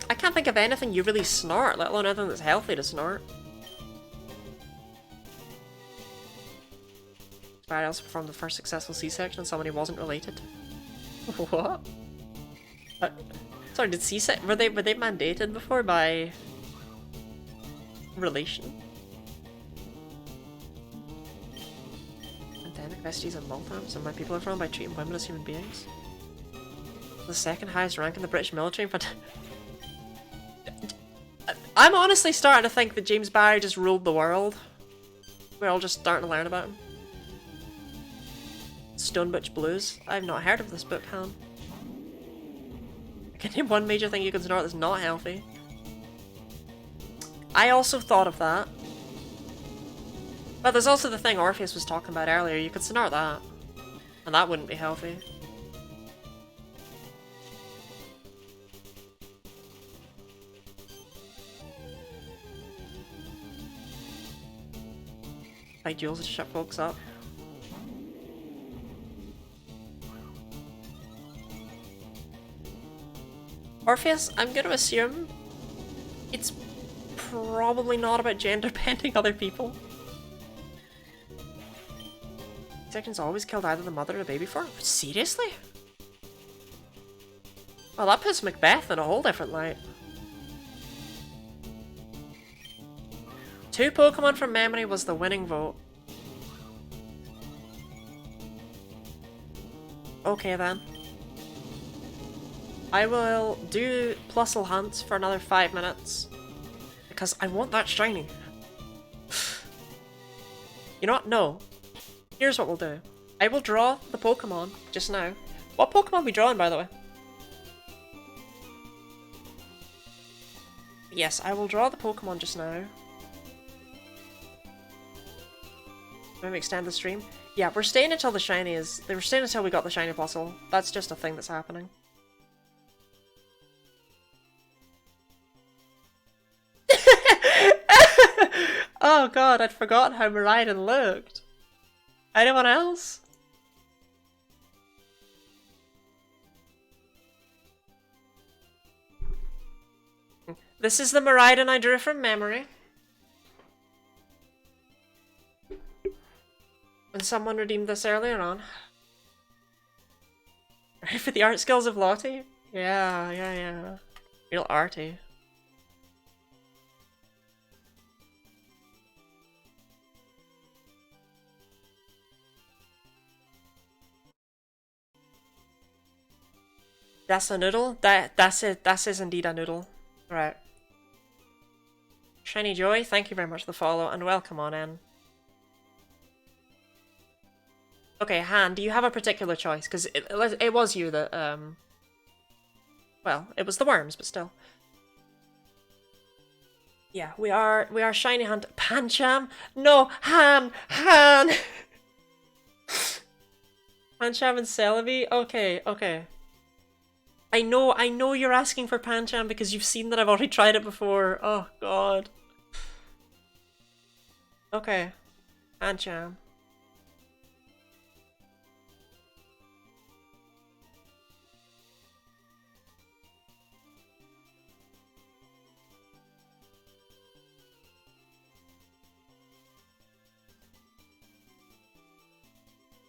I can't think of anything you really snort, let alone anything that's healthy to snort. I also performed the first successful C-section on someone who wasn't related. What? Sorry, did C-section were they mandated before by relation? Endemic besties and multimes, and my people are from by treating women as human beings. The second highest rank in the British military, but I'm honestly starting to think that James Barry just ruled the world. We're all just starting to learn about him. Stone Butch Blues. I've not heard of this book, Han. I can name one major thing you can snort that's not healthy. I also thought of that. But there's also the thing Orpheus was talking about earlier. You could snort that. And that wouldn't be healthy. Like Jules to shut folks up. Orpheus, I'm gonna assume it's probably not about gender bending other people. Sections always killed either the mother or the baby for? Seriously? Well, that puts Macbeth in a whole different light. 2 Pokemon from memory was the winning vote. Okay then. I will do Plusle Hunt for another 5 minutes. Because I want that shiny. You know what? No. Here's what we'll do. I will draw the Pokemon just now. What Pokemon are we drawing, by the way? Yes, I will draw the Pokemon just now. Maybe extend the stream. Yeah, we're staying until the shiny is... We're staying until we got the shiny Plusle. That's just a thing that's happening. Oh god, I'd forgotten how Miraidon looked. Anyone else? This is the Miraidon I drew from memory. And someone redeemed this earlier on. Right for the art skills of Lottie? Yeah. Real arty. That's a noodle? That's it. That is indeed a noodle. Right. Shiny Joy, thank you very much for the follow and welcome on in. Okay, Han, do you have a particular choice? Because it was you that, well, it was the worms, but still. Yeah, we are shiny hunt. Pancham? No, Han! Pancham and Celebi? Okay. I know you're asking for Pancham because you've seen that I've already tried it before. Oh, God. Okay. Pancham.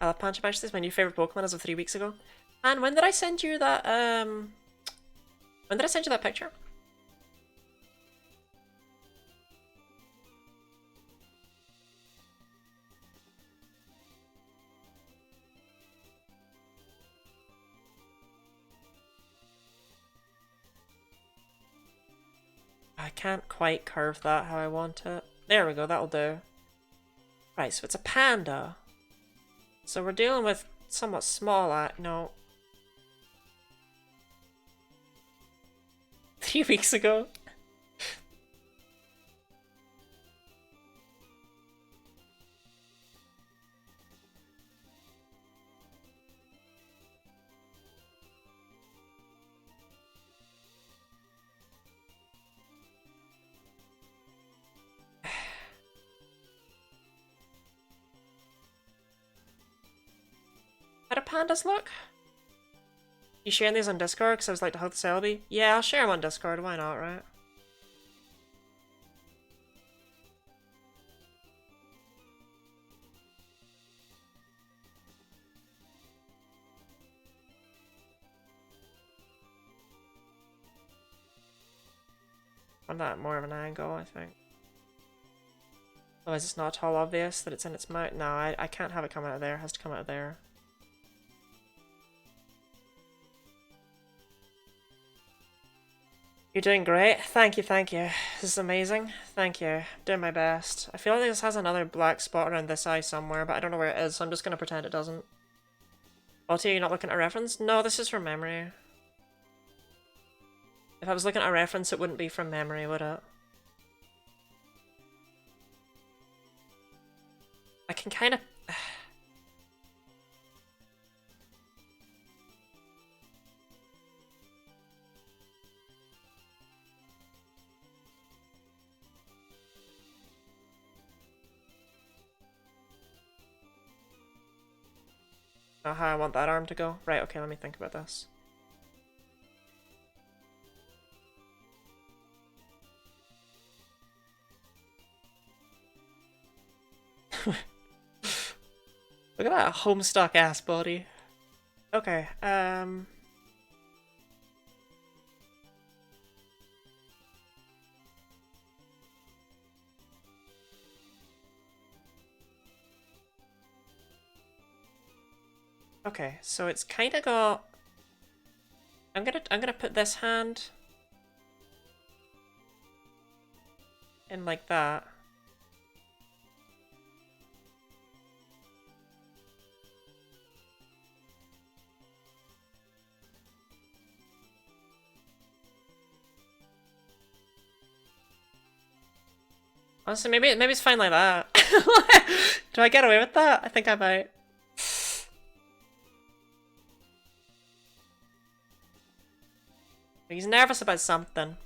Pancham actually is my new favorite Pokemon as of 3 weeks ago. And when did I send you that, when did I send you that picture? I can't quite curve that how I want it. There we go, that'll do. Right, so it's a panda. So we're dealing with somewhat small, no. few weeks ago. How do pandas look? You sharing these on Discord? Because I was like, how the sale be? Yeah, I'll share them on Discord. Why not, right? On that more of an angle, I think. Oh, is it not at all obvious that it's in its mouth? No, I can't have it come out of there. It has to come out of there. You're doing great. Thank you, thank you. This is amazing. Thank you. I'm doing my best. I feel like this has another black spot around this eye somewhere, but I don't know where it is, so I'm just gonna pretend it doesn't. Alti, you're not looking at a reference? No, this is from memory. If I was looking at a reference, it wouldn't be from memory, would it? I can kind of... Not how I want that arm to go. Right, okay, let me think about this. Look at that homestuck ass body. Okay, okay, so it's kinda got... I'm gonna put this hand in like that. Honestly, maybe it's fine like that. Do I get away with that? I think I might. He's nervous about something.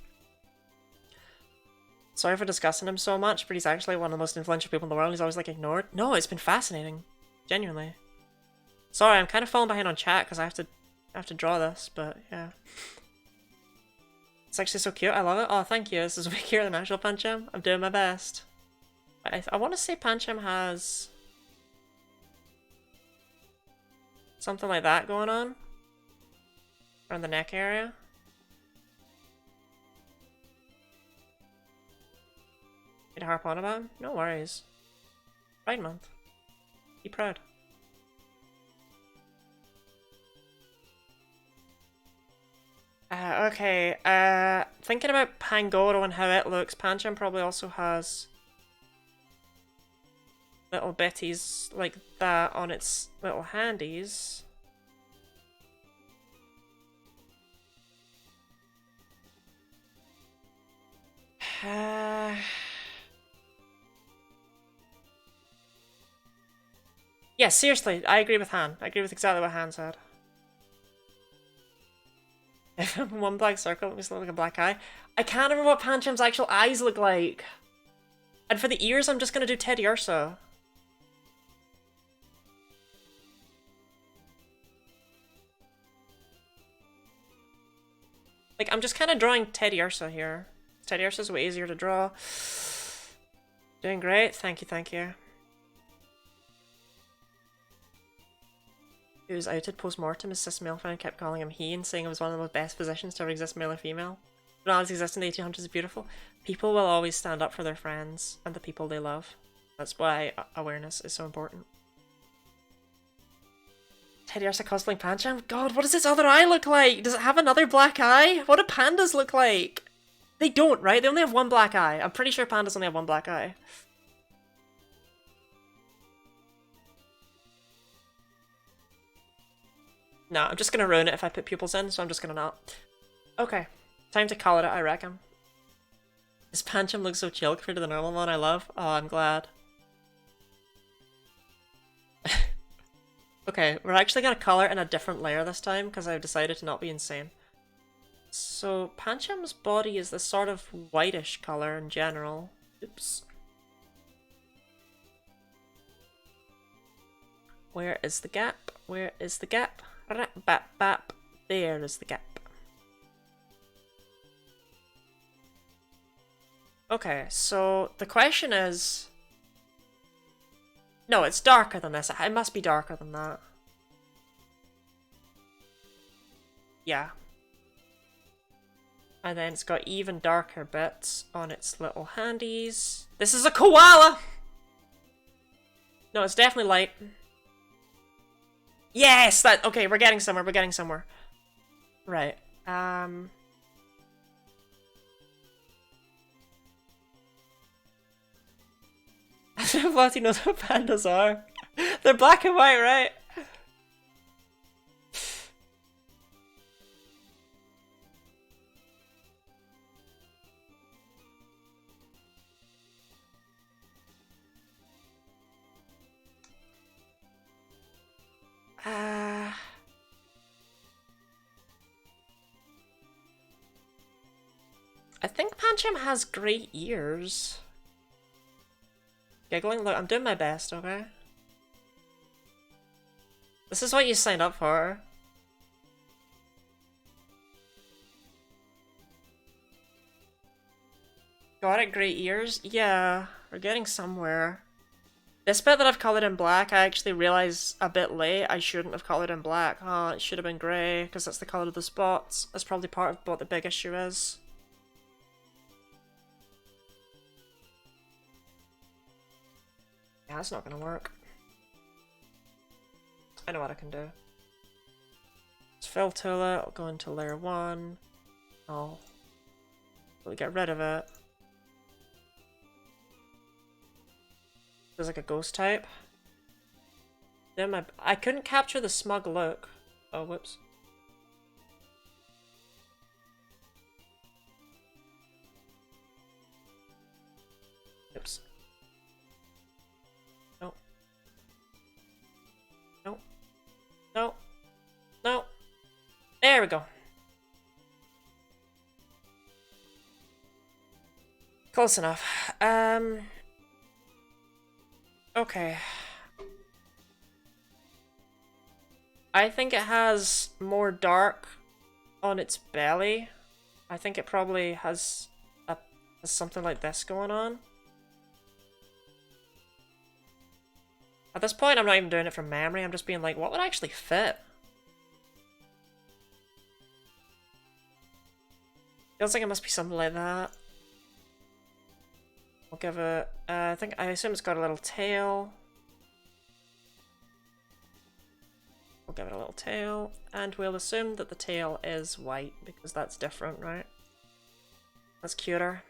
Sorry for discussing him so much, but he's actually one of the most influential people in the world. He's always like ignored. No, it's been fascinating. Genuinely. Sorry, I'm kind of falling behind on chat because I have to draw this, but yeah. It's actually so cute. I love it. Oh, thank you. This is way cuter than actual Pancham. I'm doing my best. I want to say Pancham has something like that going on around the neck area. Need to harp on about him? No worries. Pride month. Be proud. Okay, thinking about Pangoro and how it looks, Pancham probably also has little bitties like that on its little handies. Yeah, seriously, I agree with Han. I agree with exactly what Han said. One black circle makes it look like a black eye. I can't remember what Pancham's actual eyes look like. And for the ears, I'm just gonna do Teddy Ursa. Like, I'm just kind of drawing Teddy Ursa here. Teddy Ursa's way easier to draw. Doing great. Thank you, thank you. He was outed post-mortem. His cis male friend kept calling him he and saying it was one of the best positions to ever exist, male or female. But not as exist in the 1800s is beautiful. People will always stand up for their friends and the people they love. That's why awareness is so important. Teddy Ursa cosplaying Pancham? God, what does its other eye look like? Does it have another black eye? What do pandas look like? They don't, right? They only have one black eye. I'm pretty sure pandas only have one black eye. No, I'm just gonna ruin it if I put pupils in, so I'm just gonna not. Okay. Time to call it out, I reckon. This Pancham looks so chill compared to the normal one I love. Oh, I'm glad. Okay, we're actually gonna color in a different layer this time because I've decided to not be insane. So Pancham's body is this sort of whitish color in general. Oops. Where is the gap? Where is the gap? Rap, bap, bap. There is the gap. Okay, so the question is... No, it's darker than this. It must be darker than that. Yeah. And then it's got even darker bits on its little handies. This is a koala! No, it's definitely light. Yes! That okay, we're getting somewhere, we're getting somewhere. Right. Vati knows what pandas are. They're black and white, right? I think Pancham has great ears. Giggling? Look, I'm doing my best, okay? This is what you signed up for. Got it, great ears? Yeah, we're getting somewhere. This bit that I've colored in black, I actually realized a bit late I shouldn't have colored in black. Oh, it should have been grey, because that's the colour of the spots. That's probably part of what the big issue is. Yeah, that's not gonna work. I know what I can do. Let's fill tool it, I'll go into layer 1. I'll get rid of it. There's like a ghost type. Then I couldn't capture the smug look. Oh, whoops. Oops. No. No. No. No. There we go. Close enough. Okay. I think it has more dark on its belly. I think it probably has something like this going on. At this point, I'm not even doing it from memory. I'm just being like, what would actually fit? Feels like it must be something like that. I'll give it, I assume it's got a little tail. We'll give it a little tail, and we'll assume that the tail is white, because that's different, right? That's cuter.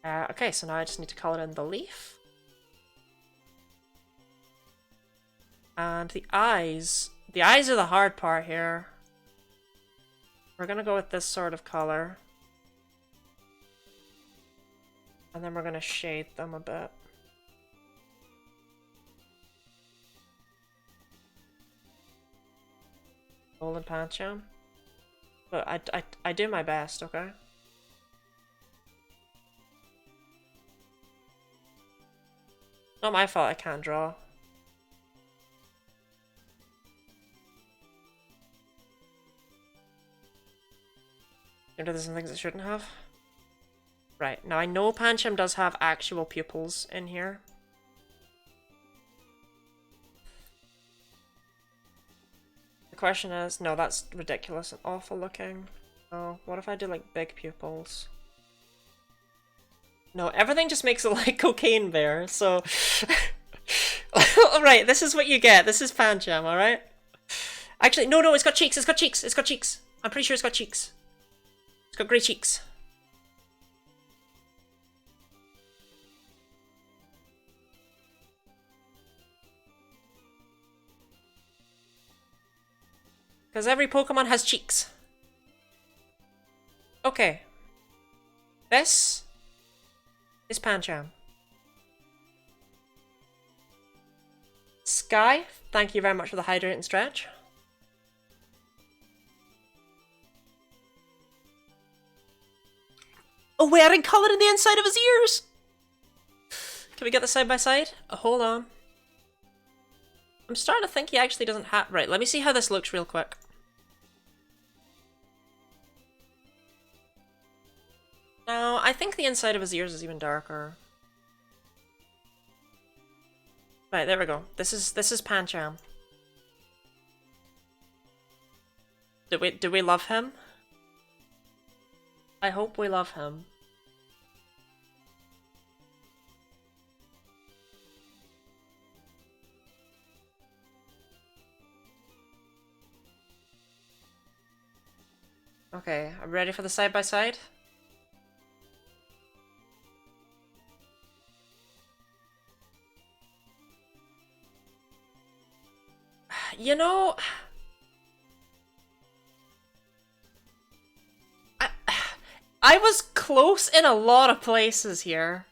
Okay, so now I just need to color in the leaf. And the eyes are the hard part here. We're gonna go with this sort of color. And then we're gonna shade them a bit. Golden Pancham. But I do my best, okay? Not my fault I can't draw. Maybe there's some things it shouldn't have. Right, now I know Pancham does have actual pupils in here. The question is, no, that's ridiculous and awful looking. Oh, what if I do like big pupils? No, everything just makes it like Cocaine Bear, so... Alright, this is what you get. This is Pancham, alright? Actually, no, it's got cheeks, it's got cheeks, it's got cheeks. I'm pretty sure it's got cheeks. It's got grey cheeks. Because every Pokemon has cheeks. Okay. This is Pancham. Sky, thank you very much for the hydrate and stretch. Oh, wearing colour in the inside of his ears! Can we get this side by side? Hold on. I'm starting to think he actually doesn't have... Right, let me see how this looks real quick. No, I think the inside of his ears is even darker. Right, there we go. This is Pancham. Do we love him? I hope we love him. Okay, I'm ready for the side by side. You know, I was close in a lot of places here.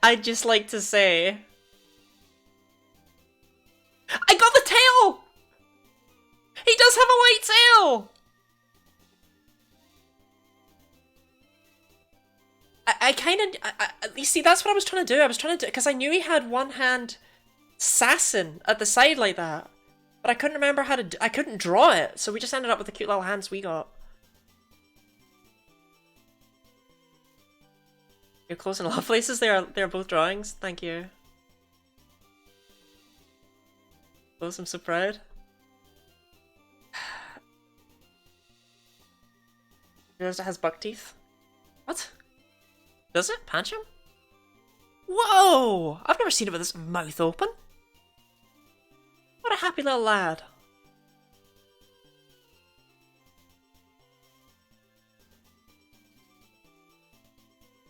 I'd just like to say. I got the tail! He does have a white tail! I kind of... You see, that's what I was trying to do. I was trying to do... Because I knew he had one hand sassing at the side like that. But I couldn't remember how to... I couldn't draw it. So we just ended up with the cute little hands we got. You're close in a lot of places. They're both drawings. Thank you. Close, I'm so proud. It has buck teeth. What? Does it? Pancham? Whoa! I've never seen it with its mouth open. What a happy little lad.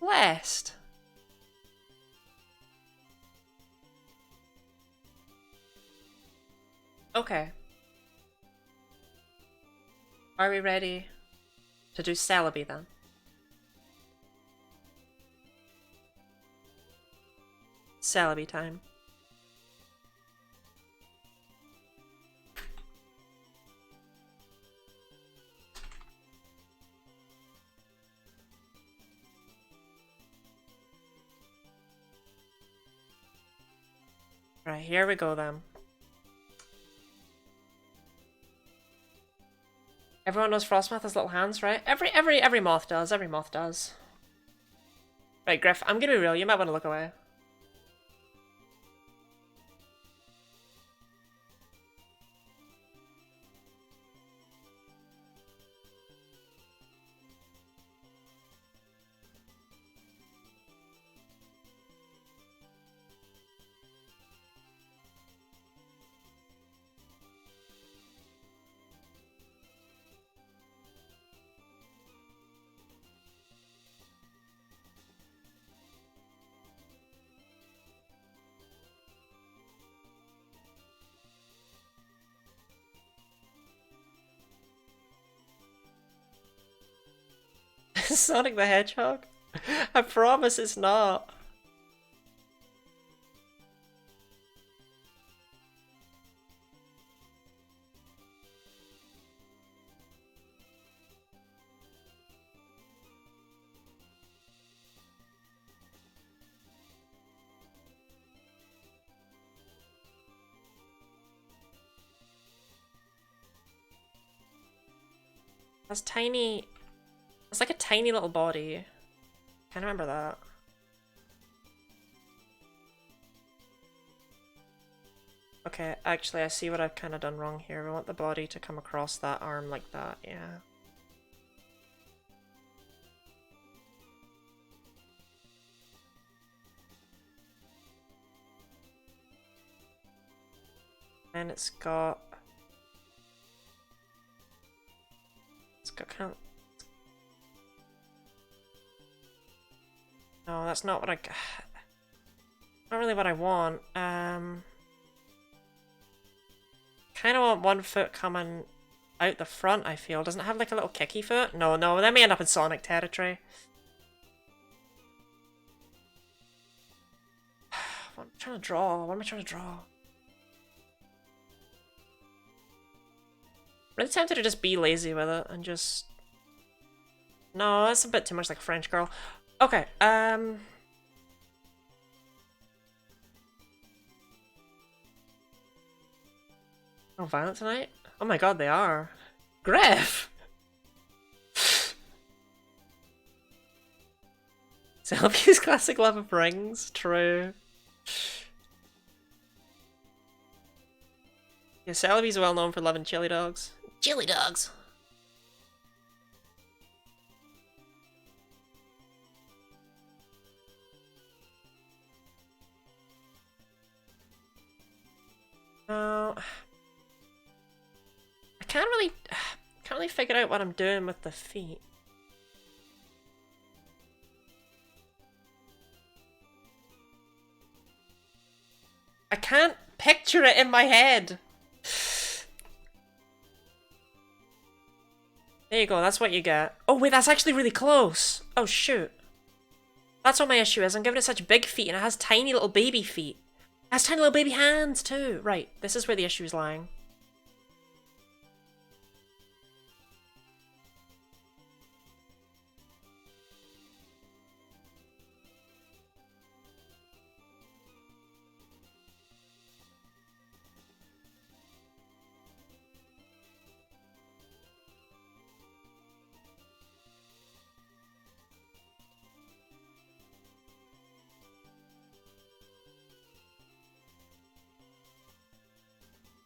Blessed. Okay. Are we ready to do Celebi then? Celebi time. Right, here we go then. Everyone knows Frostmoth has little hands, right? Every moth does. Every moth does. Right, Griff, I'm gonna be real. You might want to look away. Sonic the Hedgehog? I promise it's not. That's tiny. It's like a tiny little body. Can't remember that. Okay, actually I see what I've kind of done wrong here. We want the body to come across that arm like that, yeah. And it's got kind of... No, that's not what I... Not really what I want. Kind of want one foot coming out the front, I feel. Doesn't it have like a little kicky foot? No, no, then we end up in Sonic territory. What am I trying to draw? What am I trying to draw? Really tempted to just be lazy with it and just... No, that's a bit too much like a French girl. Okay, Oh, violent tonight? Oh my god, they are. Griff! Selby's classic love of rings, true. Yeah, Selby's well known for loving chili dogs. Chili dogs! No, I can't really figure out what I'm doing with the feet. I can't picture it in my head. There you go, that's what you get. Oh wait, that's actually really close. Oh shoot. That's what my issue is. I'm giving it such big feet and it has tiny little baby feet. It has tiny little baby hands too. Right, this is where the issue is lying.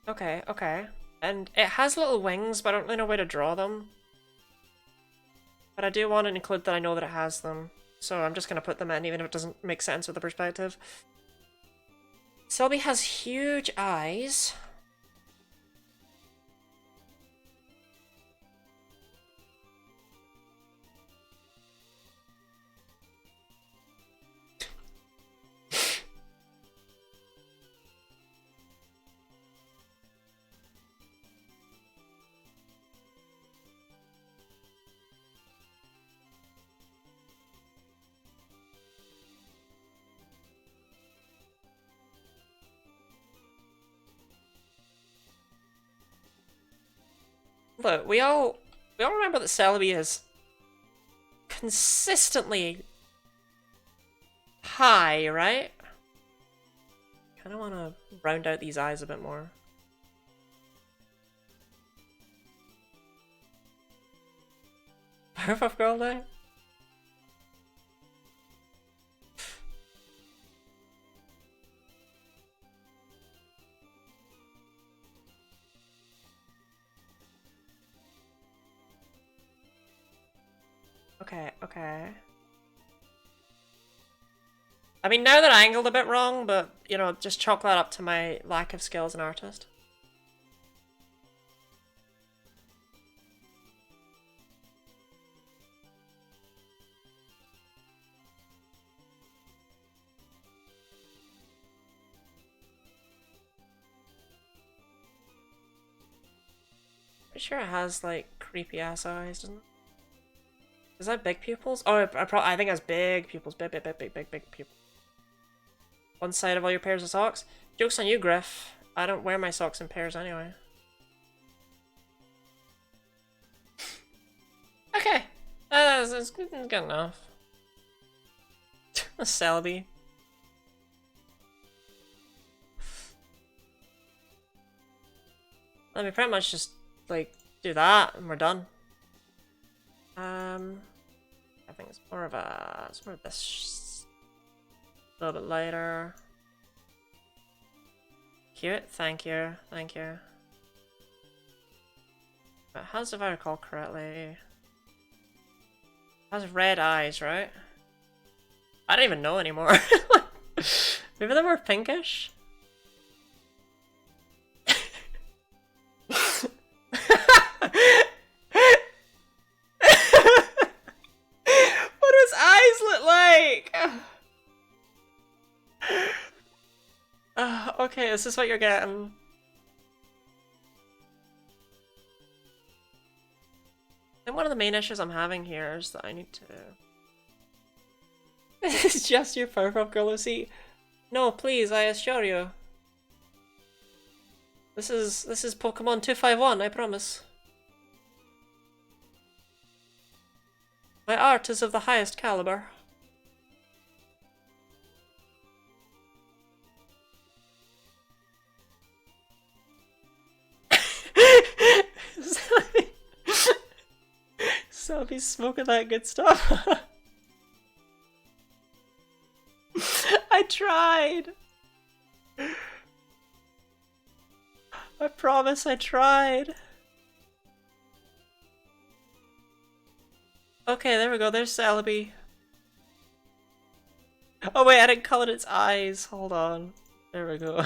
Okay, okay. And it has little wings, but I don't really know where to draw them. But I do want to include that I know that it has them. So I'm just going to put them in, even if it doesn't make sense with the perspective. Selby has huge eyes. Look, we all remember that Celebi is consistently high, right? Kind of want to round out these eyes a bit more. Powerpuff Girl Day? Okay, okay. I mean, now they're angled a bit wrong, but, you know, just chalk that up to my lack of skill as an artist. Pretty sure it has, like, creepy-ass eyes, doesn't it? Is that big pupils? Oh, I think it has big pupils. Big pupils. One side of all your pairs of socks? Joke's on you, Griff. I don't wear my socks in pairs anyway. Okay. That's good enough. Selby. Let me pretty much just, like, do that and we're done. I think it's more of this. A little bit lighter. Cute, thank you, thank you. It has, if I recall correctly, it has red eyes, right? I don't even know anymore. Maybe they're more pinkish? What do his eyes look like? Okay, this is what you're getting. one of the main issues I'm having here is that I need to... This is just your Powerpuff Girl OC. No, please, I assure you. This is Pokemon 251, I promise. My art is of the highest caliber. Selby's smoking that good stuff. I tried. I promise I tried. Okay, there we go. There's Celebi. Oh wait, I didn't color its eyes. Hold on. There we go.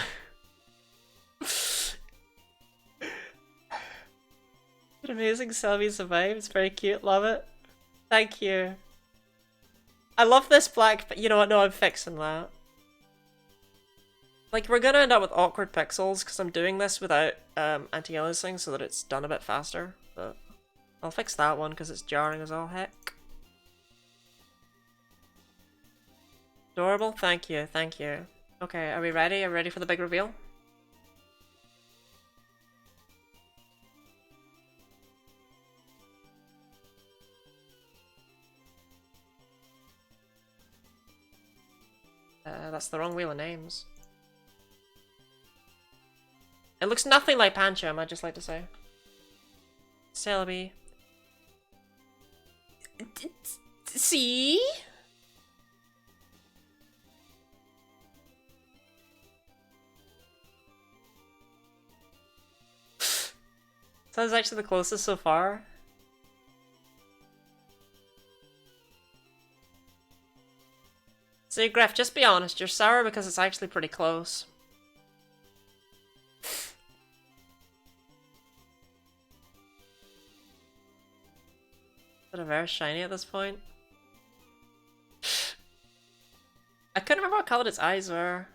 An amazing Celebi survived. It's very cute. Love it. Thank you. I love this black, but you know what? No, I'm fixing that. Like, we're gonna end up with awkward pixels because I'm doing this without anti-aliasing so that it's done a bit faster. But I'll fix that one because it's jarring as all heck. Adorable. Thank you. Thank you. Okay, are we ready? Are we ready for the big reveal? That's the wrong wheel of names. It looks nothing like Pancham, I'd just like to say. Celebi. See? That was actually the closest so far. So, Gref, just be honest, you're sour because it's actually pretty close. Is it a very shiny at this point? I couldn't remember what colour its eyes were.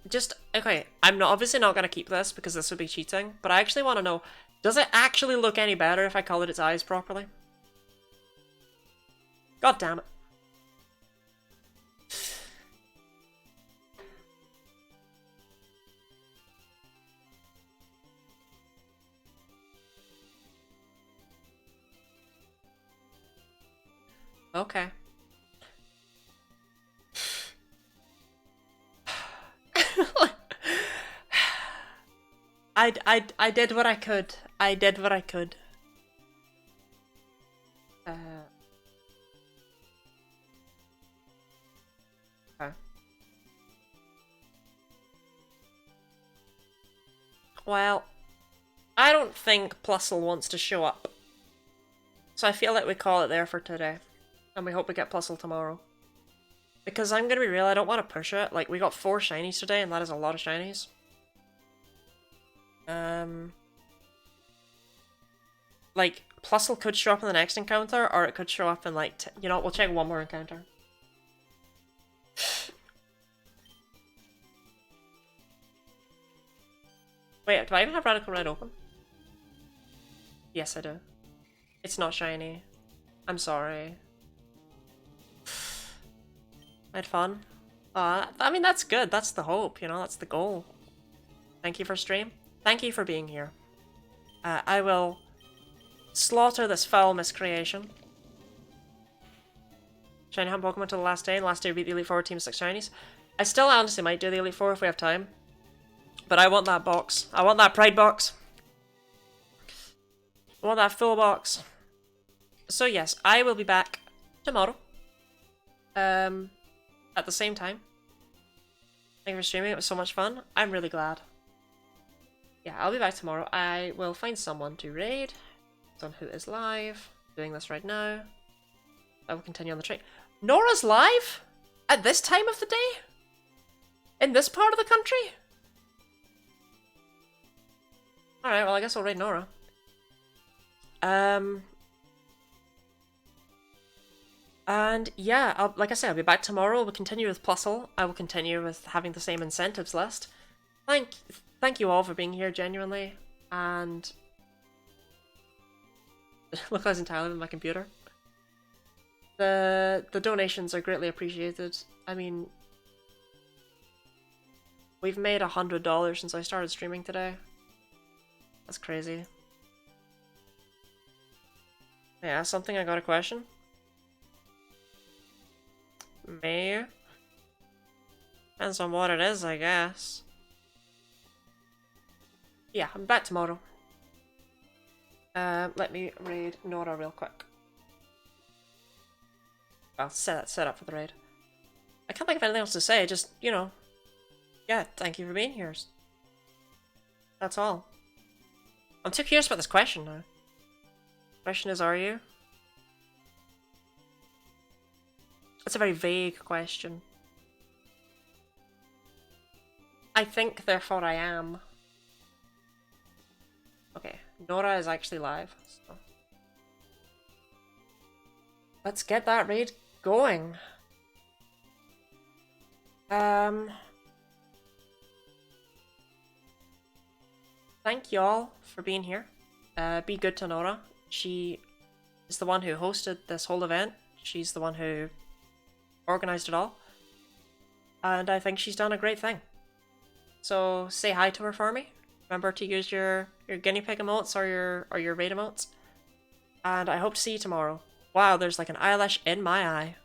Just, okay, I'm obviously not going to keep this because this would be cheating, but I actually want to know, does it actually look any better if I coloured its eyes properly? God damn it. Okay. I did what I could. I did what I could. Okay. Well, I don't think Plusle wants to show up. So I feel like we call it there for today. And we hope we get Plusle tomorrow. Because I'm gonna be real, I don't want to push it. Like, we got 4 shinies today, and that is a lot of shinies. Like, Plusle could show up in the next encounter, or it could show up in, like, you know, we'll check one more encounter. Wait, do I even have Radical Red open? Yes, I do. It's not shiny. I'm sorry. I had fun. I mean, that's good. That's the hope, you know? That's the goal. Thank you for stream. Thank you for being here. I will slaughter this foul miscreation. Shiny hunt Pokemon till the last day, and last day we beat the Elite Four team of 6 shinies. I still honestly might do the Elite Four if we have time. But I want that box. I want that Pride box. I want that full box. So yes, I will be back tomorrow. At the same time. Thank you for streaming, it was so much fun. I'm really glad. Yeah, I'll be back tomorrow. I will find someone to raid. On who is live. Doing this right now. I will continue on the train. Nora's live? At this time of the day? In this part of the country? Alright, well I guess I'll raid Nora. And yeah, like I said, I'll be back tomorrow. We'll continue with Plusle. I will continue with having the same incentives list. Thank you all for being here, genuinely. And Look, I was entirely with my computer. The donations are greatly appreciated. I mean, we've made $100 since I started streaming today. That's crazy. Yeah, something I got a question? Me? Depends on what it is, I guess. Yeah, I'm back tomorrow. Let me raid Nora real quick. I'll set up for the raid. I can't think of anything else to say, just, you know, yeah, thank you for being here. That's all. I'm too curious about this question now. Question is, are you? It's a very vague question. I think, therefore I am. Okay, Nora is actually live, so. Let's get that raid going. Thank y'all for being here. Be good to Nora. She is the one who hosted this whole event. She's the one who organized it all. And I think she's done a great thing. So say hi to her for me. Remember to use your guinea pig emotes or your raid emotes. And I hope to see you tomorrow. Wow, there's like an eyelash in my eye.